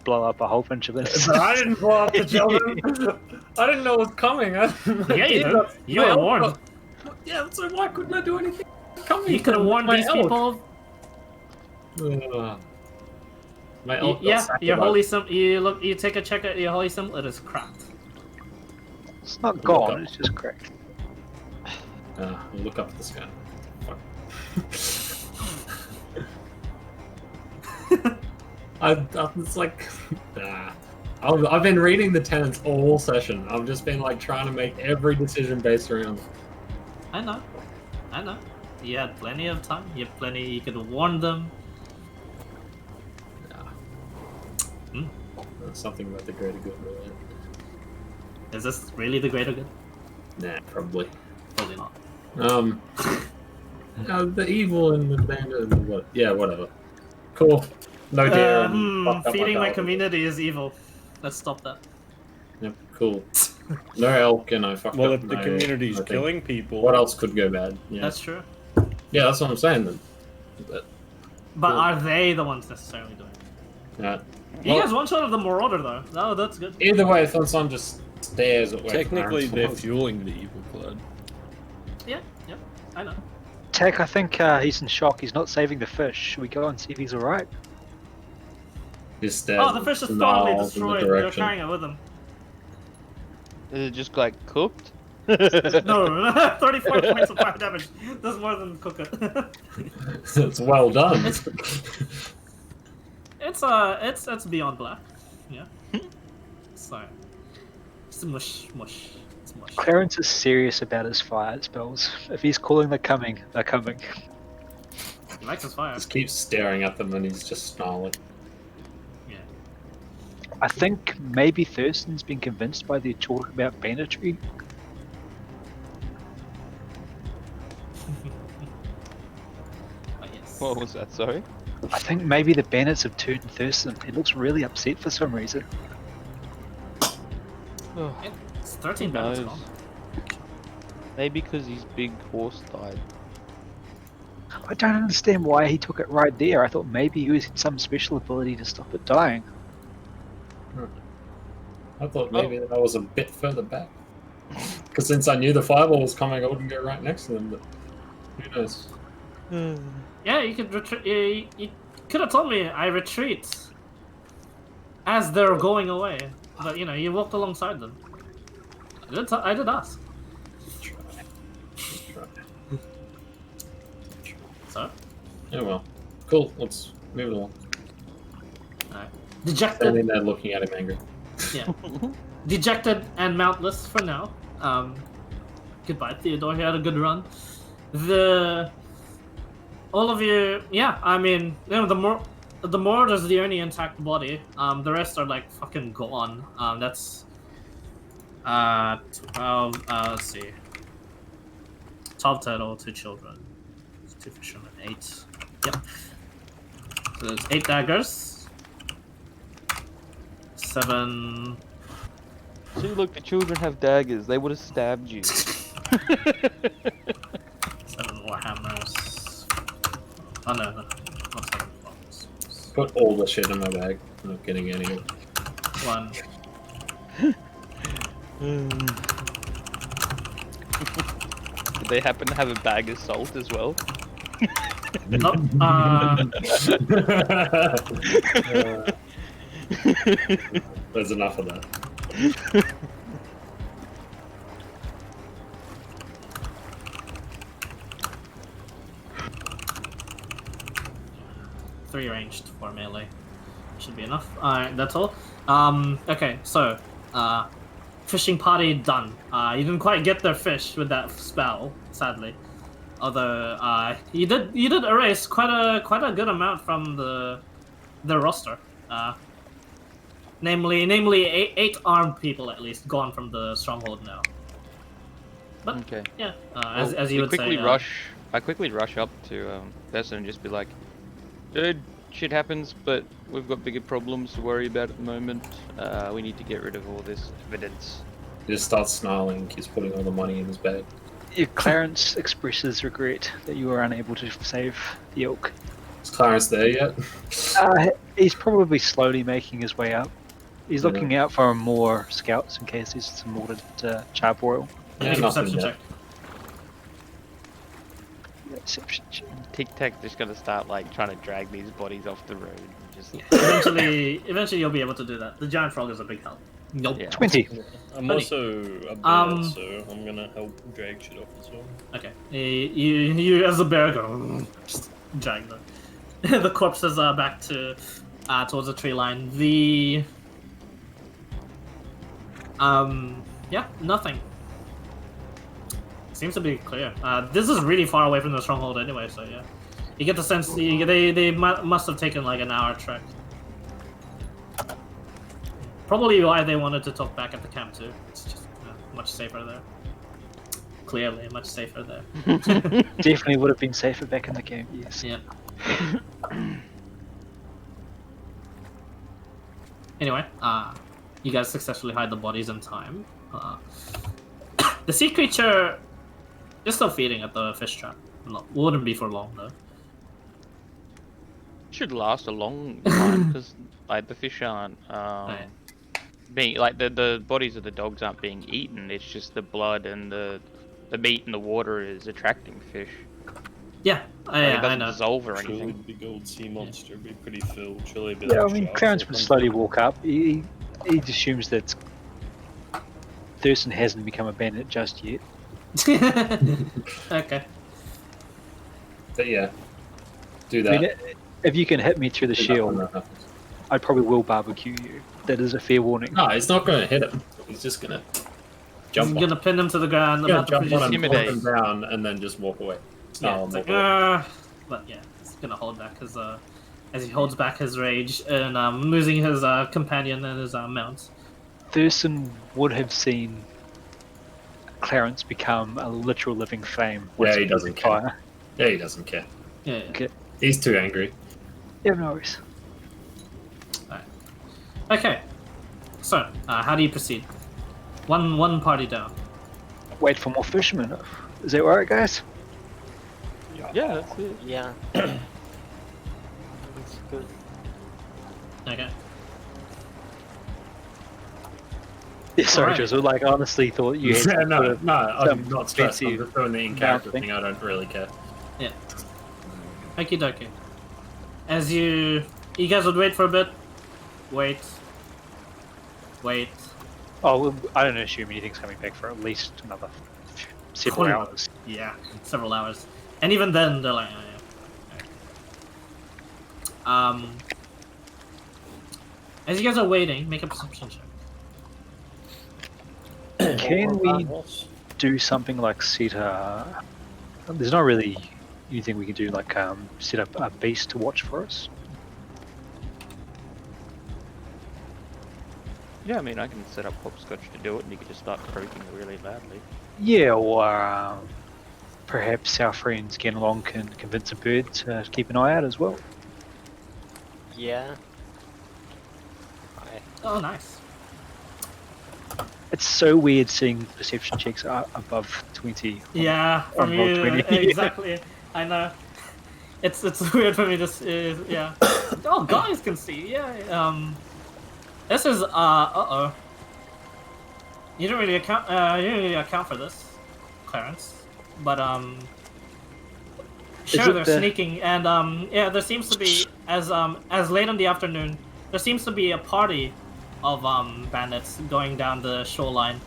S5: blow up a whole bunch of it.
S9: I didn't blow up the children. I didn't know it was coming.
S1: Yeah, you did. You were warned.
S9: Yeah, so why couldn't I do anything? Coming.
S1: You could have warned these people.
S9: My elk got
S1: Yeah, your
S9: sacrificed.
S1: holy symbol. You take a check at your holy symbol. It is cracked.
S5: It's not gone, it's just cracked.
S9: Look up at the sky. It's like, I've been reading the tenets all session. I've just been like trying to make every decision based around.
S1: I know. You had plenty of time. You could have warned them.
S9: There's something about the greater good, really.
S1: Is this really the greater good?
S9: Nah, probably.
S1: Probably not.
S9: The evil and the bandit and what? Yeah, whatever. Cool. No deer. and fucked up
S1: Feeding my
S9: dog.
S1: community is evil. Let's stop that.
S9: Yep, cool. No elk and I fucked
S6: Well,
S9: up
S6: if the
S9: my-
S6: community's
S9: my thing.
S6: killing people,
S9: What else could go bad? Yeah,
S1: That's true.
S9: yeah, that's what I'm saying then.
S1: But
S9: Cool.
S1: are they the ones necessarily doing it?
S9: Yeah.
S1: You
S9: Well-
S1: guys one shot of the Marauder though. Oh, that's good.
S9: Either way, Thunson just stares at where
S6: technically
S9: Clarence
S6: they're
S9: was.
S6: fueling the evil blood.
S1: Yeah, I know.
S5: Tech, I think he's in shock. He's not saving the fish. Should we go and see if he's alright?
S9: Just stares
S1: Oh, the fish is
S9: and
S1: totally
S9: snarls in the
S1: destroyed. They're
S9: direction.
S1: carrying it with them.
S3: Is it just like cooked?
S1: No, 34 points of fire damage. That's more than cook it.
S9: It's well done.
S1: It's beyond black. Yeah. So it's mush. It's mush.
S5: Clarence is serious about his fire spells. If he's calling they're coming, they're coming.
S1: He likes his fire.
S4: Just keeps staring at them and he's just snarling.
S1: Yeah.
S5: I think maybe Thurston's been convinced by their talk about banditry.
S1: But yes.
S3: What was that? Sorry.
S5: I think maybe the bandits have turned Thurston. He looks really upset for some reason.
S3: Oh,
S1: It's 13
S3: who
S1: balance
S3: knows?
S1: gone.
S3: Maybe because his big horse died.
S5: I don't understand why he took it right there. I thought maybe he had some special ability to stop it dying.
S4: I thought maybe that was a bit further back. Because since I knew the fireball was coming, I wouldn't go right next to them, but who knows?
S1: Yeah, you could retreat. You could have told me I retreat as they're going away, but you walked alongside them. I did ask.
S4: Try.
S1: So,
S4: Oh well. Cool, let's move it along.
S1: alright. Dejected.
S4: Standing there looking at him angry.
S1: Yeah. Dejected and mountless for now. Goodbye, Theodore. You had a good run. All of you, yeah. I mean, the more there's the only intact body. The rest are like fucking gone. That's 12. Let's see. 12 total, 2 children, 2 fishermen, 8. Yep. So there's 8 daggers. 7.
S3: See, look, the children have daggers. They would have stabbed you.
S1: 7 warhammers. Oh no, not 7 bombs.
S4: Put all the shit in my bag. I'm not getting any of it.
S1: 1.
S3: Did they happen to have a bag of salt as well?
S1: Nope.
S4: There's enough of that.
S1: 3 ranged for melee. Should be enough. Alright, that's all. Okay, so fishing party done. You didn't quite get their fish with that spell, sadly. Although you did erase quite a good amount from the roster. Namely 8 armed people at least gone from the stronghold now. But
S3: Okay.
S1: yeah,
S3: Well,
S1: as you would say.
S3: I quickly rush up to Besson and just be like, dude, shit happens, but we've got bigger problems to worry about at the moment. We need to get rid of all this evidence.
S4: He just starts snarling, keeps putting all the money in his bag.
S5: Clarence expresses regret that you were unable to save the elk.
S4: Is Clarence there yet?
S5: He's probably slowly making his way up. He's looking out for more scouts in case there's some more to charbroil.
S4: Yeah,
S1: Make a
S4: nothing
S1: perception
S4: yet.
S5: Yeah, Deception check.
S3: Tic Tac just gonna start like trying to drag these bodies off the road. And just
S1: Eventually you'll be able to do that. The giant frog is a big help. Nope.
S3: Yeah.
S5: 20.
S6: I'm also a bear, so I'm gonna help drag shit off as well.
S1: Okay. You as a bear go just drag the corpses back to towards the tree line. Yeah, nothing. Seems to be clear. This is really far away from the stronghold anyway, so yeah. You get the sense they must have taken like an hour trek. Probably why they wanted to talk back at the camp too. It's just much safer there. Clearly, much safer there.
S5: Definitely would have been safer back in the game, yes.
S1: Yeah. Anyway, you guys successfully hide the bodies in time. The sea creature is still feeding at the fish trap. Wouldn't be for long though.
S3: should last a long time because like the fish aren't being like the bodies of the dogs aren't being eaten. It's just the blood and the meat in the water is attracting fish.
S1: Yeah,
S3: It doesn't
S1: I know.
S3: dissolve or
S6: Surely
S3: anything.
S6: the big old sea monster would be pretty filled. Surely a bit
S5: Yeah, I
S6: of
S5: mean,
S6: sharks
S5: Clarence
S6: or
S5: would
S6: something.
S5: slowly walk up. He assumes that Thurston hasn't become a bandit just yet.
S1: Okay.
S4: But yeah, do
S5: I
S4: that.
S5: mean, if you can hit me through the
S4: Do that when
S5: shield,
S4: that happens.
S5: I probably will barbecue you. That is a fair warning.
S9: No, he's not going to hit him. He's just going to jump
S1: He's
S9: on
S1: gonna pin him to the ground.
S9: He's gonna
S1: About to
S9: jump
S1: produce
S9: on him,
S3: Intimidate.
S9: knock him down, and then just walk away.
S1: Yeah,
S9: Snarl
S1: it's
S9: and
S1: like,
S9: walk away.
S1: but yeah, it's gonna hold back his as he holds back his rage and losing his companion and his mount.
S5: Thurston would have seen Clarence become a literal living flame.
S9: Yeah,
S5: once
S9: he
S5: it
S9: doesn't
S5: was
S9: care.
S5: fire.
S9: Yeah, he doesn't care.
S1: Yeah.
S5: Okay.
S9: He's too angry.
S5: Yeah, no worries.
S1: Okay. So, how do you proceed? One party down.
S5: Wait for more fishermen. Is that right, guys?
S3: Yeah, that's it.
S2: Yeah. That's good.
S1: Okay.
S5: Yeah, sorry,
S1: Alright.
S5: Joseph. Like, I honestly thought you had
S9: Yeah,
S5: some
S9: no,
S5: sort of
S9: no, I'm
S5: some
S9: not stressed. I'm
S5: fancy
S9: just doing the in-character
S5: mouth
S9: thing. I don't really care.
S1: Okie dokie. As you guys would wait for a bit. Wait.
S5: Oh, well, I don't assume anything's coming back for at least another several
S1: Probably
S5: hours.
S1: Yeah, several hours. And even then, they're like, as you guys are waiting, make a perception check.
S5: Can we do something like set a... There's not really anything we can do, like set up a beast to watch for us?
S3: Yeah, I mean, I can set up hopscotch to do it, and you can just start croaking really loudly.
S5: Yeah, or perhaps our friends Ganalong can convince a bird to keep an eye out as well.
S2: Yeah.
S1: Oh, nice.
S5: It's so weird seeing perception checks are above 20.
S1: Yeah, from
S5: About
S1: you,
S5: 20.
S1: exactly. I know. It's weird for me to yeah. Oh, guys can see. Yeah. This is uh-oh. You didn't really account for this, Clarence. But sure, they're sneaking, and yeah, there seems to be as late in the afternoon, there seems to be a party of bandits going down the shoreline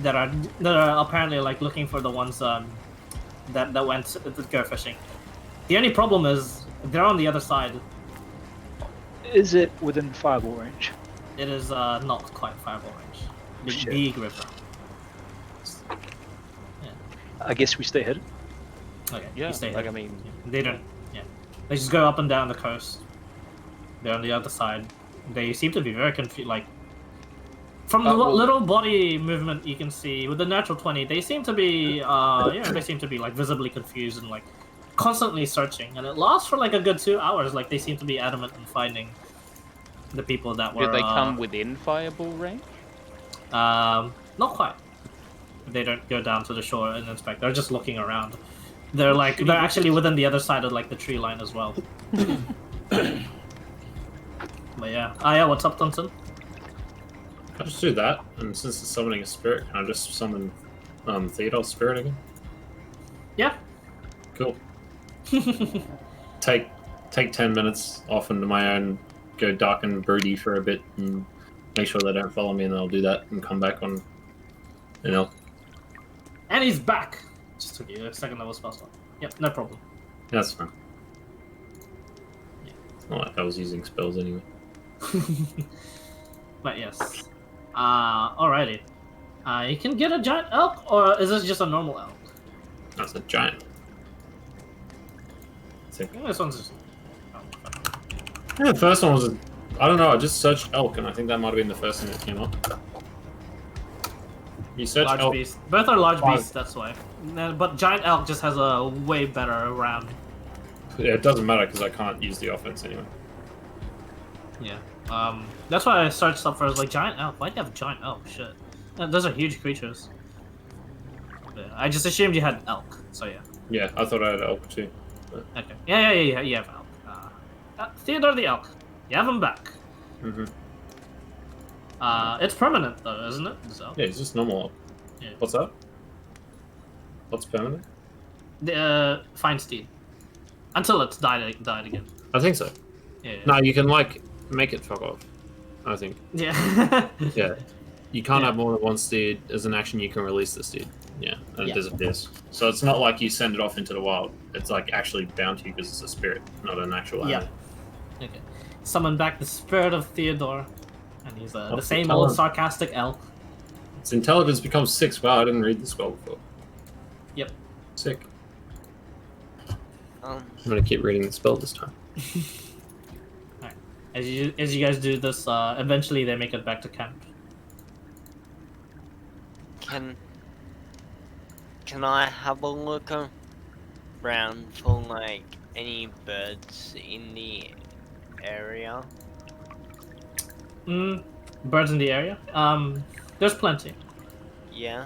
S1: that are apparently like looking for the ones that went go fishing. The only problem is they're on the other side.
S5: Is it within fireball range?
S1: It is not quite fireball range.
S5: Shit.
S1: Big river.
S5: I guess we stay hidden.
S1: Okay,
S3: Yeah,
S1: you stay
S3: like,
S1: here.
S3: I mean...
S1: They don't. Yeah, they just go up and down the coast. They're on the other side. They seem to be very confused. Like from the little body movement you can see with the natural 20, they seem to be they seem to be like visibly confused and like constantly searching. And it lasts for like a good 2 hours. Like they seem to be adamant in finding the people that were.
S3: Did they come within fireball range?
S1: Not quite. They don't go down to the shore and inspect. They're just looking around. They're actually within the other side of like the tree line as well. But yeah. Yeah, what's up, Thompson?
S9: I'll just do that, and since it's summoning a spirit, can I just summon Theodore's spirit again?
S1: Yeah.
S9: Cool. Take 10 minutes off into my own, go dark and broody for a bit, and make sure they don't follow me, and then I'll do that and come back on, you know.
S1: And he's back! Just took you a second level spell slot. Yep, no problem.
S9: That's fine. It's not like I was using spells anyway.
S1: But yes. Alrighty. You can get a giant elk, or is this just a normal elk?
S9: That's a giant.
S1: Yeah, this one's just...
S9: Yeah, the first one was I don't know, I just searched elk, and I think that might have been the first thing that came up. You search
S1: large
S9: elk.
S1: beast. Both are large beasts, that's why. But giant elk just has a way better round.
S9: Yeah, it doesn't matter because I can't use the offense anyway.
S1: Yeah. That's why I searched up first, like giant elk. Why do you have giant elk? Shit. Those are huge creatures. Yeah, I just assumed you had elk, so yeah.
S9: Yeah, I thought I had elk too. But...
S1: Okay. Yeah, you have elk. Theodore the elk. You have him back.
S9: Mm-hmm.
S1: It's permanent though, isn't it? So.
S9: Yeah, it's just normal elk.
S1: Yeah.
S9: What's that? What's permanent?
S1: The fine steed. Until it's died again.
S9: I think so.
S1: Yeah.
S9: No, you can like make it fuck off. I think.
S1: Yeah.
S9: Yeah. You can't have more than one steed. As an action, you can release the steed. Yeah, and it disappears. So it's not like you send it off into the wild. It's like actually bound to you because it's a spirit, not an actual animal.
S1: Yeah. Okay. summon back the spirit of Theodore, and he's the
S9: What's
S1: same
S9: the
S1: old
S9: talent?
S1: sarcastic elf.
S9: Its intelligence becomes 6. Wow, I didn't read the spell before.
S1: Yep.
S9: Sick.
S2: Um,
S9: I'm gonna keep reading the spell this time.
S1: Alright. As you guys do this, eventually they make it back to camp.
S2: can I have a look around for like any birds in the area?
S1: Birds in the area? There's plenty.
S2: Yeah.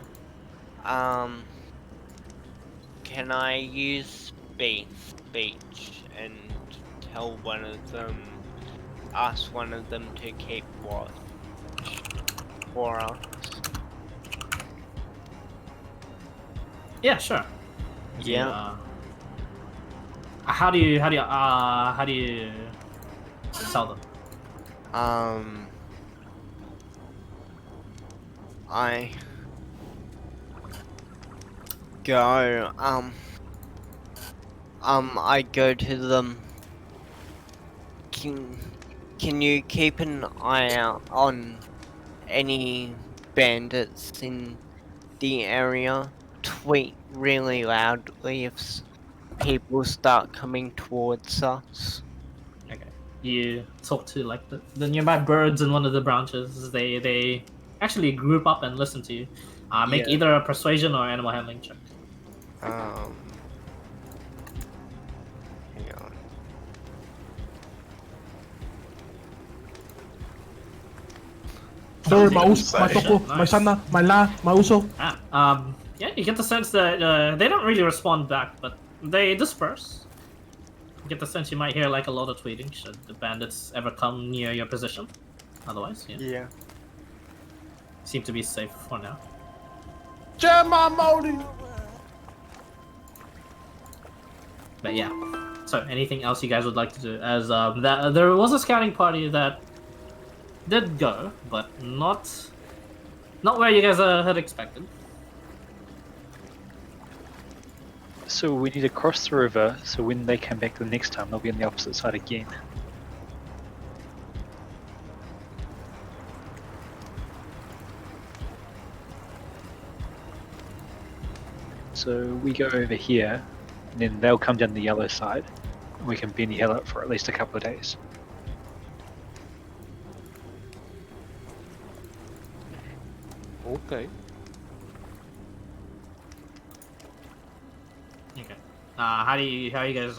S2: Can I use speech and tell ask one of them to keep watch for us?
S1: Yeah, sure.
S2: Yeah.
S1: How do you tell them?
S2: I go I go to them. Can you keep an eye out on any bandits in the area? Tweet really loudly if people start coming towards us.
S1: Okay. You talk to like the nearby birds in one of the branches. They actually group up and listen to you. Make
S5: Yeah.
S1: either a persuasion or animal handling check.
S2: Hang on.
S11: Sir, matoko,
S1: Nice.
S11: sana, mala, mauso.
S1: Yeah, you get the sense that they don't really respond back, but they disperse. You get the sense you might hear like a lot of tweeting should the bandits ever come near your position. Otherwise, yeah,
S2: Yeah.
S1: seem to be safe for now.
S11: Gemma Modi.
S1: But yeah, so anything else you guys would like to do? As there was a scouting party that did go, but not where you guys had expected.
S5: So we need to cross the river, so when they come back the next time, they'll be on the opposite side again. So we go over here, and then they'll come down the yellow side, and we can Benny Hill it for at least a couple of days.
S3: Okay.
S1: Okay. How do you guys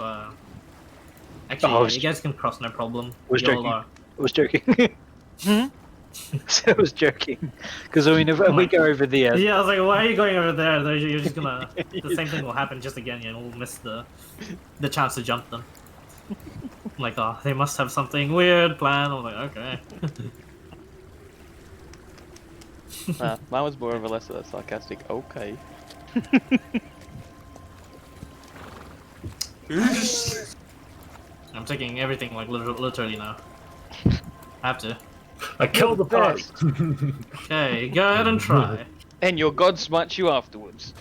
S1: actually
S5: Oh, I was-
S1: you guys can cross no problem.
S5: was
S1: You all
S5: joking.
S1: are-
S5: I was joking. So I was joking, because I mean, if we go over there,
S1: Yeah, I was like, why are you going over there? You're just gonna the same thing will happen just again. You'll miss the chance to jump them. I'm like, oh, they must have something weird planned. I'm like, okay.
S3: Mine was more of a less of a sarcastic. Okay.
S1: I'm taking everything like literally now. I have to.
S9: I killed the party.
S1: Okay, go ahead and try.
S3: And your god smites you afterwards.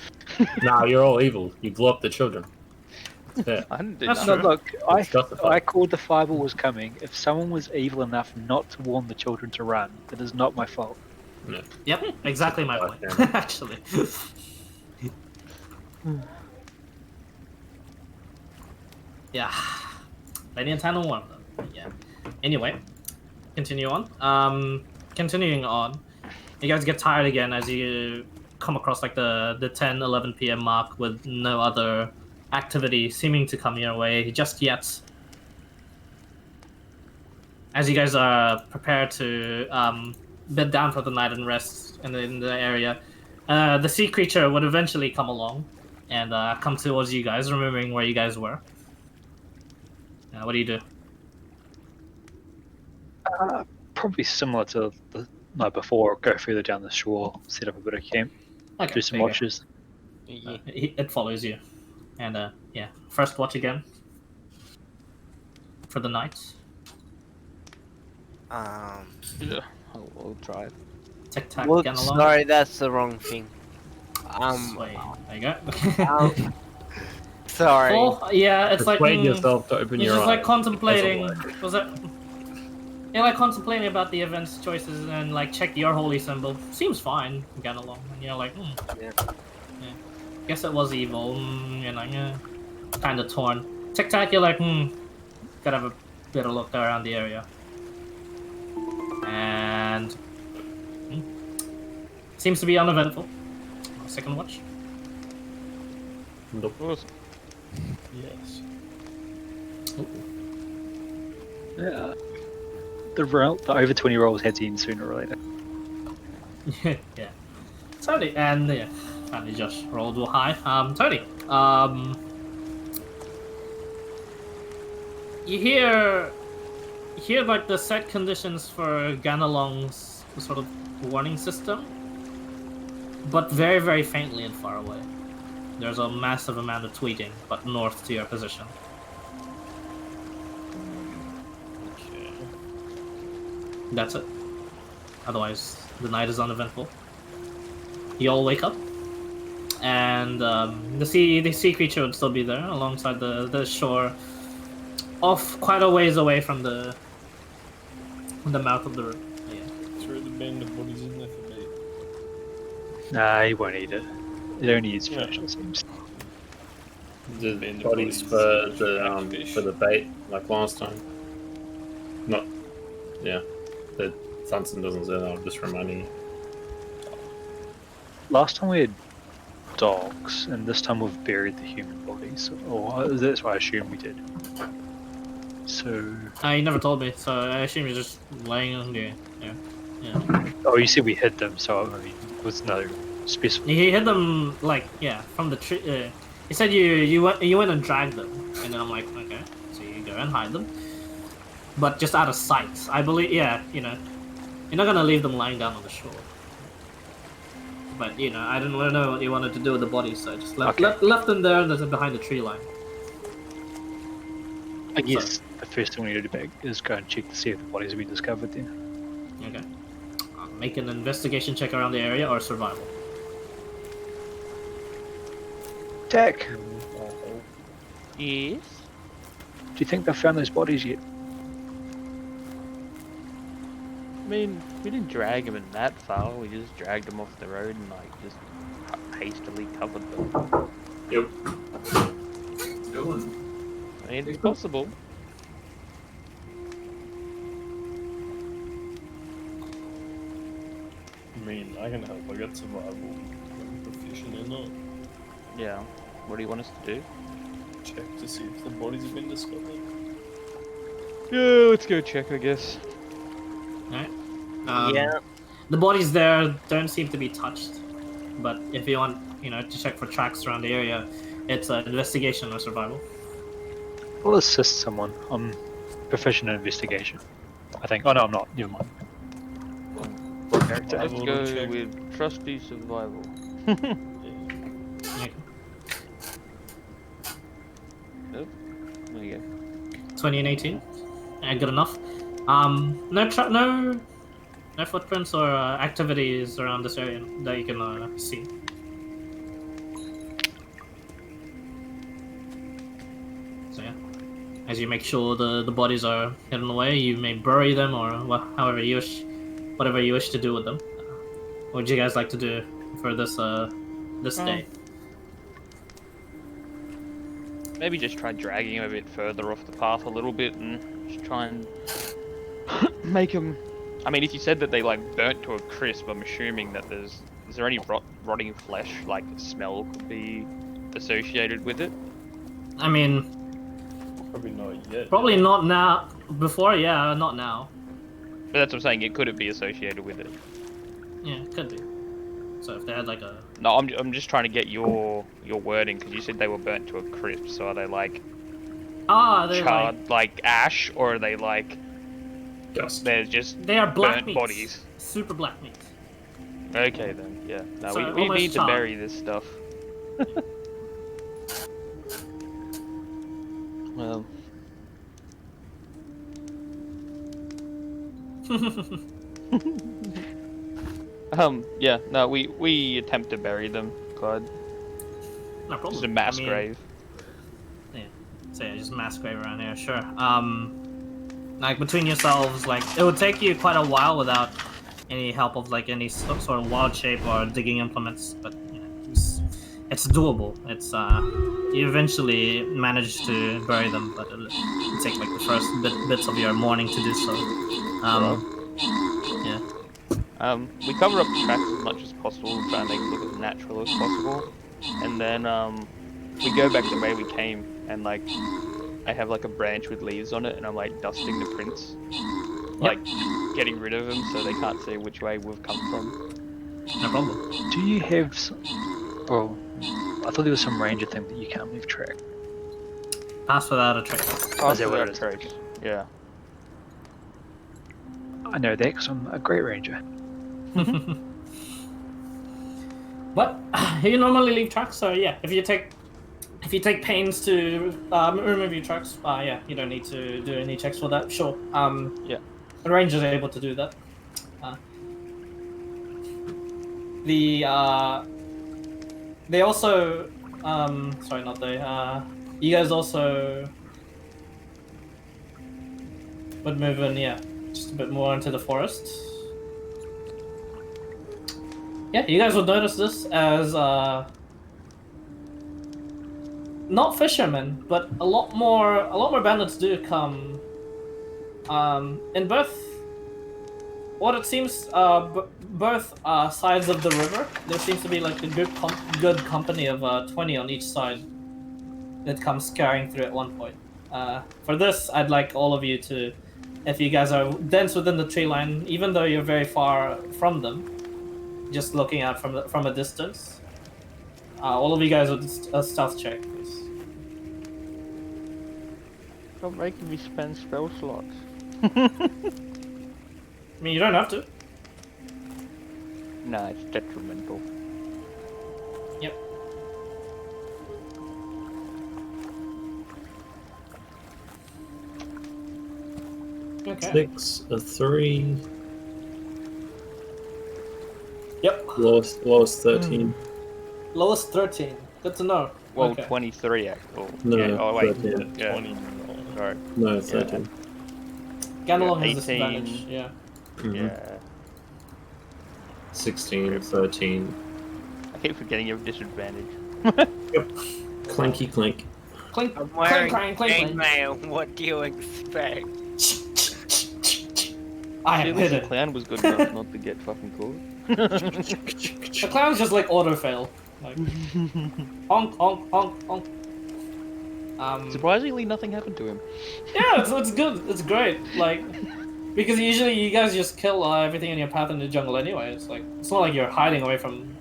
S9: Nah, you're all evil. You blew up the children. Yeah.
S3: I didn't do
S1: That's
S3: nothing.
S5: no, look, I
S9: justified.
S5: called the fireball was coming. If someone was evil enough not to warn the children to run, it is not my fault.
S1: Yep, exactly my point. Actually. Yeah. Lady and Tana one of them. Yeah. Anyway, continue on. Continuing on. You guys get tired again as you come across like the 10, 11 p.m. mark with no other activity seeming to come your way just yet. As you guys are prepared to bed down for the night and rest in the area, the sea creature would eventually come along and come towards you guys, remembering where you guys were. What do you do?
S5: Probably similar to the night before. Go further down the shore, set up a bit of camp,
S1: Okay,
S5: do some
S1: there you go.
S5: watches.
S1: It follows you, and yeah, first watch again for the night.
S3: Yeah, I'll try it.
S1: Tic tac
S2: Whoops,
S1: again along.
S2: sorry, that's the wrong thing.
S1: Sway. There you go.
S2: Sorry.
S1: Oh, yeah, it's like
S9: Persuade yourself to open
S1: you're
S9: your
S1: just like
S9: eyes.
S1: contemplating.
S9: Doesn't
S1: Was it You're like contemplating about the event's choices and like check your holy symbol. Seems fine, get along. And you're like,
S2: Yeah.
S1: guess it was evil. You're like, kind of torn. Tic Tac, you're like, gotta have a bit of look around the area. And seems to be uneventful. Second watch.
S9: Nope.
S6: Yes.
S5: Yeah. The over 20 rolls heads in sooner or later.
S1: Yeah. Tony, and yeah, apparently Josh rolled high. Tony, you hear like the set conditions for Ganalong's sort of warning system, but very, very faintly and far away. There's a massive amount of tweeting, but north to your position.
S6: Okay.
S1: That's it. Otherwise, the night is uneventful. You all wake up, and the sea creature would still be there alongside the shore, off quite a ways away from the mouth of the river. Yeah.
S6: Throw the band of bodies in there for bait.
S5: Nah, he won't eat it. It only eats
S6: Yeah.
S5: fish, it seems.
S9: The
S6: Band of
S9: bodies
S6: bodies,
S9: for the bait, like last time. Not, yeah. The Thunson doesn't say that. I'm just reminding you.
S5: Last time we had dogs, and this time we've buried the human bodies. Or that's what I assume we did. So.
S1: You never told me, so I assume you're just laying on the yeah.
S5: Oh, you said we hid them, so I mean, with no specific.
S1: He hit them from the tree. He said you went and dragged them, and then I'm like, okay, so you go and hide them, but just out of sight. I believe, you're not gonna leave them lying down on the shore. But I didn't want to know what you wanted to do with the bodies, so I just left them there behind the tree line.
S5: I guess the first thing we need to do is go and check to see if the bodies have been discovered then.
S1: Okay. Make an investigation check around the area or survival.
S5: Jack,
S3: Yes.
S5: do you think they've found those bodies yet?
S3: I mean, we didn't drag them in that far. We just dragged them off the road and just hastily covered them.
S9: Yep.
S3: I mean, it's possible.
S6: I mean, I can help. I got survival. I'm proficient in it.
S3: Yeah. What do you want us to do?
S6: Check to see if the bodies have been discovered.
S3: Yeah, let's go check, I guess.
S1: Alright.
S2: Yeah.
S1: The bodies there don't seem to be touched, but if you want, to check for tracks around the area, it's an investigation or survival.
S5: I'll assist someone. I'm proficient in investigation. I think. Oh no, I'm not. Never mind. Character.
S3: Let's go with trusty survival.
S1: Okay.
S3: Oh, there you go.
S1: 20 and 18. Good enough. No footprints or activities around this area that you can see. So yeah, as you make sure the bodies are hidden away, you may bury them or whatever you wish to do with them. What would you guys like to do for this day?
S3: Maybe just try dragging him a bit further off the path a little bit and just try and make him. I mean, if you said that they burnt to a crisp, I'm assuming that is there any rotting flesh smell could be associated with it?
S1: I mean,
S6: Probably not yet.
S1: probably not now. Before, yeah, not now.
S3: But that's what I'm saying. It could be associated with it.
S1: Yeah, it could be. So if they had a
S3: No, I'm just trying to get your wording because you said they were burnt to a crisp. So are they
S1: they're
S3: charred ash, or are they
S9: Dust.
S3: they're just
S1: they are black
S3: burnt
S1: meat.
S3: bodies?
S1: Super black meat.
S3: Okay then, yeah. No,
S1: So
S3: we
S1: almost
S3: need to
S1: charred.
S3: bury this stuff. Well, yeah. No, we attempt to bury them, Clyde.
S1: No problem.
S3: Just a mass
S1: I mean,
S3: grave.
S1: Yeah. So yeah, just mass grave around here, sure. Like between yourselves, like it would take you quite a while without any help of like any sort of wild shape or digging implements, but you know, it's doable. It's you eventually manage to bury them, but it'll take like the first bits of your morning to do so. Yeah.
S3: We cover up tracks as much as possible, try and make it look as natural as possible, and then we go back the way we came, and like I have like a branch with leaves on it, and I'm like dusting the prints, like getting rid of them so they can't see which way we've come from.
S1: No problem.
S5: Do you have well, I thought there was some ranger thing that you can't leave track.
S1: Pass without a trace.
S5: Oh, is that what it is?
S3: Trace. Yeah.
S5: I know that because I'm a great ranger.
S1: But you normally leave tracks, so yeah, if you take pains to remove your tracks, yeah, you don't need to do any checks for that. Sure.
S3: Yeah.
S1: The ranger is able to do that. They also sorry, not they. You guys also would move in, yeah, just a bit more into the forest. Yeah, you guys would notice this as not fishermen, but a lot more bandits do come. In both, what it seems, both sides of the river, there seems to be like a good company of 20 on each side that comes scurrying through at one point. For this, I'd like all of you to, if you guys are dense within the tree line, even though you're very far from them, just looking out from a distance, all of you guys would stealth check, please.
S3: Stop making me spend spell slots.
S1: I mean, you don't have to.
S3: Nah, it's detrimental.
S1: Yep. Okay.
S9: 6, a 3.
S1: Yep.
S9: Lowest 13.
S1: Lowest 13. Good to know.
S3: Well,
S1: Okay.
S3: 23 actual.
S9: No,
S3: Yeah. Oh wait.
S9: 13.
S3: Yeah.
S6: 20.
S3: Sorry.
S9: No, 13.
S1: Ganalon
S3: Yeah,
S1: has
S3: 18.
S1: disadvantage. Yeah.
S9: Mhm.
S3: Yeah.
S9: 16, 13.
S3: I keep forgetting you have disadvantage.
S9: Clanky clink.
S1: Clink,
S2: I'm
S1: clink,
S2: wearing
S1: clink, clink, clink.
S2: chainmail. What do you expect?
S1: I
S3: At
S1: have
S3: least
S1: hit
S3: the
S1: it.
S3: clown was good enough not to get fucking caught.
S1: The clown's just like auto fail. Like, honk, honk, honk, honk.
S3: Surprisingly, nothing happened to him.
S1: Yeah, it's good. It's great. Like, because usually you guys just kill everything in your path in the jungle anyway. It's like it's not like you're hiding away from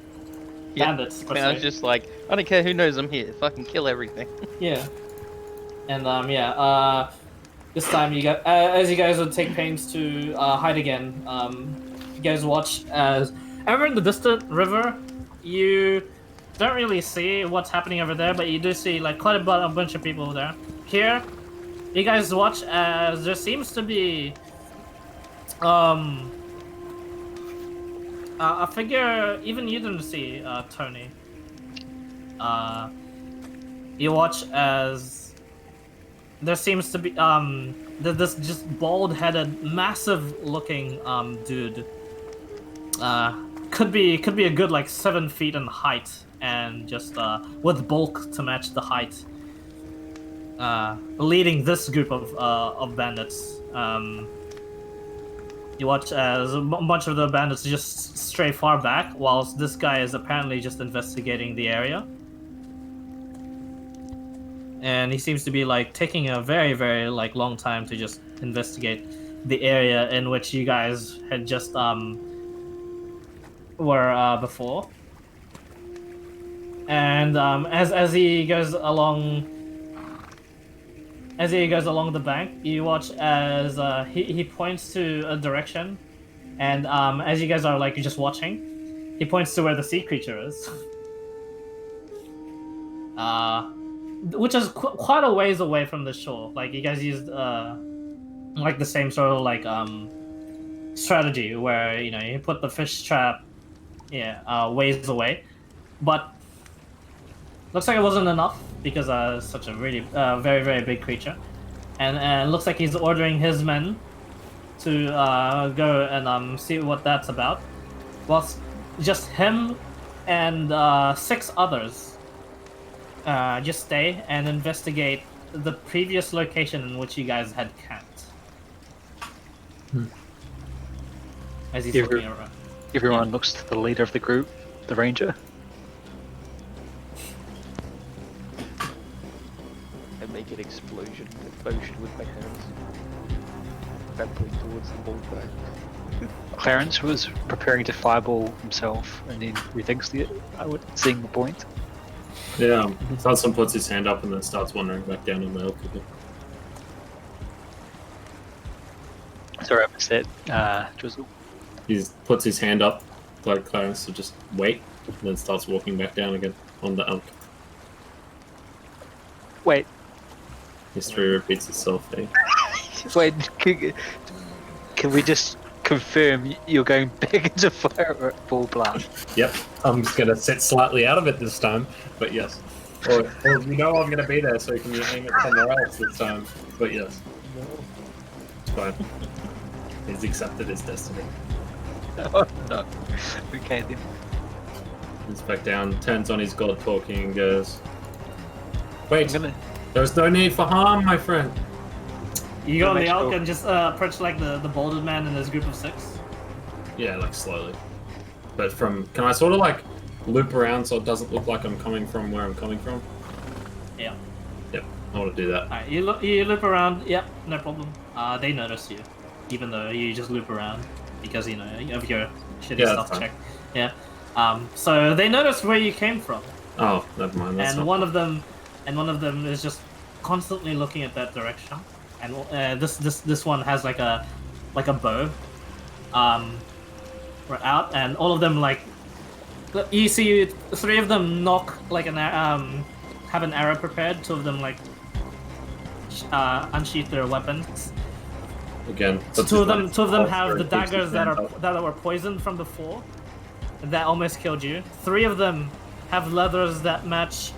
S1: bandits. Per
S3: Clown's
S1: se.
S3: just like, I don't care who knows I'm here. Fucking kill everything.
S1: Yeah. And yeah. This time you got as you guys would take pains to hide again. You guys watch as ever in the distant river. You don't really see what's happening over there, but you do see like quite a bunch of people there. Here, you guys watch as there seems to be a figure even you didn't see, Tony. You watch as there seems to be this just bald-headed, massive-looking dude. Could be a good like 7 feet in height, and just with bulk to match the height. Leading this group of bandits. You watch as a bunch of the bandits just stray far back, whilst this guy is apparently just investigating the area. And he seems to be like taking a very, very like long time to just investigate the area in which you guys had just were before. And as he goes along the bank, you watch as he points to a direction, and as you guys are like just watching, he points to where the sea creature is. Which is quite a ways away from the shore. Like you guys used like the same sort of like strategy where you put the fish trap ways away, but looks like it wasn't enough because it's such a really very, very big creature. and looks like he's ordering his men to go and see what that's about. Whilst just him and 6 others just stay and investigate the previous location in which you guys had camped. As he's looking around.
S5: Everyone looks to the leader of the group, the ranger.
S12: And make an explosion with my hands. Battling towards the bald guy.
S5: Clarence was preparing to fireball himself and then rethinks seeing the point.
S9: Yeah, Hudson puts his hand up and then starts wandering back down on the hill.
S5: Sorry, I missed that. Drizzle.
S9: He puts his hand up, like Clarence, to just wait, and then starts walking back down again on the elk.
S5: Wait.
S9: History repeats itself, eh?
S5: Wait, can we just confirm you're going back into fireball blast?
S9: Yep, I'm just gonna sit slightly out of it this time, but yes. Or you know I'm gonna be there, so you can aim it somewhere else this time, but yes. It's fine. He's accepted his destiny.
S5: Oh no. Okay then.
S9: He's back down, turns on his god talking and goes, wait, there's no need for harm, my friend.
S1: You go on the elk and just approach like the balded man and his group of 6?
S9: Yeah, like slowly. But can I sort of like loop around so it doesn't look like I'm coming from where I'm coming from?
S1: Yeah.
S9: Yep, I want to do that.
S1: Alright, you loop around, yep, no problem. They notice you, even though you just loop around because, you have your shitty stuff check. Yeah. So they notice where you came from.
S9: Oh, never mind. That's
S1: and one of them is just constantly looking at that direction. And this one has like a bow, right out, and all of them like you see 3 of them knock like have an arrow prepared. 2 of them like unsheath their weapons.
S9: Again,
S1: two of them have the daggers that were poisoned from before, that almost killed you. 3 of them have leathers that match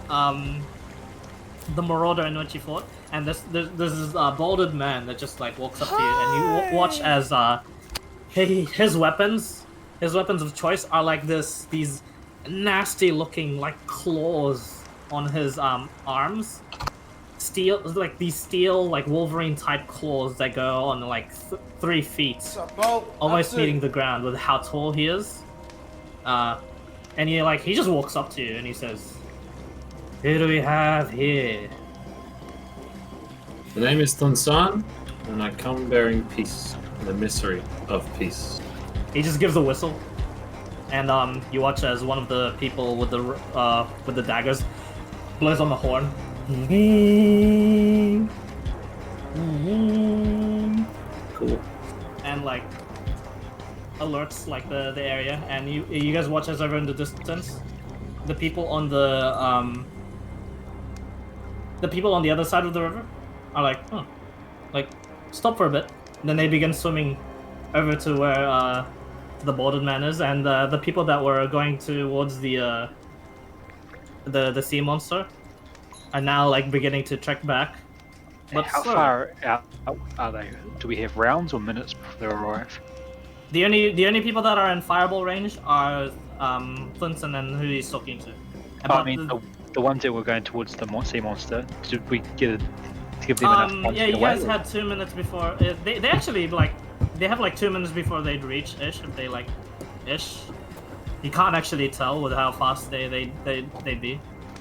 S1: the marauder in which you fought. And there's this balded man that just like walks up to you, and you watch as his weapons of choice are like these nasty looking like claws on his arms, these steel like Wolverine type claws that go on like 3 feet, almost meeting the ground with how tall he is. And he just walks up to you and he says, "Who do we have here?"
S9: The name is Tunsan, and I come bearing peace, the mystery of peace.
S1: He just gives a whistle, and you watch as one of the people with the daggers blows on the horn.
S9: Cool.
S1: And like alerts like the area, and you guys watch as over in the distance, the people on the other side of the river are like, oh, like stop for a bit. And then they begin swimming over to where the balded man is, and the people that were going towards the sea monster are now like beginning to trek back. But
S5: how far out are they? Do we have rounds or minutes before they arrive?
S1: The only people that are in fireball range are Flinton and who he's talking to.
S5: I mean, the ones that were going towards the sea monster. Did we give them enough time to
S1: yeah,
S5: get
S1: you
S5: away,
S1: guys had 2 minutes before. They actually they have like 2 minutes before they'd reach ish. If they like ish, you can't actually tell with how fast they'd be.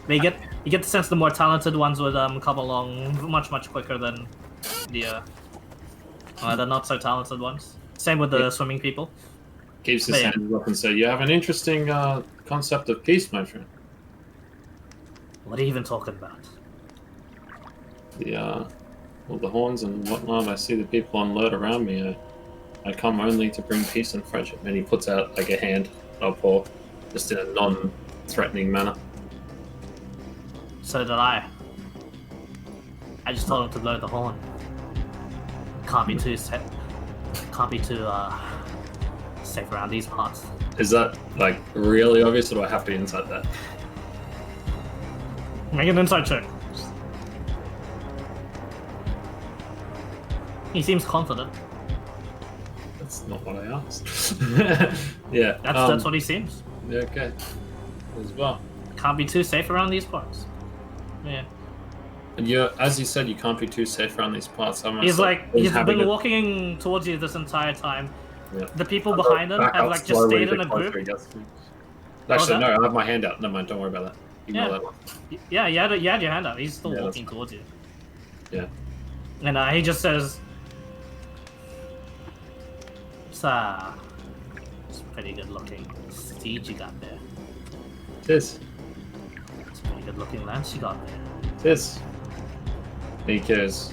S1: You get the sense the more talented ones would come along much quicker than the not so talented ones. Same with the swimming people.
S9: Keeps his hands up and says, "You have an interesting concept of peace, my friend."
S1: What are you even talking about?
S9: The horns and whatnot. I see the people on alert around me. I come only to bring peace and friendship. And he puts out like a hand, I'll pour, just in a non-threatening manner.
S1: So did I. I just told him to blow the horn. Can't be too safe around these parts.
S9: Is that like really obvious, or do I have to inside that?
S1: Make an inside check. He seems confident.
S4: That's not what I asked. Yeah.
S1: That's what he seems.
S4: Yeah, okay. As well.
S1: Can't be too safe around these parts. Yeah.
S4: And as you said, you can't be too safe around these parts.
S1: He's been walking towards you this entire time.
S4: Yeah.
S1: The people behind him have like just stayed in a group.
S4: Actually, no, I have my hand out. Never mind, don't worry about that. Ignore that one.
S1: Yeah, you had your hand out. He's still walking towards you.
S4: Yeah.
S1: And he just says, it's pretty good looking steed you got there.
S4: It is.
S1: It's a pretty good looking lance you got there.
S4: It is. He cares.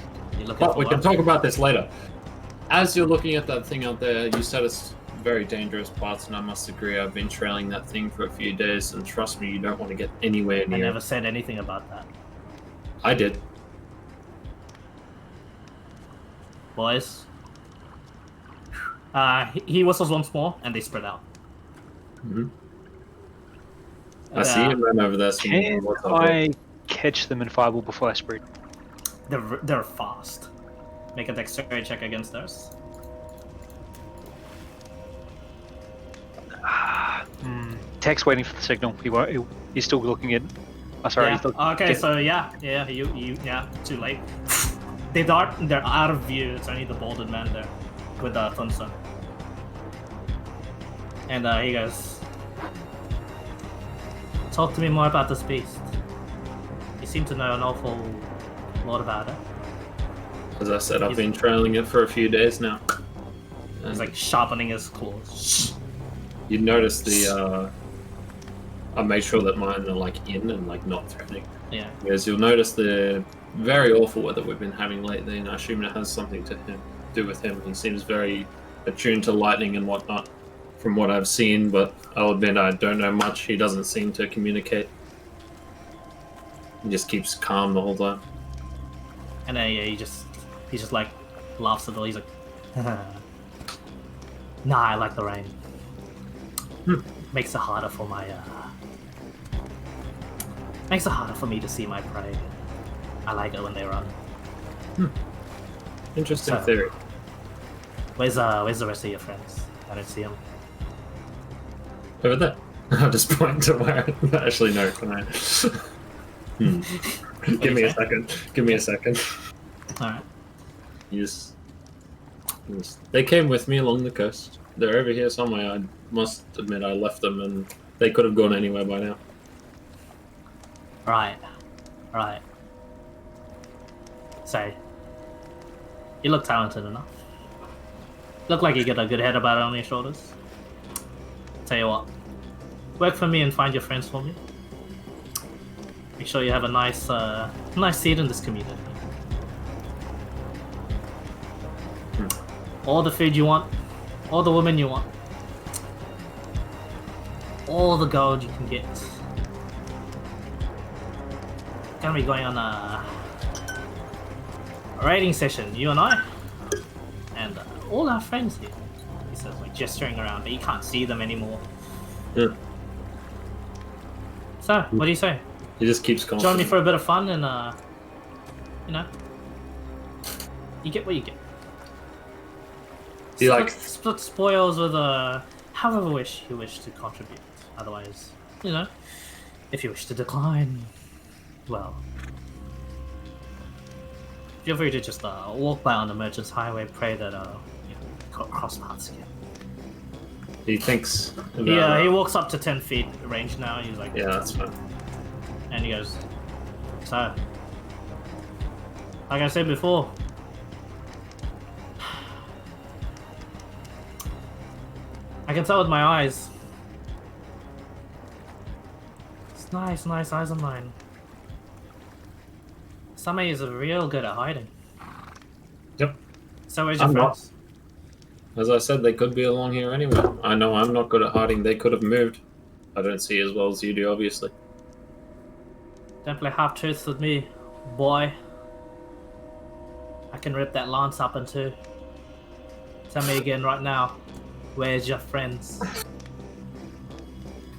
S1: But
S4: we can talk about this later. As you're looking at that thing out there, you said it's very dangerous parts, and I must agree. I've been trailing that thing for a few days, and trust me, you don't want to get anywhere near
S1: I
S4: it.
S1: never said anything about that.
S4: I did.
S1: Boys. He whistles once more, and they spread out.
S4: Mm-hmm. I see him run over there.
S5: Can I catch them in fireball before I spread?
S1: They're fast. Make a dexterity check against theirs.
S5: Tech's waiting for the signal. He's still looking at. Oh, sorry.
S1: Yeah.
S5: He's
S1: Okay, so too late. They dart. They're out of view. It's only the balded man there with the Thunstone. And he goes, "Talk to me more about this beast. You seem to know an awful lot about it."
S4: As I said, I've been trailing it for a few days now.
S1: He's like sharpening his claws.
S4: You notice I made sure that mine are like in and like not threatening.
S1: Yeah.
S4: Because you'll notice the very awful weather we've been having lately, and I assume it has something to do with him. He seems very attuned to lightning and whatnot, from what I've seen. But I'll admit I don't know much. He doesn't seem to communicate. He just keeps calm the whole time.
S1: And then he just like laughs at all. He's like, "Nah, I like the rain. Makes it harder for me to see my prey. I like it when they run."
S4: Interesting theory.
S1: Where's the rest of your friends? I don't see them.
S4: Over there. I'll just point to where. Actually, no. Can I? Give me a second. Give me a second.
S1: All right.
S4: They came with me along the coast. They're over here somewhere. I must admit I left them, and they could have gone anywhere by now.
S1: Right. So, you look talented enough. Look like you got a good head about it on your shoulders. Tell you what, work for me and find your friends for me. Make sure you have a nice seat in this community. All the food you want, all the women you want, all the gold you can get. Gonna be going on a raiding session, you and I, and all our friends here. He says, like gesturing around, but you can't see them anymore.
S4: Yeah.
S1: So, what do you say?
S4: He just keeps going.
S1: Join me for a bit of fun, and you get what you get.
S4: He
S1: split spoils with however you wish to contribute. Otherwise, if you wish to decline, well, feel free to just walk by on the Merchant's Highway. Pray that cross paths again.
S4: He thinks.
S1: He walks up to 10 feet range now. He's like,
S4: yeah, that's fine.
S1: And he goes, so, like I said before, I can tell with my eyes. It's nice eyes of mine. Some of you are real good at hiding.
S4: Yep.
S1: So where's your
S4: I'm
S1: friends?
S4: Not. As I said, they could be along here anyway. I know I'm not good at hiding. They could have moved. I don't see as well as you do, obviously.
S1: Don't play half-truths with me, boy. I can rip that lance up in two. Tell me again right now. Where's your friends?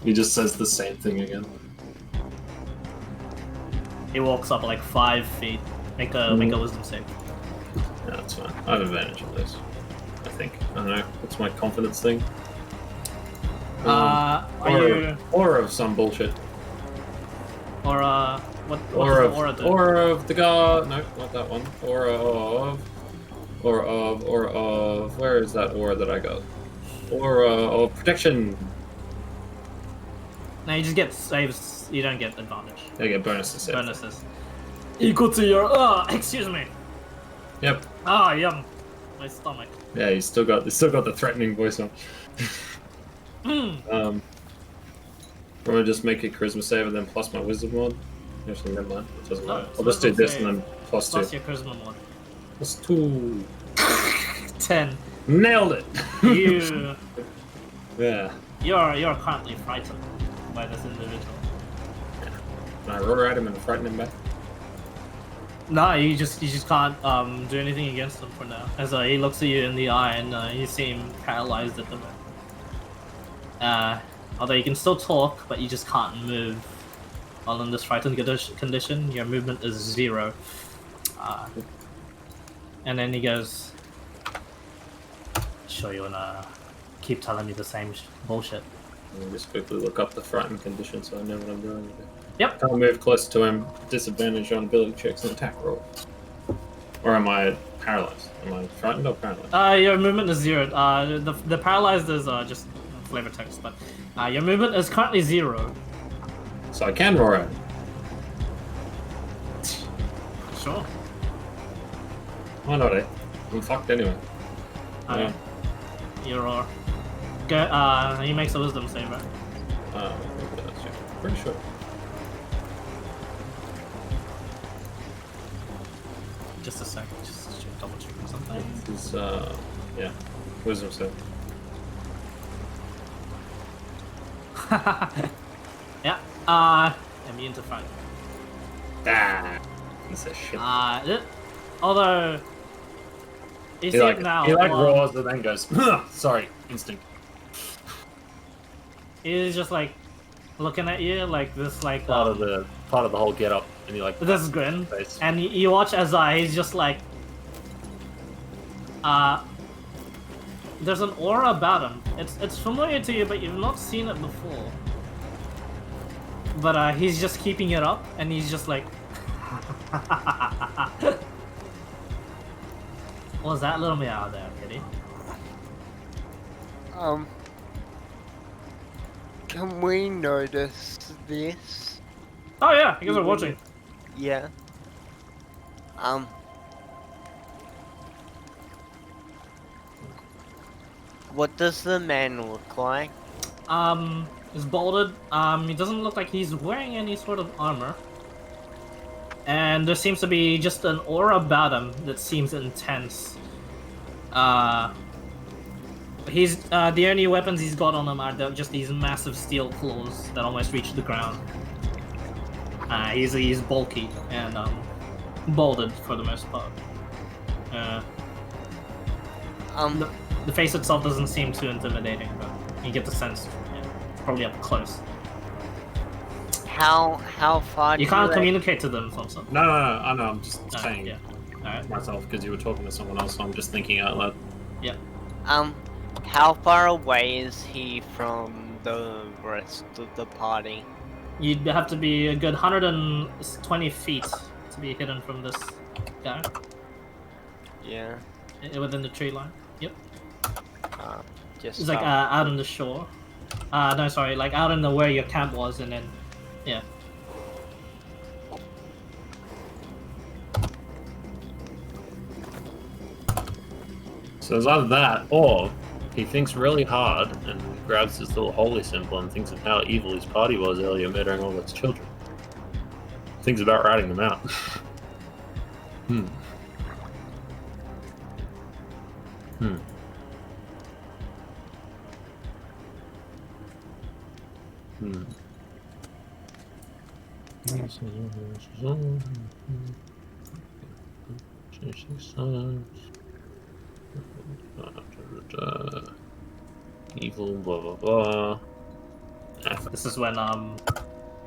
S4: He just says the same thing again.
S1: He walks up like 5 feet. Make a wisdom save.
S4: No, that's fine. I have advantage on this. I think. I don't know. What's my confidence thing?
S1: Are you
S4: Aura of some bullshit.
S1: or what
S4: Aura
S1: does
S4: of
S1: the aura do?
S4: Aura of the god. No, not that one. Aura of. Where is that aura that I got? Aura of protection.
S1: No, you just get saves. You don't get advantage.
S4: I get bonus to save.
S1: Bonuses equal to your. Excuse me.
S4: Yep.
S1: Ah, yum. My stomach.
S4: Yeah, you still got the threatening voice on.
S1: Mm.
S4: I'm gonna just make a charisma save and then plus my wisdom mod. Actually, never mind. It doesn't matter.
S1: it's
S4: I'll just do
S1: wisdom
S4: this
S1: save
S4: and then plus
S1: Plus
S4: 2.
S1: your charisma mod.
S4: Plus 2.
S1: 10.
S4: Nailed it.
S1: You.
S4: Yeah.
S1: You're currently frightened by this individual.
S4: Can I roar at him and frighten him back?
S1: Nah, you just can't do anything against him for now. As he looks at you in the eye and you seem paralyzed at the moment. Although you can still talk, but you just can't move. While in this frightened condition, your movement is 0. And then he goes, "Sure you wanna keep telling me the same bullshit?"
S4: Let me just quickly look up the frightened condition so I know what I'm doing.
S1: Yep.
S4: Can't move closer to him. Disadvantage on ability checks and attack rolls. Or am I paralyzed? Am I frightened or paralyzed?
S1: Your movement is 0. The paralyzed is just flavor text, but your movement is currently 0.
S4: So I can roar at him.
S1: Sure.
S4: Why not, eh? I'm fucked anyway.
S1: Okay. You roar. Go. He makes a wisdom save, right?
S4: Pretty sure.
S1: Just a sec. Just double check something.
S4: This is, yeah. Wisdom save.
S1: Yeah. Immune to fright.
S4: Ah, piece of shit.
S1: Although you see
S4: He
S1: it now.
S4: roars and then goes, sorry, instinct.
S1: He's just like looking at you like this, like
S9: Part of the whole get up, and you like
S1: this grin,
S9: face.
S1: and you watch as he's just like there's an aura about him. It's familiar to you, but you've not seen it before. But he's just keeping it up, and he's just like, what was that little meow there, kitty?
S2: Can we notice this?
S1: Oh yeah, you guys are watching.
S2: Yeah. What does the man look like?
S1: He's balded. He doesn't look like he's wearing any sort of armor. And there seems to be just an aura about him that seems intense. He's the only weapons he's got on him are just these massive steel claws that almost reach the ground. He's bulky and balded for the most part. The face itself doesn't seem too intimidating, but you get the sense, probably up close.
S2: How far?
S1: You can't communicate to them, Thompson.
S4: No, I know. I'm just saying
S1: Alright.
S4: myself because you were talking to someone else. So I'm just thinking out loud.
S1: Yeah.
S2: How far away is he from the rest of the party?
S1: You'd have to be a good 120 feet to be hidden from this guy.
S2: Yeah.
S1: Within the tree line. Yep.
S2: Just.
S1: It's like out on the shore. No, sorry, like out in the where your camp was, and then, yeah.
S9: So it's either that, or he thinks really hard and grabs his little holy symbol and thinks of how evil his party was earlier, murdering all its children. Thinks about writing them out. Hmm. Evil, blah blah blah.
S1: This is when,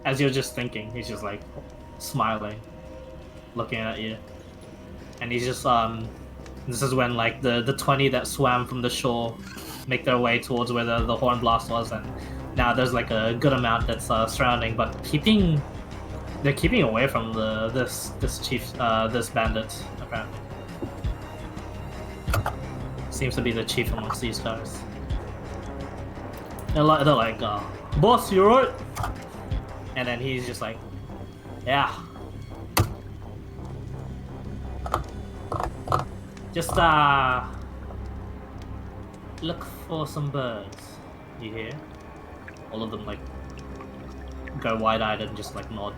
S1: as you're just thinking, he's just like smiling, looking at you, and he's just This is when like the 20 that swam from the shore make their way towards where the horn blast was, and now there's like a good amount that's surrounding, but they're keeping away from this chief, this bandit apparently. Seems to be the chief amongst these guys. They're like, boss, you right? And then he's just like, yeah. Just look for some birds. You hear? All of them like go wide-eyed and just like nod,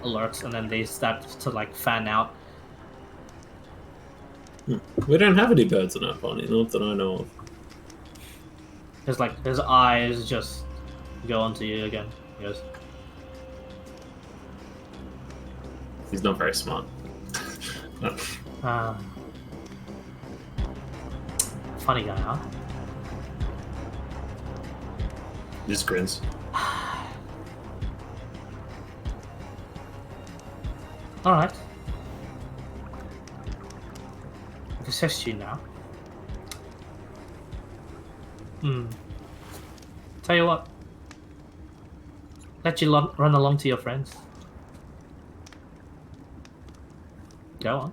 S1: alerts, and then they start to like fan out.
S9: We don't have any birds in our pony, not that I know of.
S1: It's like his eyes just go onto you again. He goes,
S9: He's not very smart.
S1: funny guy, huh?
S9: Just grins.
S1: Alright. I've assessed you now. Tell you what. Let you run along to your friends. Go on.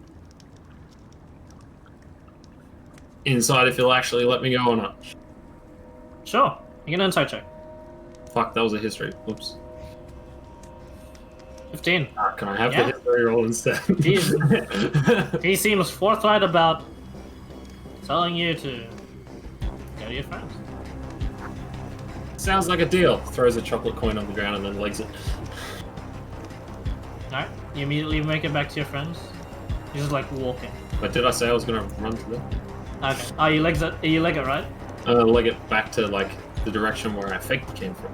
S9: Inside if you'll actually let me go or not.
S1: Sure. You can insight check.
S9: Fuck, that was a history. Whoops.
S1: 15.
S9: Can I have the history roll instead?
S1: He seems forthright about telling you to go to your friends.
S9: Sounds like a deal. Throws a chocolate coin on the ground and then legs it.
S1: Alright, you immediately make it back to your friends. You're just like walking.
S9: But did I say I was gonna run to them?
S1: Okay. Oh, you leg it, right?
S9: Leg it back to like the direction where I think it came from.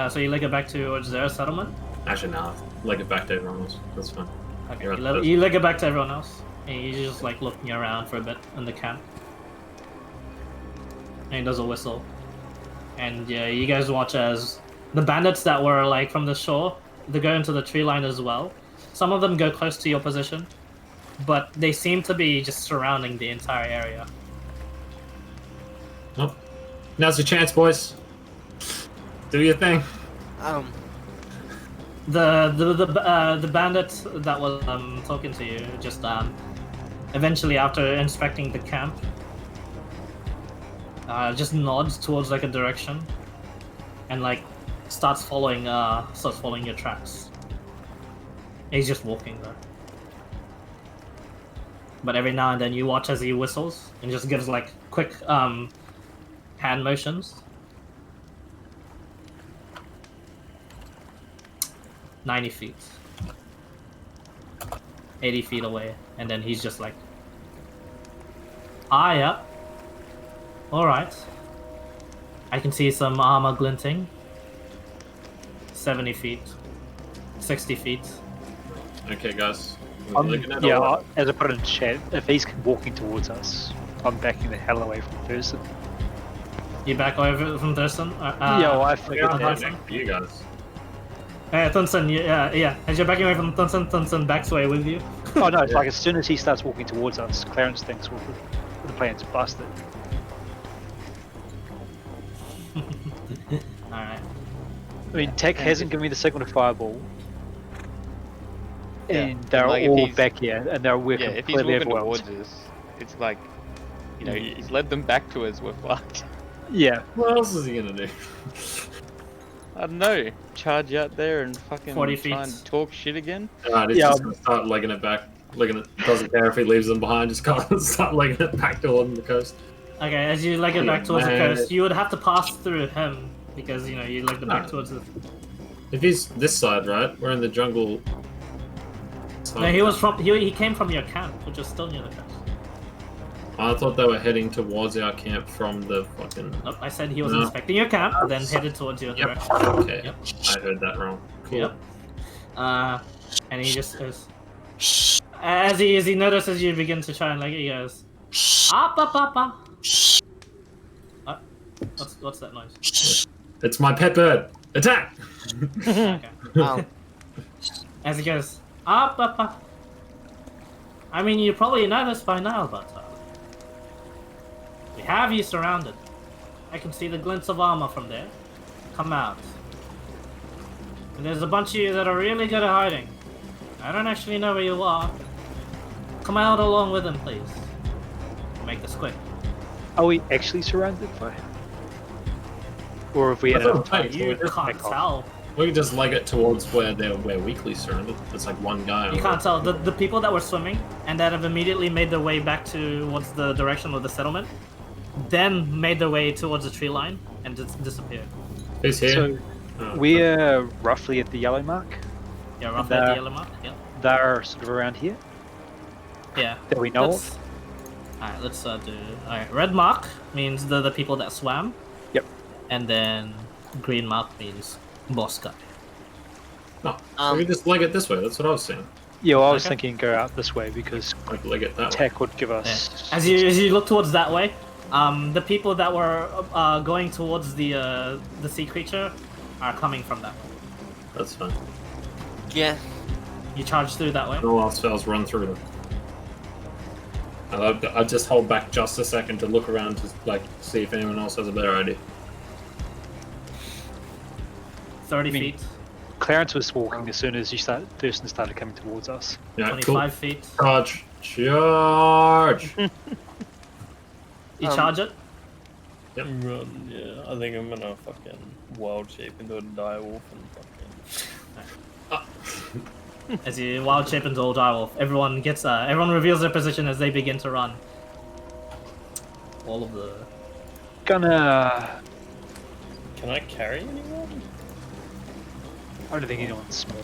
S1: So you leg it back towards their settlement?
S9: Actually, no. Leg it back to everyone else. That's fine.
S1: Okay. You leg it back to everyone else. And you're just like looking around for a bit in the camp. And he does a whistle. And yeah, you guys watch as the bandits that were like from the shore, they go into the tree line as well. Some of them go close to your position, but they seem to be just surrounding the entire area.
S9: Oh. Now's your chance, boys. Do your thing.
S1: The bandit that was talking to you just eventually, after inspecting the camp, just nods towards like a direction, and like starts following your tracks. He's just walking there. But every now and then you watch as he whistles and just gives like quick hand motions. 90 feet. 80 feet away. And then he's just like, yeah. Alright. I can see some armor glinting. 70 feet. 60 feet.
S9: Okay, guys.
S5: As I put it in chat, if he's walking towards us, I'm backing the hell away from Thurston.
S1: You back away from Thurston?
S5: I figured that.
S9: You guys.
S1: Thurston, yeah. As you're backing away from Thurston backs away with you.
S5: Oh no, it's like as soon as he starts walking towards us, Clarence thinks the plan's busted.
S1: Alright.
S5: I mean, Tech hasn't given me the signal to fireball. And they're
S3: like
S5: all back here, and they're working
S3: if he's
S5: completely
S3: walking
S5: overwhelmed.
S3: towards us, it's like, he's led them back to us, we're fucked.
S5: Yeah.
S9: What else is he gonna do?
S3: I don't know. Charge out there and fucking
S1: 40
S3: try
S1: feet.
S3: and talk shit again?
S9: Alright, he's just gonna start legging it back. Doesn't care if he leaves them behind, just can't start legging it back toward the coast.
S1: Okay, as you leg it back towards the coast, you would have to pass through him, because, you legged it back towards the...
S9: If he's this side, right? We're in the jungle.
S1: No, he came from your camp, which is still near the coast.
S9: I thought they were heading towards our camp from the fucking...
S1: Nope, I said he was inspecting your camp, then headed towards your direction.
S9: Okay,
S1: Yep.
S9: I heard that wrong. Cool.
S1: Yep. And he just goes... As he notices you begin to try and leg it, he goes... Up. What's that noise?
S9: It's my pet bird! Attack!
S1: Okay. As he goes... Up. I mean, you probably know this by now, but we have you surrounded. I can see the glints of armor from there. Come out. And there's a bunch of you that are really good at hiding. I don't actually know where you are. Come out along with them, please. Make this quick.
S5: Are we actually surrounded by? Or have we had enough time?
S1: You can't tell.
S4: We can just leg it towards where we're weakly surrounded. It's like one guy.
S1: You can't tell. The people that were swimming and that have immediately made their way back towards the direction of the settlement, then made their way towards the tree line and just disappeared.
S4: Who's here?
S5: So we're roughly at the yellow mark.
S1: Yeah, roughly at the yellow mark. Yeah.
S5: They're sort of around here.
S1: Yeah.
S5: That we know of.
S1: Alright, let's do. Alright, red mark means the people that swam.
S5: Yep.
S1: And then green mark means boss guy.
S4: No, so we just leg it this way. That's what I was saying.
S5: Yeah, well, I was thinking go out this way because
S4: like leg it that
S5: tech would give us.
S1: Yeah. As you look towards that way, the people that were going towards the sea creature are coming from that way.
S4: That's fine.
S2: Yeah.
S1: You charge through that way.
S4: All our spells run through them. I just hold back just a second to look around to like see if anyone else has a better idea.
S1: 30 feet.
S5: Clarence was walking as soon as Thurston started coming towards us.
S4: Yeah,
S1: 25 feet.
S4: Charge! Charge!
S1: You charge it?
S4: Yep.
S6: Run, yeah. I think I'm gonna fucking wild shape into a direwolf and fucking.
S1: As you wild shape into a direwolf, everyone reveals their position as they begin to run. All of the.
S5: Gonna.
S6: Can I carry anyone?
S5: I don't think anyone's small.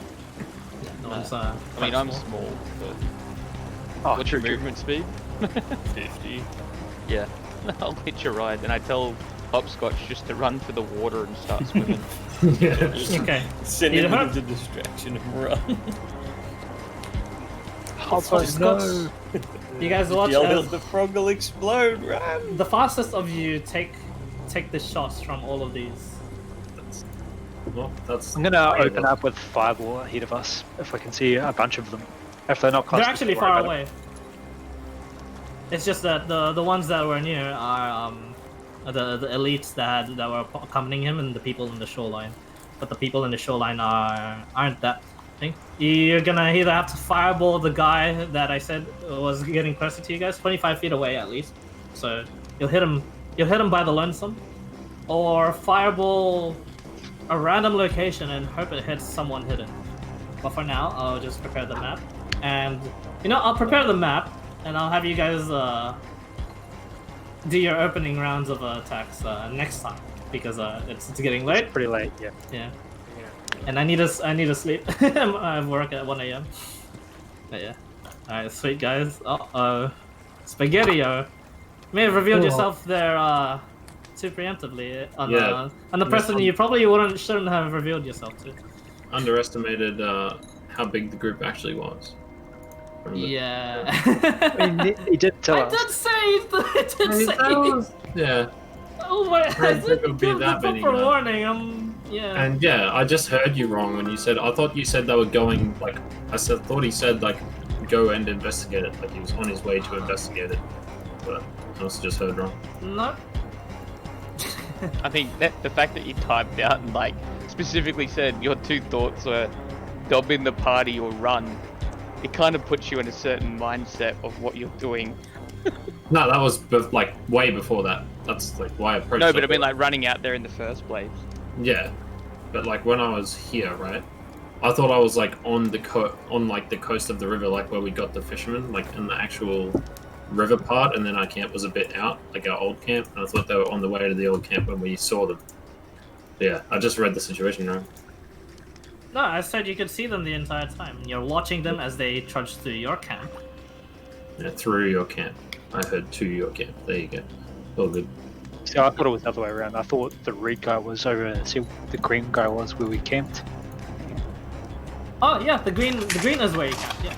S1: Yeah, no one's,
S3: I mean, I'm small, but.
S5: Oh,
S3: what's your movement speed?
S6: 50.
S3: Yeah, I'll hitch a ride, and I tell Hopscotch just to run for the water and start swimming.
S4: Yeah.
S1: Okay.
S6: Send him as a distraction and run.
S5: Hopscotch, no!
S1: You guys watch
S6: Yell
S1: as
S6: out, the frog will explode, run!
S1: the fastest of you take the shots from all of these.
S4: Well, that's.
S5: I'm gonna open up with fireball ahead of us if I can see a bunch of them. If they're not close.
S1: They're actually far away. It's just that the ones that were near are the elites that were accompanying him and the people in the shoreline. But the people in the shoreline aren't that thing. You're gonna either have to fireball the guy that I said was getting closer to you guys, 25 feet away at least. So you'll hit him by the lonesome, or fireball a random location and hope it hits someone hidden. But for now, I'll just prepare the map, and I'll prepare the map, and I'll have you guys do your opening rounds of attacks next time because it's getting late.
S5: It's pretty late, yeah.
S1: Yeah. And I need to sleep. I have work at 1 a.m. But yeah. Alright, sweet guys. Spaghetti-o. You may have revealed yourself there too preemptively on the person you probably shouldn't have revealed yourself to.
S4: Underestimated how big the group actually was.
S1: Yeah.
S5: I mean, he did tell us.
S1: I did say.
S4: Yeah.
S1: Oh my! I
S4: think it would be
S1: give
S4: that
S1: the
S4: many,
S1: proper warning. Yeah.
S4: And yeah, I just heard you wrong when you said. I thought you said they were going like. Thought he said like, go and investigate it. Like he was on his way to investigate it. But I also just heard wrong.
S1: No.
S3: I think that the fact that you typed out and like specifically said your two thoughts were dob in the party or run, it kind of puts you in a certain mindset of what you're doing.
S4: No, that was like way before that. That's like why I approached.
S3: No, but I mean like running out there in the first place.
S4: Yeah, but like when I was here, right? I thought I was like on the coast of the river, like where we got the fishermen, like in the actual river part, and then our camp was a bit out, like our old camp, and I thought they were on the way to the old camp when we saw them. Yeah, I just read the situation wrong.
S1: No, I said you could see them the entire time. You're watching them as they trudge through your camp.
S4: Yeah, through your camp. I heard to your camp. There you go. All good.
S5: So I thought it was the other way around. I thought the red guy was over. See, the green guy was where we camped.
S1: Oh yeah, the green is where you camp. Yeah.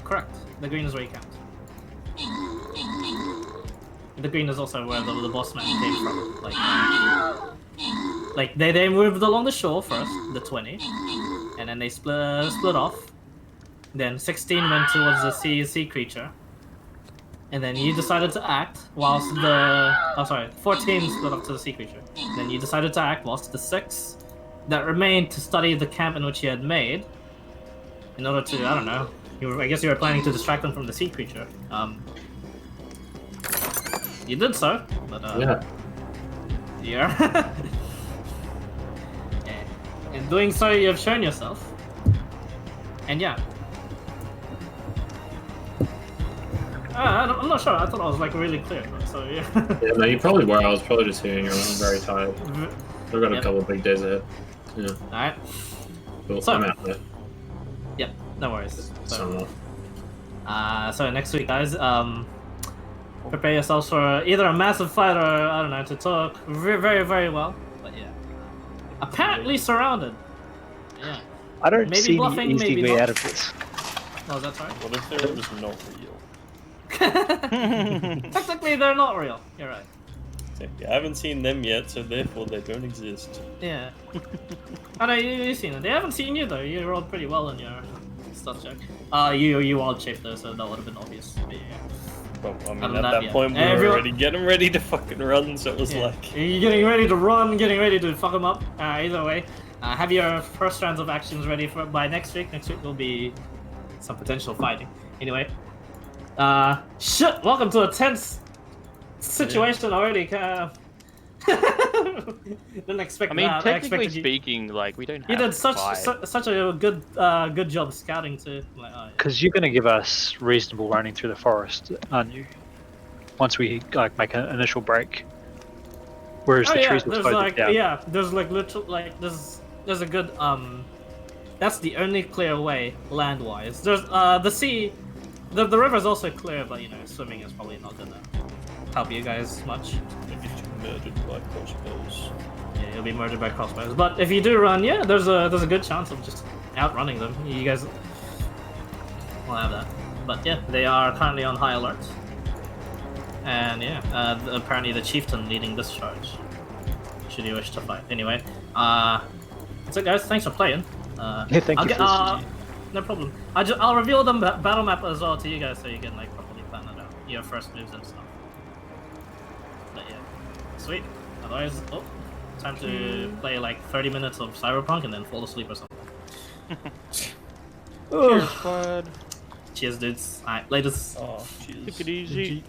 S1: Correct. The green is where you camped. The green is also where the boss man came from. Like. like they moved along the shore first, the 20, and then they split off. Then 16 went towards the sea creature, and then you decided to act whilst 14 split off to the sea creature. Then you decided to act whilst the 6 that remained to study the camp in which you had made, in order to, I don't know, I guess you were planning to distract them from the sea creature. You did so, but yeah. In doing so, you have shown yourself, and yeah. I'm not sure. I thought I was like really clear. So yeah.
S9: Yeah, no, you probably were. I was probably just hearing you. I'm very tired. We've got a couple of big days ahead. Yeah.
S1: All right.
S9: Cool.
S1: So,
S9: I'm out there.
S1: Yep. No worries.
S9: So
S1: next week, guys, prepare yourselves for either a massive fight or, I don't know, to talk very, very, very well. But yeah, apparently surrounded. Yeah.
S5: I don't
S1: maybe
S5: see
S1: bluffing,
S5: the easy
S1: maybe
S5: way
S1: not.
S5: out of this.
S1: Oh, is that sorry?
S6: What if they're just not real?
S1: Technically, they're not real. You're right.
S6: I haven't seen them yet, so therefore they don't exist.
S1: Yeah. I know you've seen it. They haven't seen you though. You rolled pretty well in your stuff check. You wild shape though, so that would have been obvious. But yeah.
S6: Well, I mean, at that point, we were already getting ready to fucking run, so it was like...
S1: You're getting ready to run, getting ready to fuck them up. Either way, have your first rounds of actions ready for by next week. Next week will be some potential fighting. Anyway, shit! Welcome to a tense situation already. Didn't expect
S3: I mean,
S1: that.
S3: technically speaking, like we don't have
S1: you did
S3: to
S1: such
S3: fight.
S1: such a good job scouting too. Like,
S5: Because you're going to give us reasonable running through the forest, aren't you? Once we like make an initial break. Whereas the trees will
S1: there's
S5: slow them
S1: like
S5: down.
S1: yeah, there's like literal like there's a good that's the only clear way land wise. There's the sea, the river's also clear, but you know swimming is probably not gonna help you guys much.
S6: Maybe murdered by crossbows.
S1: Yeah, you'll be murdered by crossbows. But if you do run, yeah, there's a good chance of just outrunning them. You guys will have that. But yeah, they are currently on high alert. And yeah, apparently the chieftain leading this charge. Should you wish to fight. Anyway, that's it guys, thanks for playing.
S5: Yeah, thank you for
S1: no problem. I'll reveal the battle map as well to you guys so you can like properly plan it out. Your first moves and stuff. But yeah, sweet. Otherwise, time to play like 30 minutes of Cyberpunk and then fall asleep or something.
S3: Cheers, bud.
S1: Cheers, dudes. Alright, latest.
S6: Oh, cheers.
S3: Take it easy.